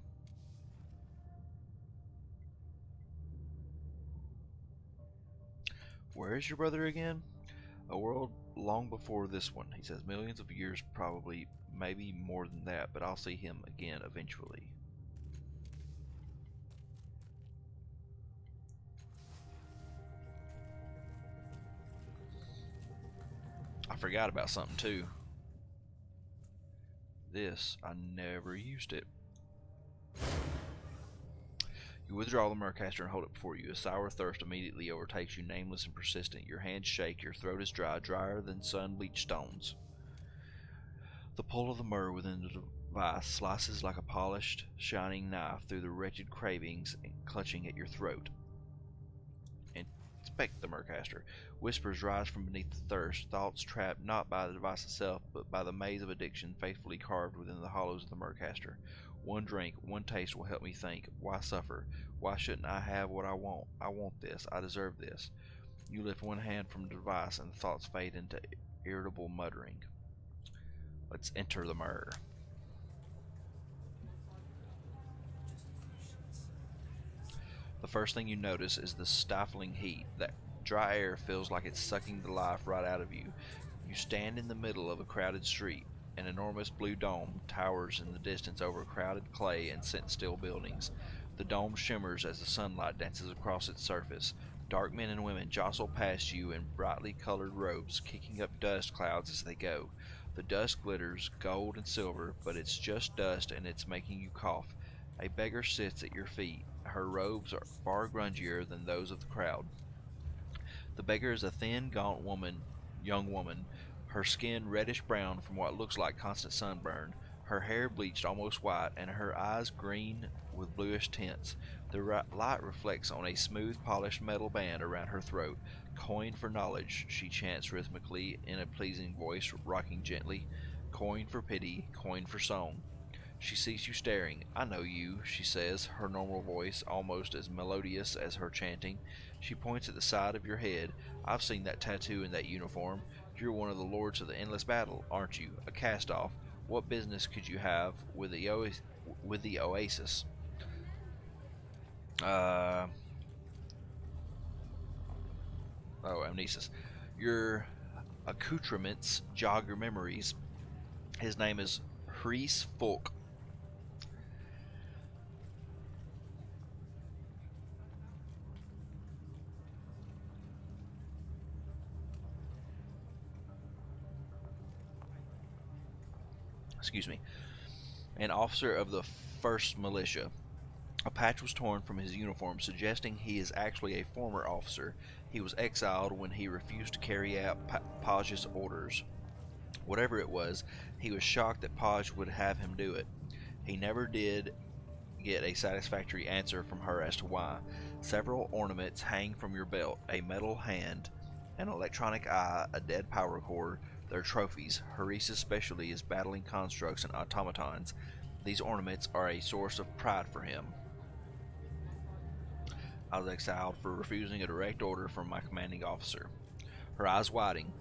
Where is your brother again? A world long before this one, he says. Millions of years, probably, maybe more than that, but I'll see him again eventually. I forgot about something too. This, I never used it. You withdraw the Murkcaster and hold it before you. A sour thirst immediately overtakes you, nameless and persistent. Your hands shake, your throat is dry, drier than sun-bleached stones. The pull of the myrrh within the device slices like a polished, shining knife through the wretched cravings and clutching at your throat. Inspect the Murkcaster. Whispers rise from beneath the thirst, thoughts trapped not by the device itself, but by the maze of addiction faithfully carved within the hollows of the Murkcaster. One drink, one taste will help me think. Why suffer? Why shouldn't I have what I want? I want this. I deserve this. You lift one hand from the device, and the thoughts fade into irritable muttering. Let's enter the myrrh. The first thing you notice is the stifling heat. That dry air feels like it's sucking the life right out of you. You stand in the middle of a crowded street. An enormous blue dome towers in the distance over crowded clay and scent-still buildings. The dome shimmers as the sunlight dances across its surface. Dark men and women jostle past you in brightly colored robes, kicking up dust clouds as they go. The dust glitters gold and silver, but it's just dust and it's making you cough. A beggar sits at your feet. Her robes are far grungier than those of the crowd. The beggar is a thin, gaunt young woman, her skin reddish-brown from what looks like constant sunburn, her hair bleached almost white, and her eyes green with bluish tints. The light reflects on a smooth, polished metal band around her throat. Coin for knowledge, she chants rhythmically in a pleasing voice, rocking gently. Coin for pity, coin for song. She sees you staring. I know you, she says, her normal voice almost as melodious as her chanting. She points at the side of your head. I've seen that tattoo in that uniform. You're one of the lords of the endless battle, aren't you? A cast-off. What business could you have with the Oasis? Amnesis. Your accoutrements jog your memories. His name is Hrees Folk. Excuse me. An officer of the 1st Militia. A patch was torn from his uniform, suggesting he is actually a former officer. He was exiled when he refused to carry out Paj's orders. Whatever it was, he was shocked that Paj would have him do it. He never did get a satisfactory answer from her as to why. Several ornaments hang from your belt, a metal hand, an electronic eye, a dead power cord. They're trophies. Harisa's specialty is battling constructs and automatons. These ornaments are a source of pride for him. I was exiled for refusing a direct order from my commanding officer. Her eyes widening.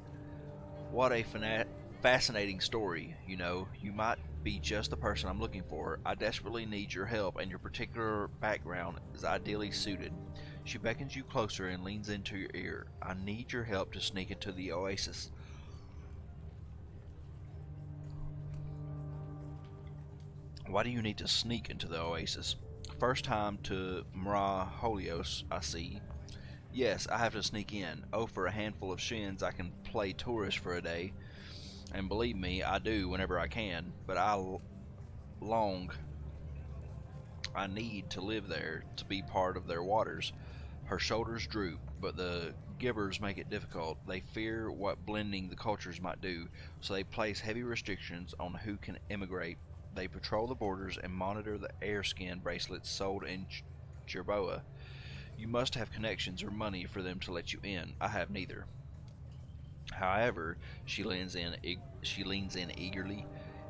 What a fascinating story. You know, you might be just the person I'm looking for. I desperately need your help, and your particular background is ideally suited. She beckons you closer and leans into your ear. I need your help to sneak into the Oasis. Why do you need to sneak into the oasis? First time to Mra Holios, I see. Yes, I have to sneak in. Oh, for a handful of shins, I can play tourist for a day. And believe me, I do whenever I can. But long I need to live there to be part of their waters. Her shoulders droop, but the givers make it difficult. They fear what blending the cultures might do, so they place heavy restrictions on who can immigrate. They patrol the borders and monitor the airskin bracelets sold in Jerboa. You must have connections or money for them to let you in. I have neither. However, she leans in eagerly.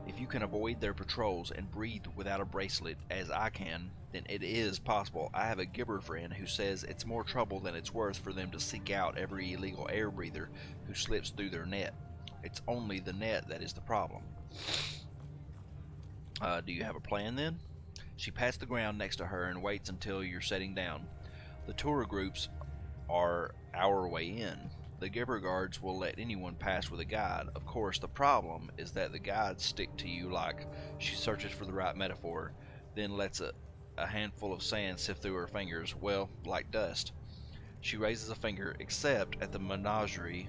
If you can avoid their patrols and breathe without a bracelet, as I can, then it is possible. I have a gibber friend who says it's more trouble than it's worth for them to seek out every illegal air breather who slips through their net. It's only the net that is the problem. Do you have a plan then? She pats the ground next to her and waits until you're setting down. The tour groups are our way in. The Gibber guards will let anyone pass with a guide. Of course, the problem is that the guides stick to you like, she searches for the right metaphor, then lets a handful of sand sift through her fingers, well, like dust. She raises a finger, except at the menagerie.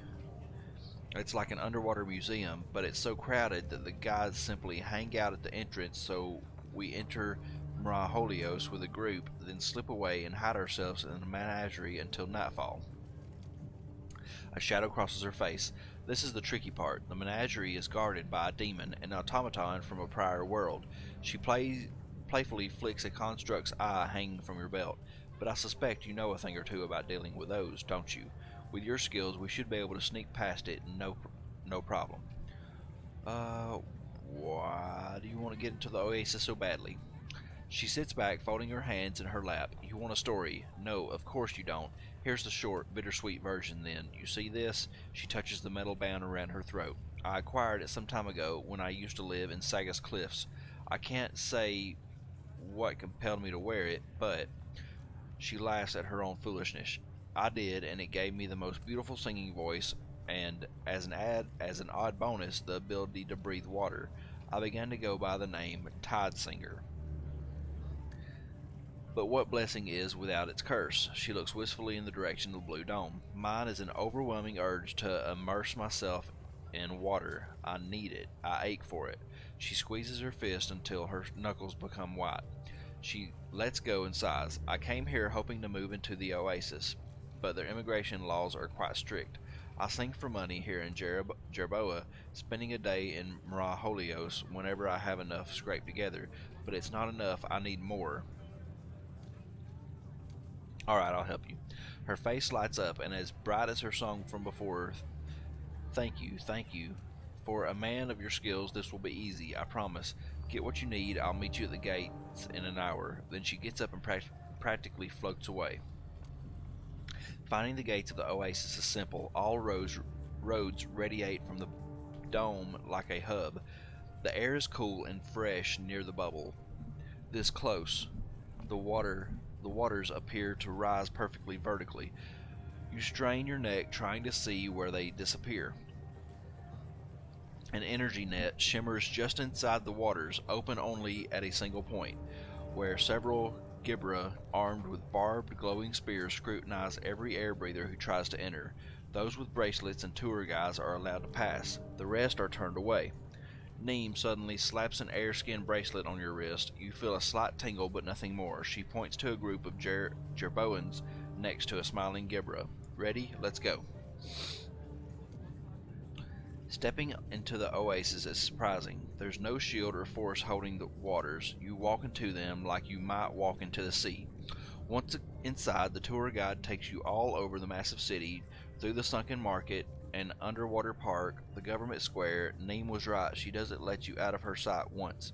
It's like an underwater museum, but it's so crowded that the guides simply hang out at the entrance, so we enter Maraholios with a group, then slip away and hide ourselves in the menagerie until nightfall. A shadow crosses her face. This is the tricky part. The menagerie is guarded by a demon, an automaton from a prior world. She playfully flicks a construct's eye hanging from your belt. But I suspect you know a thing or two about dealing with those, don't you? With your skills, we should be able to sneak past it, no problem. Why do you want to get into the oasis so badly? She sits back, folding her hands in her lap. You want a story? No, of course you don't. Here's the short, bittersweet version then. You see this? She touches the metal band around her throat. I acquired it some time ago when I used to live in Sagas Cliffs. I can't say what compelled me to wear it, but she laughs at her own foolishness. I did, and it gave me the most beautiful singing voice, and as an odd bonus, the ability to breathe water. I began to go by the name Tide Singer. But what blessing is without its curse? She looks wistfully in the direction of the blue dome. Mine is an overwhelming urge to immerse myself in water. I need it. I ache for it. She squeezes her fist until her knuckles become white. She lets go and sighs. I came here hoping to move into the oasis, but their immigration laws are quite strict. I sing for money here in Jerboa, spending a day in Maraholios whenever I have enough scraped together, but it's not enough. I need more. Alright, I'll help you. Her face lights up, and as bright as her song from before. Thank you, thank you. For a man of your skills, this will be easy, I promise. Get what you need, I'll meet you at the gates in an hour. Then she gets up and practically floats away. Finding the gates of the oasis is simple. All roads radiate from the dome like a hub. The air is cool and fresh near the bubble. This close, the waters appear to rise perfectly vertically. You strain your neck trying to see where they disappear. An energy net shimmers just inside the waters, open only at a single point, where several Gibra armed with barbed, glowing spears scrutinize every air breather who tries to enter. Those with bracelets and tour guides are allowed to pass. The rest are turned away. Neem suddenly slaps an airskin bracelet on your wrist. You feel a slight tingle, but nothing more. She points to a group of Jerboans next to a smiling Gibra. Ready? Let's go. Stepping into the oasis is surprising. There's no shield or force holding the waters. You walk into them like you might walk into the sea. Once inside, the tour guide takes you all over the massive city, through the sunken market, an underwater park, the government square. Neem was right, she doesn't let you out of her sight once.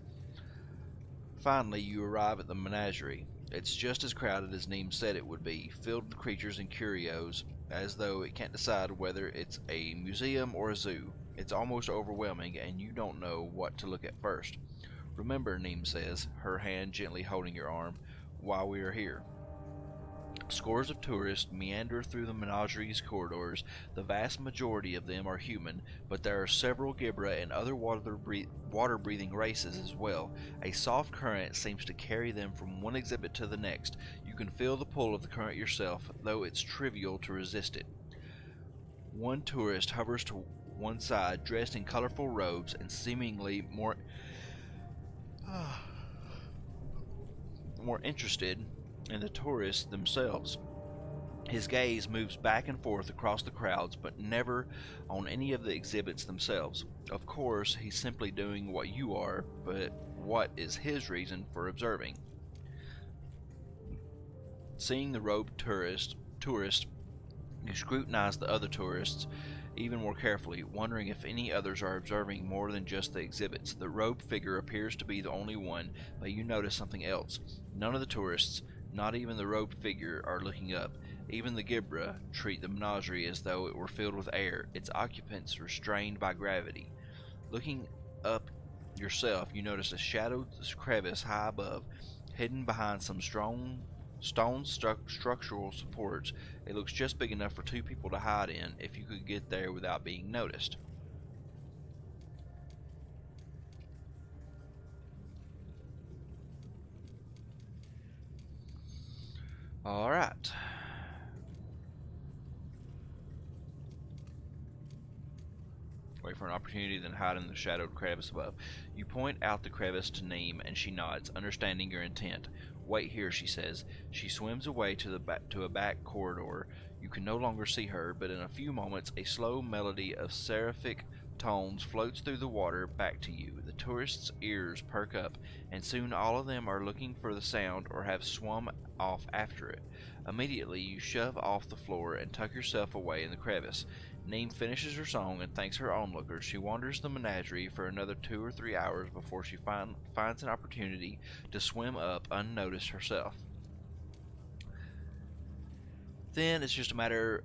Finally, you arrive at the menagerie. It's just as crowded as Neem said it would be, filled with creatures and curios, as though it can't decide whether it's a museum or a zoo. It's almost overwhelming, and you don't know what to look at first. Remember, Neem says, her hand gently holding your arm, while we are here. Scores of tourists meander through the menagerie's corridors. The vast majority of them are human, but there are several Gibra and other water-breathing races as well. A soft current seems to carry them from one exhibit to the next. You can feel the pull of the current yourself, though it's trivial to resist it. One tourist hovers to one side, dressed in colorful robes and seemingly more interested in the tourists themselves. His gaze moves back and forth across the crowds, but never on any of the exhibits themselves. Of course, he's simply doing what you are, but what is his reason for observing? Seeing the robed tourist, you scrutinize the other tourists even more carefully, wondering if any others are observing more than just the exhibits. The robed figure appears to be the only one, but you notice something else. None of the tourists, not even the robed figure, are looking up. Even the Gibra treat the menagerie as though it were filled with air, its occupants restrained by gravity. Looking up yourself, you notice a shadowed crevice high above, hidden behind some stone structural supports. It looks just big enough for two people to hide in if you could get there without being noticed. Alright. Wait for an opportunity, then hide in the shadowed crevice above. You point out the crevice to Neem, and she nods, understanding your intent. Wait here, she says. She swims away to a back corridor. You can no longer see her, but in a few moments a slow melody of seraphic tones floats through the water back to you. The tourists' ears perk up, and soon all of them are looking for the sound or have swum off after it. Immediately you shove off the floor and tuck yourself away in the crevice. Neem finishes her song and thanks her onlookers. She wanders the menagerie for another 2 or 3 hours before she finds an opportunity to swim up unnoticed herself. Then it's just a matter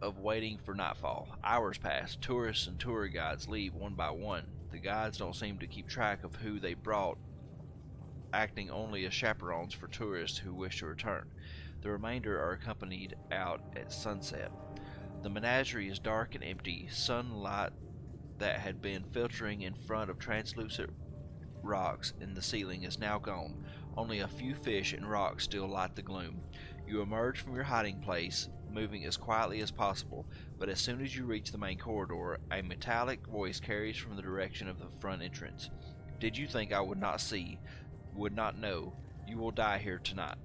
of waiting for nightfall. Hours pass. Tourists and tour guides leave one by one. The guides don't seem to keep track of who they brought, acting only as chaperones for tourists who wish to return. The remainder are accompanied out at sunset. The menagerie is dark and empty. Sunlight that had been filtering in front of translucent rocks in the ceiling is now gone. Only a few fish and rocks still light the gloom. You emerge from your hiding place, moving as quietly as possible, but as soon as you reach the main corridor, a metallic voice carries from the direction of the front entrance. Did you think I would not see, would not know? You will die here tonight.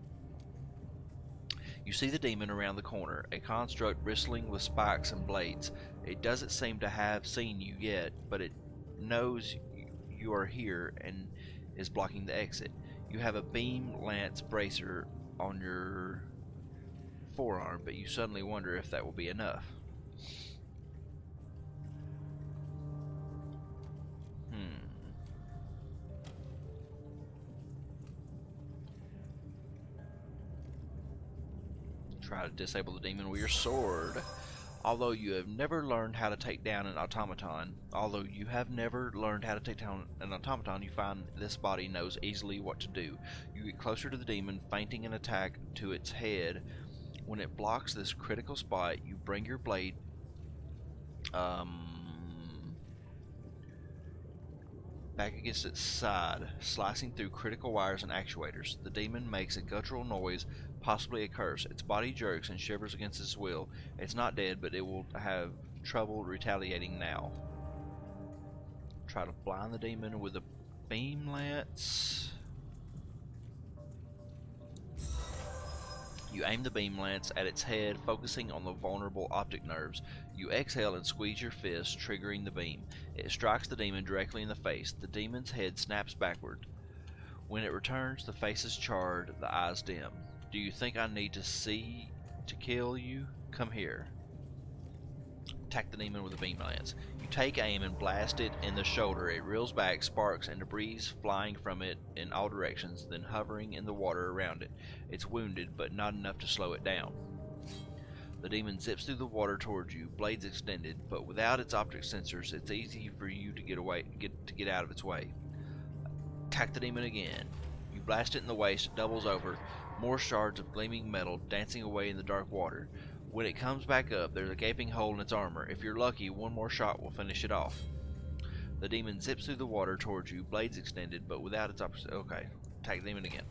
You see the demon around the corner, a construct bristling with spikes and blades. It doesn't seem to have seen you yet, but it knows you are here and is blocking the exit. You have a beam lance bracer on your forearm, but you suddenly wonder if that will be enough. Try to disable the demon with your sword. Although you have never learned how to take down an automaton, you find this body knows easily what to do. You get closer to the demon, feinting an attack to its head. When it blocks this critical spot, you bring your blade back against its side, slicing through critical wires and actuators. The demon makes a guttural noise, possibly a curse. Its body jerks and shivers against its will. It's not dead, but it will have trouble retaliating now. Try to blind the demon with a beam lance. You aim the beam lance at its head, focusing on the vulnerable optic nerves. You exhale and squeeze your fist, triggering the beam. It strikes the demon directly in the face. The demon's head snaps backward. When it returns, the face is charred, the eyes dim. Do you think I need to see to kill you? Come here. Attack the demon with a beam lance. You take aim and blast it in the shoulder. It reels back, sparks and debris flying from it in all directions, then hovering in the water around it. It's wounded, but not enough to slow it down. The demon zips through the water towards you, blades extended, but without its optic sensors, it's easy for you to get out of its way. Attack the demon again. You blast it in the waist, it doubles over. more shards of gleaming metal dancing away in the dark water. When it comes back up, there's a gaping hole in its armor. If you're lucky, one more shot will finish it off. The demon zips through the water towards you, blades extended, but without its opposite. Okay, attack the demon again.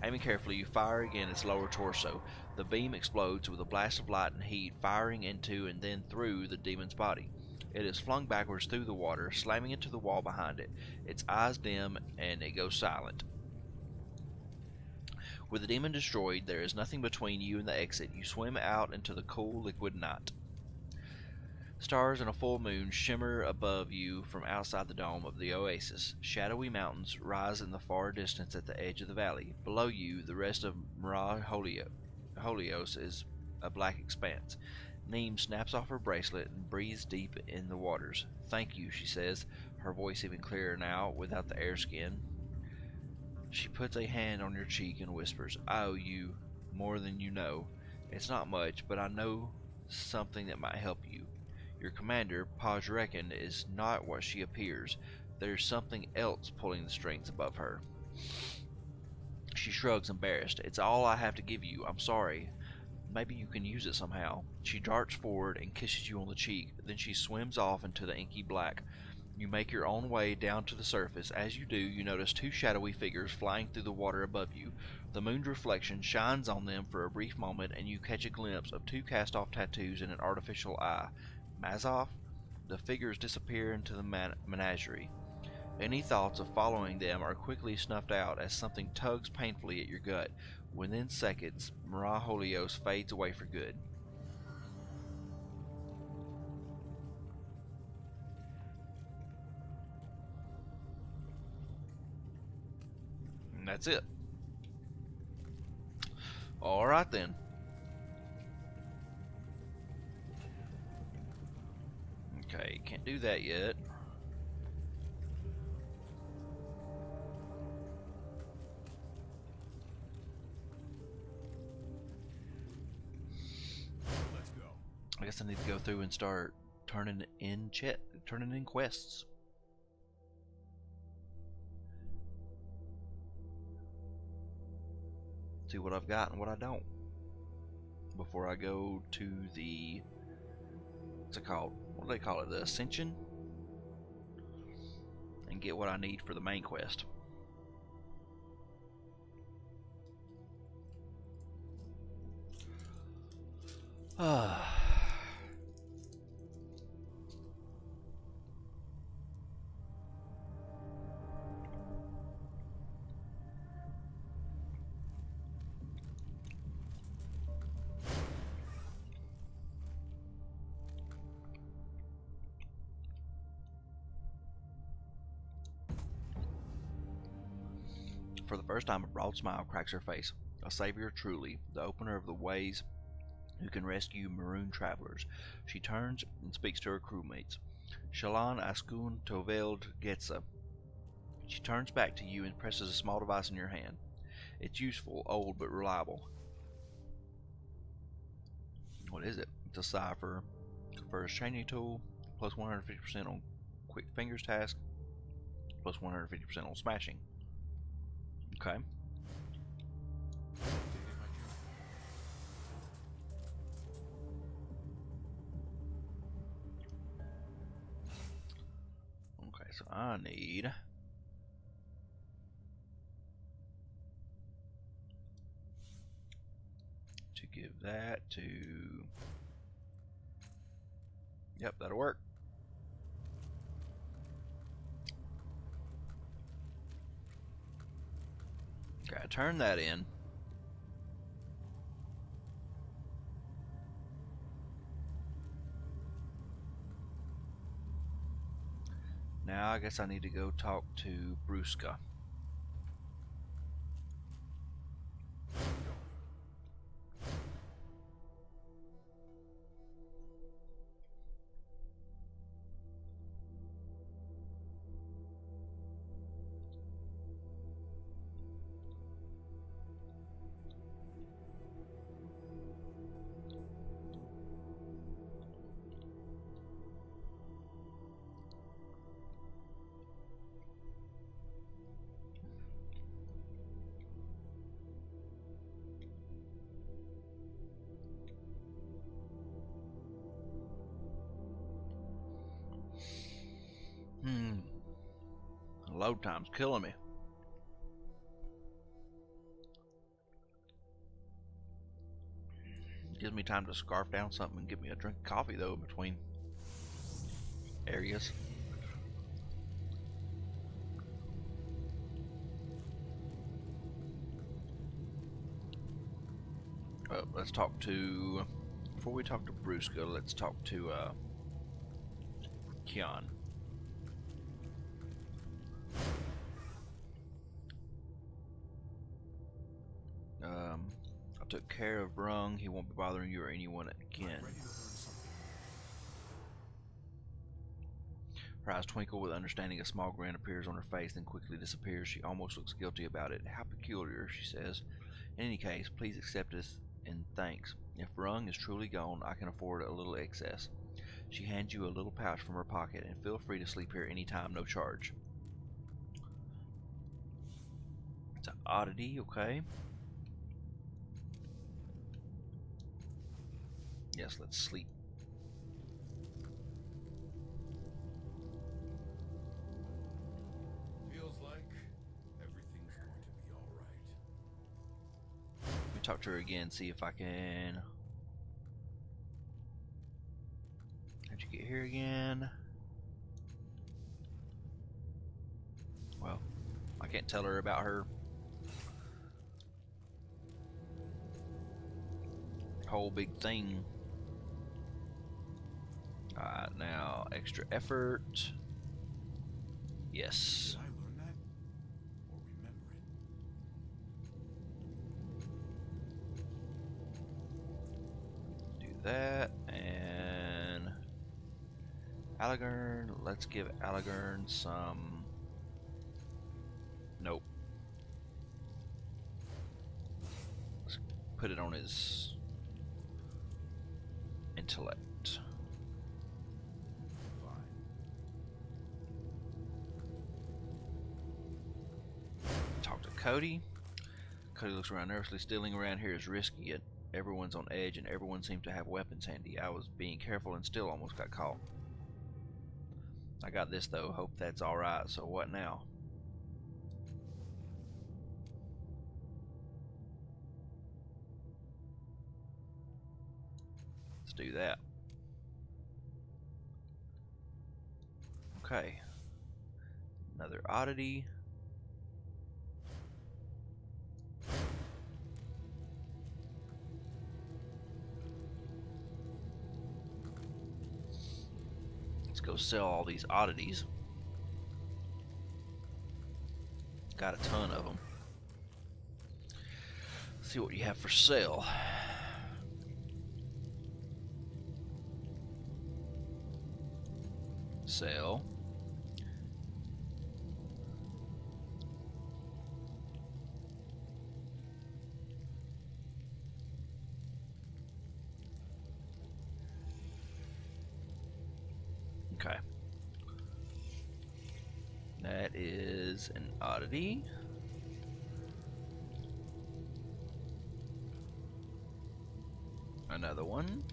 Aiming carefully, you fire again its lower torso. The beam explodes with a blast of light and heat, firing into and then through the demon's body. It is flung backwards through the water, slamming into the wall behind it. Its eyes dim, and it goes silent. With the demon destroyed, there is nothing between you and the exit. You swim out into the cool, liquid night. Stars and a full moon shimmer above you from outside the dome of the oasis. Shadowy mountains rise in the far distance at the edge of the valley. Below you, the rest of Mara Holios is a black expanse. Neem snaps off her bracelet and breathes deep in the waters. "Thank you," she says, her voice even clearer now, without the air skin. She puts a hand on your cheek and whispers, "I owe you more than you know. It's not much, but I know something that might help you. Your commander, Pajrekin, is not what she appears. There's something else pulling the strings above her." She shrugs, embarrassed. "It's all I have to give you. I'm sorry. Maybe you can use it somehow." She darts forward and kisses you on the cheek. Then she swims off into the inky black. You make your own way down to the surface. As you do, you notice two shadowy figures flying through the water above you. The moon's reflection shines on them for a brief moment, and you catch a glimpse of two cast-off tattoos and an artificial eye. Mazov? The figures disappear into the menagerie. Any thoughts of following them are quickly snuffed out as something tugs painfully at your gut. Within seconds, Maraholios fades away for good. And that's it. Alright then. Okay, can't do that yet. Let's go. I guess I need to go through and start turning in quests. See what I've got and what I don't before I go to the, what's it called? What do they call it? The Ascension, and get what I need for the main quest. For the first time, a broad smile cracks her face. A savior truly, the opener of the ways who can rescue marooned travelers. She turns and speaks to her crewmates. Shalon Askun Toveld Getza. She turns back to you and presses a small device in your hand. It's useful, old, but reliable. What is it? It's a cipher. Confers chaining tool, plus 150% on quick fingers task, plus 150% on smashing. Okay. Okay, so I need to give that to... Yep, that'll work. Okay, I turn that in. Now I guess I need to go talk to Brusca. Hmm. Load time's killing me. Gives me time to scarf down something and get me a drink of coffee though in between areas. Let's talk to, before we talk to Brusca, let's talk to Kian. I took care of Brung. He won't be bothering you or anyone again. Her eyes twinkle with understanding. A small grin appears on her face, then quickly disappears. She almost looks guilty about it. How peculiar, she says. In any case, please accept this and thanks. If Brung is truly gone, I can afford a little excess. She hands you a little pouch from her pocket, and feel free to sleep here anytime, no charge. It's an oddity, okay. Yes, let's sleep. Feels like everything's going to be all right. Let me talk to her again, see if I can. How'd you get here again? Well, I can't tell her about her whole big thing. Alright, now extra effort. Yes. Did I learn that? Or remember it? Do that. And Alagern, let's give Alagern some. Nope. Let's put it on his intellect. Talk to Cody. Cody looks around nervously. Stealing around here is risky, yet everyone's on edge and everyone seems to have weapons handy. I was being careful and still almost got caught. I got this though. Hope that's alright. So what now? Let's do that. Okay. Another oddity. Let's go sell all these oddities. Got a ton of them. See what you have for sale. Sale. Okay. That is an oddity. Another one.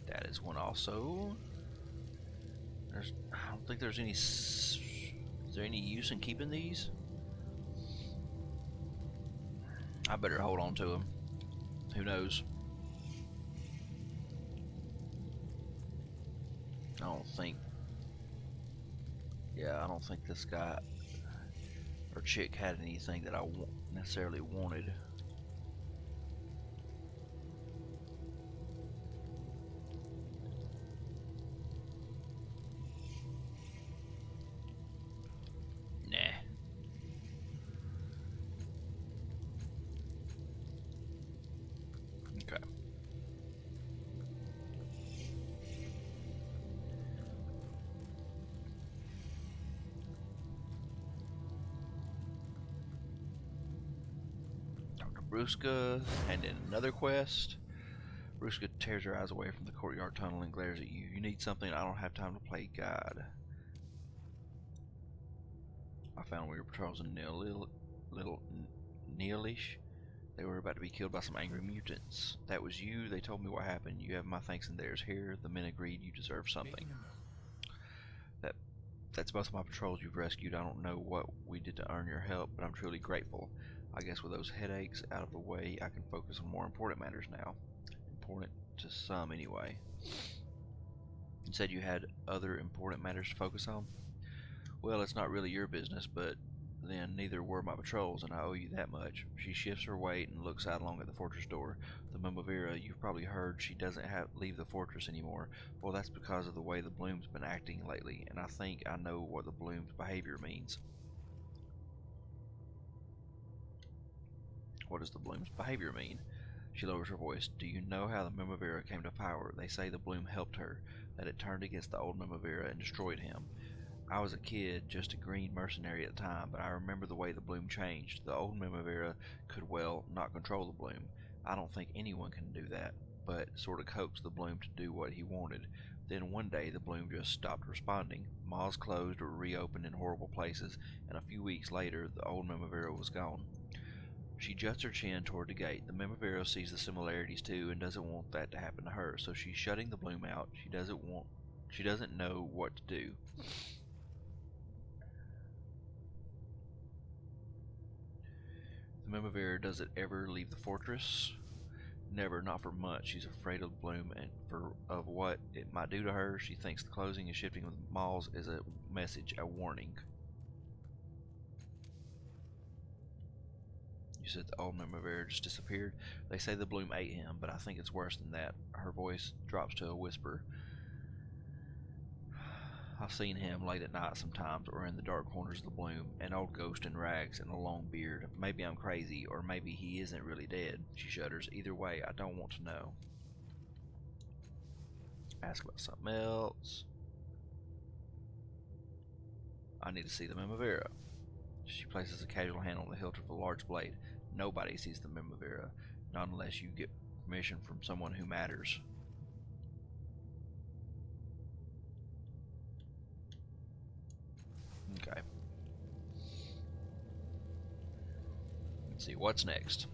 That is one also. I don't think there's any. Is there any use in keeping these? I better hold on to them. Who knows? I don't think. Yeah, I don't think this guy or chick had anything that I necessarily wanted. Nah. Okay. Brusca, hand in another quest. Brusca tears her eyes away from the courtyard tunnel and glares at you. You need something? I don't have time to play guide. I found where your patrols in Neilish. They were about to be killed by some angry mutants. That was you. They told me what happened. You have my thanks and theirs here. The men agreed you deserve something. That that's both of my patrols you've rescued. I don't know what we did to earn your help, but I'm truly grateful. I guess with those headaches out of the way, I can focus on more important matters now. Important to some, anyway. You said you had other important matters to focus on? Well, it's not really your business, but then neither were my patrols, and I owe you that much. She shifts her weight and looks out along at the fortress door. The Mumavira, you've probably heard she doesn't leave the fortress anymore. Well, that's because of the way the Bloom's been acting lately, and I think I know what the Bloom's behavior means. What does the Bloom's behavior mean? She lowers her voice. Do you know how the Mumavira came to power? They say the Bloom helped her, that it turned against the old Mumavira and destroyed him. I was a kid, just a green mercenary at the time, but I remember the way the Bloom changed. The old Mimavera could, well, not control the Bloom. I don't think anyone can do that, but sort of coax the Bloom to do what he wanted. Then one day the Bloom just stopped responding. Maws closed or reopened in horrible places, and a few weeks later the old Mimavera was gone. She juts her chin toward the gate. The Mimavera sees the similarities too and doesn't want that to happen to her, so she's shutting the Bloom out. She doesn't know what to do. The Mimavera, does it ever leave the fortress? Never, not for months. She's afraid of Bloom and of what it might do to her. She thinks the closing and shifting of the malls is a message, a warning. You said the old Mimavera just disappeared? They say the Bloom ate him, but I think it's worse than that. Her voice drops to a whisper. I've seen him late at night sometimes, or in the dark corners of the Bloom, an old ghost in rags and a long beard. Maybe I'm crazy, or maybe he isn't really dead. She shudders. Either way, I don't want to know. Ask about something else. I need to see the Mimavera. She places a casual hand on the hilt of a large blade. Nobody sees the Mimavera, not unless you get permission from someone who matters. Okay. Let's see what's next.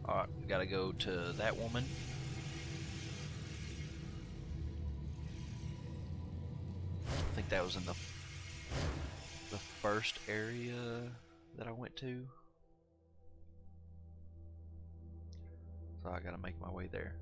Alright, we gotta go to that woman. I think that was in the first area that I went to. So I gotta make my way there.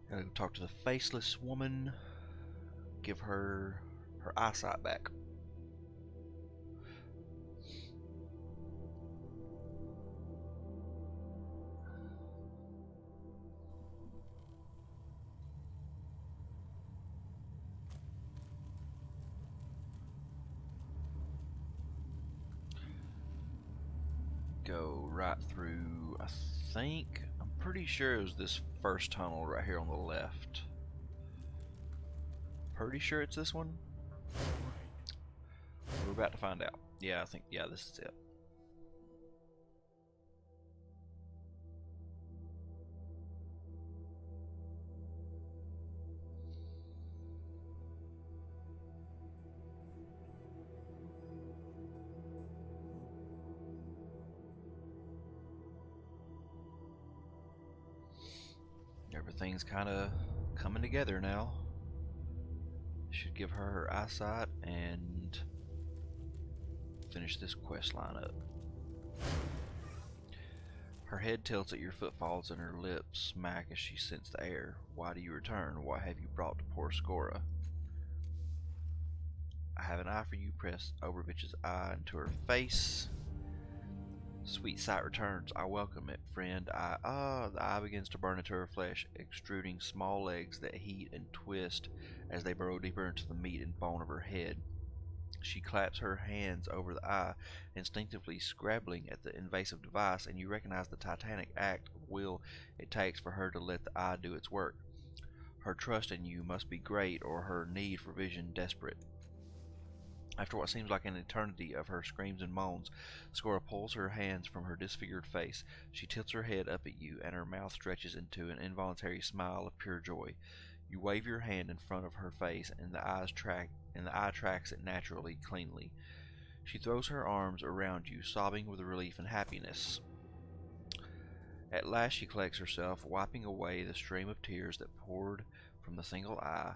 Gotta go talk to the faceless woman. Give her her eyesight back. Go right through, I'm pretty sure it was this first tunnel right here on the left. Pretty sure it's this one. We're about to find out. Yeah, this is it. Everything's kind of coming together now. Should give her her eyesight and finish this quest line up. Her head tilts at your footfalls and her lips smack as she scents the air. Why do you return? What have you brought to poor Scora? I have an eye for you. Press Overvich's eye into her face. Sweet sight returns. I welcome it, friend. The eye begins to burn into her flesh, extruding small legs that heat and twist as they burrow deeper into the meat and bone of her head. She claps her hands over the eye, instinctively scrabbling at the invasive device, and you recognize the titanic act of will it takes for her to let the eye do its work. Her trust in you must be great, or her need for vision desperate. After what seems like an eternity of her screams and moans, Scora pulls her hands from her disfigured face. She tilts her head up at you, and her mouth stretches into an involuntary smile of pure joy. You wave your hand in front of her face, and the eye tracks it naturally, cleanly. She throws her arms around you, sobbing with relief and happiness. At last she collects herself, wiping away the stream of tears that poured from the single eye.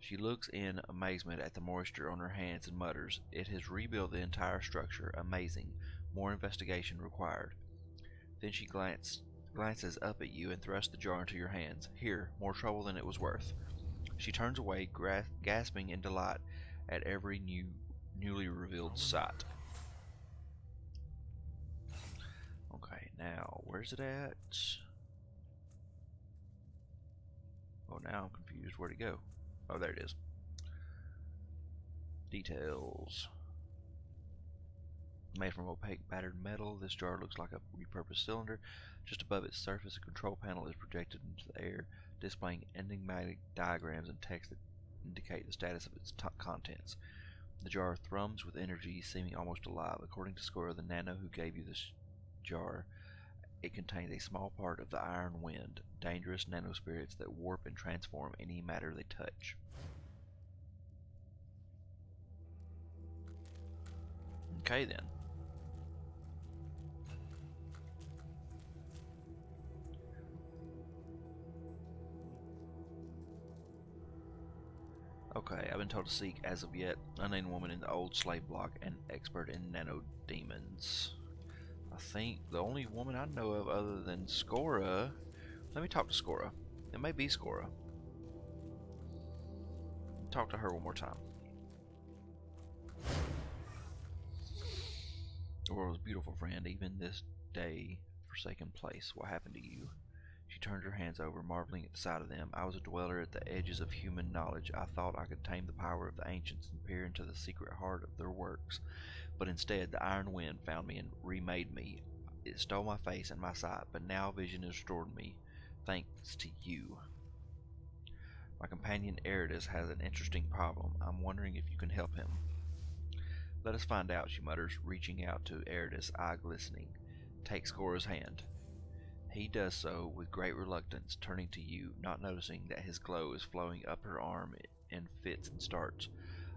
She looks in amazement at the moisture on her hands and mutters, "It has rebuilt the entire structure. Amazing. More investigation required." Then she glances up at you and thrusts the jar into your hands. "Here, more trouble than it was worth." She turns away, gasping in delight at every newly revealed sight. Okay, now, where's it at? Oh, now I'm confused. Where'd it go? Oh, there it is. Details. Made from opaque battered metal, this jar looks like a repurposed cylinder. Just above its surface, a control panel is projected into the air, displaying enigmatic diagrams and text that indicate the status of its contents. The jar thrums with energy, seeming almost alive. According to Scora, the nano who gave you this jar, it contains a small part of the Iron Wind, dangerous nanospirits that warp and transform any matter they touch. Okay then. Okay, I've been told to seek, as of yet, unnamed woman in the old slave block and expert in nano demons. I think the only woman I know of other than Scora. Let me talk to Scora. It may be Scora. Talk to her one more time. The world is beautiful, friend, even this day, forsaken place. What happened to you? She turned her hands over, marveling at the sight of them. I was a dweller at the edges of human knowledge. I thought I could tame the power of the ancients and peer into the secret heart of their works. But instead, the Iron Wind found me and remade me. It stole my face and my sight, but now vision is restored me, thanks to you. My companion Eridus has an interesting problem. I'm wondering if you can help him. Let us find out, she mutters, reaching out to Eridus, eye glistening. Take Scora's hand. He does so with great reluctance, turning to you, not noticing that his glow is flowing up her arm in fits and starts.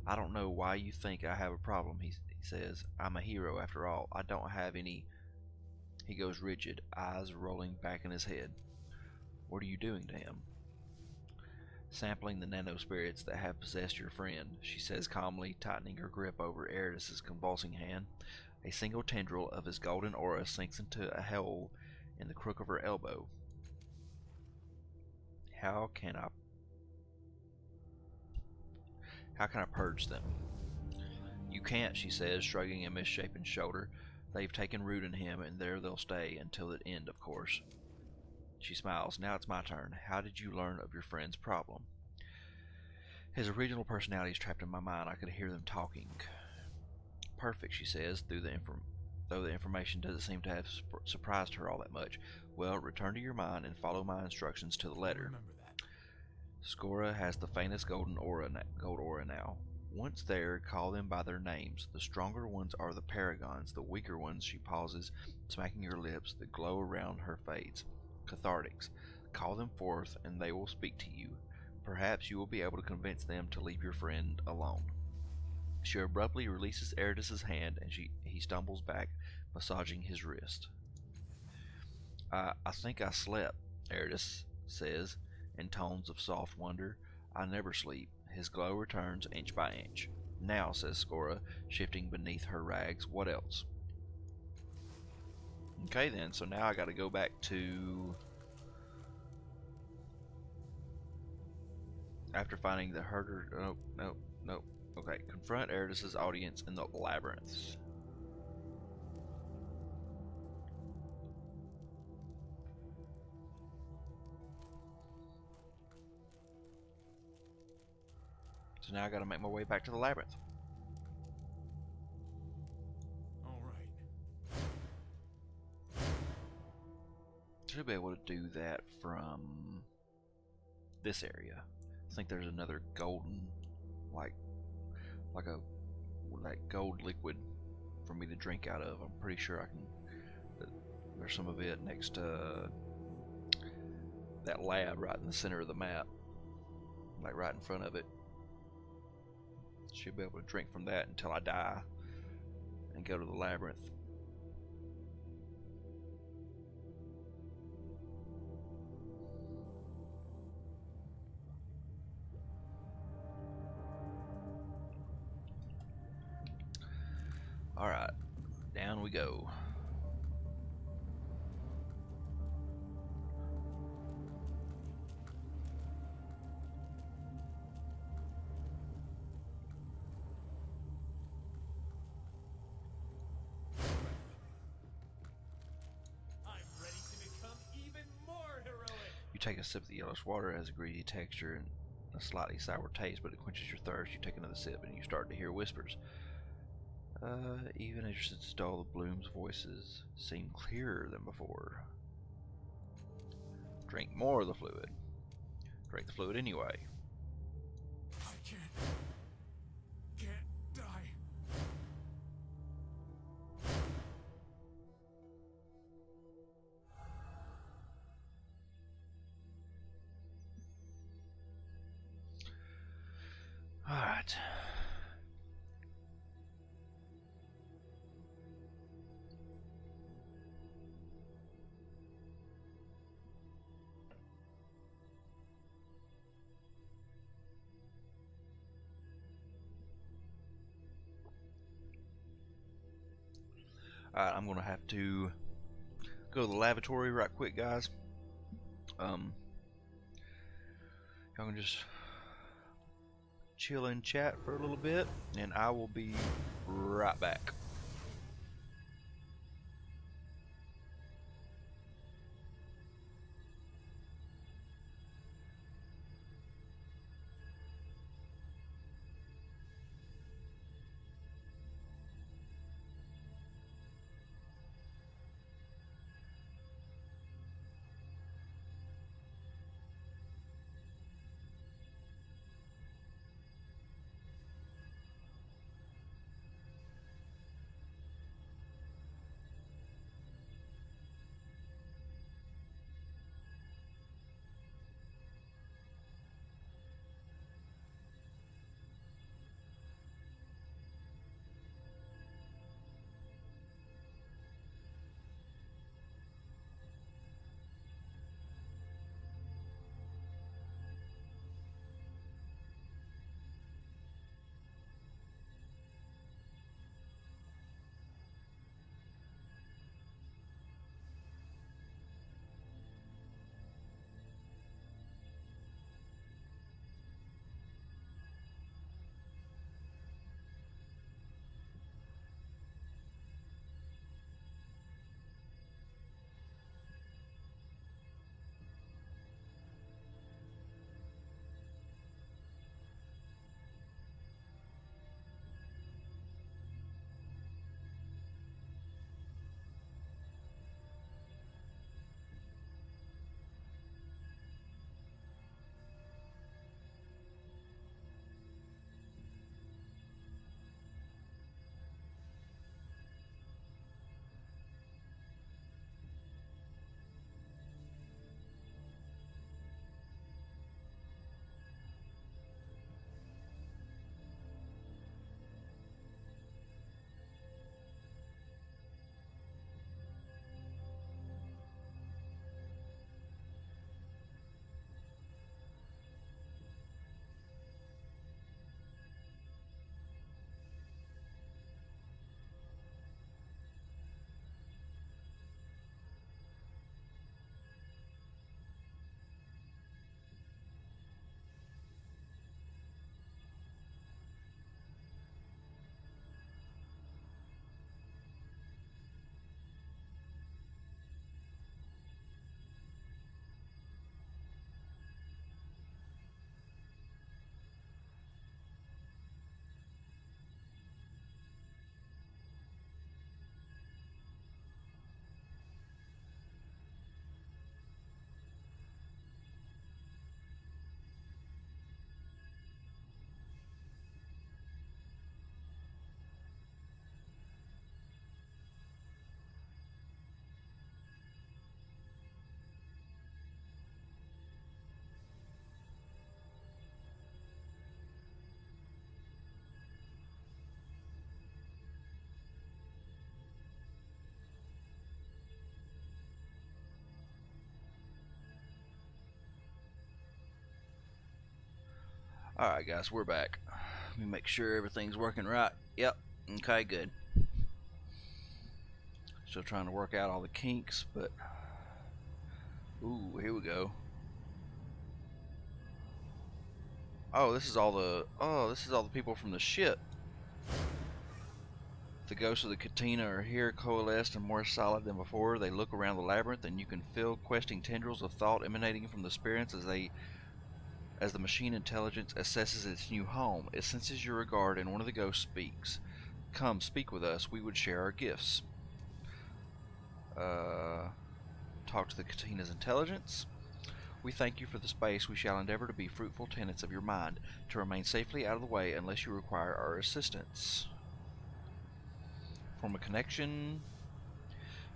I don't know why you think I have a problem, he says. I'm a hero after all. I don't have any. He goes rigid, eyes rolling back in his head. What are you doing to him? Sampling the nanospirits that have possessed your friend, she says calmly, tightening her grip over Eridus's convulsing hand. A single tendril of his golden aura sinks into a hole in the crook of her elbow. How can I purge them? You can't, she says, shrugging a misshapen shoulder. They've taken root in him, and there they'll stay until the end, of course. She smiles. Now it's my turn. How did you learn of your friend's problem? His original personality is trapped in my mind. I could hear them talking. Perfect, she says, though the information doesn't seem to have surprised her all that much. Well, return to your mind and follow my instructions to the letter. Remember that. Scora has the faintest gold aura now. Once there, call them by their names. The stronger ones are the paragons. The weaker ones, she pauses, smacking her lips. The glow around her fades. Cathartics. Call them forth, and they will speak to you. Perhaps you will be able to convince them to leave your friend alone. She abruptly releases Eridus's hand, and he stumbles back, massaging his wrist. I think I slept, Eridus says, in tones of soft wonder. I never sleep. His glow returns inch by inch. Now, says Scora, shifting beneath her rags, what else? Okay then, so now I gotta go back to... After finding the herder... Nope. Okay, confront Eridus's audience in the labyrinth. So now I gotta make my way back to the labyrinth. All right. Should be able to do that from this area. I think there's another golden, like a like gold liquid for me to drink out of. I'm pretty sure I can. There's some of it next to that lab right in the center of the map, like right in front of it. Should be able to drink from that until I die and go to the labyrinth. Alright, down we go. I'm ready to become even more heroic. You take a sip of the yellowish water. It has a greasy texture and a slightly sour taste, but it quenches your thirst. You take another sip and you start to hear whispers. Even as you sit still, the Bloom's voices seem clearer than before. Drink more of the fluid. Drink the fluid anyway. I can't die. Alright. Alright, I'm gonna have to go to the lavatory right quick, guys. Y'all can just chill and chat for a little bit, and I will be right back. Alright, guys, we're back. Let me make sure everything's working right. Yep. Okay, good. Still trying to work out all the kinks, but. Ooh, here we go. Oh, this is all the. Oh, this is all the people from the ship. The ghosts of the Katina are here, coalesced and more solid than before. They look around the labyrinth, and you can feel questing tendrils of thought emanating from the spirits as the machine intelligence assesses its new home. It senses your regard, and one of the ghosts speaks. Come, speak with us. We would share our gifts. Talk to the Katina's intelligence. We thank you for the space. We shall endeavor to be fruitful tenants of your mind, to remain safely out of the way unless you require our assistance. Form a connection.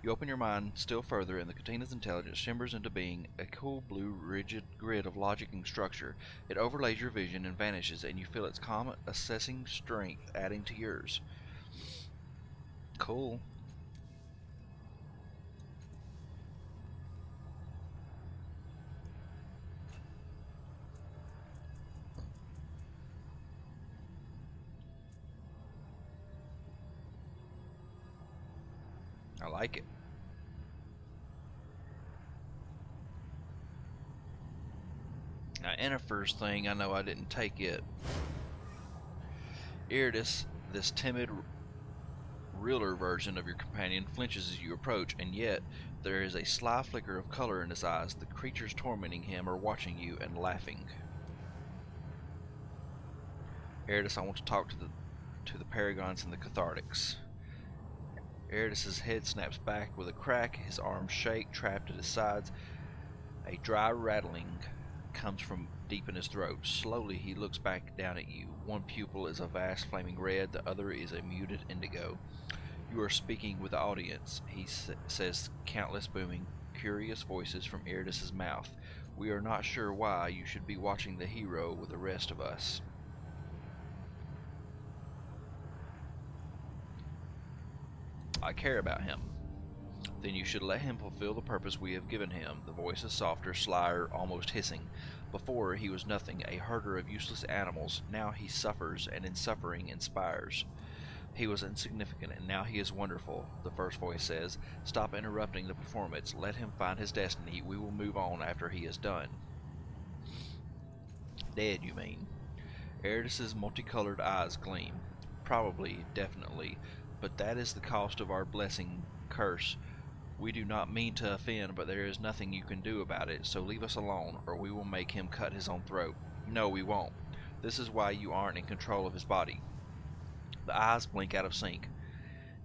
You open your mind still further, and the Katina's intelligence shimmers into being, a cool, blue, rigid grid of logic and structure. It overlays your vision and vanishes, and you feel its calm, assessing strength adding to yours. Cool. I like it. Now, Yennefer's thing, I know I didn't take it. Iridis, this timid, realer version of your companion, flinches as you approach, and yet there is a sly flicker of color in his eyes. The creatures tormenting him are watching you and laughing. Iridis, I want to talk to the Paragons and the Cathartics. Iridis' head snaps back with a crack, his arms shake, trapped at his sides. A dry rattling comes from deep in his throat. Slowly he looks back down at you. One pupil is a vast flaming red, the other is a muted indigo. You are speaking with the audience, he says, countless booming, curious voices from Iridis' mouth. We are not sure why you should be watching the hero with the rest of us. I care about him. Then you should let him fulfill the purpose we have given him. The voice is softer, slyer, almost hissing. Before he was nothing, a herder of useless animals. Now he suffers, and in suffering inspires. He was insignificant, and now he is wonderful, the first voice says. Stop interrupting the performance. Let him find his destiny. We will move on after he is done. Dead, you mean? Iridis' multicolored eyes gleam. Probably, definitely. But that is the cost of our blessing curse. We do not mean to offend, but there is nothing you can do about it, so leave us alone, or we will make him cut his own throat. No, we won't. This is why you aren't in control of his body. The eyes blink out of sync.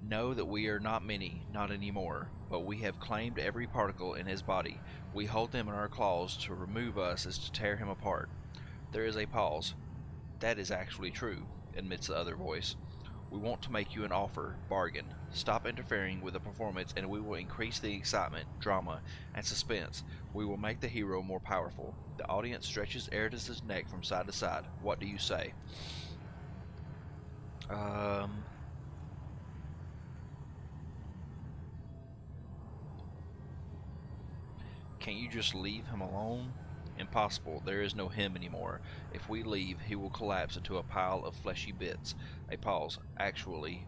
Know that we are not many, not anymore, but we have claimed every particle in his body. We hold them in our claws. To remove us is to tear him apart. There is a pause. That is actually true, admits the other voice. We want to make you an offer, bargain. Stop interfering with the performance and we will increase the excitement, drama, and suspense. We will make the hero more powerful. The audience stretches Iridis' neck from side to side. What do you say? Can't you just leave him alone? Impossible. There is no him anymore. If we leave, he will collapse into a pile of fleshy bits. A pause. Actually,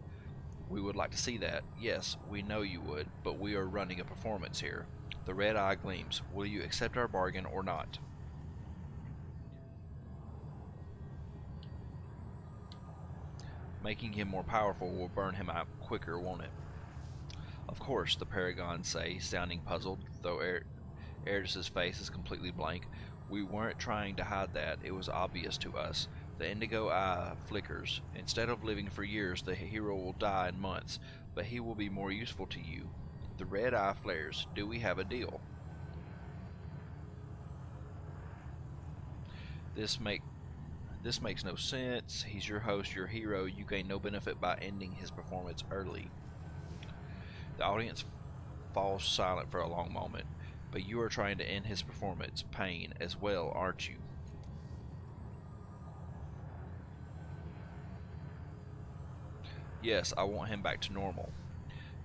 we would like to see that. Yes, we know you would, but we are running a performance here. The red eye gleams. Will you accept our bargain or not? Making him more powerful will burn him out quicker, won't it? Of course, the Paragons say, sounding puzzled, though Iridis' face is completely blank. We weren't trying to hide that. It was obvious to us. The indigo eye flickers. Instead of living for years, the hero will die in months, but he will be more useful to you. The red eye flares. Do we have a deal? This makes no sense. He's your host, your hero. You gain no benefit by ending his performance early. The audience falls silent for a long moment. But you are trying to end his performance, pain, as well, aren't you? Yes, I want him back to normal.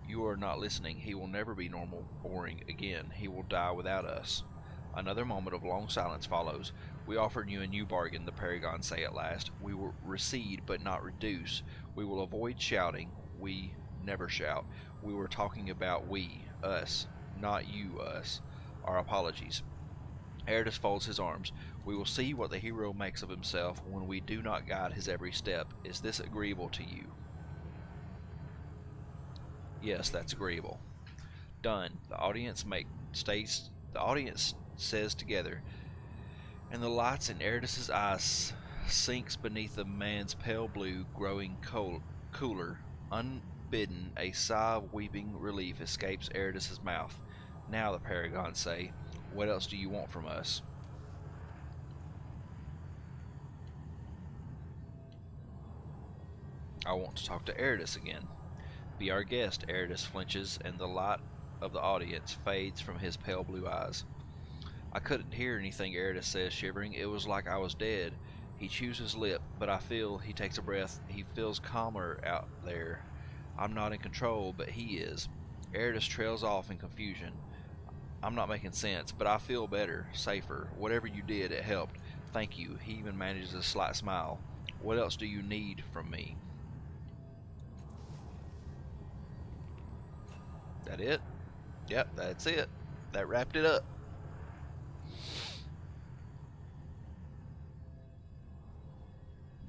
You are not listening. He will never be normal, boring again. He will die without us. Another moment of long silence follows. We offered you a new bargain, the Paragons say at last. We will recede but not reduce. We will avoid shouting. We never shout. We were talking about we, us, not you, us. Our apologies. Eridus folds his arms. We will see what the hero makes of himself when we do not guide his every step. Is this agreeable to you? Yes, that's agreeable. Done. The audience says together, and the lights in Eridus's eyes sinks beneath the man's pale blue, growing cooler. Unbidden, a sigh of weeping relief escapes Eridus's mouth. Now, the Paragons say, what else do you want from us? I want to talk to Eridus again. Be our guest. Eridus flinches, and the light of the audience fades from his pale blue eyes. I couldn't hear anything, Eridus says, shivering. It was like I was dead. He chews his lip, but I feel, he takes a breath, he feels calmer out there. I'm not in control, but he is. Eridus trails off in confusion. I'm not making sense, but I feel better, safer. Whatever you did, it helped. Thank you. He even manages a slight smile. What else do you need from me? That it? Yep, that's it. That wrapped it up.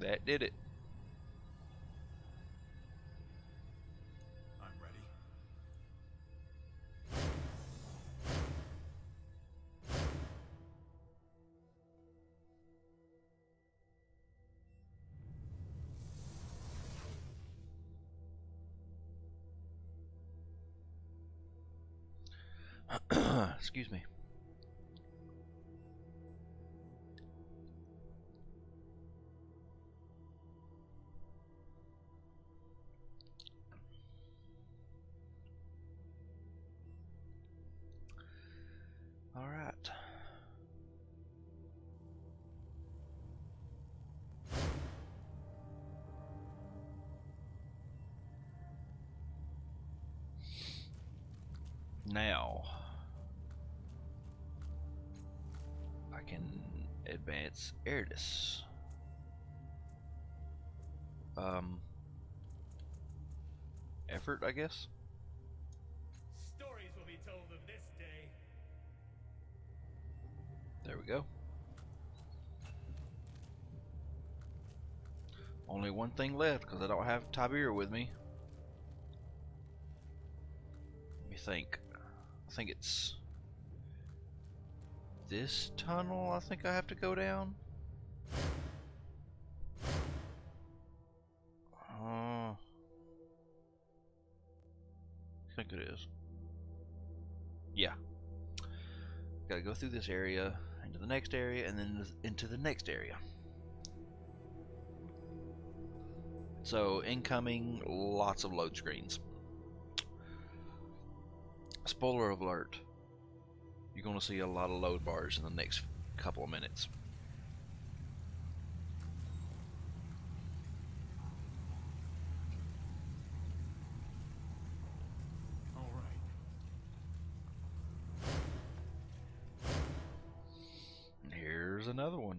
That did it. I'm ready. Excuse me. All right. Now I can advance Eridus. Effort, I guess. Stories will be told of this day. There we go. Only one thing left because I don't have Tiberius with me. Let me think. I think it's this tunnel I think I have to go down. I think it is. Yeah. Gotta go through this area, into the next area, and then into the next area. So, incoming, lots of load screens. Spoiler alert. You're going to see a lot of load bars in the next couple of minutes. All right. Here's another one.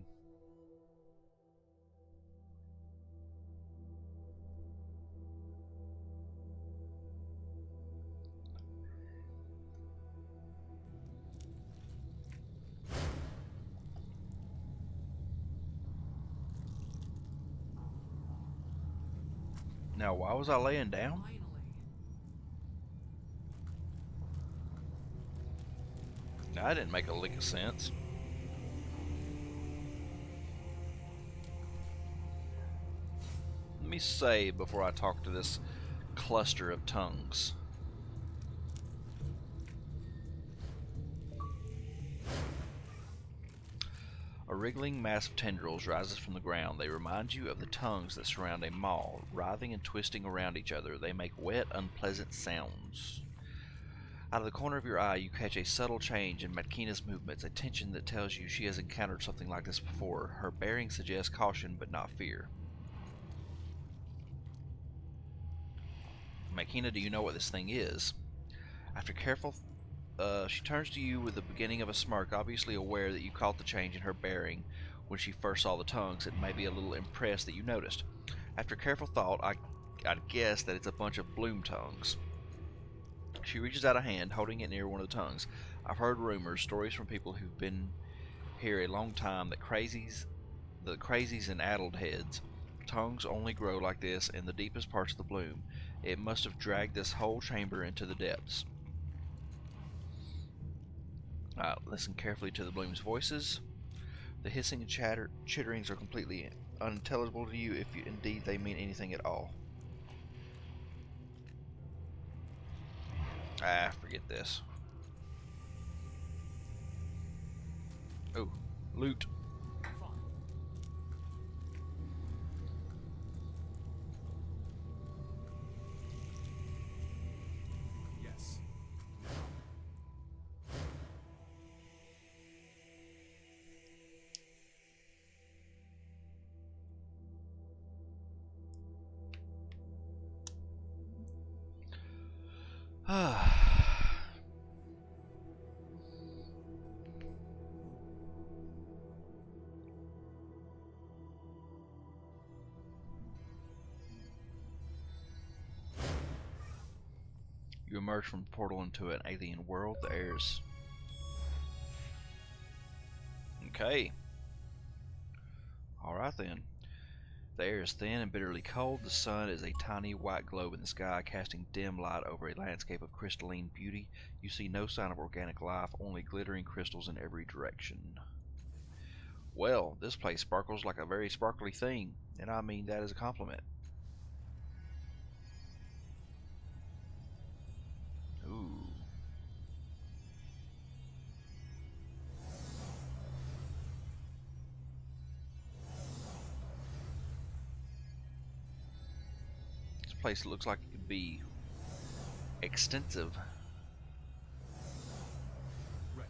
Now, why was I laying down? Finally. Now, that didn't make a lick of sense. Let me say before I talk to this cluster of tongues. A wriggling mass of tendrils rises from the ground. They remind you of the tongues that surround a maw. Writhing and twisting around each other, they make wet, unpleasant sounds. Out of the corner of your eye, you catch a subtle change in Matkina's movements, a tension that tells you she has encountered something like this before. Her bearing suggests caution, but not fear. Matkina, do you know what this thing is? After careful She turns to you with the beginning of a smirk, obviously aware that you caught the change in her bearing when she first saw the tongues and maybe a little impressed that you noticed. After careful thought, I'd guess that it's a bunch of bloom tongues. She reaches out a hand, holding it near one of the tongues. I've heard rumors, stories from people who've been here a long time, that the crazies and addled heads, tongues only grow like this in the deepest parts of the bloom. It must have dragged this whole chamber into the depths. Listen carefully to the bloom's voices. The hissing and chitterings are completely unintelligible to you if indeed they mean anything at all. Forget this. Oh, loot. Fine. Yes. You emerge from the portal into an alien world. The air is... Okay. Alright then. The air is thin and bitterly cold. The sun is a tiny white globe in the sky, casting dim light over a landscape of crystalline beauty. You see no sign of organic life, only glittering crystals in every direction. Well, this place sparkles like a very sparkly thing, and I mean that as a compliment. Ooh. This place looks like it could be extensive. Ready.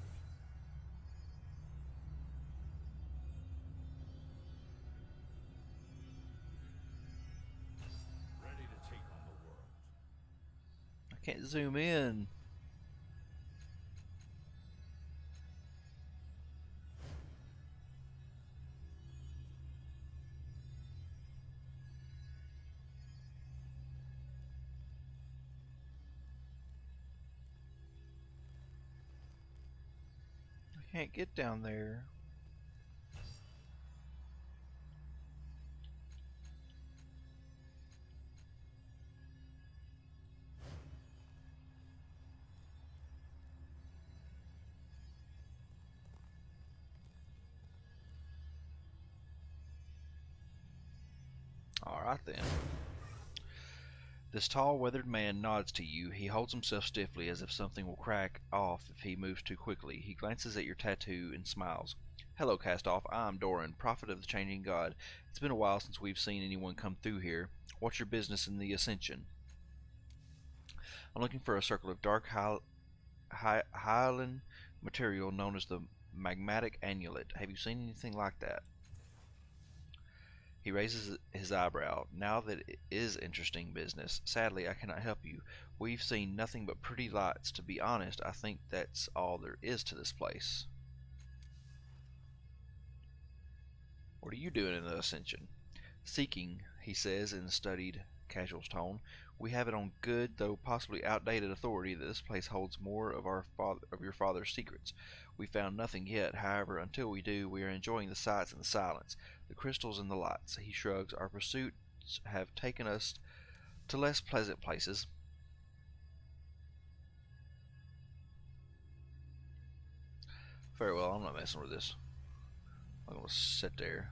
Ready to take on the world. I can't zoom in. I can't get down there. Alright then. This tall, weathered man nods to you. He holds himself stiffly as if something will crack off if he moves too quickly. He glances at your tattoo and smiles. Hello, Castoff. I'm Doran, prophet of the changing god. It's been a while since we've seen anyone come through here. What's your business in the Ascension? I'm looking for a circle of dark Highland material known as the magmatic amulet. Have you seen anything like that? He raises his eyebrow. Now that it is interesting business. Sadly, I cannot help you. We've seen nothing but pretty lights. To be honest, I think that's all there is to this place. What are you doing in the Ascension? Seeking, he says in a studied, casual tone. We have it on good, though possibly outdated authority that this place holds more of your father's secrets. We found nothing yet, however, until we do, we are enjoying the sights and the silence, the crystals and the lights. He shrugs. Our pursuits have taken us to less pleasant places. Very well, I'm not messing with this. I'm gonna sit there.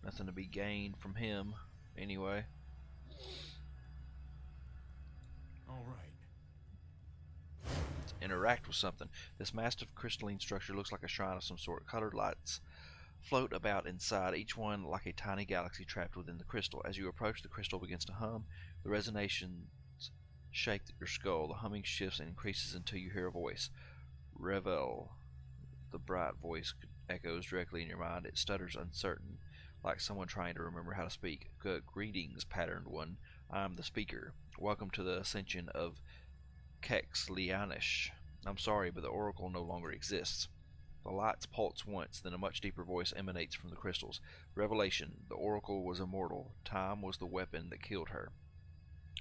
Nothing to be gained from him, anyway. All right. Let's interact with something. This massive crystalline structure looks like a shrine of some sort. Colored lights float about inside, each one like a tiny galaxy trapped within the crystal. As you approach, the crystal begins to hum. The resonations shake your skull. The humming shifts and increases until you hear a voice. Revel. The bright voice echoes directly in your mind. It stutters uncertain. like someone trying to remember how to speak. Greetings, patterned one. I'm the speaker. Welcome to the ascension of Kexlianish. I'm sorry, but the oracle no longer exists. The lights pulse once, then a much deeper voice emanates from the crystals. Revelation. The oracle was immortal. Time was the weapon that killed her.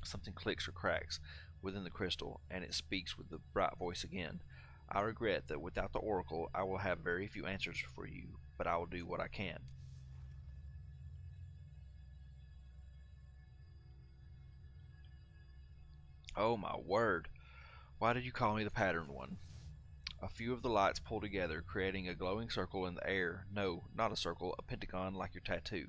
Something clicks or cracks within the crystal, and it speaks with the bright voice again. I regret that without the oracle, I will have very few answers for you, but I will do what I can. Oh my word. Why did you call me the patterned one? A few of the lights pull together, creating a glowing circle in the air. No, not a circle, a pentagon like your tattoo.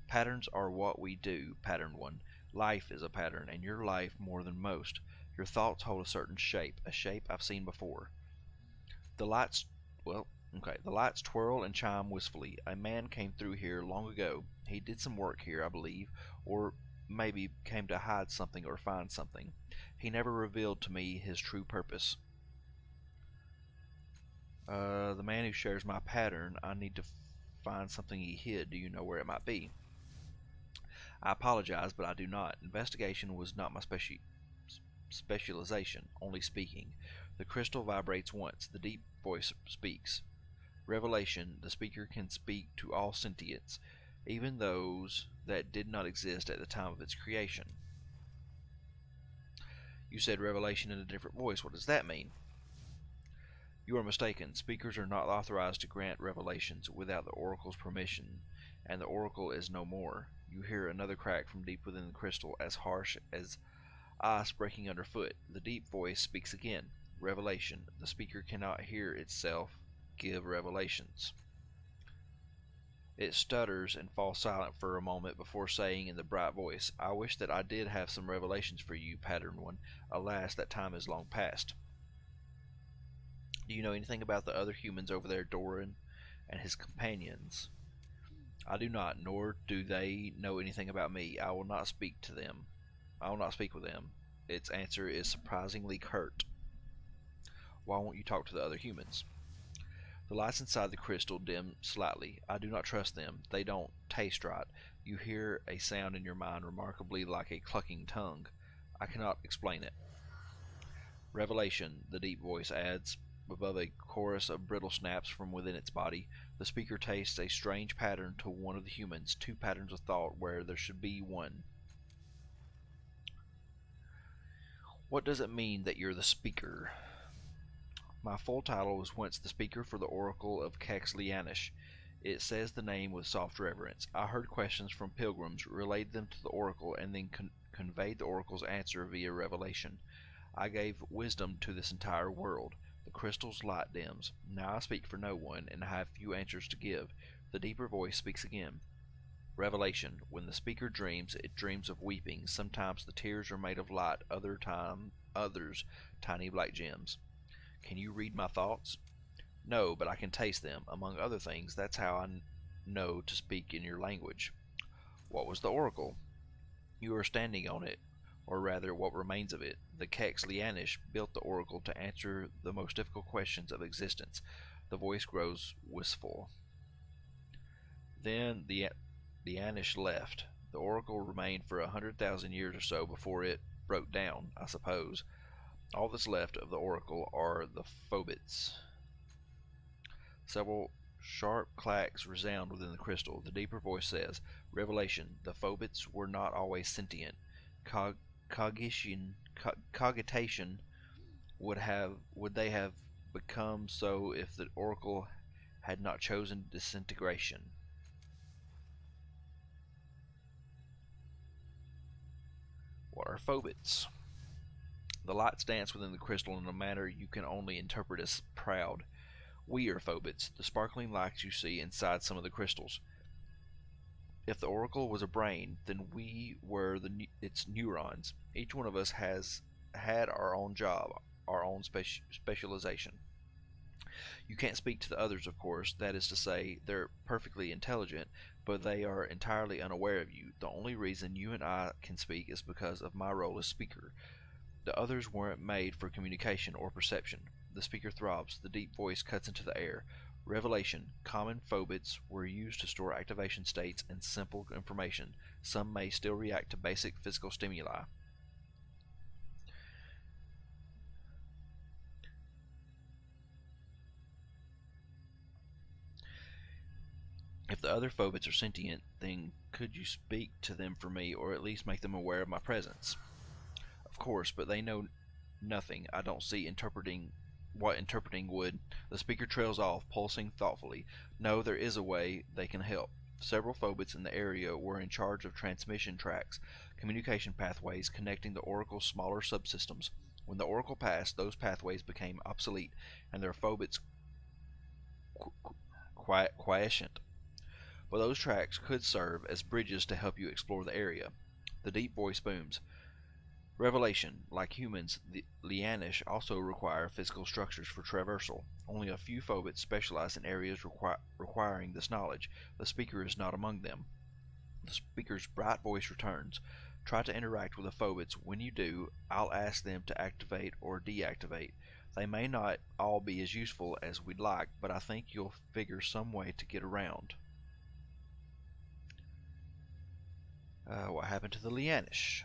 Patterns are what we do, patterned one. Life is a pattern, and your life more than most. Your thoughts hold a certain shape, a shape I've seen before. The lights, the lights twirl and chime wistfully. A man came through here long ago. He did some work here, I believe, or maybe came to hide something or find something. He never revealed to me his true purpose. The man who shares my pattern, I need to find something he hid. Do you know where it might be? I apologize, but I do not. Investigation was not my specialization, only speaking. The crystal vibrates once. The deep voice speaks. Revelation. The speaker can speak to all sentience, even those that did not exist at the time of its creation. You said revelation in a different voice. What does that mean? You are mistaken. Speakers are not authorized to grant revelations without the oracle's permission, and the oracle is no more. You hear another crack from deep within the crystal, as harsh as ice breaking underfoot. The deep voice speaks again. Revelation. The speaker cannot hear itself give revelations. It stutters and falls silent for a moment before saying in the bright voice, I wish that I did have some revelations for you, patterned one. Alas, that time is long past. Do you know anything about the other humans over there, Doran, and his companions? I do not, nor do they know anything about me. I will not speak to them. I will not speak with them. Its answer is surprisingly curt. Why won't you talk to the other humans? The lights inside the crystal dim slightly. I do not trust them. They don't taste right. You hear a sound in your mind remarkably like a clucking tongue. I cannot explain it. Revelation, the deep voice adds, above a chorus of brittle snaps from within its body. The speaker tastes a strange pattern to one of the humans, two patterns of thought where there should be one. What does it mean that you're the speaker? My full title was once the speaker for the Oracle of Kexlianish. It says the name with soft reverence. I heard questions from pilgrims, relayed them to the Oracle, and then conveyed the Oracle's answer via revelation. I gave wisdom to this entire world. The crystal's light dims. Now I speak for no one, and I have few answers to give. The deeper voice speaks again. Revelation. When the speaker dreams, it dreams of weeping. Sometimes the tears are made of light, others tiny black gems. Can you read my thoughts? No, but I can taste them. Among other things, that's how I know to speak in your language. What was the oracle? You are standing on it, or rather what remains of it. The Kexlianish built the oracle to answer the most difficult questions of existence. The voice grows wistful. Then the Anish left. The oracle remained for 100,000 years or so before it broke down, I suppose. All that's left of the oracle are the phobits. Several sharp clacks resound within the crystal. The deeper voice says, Revelation, the phobits were not always sentient. Cogitation would they have become so if the oracle had not chosen disintegration. What are phobits? The lights dance within the crystal in a manner you can only interpret as proud. We are phobits, the sparkling lights you see inside some of the crystals. If the oracle was a brain, then we were its neurons. Each one of us has had our own job, our own specialization. You can't speak to the others, of course. That is to say, they're perfectly intelligent, but they are entirely unaware of you. The only reason you and I can speak is because of my role as speaker. The others weren't made for communication or perception. The speaker throbs. The deep voice cuts into the air. Revelation. Common phobits were used to store activation states and simple information. Some may still react to basic physical stimuli. If the other phobits are sentient, then could you speak to them for me, or at least make them aware of my presence? Of course, but they know nothing. I don't see what interpreting would. The speaker trails off, pulsing thoughtfully. No, there is a way they can help. Several phobits in the area were in charge of transmission tracks, communication pathways connecting the Oracle's smaller subsystems. When the Oracle passed, those pathways became obsolete, and their phobits quiescent. But those tracks could serve as bridges to help you explore the area. The deep voice booms. Revelation. Like humans, the Lianish also require physical structures for traversal. Only a few phobits specialize in areas requiring this knowledge. The speaker is not among them. The speaker's bright voice returns. Try to interact with the phobits. When you do, I'll ask them to activate or deactivate. They may not all be as useful as we'd like, but I think you'll figure some way to get around. What happened to the Lianish?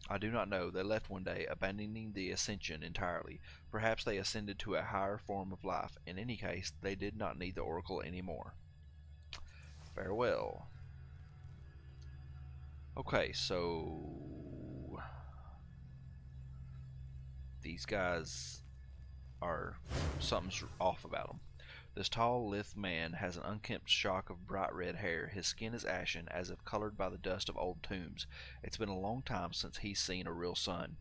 I do not know. They left one day, abandoning the ascension entirely. Perhaps they ascended to a higher form of life. In any case, they did not need the Oracle anymore. Farewell. Okay, so these guys are something's off about them. This tall, lithe man has an unkempt shock of bright red hair. His skin is ashen, as if colored by the dust of old tombs. It's been a long time since he's seen a real sun.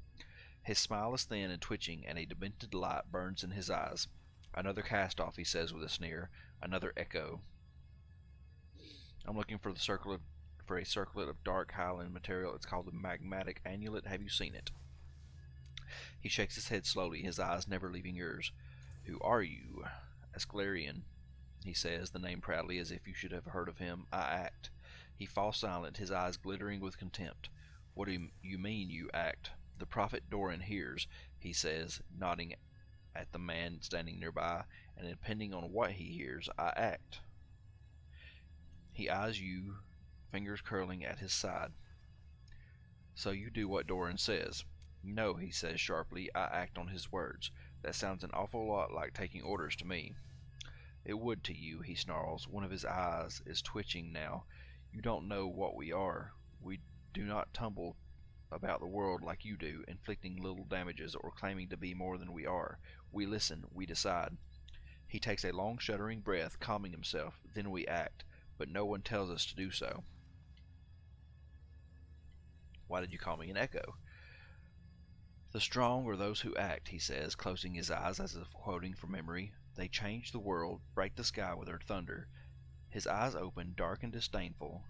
His smile is thin and twitching, and a demented light burns in his eyes. Another cast-off, he says with a sneer. Another echo. I'm looking for a circlet of dark Highland material. It's called the Magmatic Amulet. Have you seen it? He shakes his head slowly, his eyes never leaving yours. Who are you? Asclarian, he says, the name proudly as if you should have heard of him. I act. He falls silent, his eyes glittering with contempt. What do you mean, you act? The prophet Doran hears, he says, nodding at the man standing nearby, and depending on what he hears, I act. He eyes you, fingers curling at his side. So you do what Doran says. No, he says sharply, I act on his words. That sounds an awful lot like taking orders to me. It would to you, he snarls. One of his eyes is twitching now. You don't know what we are. We do not tumble about the world like you do, inflicting little damages or claiming to be more than we are. We listen, we decide. He takes a long shuddering breath, calming himself. Then we act, but no one tells us to do so. Why did you call me an echo? The strong are those who act, he says, closing his eyes as if quoting from memory. They change the world, break the sky with their thunder. His eyes open, dark and disdainful.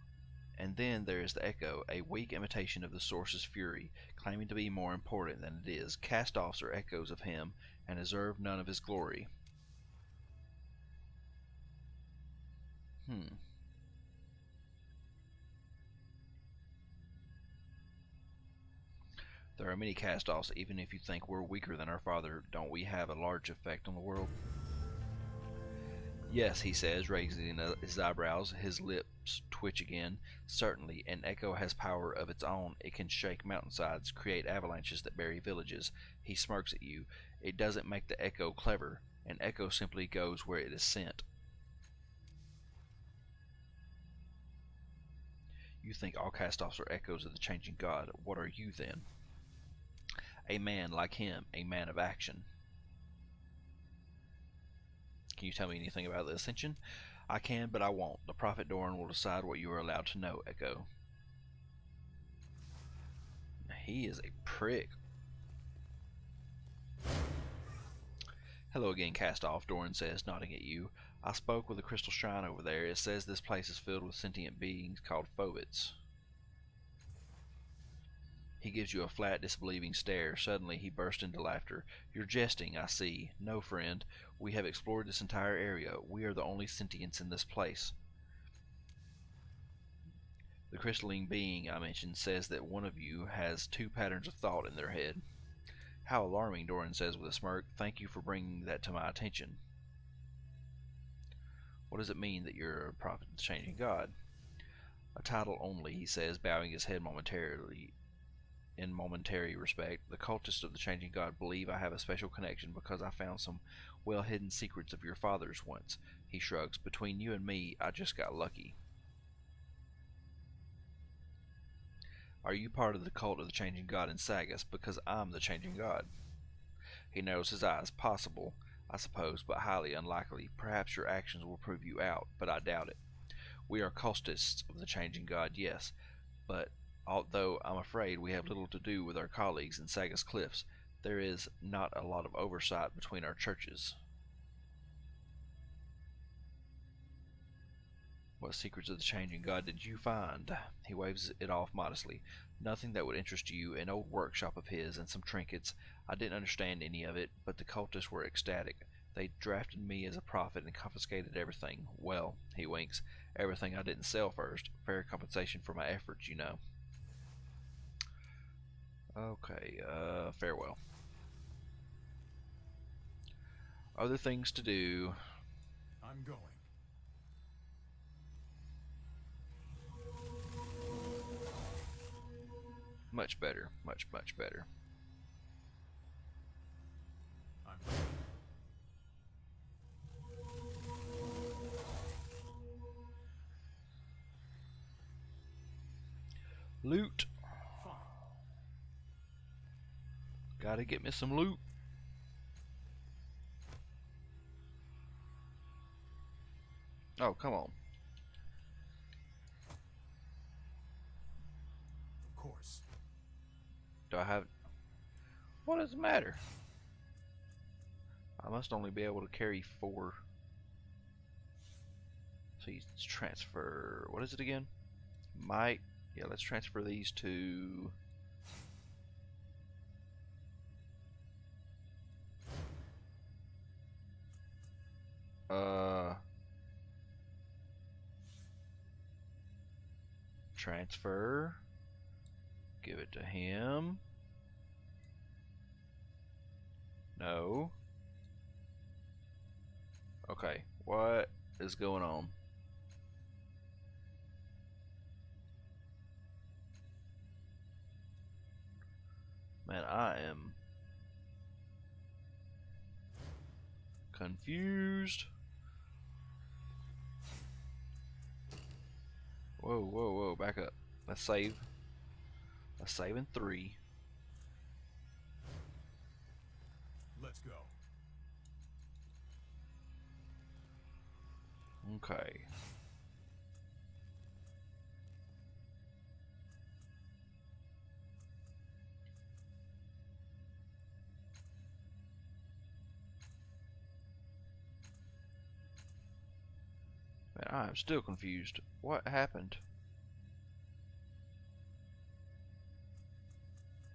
And then there is the echo, a weak imitation of the source's fury, claiming to be more important than it is. Cast-offs are echoes of him, and deserve none of his glory. There are many cast-offs, even if you think we're weaker than our father. Don't we have a large effect on the world? Yes, he says, raising his eyebrows. His lips twitch again. Certainly, an echo has power of its own. It can shake mountainsides, create avalanches that bury villages. He smirks at you. It doesn't make the echo clever. An echo simply goes where it is sent. You think all cast-offs are echoes of the changing God. What are you, then? A man like him, a man of action. Can you tell me anything about the Ascension? I can, but I won't. The Prophet Doran will decide what you are allowed to know, Echo. He is a prick. Hello again, Cast-Off, Doran says, nodding at you. I spoke with the crystal shrine over there. It says this place is filled with sentient beings called phobits. He gives you a flat, disbelieving stare. Suddenly, he bursts into laughter. You're jesting, I see. No, friend. We have explored this entire area. We are the only sentients in this place. The crystalline being I mentioned says that one of you has two patterns of thought in their head. How alarming, Doran says with a smirk. Thank you for bringing that to my attention. What does it mean that you're a prophet of the changing God? A title only, he says, bowing his head momentarily in momentary respect. The cultists of the changing God believe I have a special connection because I found some well-hidden secrets of your fathers once. He shrugs. Between you and me, I just got lucky. Are you part of the cult of the changing God in Sagas? Because I'm the changing God. He narrows his eyes. Possible, I suppose, but highly unlikely. Perhaps your actions will prove you out, but I doubt it. We are cultists of the changing God, yes, but although I'm afraid we have little to do with our colleagues in Sagas Cliffs, there is not a lot of oversight between our churches. What secrets of the changing God did you find? He waves it off modestly. Nothing that would interest you, an old workshop of his and some trinkets. I didn't understand any of it, but the cultists were ecstatic. They drafted me as a prophet and confiscated everything. Well, he winks, everything I didn't sell first. Fair compensation for my efforts, you know. Okay, farewell. Other things to do. I'm going. Much better. Much, much better. I'm going. Loot. Fine. Gotta get me some loot. Oh, come on. Of course. Do I have... What does it matter? I must only be able to carry 4. So you transfer... What is it again? Might. Yeah, let's transfer these to... Transfer. Give it to him. No. Okay, what is going on? Man, I am confused. Whoa, whoa, whoa, back up. Let's save. Let's save in 3. Let's go. Okay. Man, I am still confused. What happened?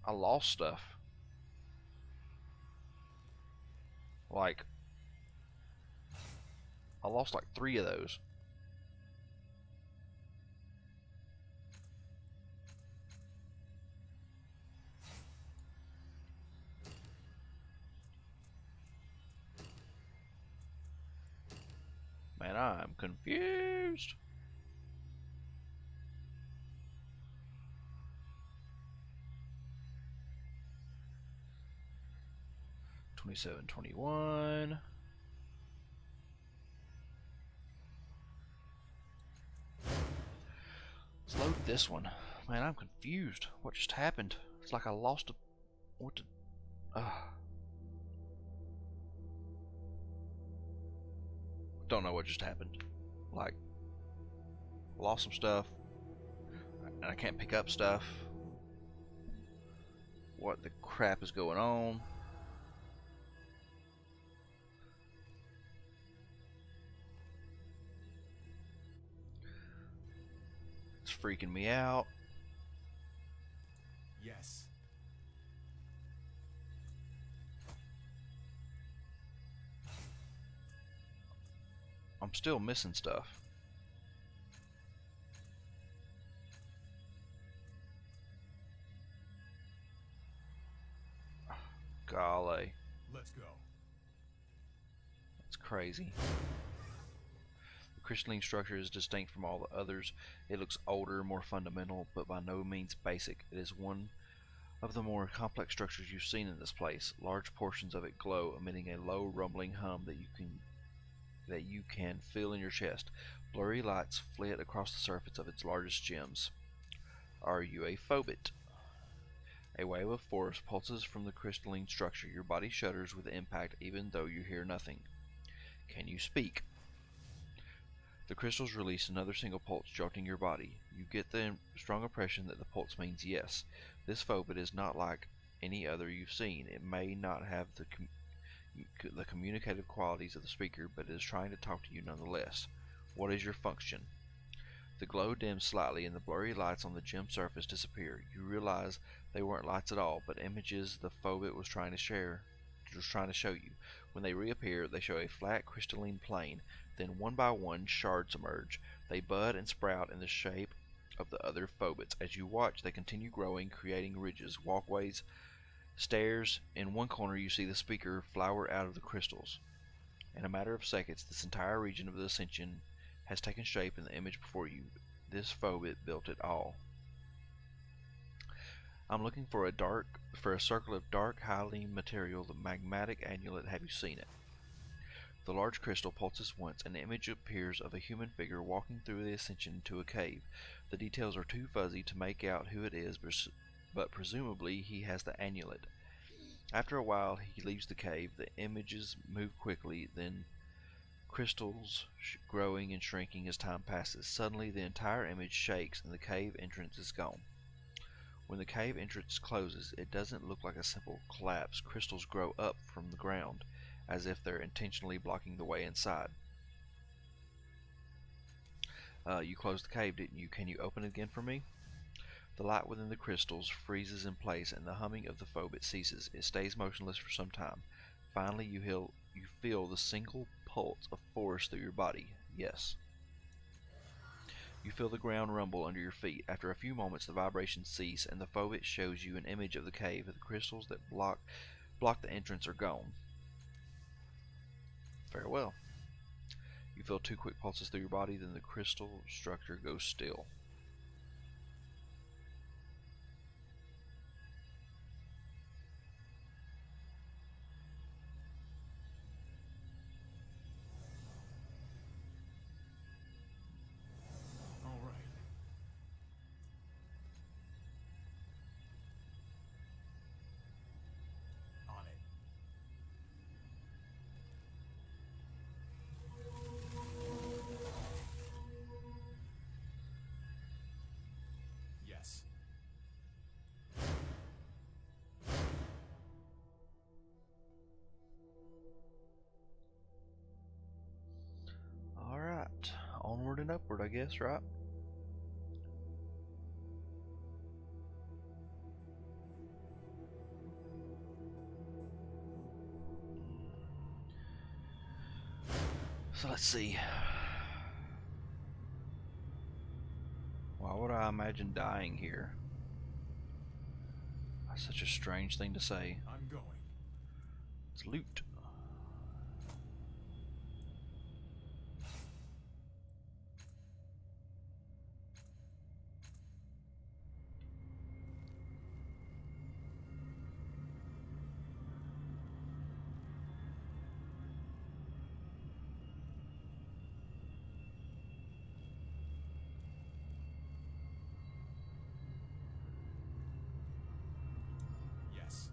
I lost stuff. Like, I lost like 3 of those. Man, I'm confused. $27, $21. Let's load this one. Man, I'm confused. What just happened? It's like I lost a... What did... Don't know what just happened. Like, lost some stuff, and I can't pick up stuff. What the crap is going on? It's freaking me out. Yes. I'm still missing stuff. Golly. Let's go. That's crazy. crystalline structure is distinct from all the others. It looks older, more fundamental, but by no means basic. It is one of the more complex structures you've seen in this place. Large portions of it glow, emitting a low rumbling hum that you can feel in your chest. Blurry lights flit across the surface of its largest gems. Are you a phobit? A wave of force pulses from the crystalline structure. Your body shudders with impact even though you hear nothing. Can you speak? The crystals release another single pulse, jolting your body. You get the strong impression that the pulse means yes. This phobit is not like any other you've seen. It may not have the communicative qualities of the speaker, but it is trying to talk to you nonetheless. What is your function? The glow dims slightly and the blurry lights on the gem surface disappear. You realize they weren't lights at all, but images the phobit was trying to show you. When they reappear, they show a flat crystalline plane. Then one by one, shards emerge. They bud and sprout in the shape of the other phobits. As you watch, they continue growing, creating ridges, walkways, stairs. In one corner, you see the speaker flower out of the crystals. In a matter of seconds, this entire region of the Ascension has taken shape in the image before you. This phobit built it all. I'm looking for a circle of dark, highly material, the magmatic amulet. Have you seen it? The large crystal pulses once, and an image appears of a human figure walking through the Ascension to a cave. The details are too fuzzy to make out who it is, but presumably he has the amulet. After a while, he leaves the cave. The images move quickly, then crystals growing and shrinking as time passes. Suddenly, the entire image shakes, and the cave entrance is gone. When the cave entrance closes, it doesn't look like a simple collapse. Crystals grow up from the ground, as if they're intentionally blocking the way inside. You closed the cave, didn't you? Can you open it again for me? The light within the crystals freezes in place, and the humming of the phobit ceases. It stays motionless for some time. Finally, you feel the single pulse of force through your body. Yes. You feel the ground rumble under your feet. After a few moments, the vibrations cease, and the phobit shows you an image of the cave. The crystals that block the entrance are gone. Farewell. You feel 2 quick pulses through your body, then the crystal structure goes still. All right. On it. Yes. Alright. Onward and upward, I guess, right? So let's see. Why would I imagine dying here? That's such a strange thing to say. I'm going. It's loot. Yes.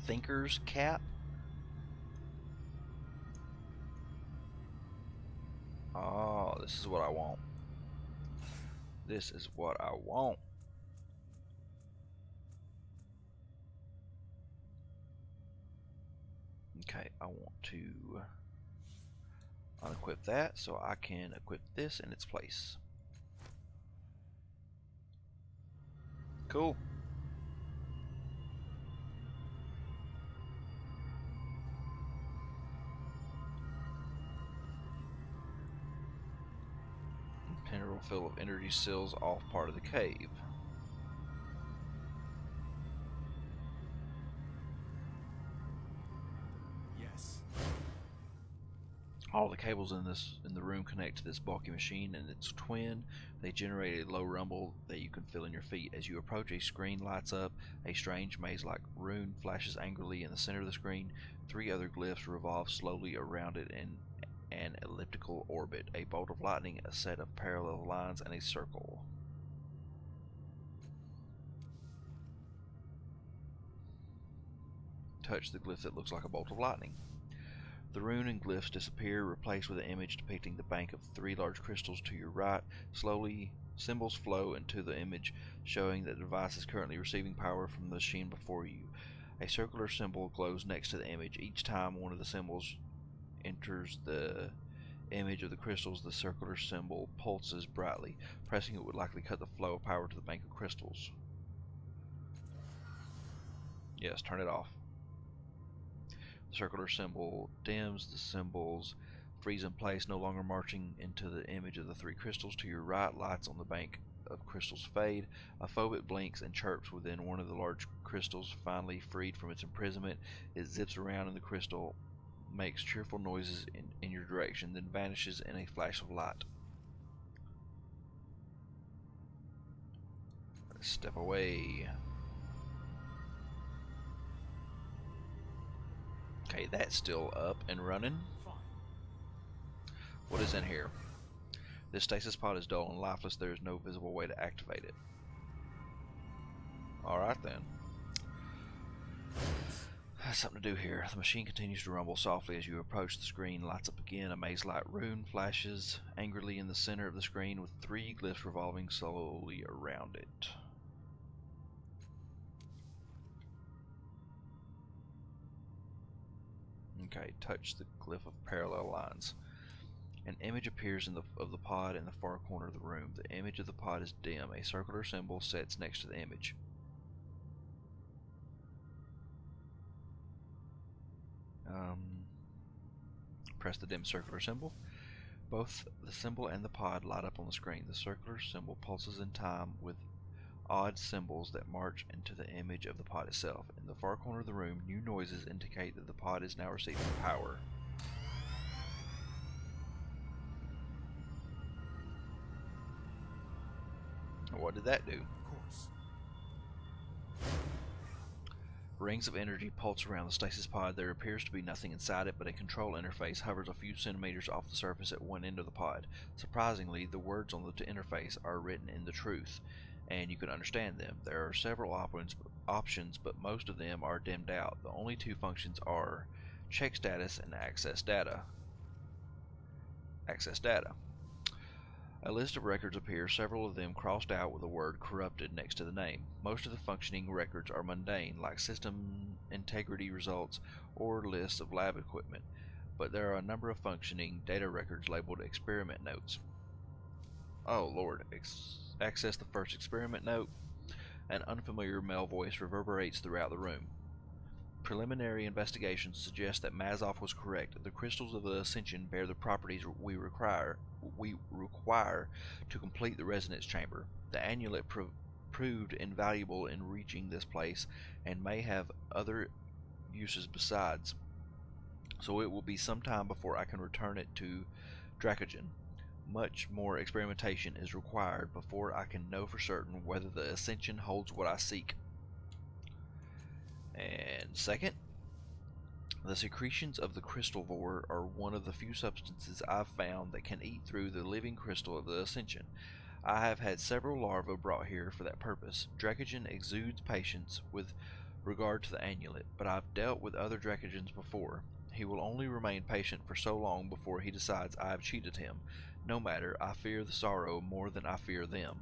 Thinker's cap? Oh, this is what I want. This is what I want. Okay, I want to unequip that so I can equip this in its place. Cool. General fill of energy seals off part of the cave. Yes. All the cables in the room connect to this bulky machine and its twin. They generate a low rumble that you can feel in your feet. As you approach, a screen lights up. A strange maze-like rune flashes angrily in the center of the screen. 3 other glyphs revolve slowly around it in an elliptical orbit. A bolt of lightning, a set of parallel lines, and a circle. Touch the glyph that looks like a bolt of lightning. The rune and glyphs disappear, replaced with an image depicting the bank of 3 large crystals to your right. Slowly, symbols flow into the image, showing that the device is currently receiving power from the machine before you. A circular symbol glows next to the image. Each time one of the symbols enters the image of the crystals, the circular symbol pulses brightly. Pressing it would likely cut the flow of power to the bank of crystals. Yes, turn it off. The circular symbol dims, the symbols freeze in place, no longer marching into the image of the 3 crystals to your right. Lights on the bank of crystals fade. A phobit blinks and chirps within one of the large crystals. Finally freed from its imprisonment, it zips around in the crystal, makes cheerful noises in your direction, then vanishes in a flash of light. Step away. Okay, that's still up and running. What is in here? This stasis pod is dull and lifeless. There is no visible way to activate it. Alright then. That's something to do here. The machine continues to rumble softly as you approach. The screen lights up again. A maze-like rune flashes angrily in the center of the screen with 3 glyphs revolving slowly around it. Okay, touch the glyph of parallel lines. An image appears of the pod in the far corner of the room. The image of the pod is dim. A circular symbol sets next to the image. Press the dim circular symbol. Both the symbol and the pod light up on the screen. The circular symbol pulses in time with odd symbols that march into the image of the pod itself. In the far corner of the room, new noises indicate that the pod is now receiving power. What did that do? Of course. Rings of energy pulse around the stasis pod. There appears to be nothing inside it, but a control interface hovers a few centimeters off the surface at one end of the pod. Surprisingly, the words on the interface are written in the truth, and you can understand them. There are several options, but most of them are dimmed out. The only 2 functions are check status and access data. Access data. A list of records appears, several of them crossed out with the word corrupted next to the name. Most of the functioning records are mundane, like system integrity results or lists of lab equipment, but there are a number of functioning data records labeled experiment notes. Oh Lord, access the first experiment note. An unfamiliar male voice reverberates throughout the room. Preliminary investigations suggest that Mazov was correct. The crystals of the Ascension bear the properties we require to complete the resonance chamber. The amulet proved invaluable in reaching this place and may have other uses besides, so it will be some time before I can return it to Dracogen. Much more experimentation is required before I can know for certain whether the Ascension holds what I seek. And second, the secretions of the crystal vor are one of the few substances I've found that can eat through the living crystal of the Ascension. I have had several larvae brought here for that purpose. Dracogen exudes patience with regard to the amulet, but I've dealt with other Dracogens before. He will only remain patient for so long before he decides I have cheated him. No matter, I fear the sorrow more than I fear them.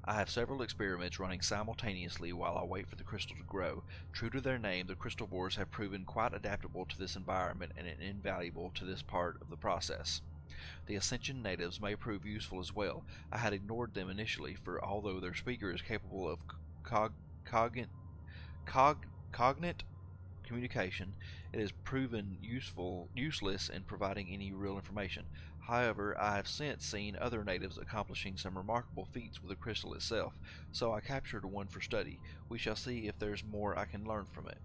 I have several experiments running simultaneously while I wait for the crystal to grow. True to their name, the crystal bores have proven quite adaptable to this environment and invaluable to this part of the process. The Ascension natives may prove useful as well. I had ignored them initially, for although their speaker is capable of cognate communication, it has proven useless in providing any real information. However, I have since seen other natives accomplishing some remarkable feats with the crystal itself, so I captured one for study. We shall see if there's more I can learn from it.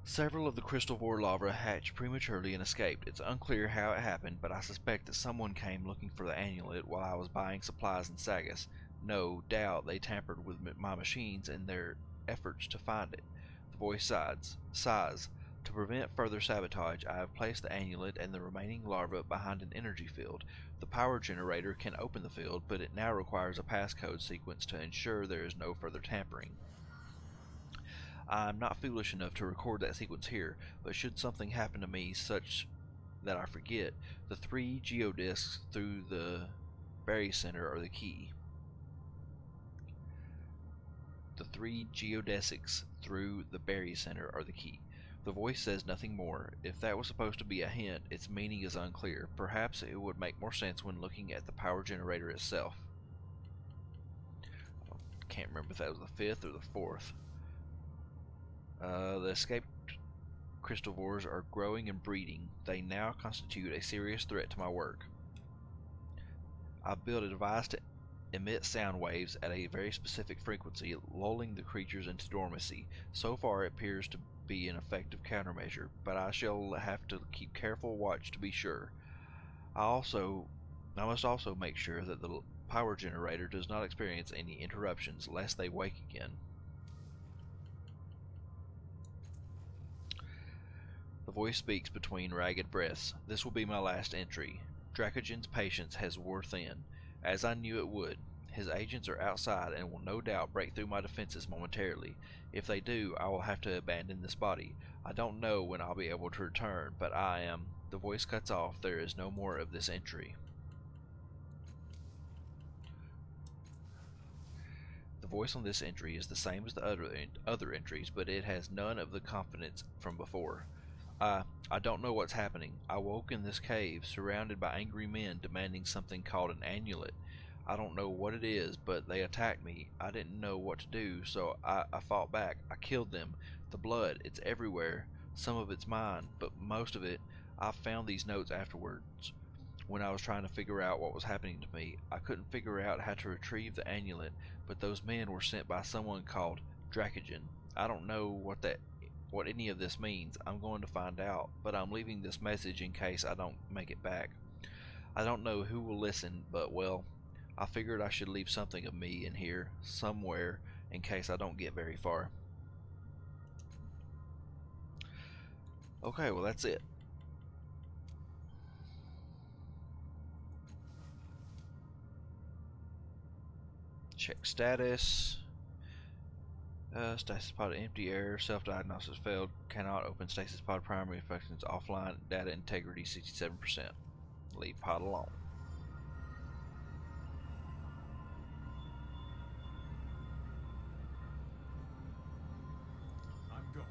Several of the crystal vor larvae hatched prematurely and escaped. It's unclear how it happened, but I suspect that someone came looking for the amulet while I was buying supplies in Sagas. No doubt they tampered with my machines in their efforts to find it. The voice sighs. To prevent further sabotage, I have placed the amulet and the remaining larvae behind an energy field. The power generator can open the field, but it now requires a passcode sequence to ensure there is no further tampering. I'm not foolish enough to record that sequence here, but should something happen to me such that I forget, the 3 geodiscs through the berry center are the key. The 3 geodesics through the berry center are the key. The voice says nothing more. If that was supposed to be a hint, its meaning is unclear. Perhaps it would make more sense when looking at the power generator itself. I can't remember if that was the 5th or the 4th. The escaped crystal vores are growing and breeding. They now constitute a serious threat to my work. I've built a device to emit sound waves at a very specific frequency, lulling the creatures into dormancy. So far it appears to be an effective countermeasure, but I shall have to keep careful watch to be sure. I must also make sure that the power generator does not experience any interruptions, lest they wake again. The voice speaks between ragged breaths. This will be my last entry. Dracogen's patience has wore thin, as I knew it would. His agents are outside and will no doubt break through my defenses momentarily. If they do, I will have to abandon this body. I don't know when I'll be able to return, but I am. The voice cuts off. There is no more of this entry. The voice on this entry is the same as the other entries, but it has none of the confidence from before. I don't know what's happening. I woke in this cave, surrounded by angry men demanding something called an amulet. I don't know what it is, but they attacked me. I didn't know what to do, so I fought back. I killed them. The blood, it's everywhere. Some of it's mine, but most of it, I found these notes afterwards. When I was trying to figure out what was happening to me, I couldn't figure out how to retrieve the amulet, but those men were sent by someone called Dracogen. I don't know what any of this means. I'm going to find out, but I'm leaving this message in case I don't make it back. I don't know who will listen, but well, I figured I should leave something of me in here, somewhere, in case I don't get very far. Okay, well that's it. Check status. Stasis pod empty, error, self-diagnosis failed, cannot open stasis pod primary functions offline, data integrity 67%. Leave pod alone. I'm going.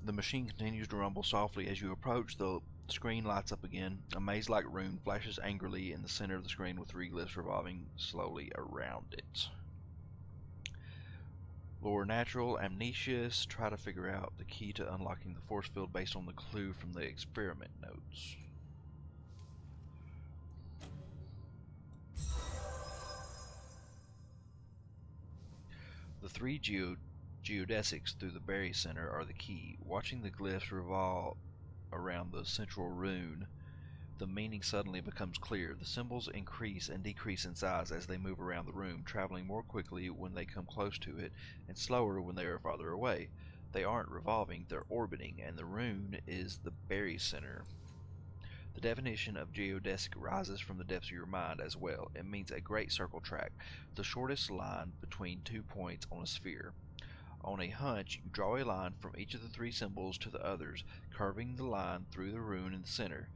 The machine continues to rumble softly as you approach. The screen lights up again. A maze-like rune flashes angrily in the center of the screen with 3 glyphs revolving slowly around it. Lore natural, amnesious. Try to figure out the key to unlocking the force field based on the clue from the experiment notes. The 3 geodesics through the berry center are the key. Watching the glyphs revolve around the central rune, the meaning suddenly becomes clear. The symbols increase and decrease in size as they move around the room, traveling more quickly when they come close to it and slower when they are farther away. They aren't revolving, they're orbiting, and the rune is the berry center. The definition of geodesic rises from the depths of your mind as well. It means a great circle track, the shortest line between 2 points on a sphere. On a hunch, you draw a line from each of the 3 symbols to the others, curving the line through the rune in the center.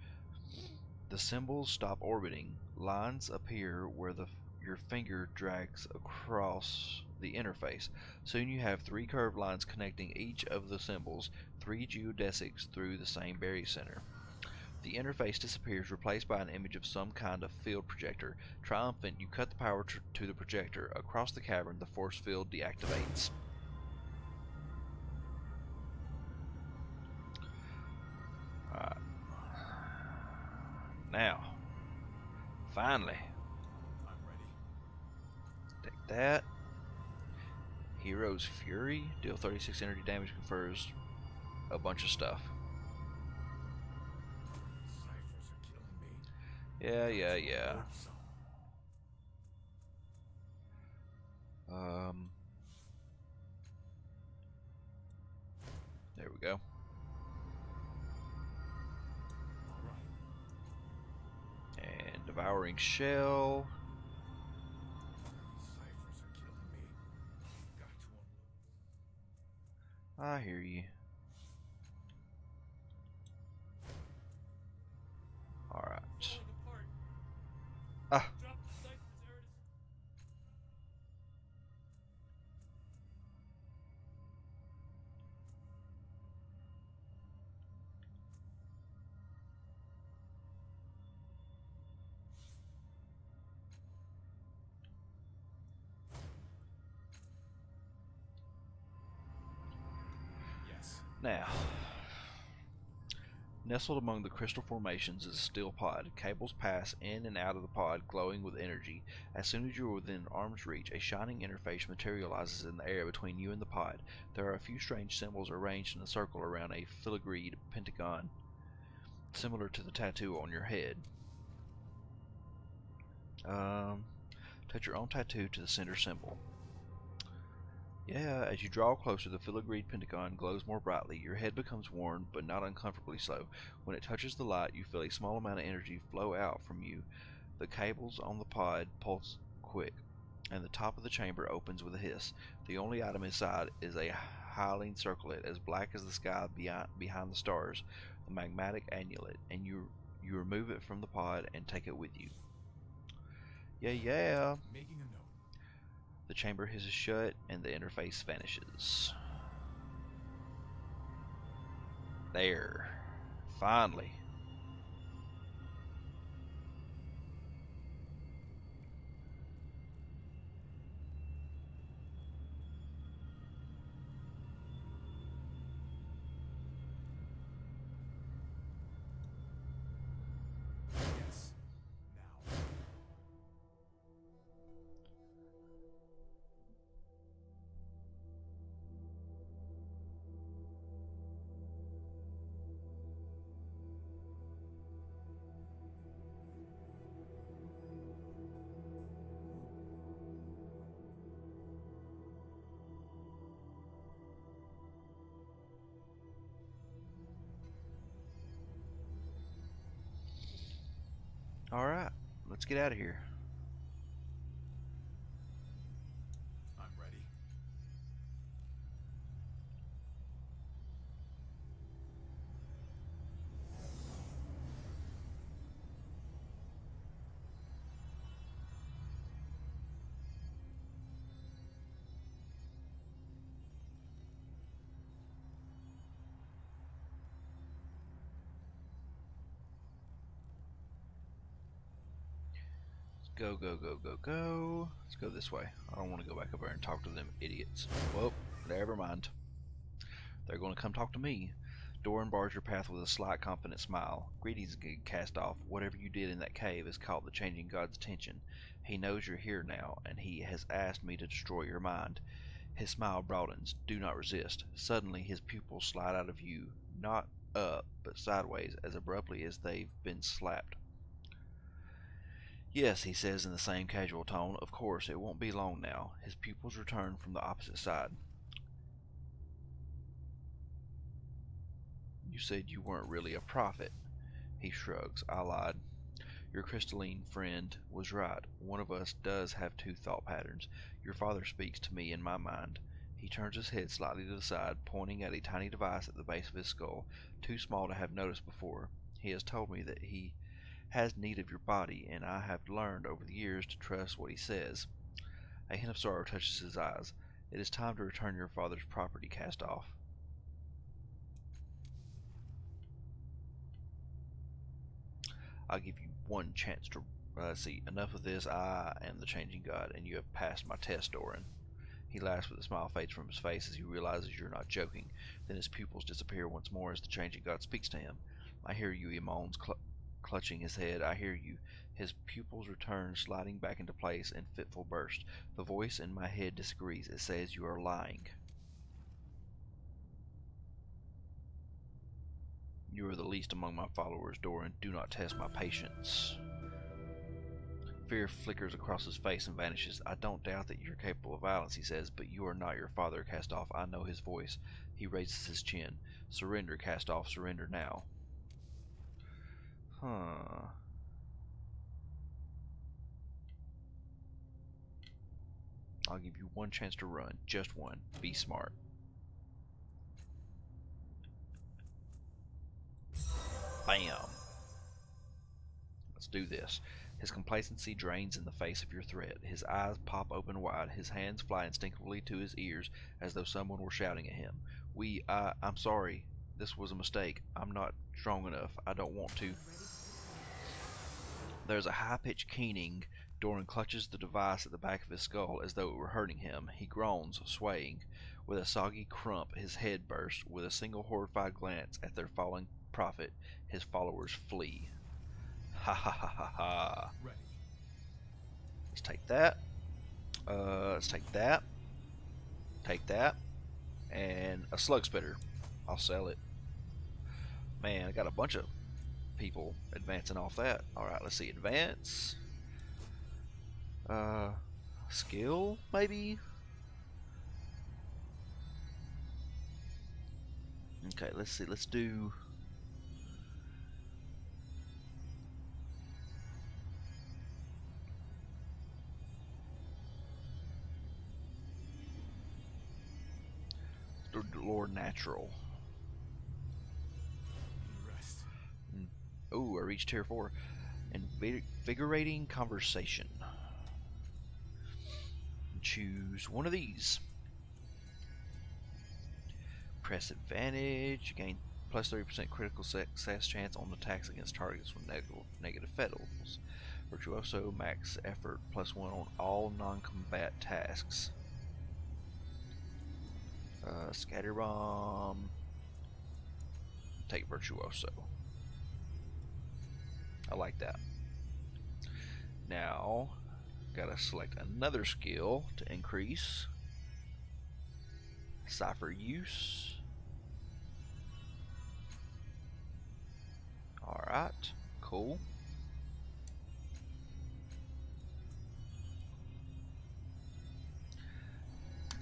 The symbols stop orbiting. Lines appear where your finger drags across the interface. Soon you have 3 curved lines connecting each of the symbols, 3 geodesics through the same berry center. The interface disappears, replaced by an image of some kind of field projector. Triumphant, you cut the power to the projector. Across the cavern, the force field deactivates. Alright. Now, finally, I'm ready. that. Hero's Fury. Deal 36 energy damage, confers a bunch of stuff. Ciphers are killing me. Yeah. Hope so. There we go. All right. And Devouring Shell. These ciphers are killing me. Got to unload. I hear you. Alright. Falling apart. Ah. Drop the ciphers, Ernest. Yes. Now, nestled among the crystal formations is a steel pod. Cables pass in and out of the pod, glowing with energy. As soon as you are within arm's reach, a shining interface materializes in the air between you and the pod. There are a few strange symbols arranged in a circle around a filigreed pentagon, similar to the tattoo on your head. Touch your own tattoo to the center symbol. Yeah, as you draw closer, the filigreed pentagon glows more brightly. Your head becomes warm, but not uncomfortably so. When it touches the light, you feel a small amount of energy flow out from you. The cables on the pod pulse quick, and the top of the chamber opens with a hiss. The only item inside is a howling circlet as black as the sky behind the stars, the magmatic amulet, and you remove it from the pod and take it with you. Yeah. Making a note. The chamber hisses shut and the interface vanishes. There. Finally. Yes. Now. Alright, let's get out of here. I'm ready. Go. Let's go this way. I don't want to go back over there and talk to them idiots. Well, never mind. They're going to come talk to me. Doran bars your path with a slight, confident smile. Greetings, cast off. Whatever you did in that cave has caught the changing god's attention. He knows you're here now, and he has asked me to destroy your mind. His smile broadens. Do not resist. Suddenly, his pupils slide out of view, not up, but sideways, as abruptly as they've been slapped. Yes, he says in the same casual tone. Of course, it won't be long now. His pupils return from the opposite side. You said you weren't really a prophet. He shrugs. I lied. Your crystalline friend was right. One of us does have two thought patterns. Your father speaks to me in my mind. He turns his head slightly to the side, pointing at a tiny device at the base of his skull, too small to have noticed before. He has told me that he has need of your body, and I have learned over the years to trust what he says. A hint of sorrow touches his eyes. It is time to return your father's property, cast off. I'll give you one chance to see. Enough of this. I am the changing god, and you have passed my test, Doran. He laughs, but the smile fades from his face as he realizes you're not joking. Then his pupils disappear once more as the changing god speaks to him. I hear you, he moans, clutching his head. I hear you. His pupils return, sliding back into place in fitful bursts. The voice in my head disagrees. It says you are lying. You are the least among my followers, Doran. Do not test my patience. Fear flickers across his face and vanishes. I don't doubt that you're capable of violence, he says, but you are not your father, Cast Off. I know his voice. He raises his chin. Surrender, Cast Off. Surrender now. Huh. I'll give you one chance to run. Just one. Be smart. Bam. Let's do this. His complacency drains in the face of your threat. His eyes pop open wide. His hands fly instinctively to his ears as though someone were shouting at him. I'm sorry. This was a mistake. I'm not strong enough. I don't want to. There's a high-pitched keening. Doran clutches the device at the back of his skull as though it were hurting him. He groans, swaying. With a soggy crump, his head bursts. With a single horrified glance at their falling prophet, his followers flee. Ha ha ha ha ha. Ready. Let's take that. Let's take that. Take that. And a slug spitter. I'll sell it. Man, I got a bunch of people advancing off that. Alright, let's see. Advance. Skill, maybe? Okay, let's see. Let's do... Lord Natural. Rest. Ooh, I reached tier 4. Invigorating conversation. Choose one of these. Press advantage. Gain plus 30% critical success chance on attacks against targets with negative fails. Virtuoso max effort plus 1 on all non-combat tasks. Scatter bomb. Take Virtuoso. I like that. Now, gotta select another skill to increase. Cipher use. Alright, cool.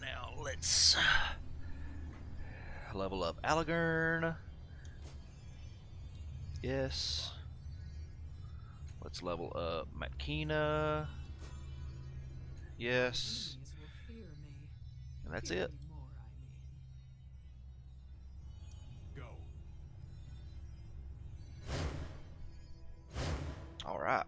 Now let's level up Alagern. Yes. Let's level up Makina. Yes. Enemies will fear me. And that's Fear it. me more, I mean. Go. Alright.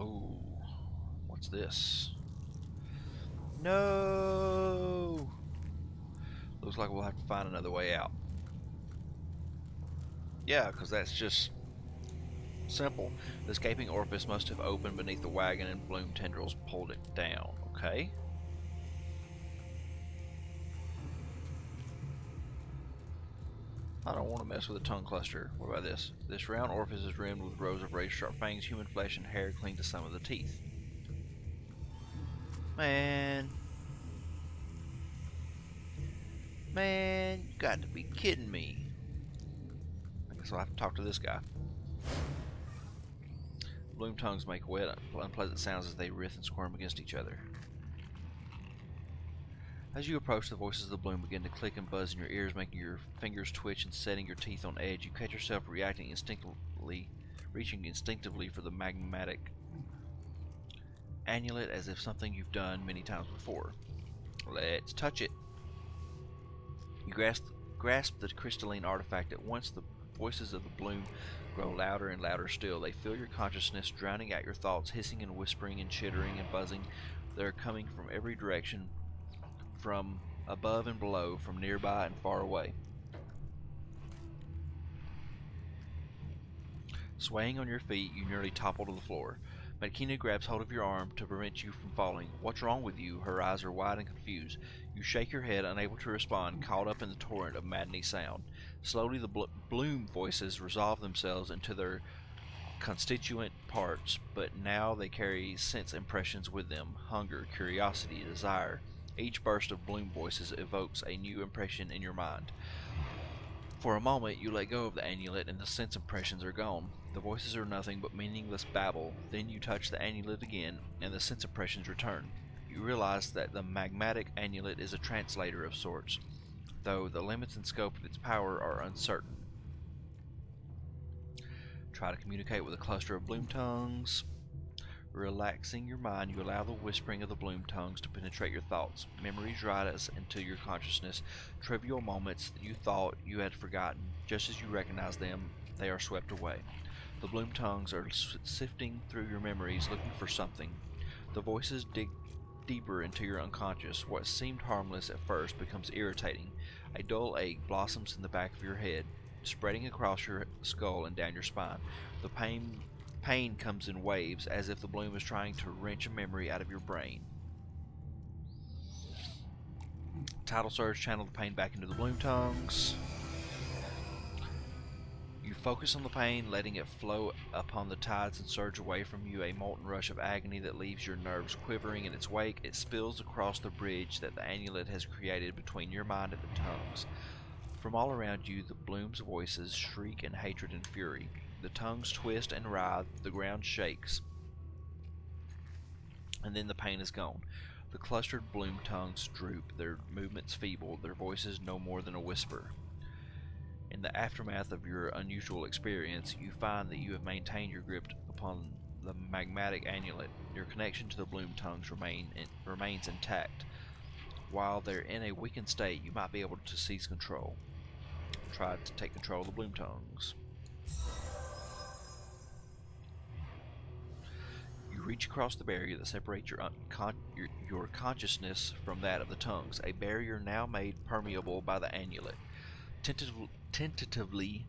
Ooh. What's this? No! Looks like we'll have to find another way out. Yeah, because that's just simple. The escaping orifice must have opened beneath the wagon and bloom tendrils pulled it down. Okay. I don't want to mess with a tongue cluster. What about this? This round orifice is rimmed with rows of razor sharp fangs, human flesh, and hair cling to some of the teeth. Man. Man, you got to be kidding me. I guess I'll have to talk to this guy. Bloom tongues make wet, unpleasant sounds as they writhe and squirm against each other. As you approach, the voices of the bloom begin to click and buzz in your ears, making your fingers twitch and setting your teeth on edge. You catch yourself reaching instinctively for the magmatic amulet as if something you've done many times before. Let's touch it. You grasp the crystalline artifact. At once, the voices of the bloom grow louder and louder still. They fill your consciousness, drowning out your thoughts, hissing and whispering and chittering and buzzing. They're coming from every direction, from above and below, from nearby and far away. Swaying on your feet, you nearly topple to the floor. Makina grabs hold of your arm to prevent you from falling. What's wrong with you? Her eyes are wide and confused. You shake your head, unable to respond, caught up in the torrent of maddening sound. Slowly, the bloom voices resolve themselves into their constituent parts, but now they carry sense impressions with them: hunger, curiosity, desire. Each burst of bloom voices evokes a new impression in your mind. For a moment, you let go of the amulet and the sense impressions are gone. The voices are nothing but meaningless babble. Then you touch the amulet again, and the sense impressions return. You realize that the magmatic amulet is a translator of sorts, though the limits and scope of its power are uncertain. Try to communicate with a cluster of bloom tongues. Relaxing your mind, you allow the whispering of the bloom tongues to penetrate your thoughts. Memories rise into your consciousness. Trivial moments that you thought you had forgotten, just as you recognize them, they are swept away. The bloom tongues are sifting through your memories, looking for something. The voices dig deeper into your unconscious. What seemed harmless at first becomes irritating. A dull ache blossoms in the back of your head, spreading across your skull and down your spine. The pain comes in waves, as if the bloom is trying to wrench a memory out of your brain. Tidal surge channel the pain back into the bloom tongues. You focus on the pain, letting it flow upon the tides and surge away from you, a molten rush of agony that leaves your nerves quivering in its wake. It spills across the bridge that the amulet has created between your mind and the tongues. From all around you, the bloom's voices shriek in hatred and fury. The tongues twist and writhe, the ground shakes, and then the pain is gone. The clustered bloom tongues droop, their movements feeble, their voices no more than a whisper. In the aftermath of your unusual experience, you find that you have maintained your grip upon the magmatic amulet. Your connection to the bloom tongues remains intact. While they're in a weakened state, you might be able to seize control. Try to take control of the bloom tongues. You reach across the barrier that separates your consciousness from that of the tongues, a barrier now made permeable by the amulet. Tentatively,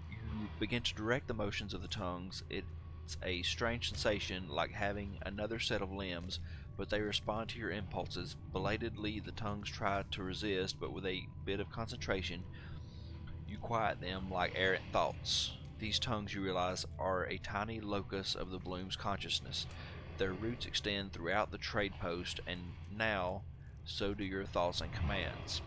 you begin to direct the motions of the tongues. It's a strange sensation, like having another set of limbs, but they respond to your impulses. Belatedly, the tongues try to resist, but with a bit of concentration, you quiet them like errant thoughts. These tongues, you realize, are a tiny locus of the bloom's consciousness. Their roots extend throughout the trade post, and now so do your thoughts and commands.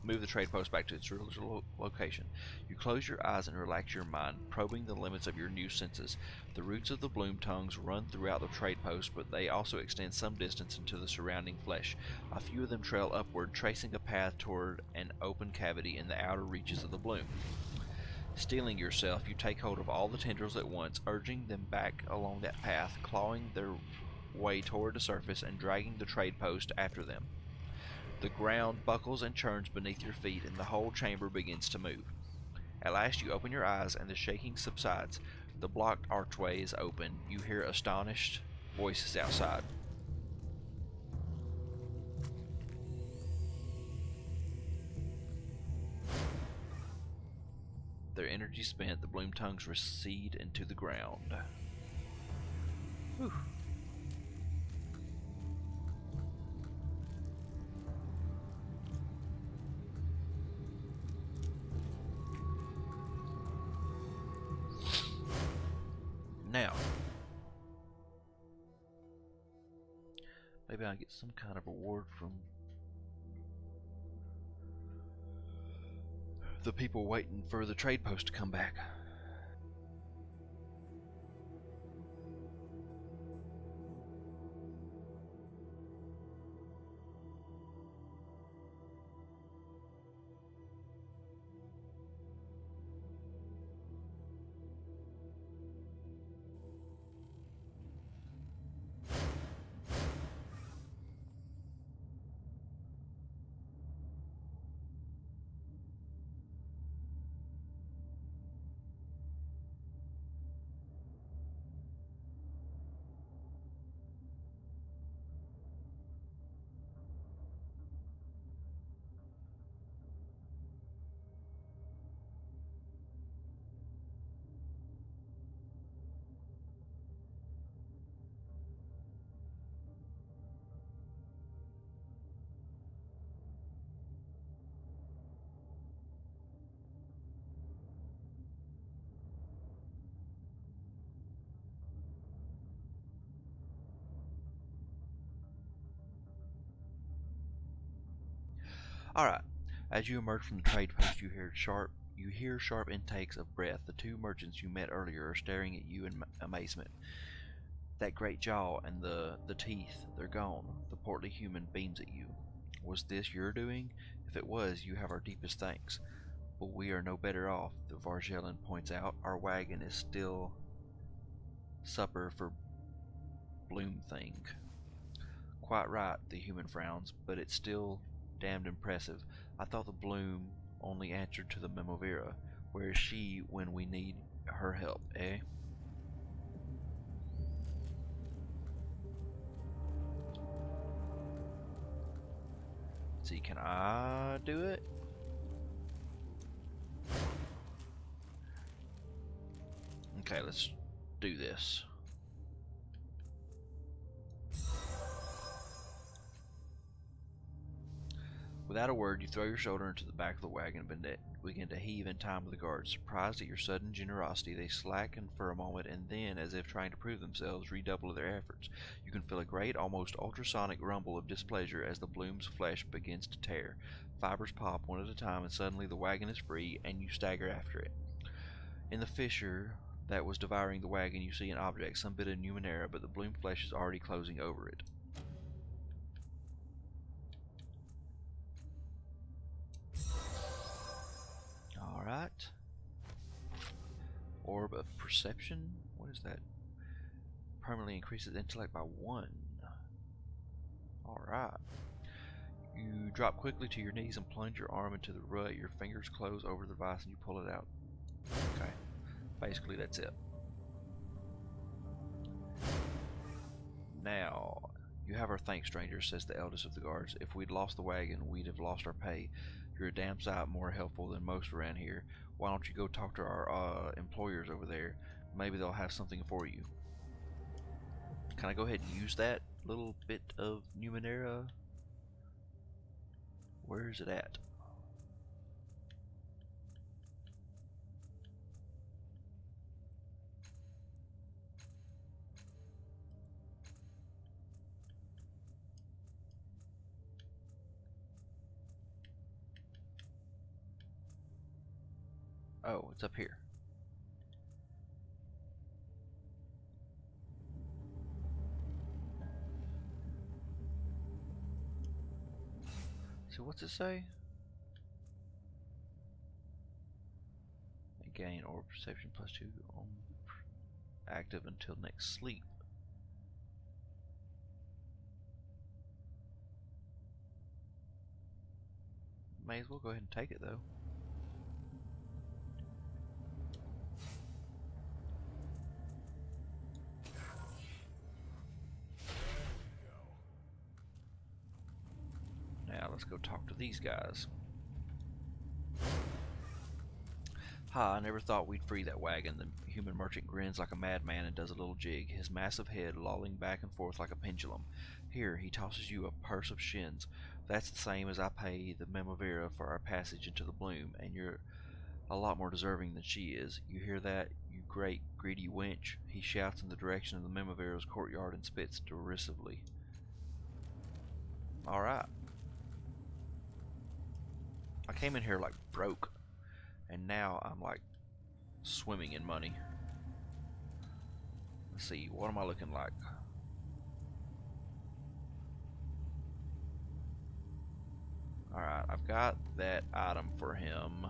Move the trade post back to its original location. You close your eyes and relax your mind, probing the limits of your new senses. The roots of the bloom tongues run throughout the trade post, but they also extend some distance into the surrounding flesh. A few of them trail upward, tracing a path toward an open cavity in the outer reaches of the bloom. Steeling yourself, you take hold of all the tendrils at once, urging them back along that path, clawing their way toward the surface and dragging the trade post after them. The ground buckles and churns beneath your feet, and the whole chamber begins to move. At last you open your eyes, and the shaking subsides. The blocked archway is open. You hear astonished voices outside. Their energy spent, the bloom tongues recede into the ground. Whew. Now, maybe I'll get some kind of reward from the people waiting for the trade post to come back. Alright. As you emerge from the trade post, you hear sharp intakes of breath. The two merchants you met earlier are staring at you in amazement. That great jaw and the teeth, they're gone. The portly human beams at you. Was this your doing? If it was, you have our deepest thanks. But we are no better off, the Vargellan points out. Our wagon is still supper for Bloom thing. Quite right, the human frowns, but it's still damned impressive. I thought the Bloom only answered to the Memovera. Where is she when we need her help, eh? Let's see, can I do it? Okay, let's do this. Without a word, you throw your shoulder into the back of the wagon and begin to heave in time with the guards. Surprised at your sudden generosity, they slacken for a moment and then, as if trying to prove themselves, redouble their efforts. You can feel a great, almost ultrasonic rumble of displeasure as the Bloom's flesh begins to tear. Fibers pop one at a time, and suddenly the wagon is free, and you stagger after it. In the fissure that was devouring the wagon, you see an object, some bit of Numenera, but the Bloom flesh is already closing over it. Alright. Orb of Perception? What is that? Permanently increases intellect by 1. Alright. You drop quickly to your knees and plunge your arm into the rut. Your fingers close over the device and you pull it out. Okay. Basically, that's it. Now, you have our thanks, stranger, says the eldest of the guards. If we'd lost the wagon, we'd have lost our pay. You're a damn sight more helpful than most around here. Why don't you go talk to our employers over there? Maybe they'll have something for you. Can I go ahead and use that little bit of Numenera? Where is it at? Oh, it's up here. So what's it say? Gain or perception +2 on active until next sleep. May as well go ahead and take it though. Now let's go talk to these guys. Ha, I never thought we'd free that wagon. The human merchant grins like a madman and does a little jig, his massive head lolling back and forth like a pendulum. Here, he tosses you a purse of shins. That's the same as I pay the Memovera for our passage into the Bloom, and you're a lot more deserving than she is. You hear that, you great greedy wench? He shouts in the direction of the Memovera's courtyard and spits derisively. Alright. I came in here like broke, and now I'm like swimming in money. Let's see, what am I looking like? Alright, I've got that item for him.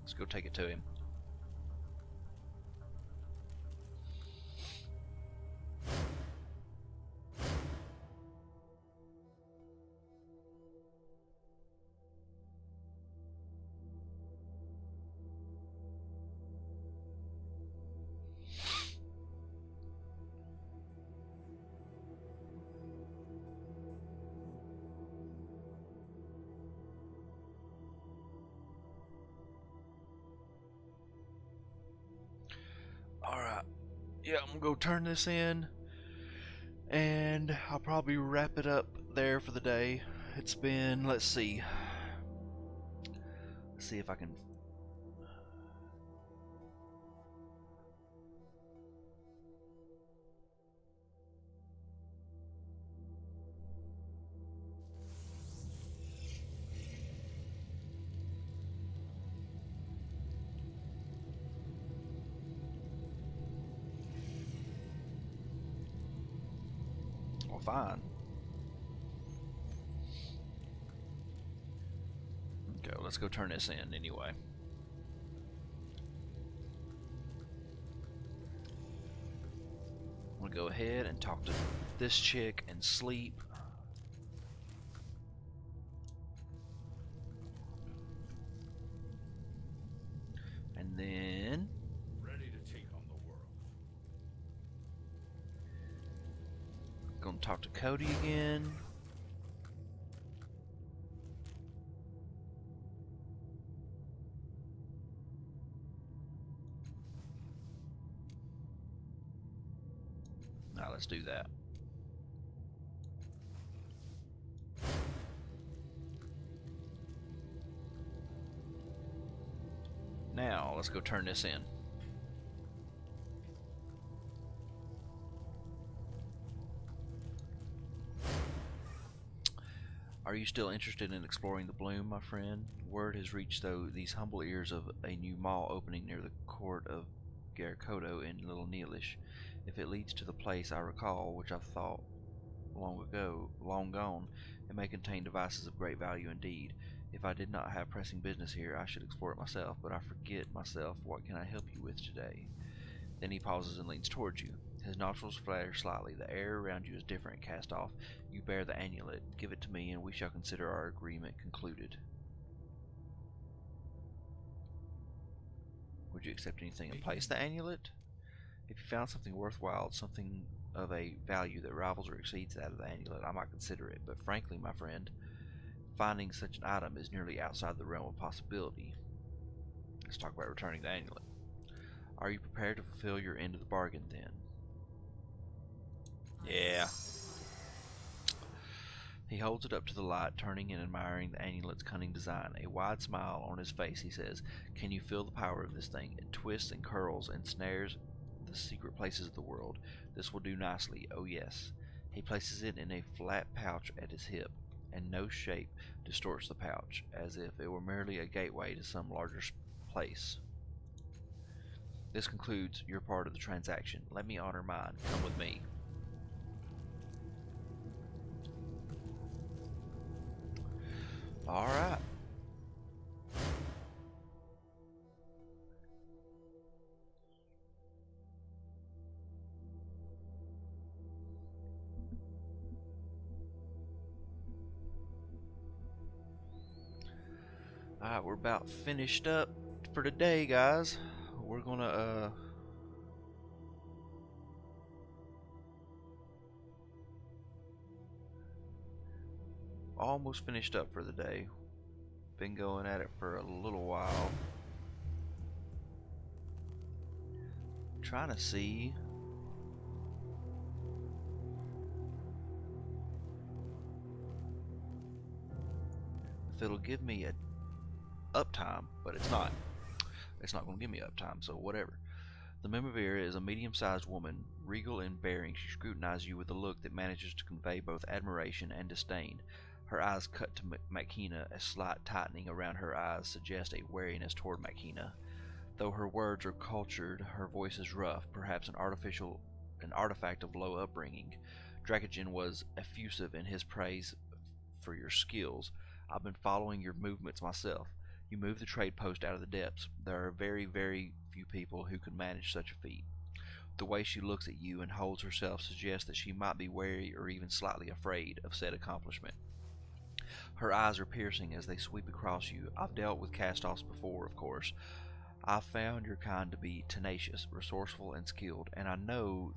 Let's go take it to him. Alright. Yeah, I'm gonna go turn this in, and I'll probably wrap it up there for the day. It's been, let's see if I can. Well, fine. Okay, let's go turn this in anyway. I'm gonna go ahead and talk to this chick and sleep. And then Ready to take on the world. gonna talk to Cody again. Now let's do that. Now let's go turn this in. Are you still interested in exploring the bloom, my friend? Word has reached these humble ears of a new mall opening near the court of Garakoto in Little Neelish. If it leads to the place I recall, which I thought long gone, it may contain devices of great value indeed. If I did not have pressing business here, I should explore it myself, but I forget myself. What can I help you with today? Then he pauses and leans towards you. His nostrils flare slightly. The air around you is different, cast off. You bear the amulet. Give it to me, and we shall consider our agreement concluded. Would you accept anything in place of the amulet? If you found something worthwhile, something of a value that rivals or exceeds that of the amulet, I might consider it. But frankly, my friend, finding such an item is nearly outside the realm of possibility. Let's talk about returning the amulet. Are you prepared to fulfill your end of the bargain, then? Yeah. He holds it up to the light, turning and admiring the amulet's cunning design. A wide smile on his face, he says, "Can you feel the power of this thing? It twists and curls and snares the secret places of the world. This will do nicely. Oh, yes." He places it in a flat pouch at his hip, and no shape distorts the pouch, as if it were merely a gateway to some larger place. This concludes your part of the transaction. Let me honor mine. Come with me. Alright. Alright, we're about finished up for today, guys. We're gonna almost finished up for the day. Been going at it for a little while. Trying to see if it'll give me a uptime, but it's not. It's not going to give me uptime, so whatever. The Mimavira is a medium-sized woman, regal in bearing. She scrutinizes you with a look that manages to convey both admiration and disdain. Her eyes cut to Makina. A slight tightening around her eyes suggests a wariness toward Makina. Though her words are cultured, her voice is rough, perhaps an artifact of low upbringing. Dracogen was effusive in his praise for your skills. I've been following your movements myself. You move the trade post out of the depths. There are very, very few people who could manage such a feat. The way she looks at you and holds herself suggests that she might be wary or even slightly afraid of said accomplishment. Her eyes are piercing as they sweep across you. I've dealt with cast-offs before, of course. I've found your kind to be tenacious, resourceful, and skilled, and I know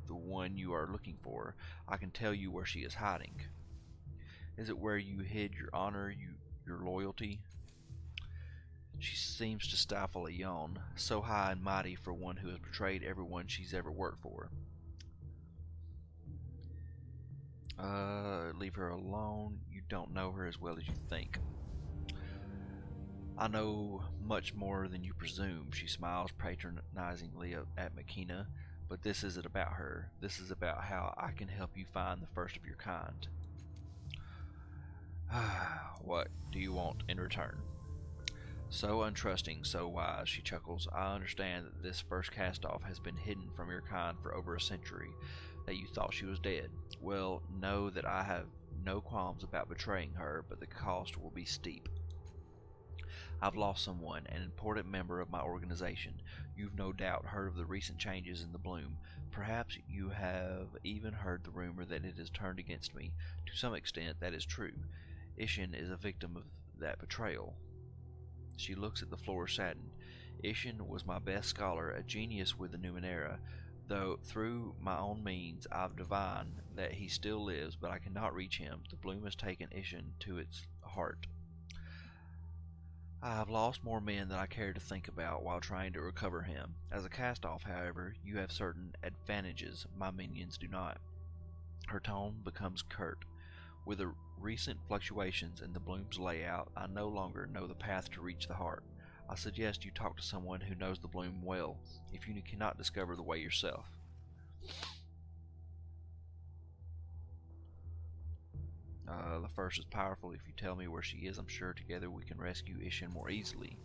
the one you are looking for. I can tell you where she is hiding. Is it where you hid your honor, your loyalty? She seems to stifle a yawn, so high and mighty for one who has betrayed everyone she's ever worked for. Leave her alone. You don't know her as well as you think. I know much more than you presume. She smiles patronizingly at Makina, but this isn't about her. This is about how I can help you find the first of your kind. What do you want in return? So untrusting, so wise, she chuckles. I understand that this first cast-off has been hidden from your kind for over a century, that you thought she was dead. Well, know that I have no qualms about betraying her, but the cost will be steep. I've lost someone, an important member of my organization. You've no doubt heard of the recent changes in the Bloom. Perhaps you have even heard the rumor that it has turned against me. To some extent, that is true. Ishin is a victim of that betrayal. She looks at the floor saddened. Ishin was my best scholar, a genius with the Numenera, though through my own means I've divined that he still lives, but I cannot reach him. The Bloom has taken Ishin to its heart. I have lost more men than I care to think about while trying to recover him. As a cast-off, however, you have certain advantages my minions do not. Her tone becomes curt. With the recent fluctuations in the Bloom's layout, I no longer know the path to reach the heart. I suggest you talk to someone who knows the Bloom well, if you cannot discover the way yourself. The first is powerful. If you tell me where she is, I'm sure together we can rescue Ishin more easily.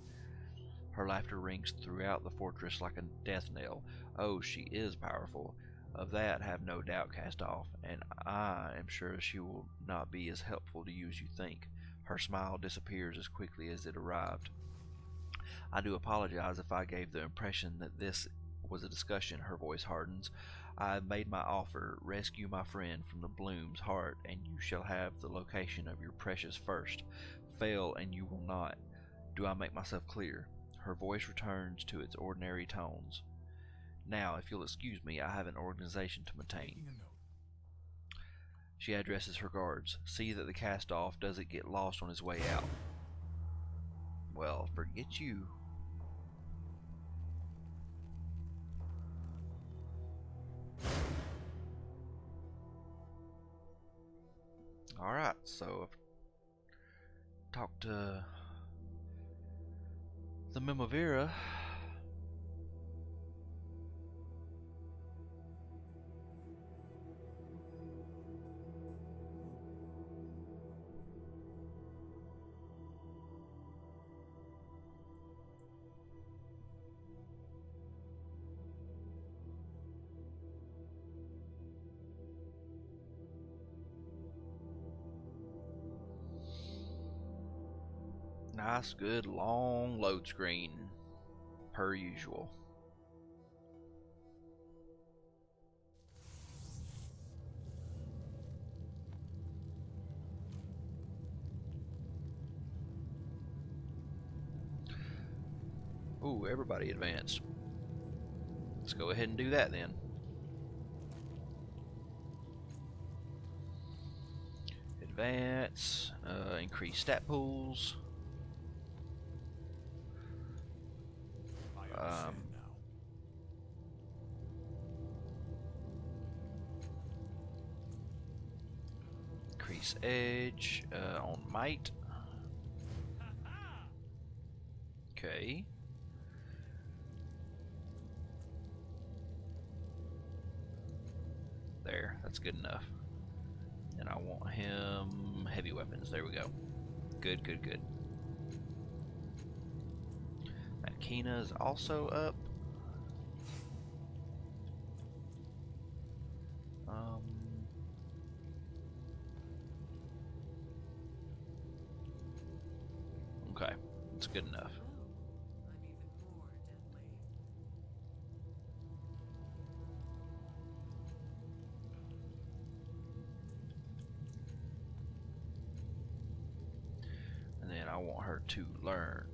Her laughter rings throughout the fortress like a death knell. Oh, she is powerful. Of that have no doubt, cast-off, and I am sure she will not be as helpful to you as you think. Her smile disappears as quickly as it arrived. I do apologize if I gave the impression that this was a discussion. Her voice hardens. I have made my offer. Rescue my friend from the Bloom's heart, and you shall have the location of your precious first. Fail, and you will not. Do I make myself clear? Her voice returns to its ordinary tones. Now, if you'll excuse me, I have an organization to maintain. She addresses her guards. See that the cast-off doesn't get lost on his way out. Well, forget you. Alright, so I've talked to the Mimavera. Nice, good, long load screen, per usual. Ooh, everybody advanced. Let's go ahead and do that then. Advance, increase stat pools. Increase edge on might. Okay. There, that's good enough. And I want him heavy weapons. There we go. Good, good, good. Akina is also up. Okay, that's good enough. Oh, I'm even more deadly. And then I want her to learn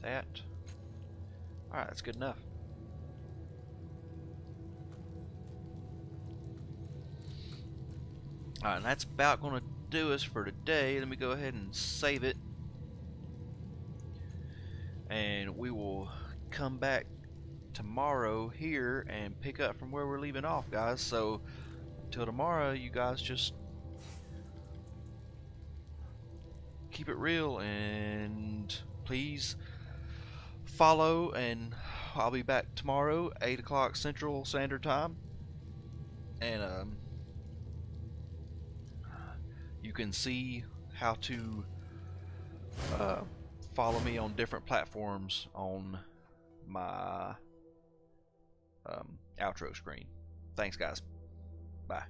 that. Alright, that's good enough. Alright, and that's about going to do us for today. Let me go ahead and save it. And we will come back tomorrow here and pick up from where we're leaving off, guys. So, until tomorrow, you guys just keep it real and please follow, and I'll be back tomorrow 8 o'clock Central Standard Time, and you can see how to follow me on different platforms on my outro screen. Thanks, guys. Bye.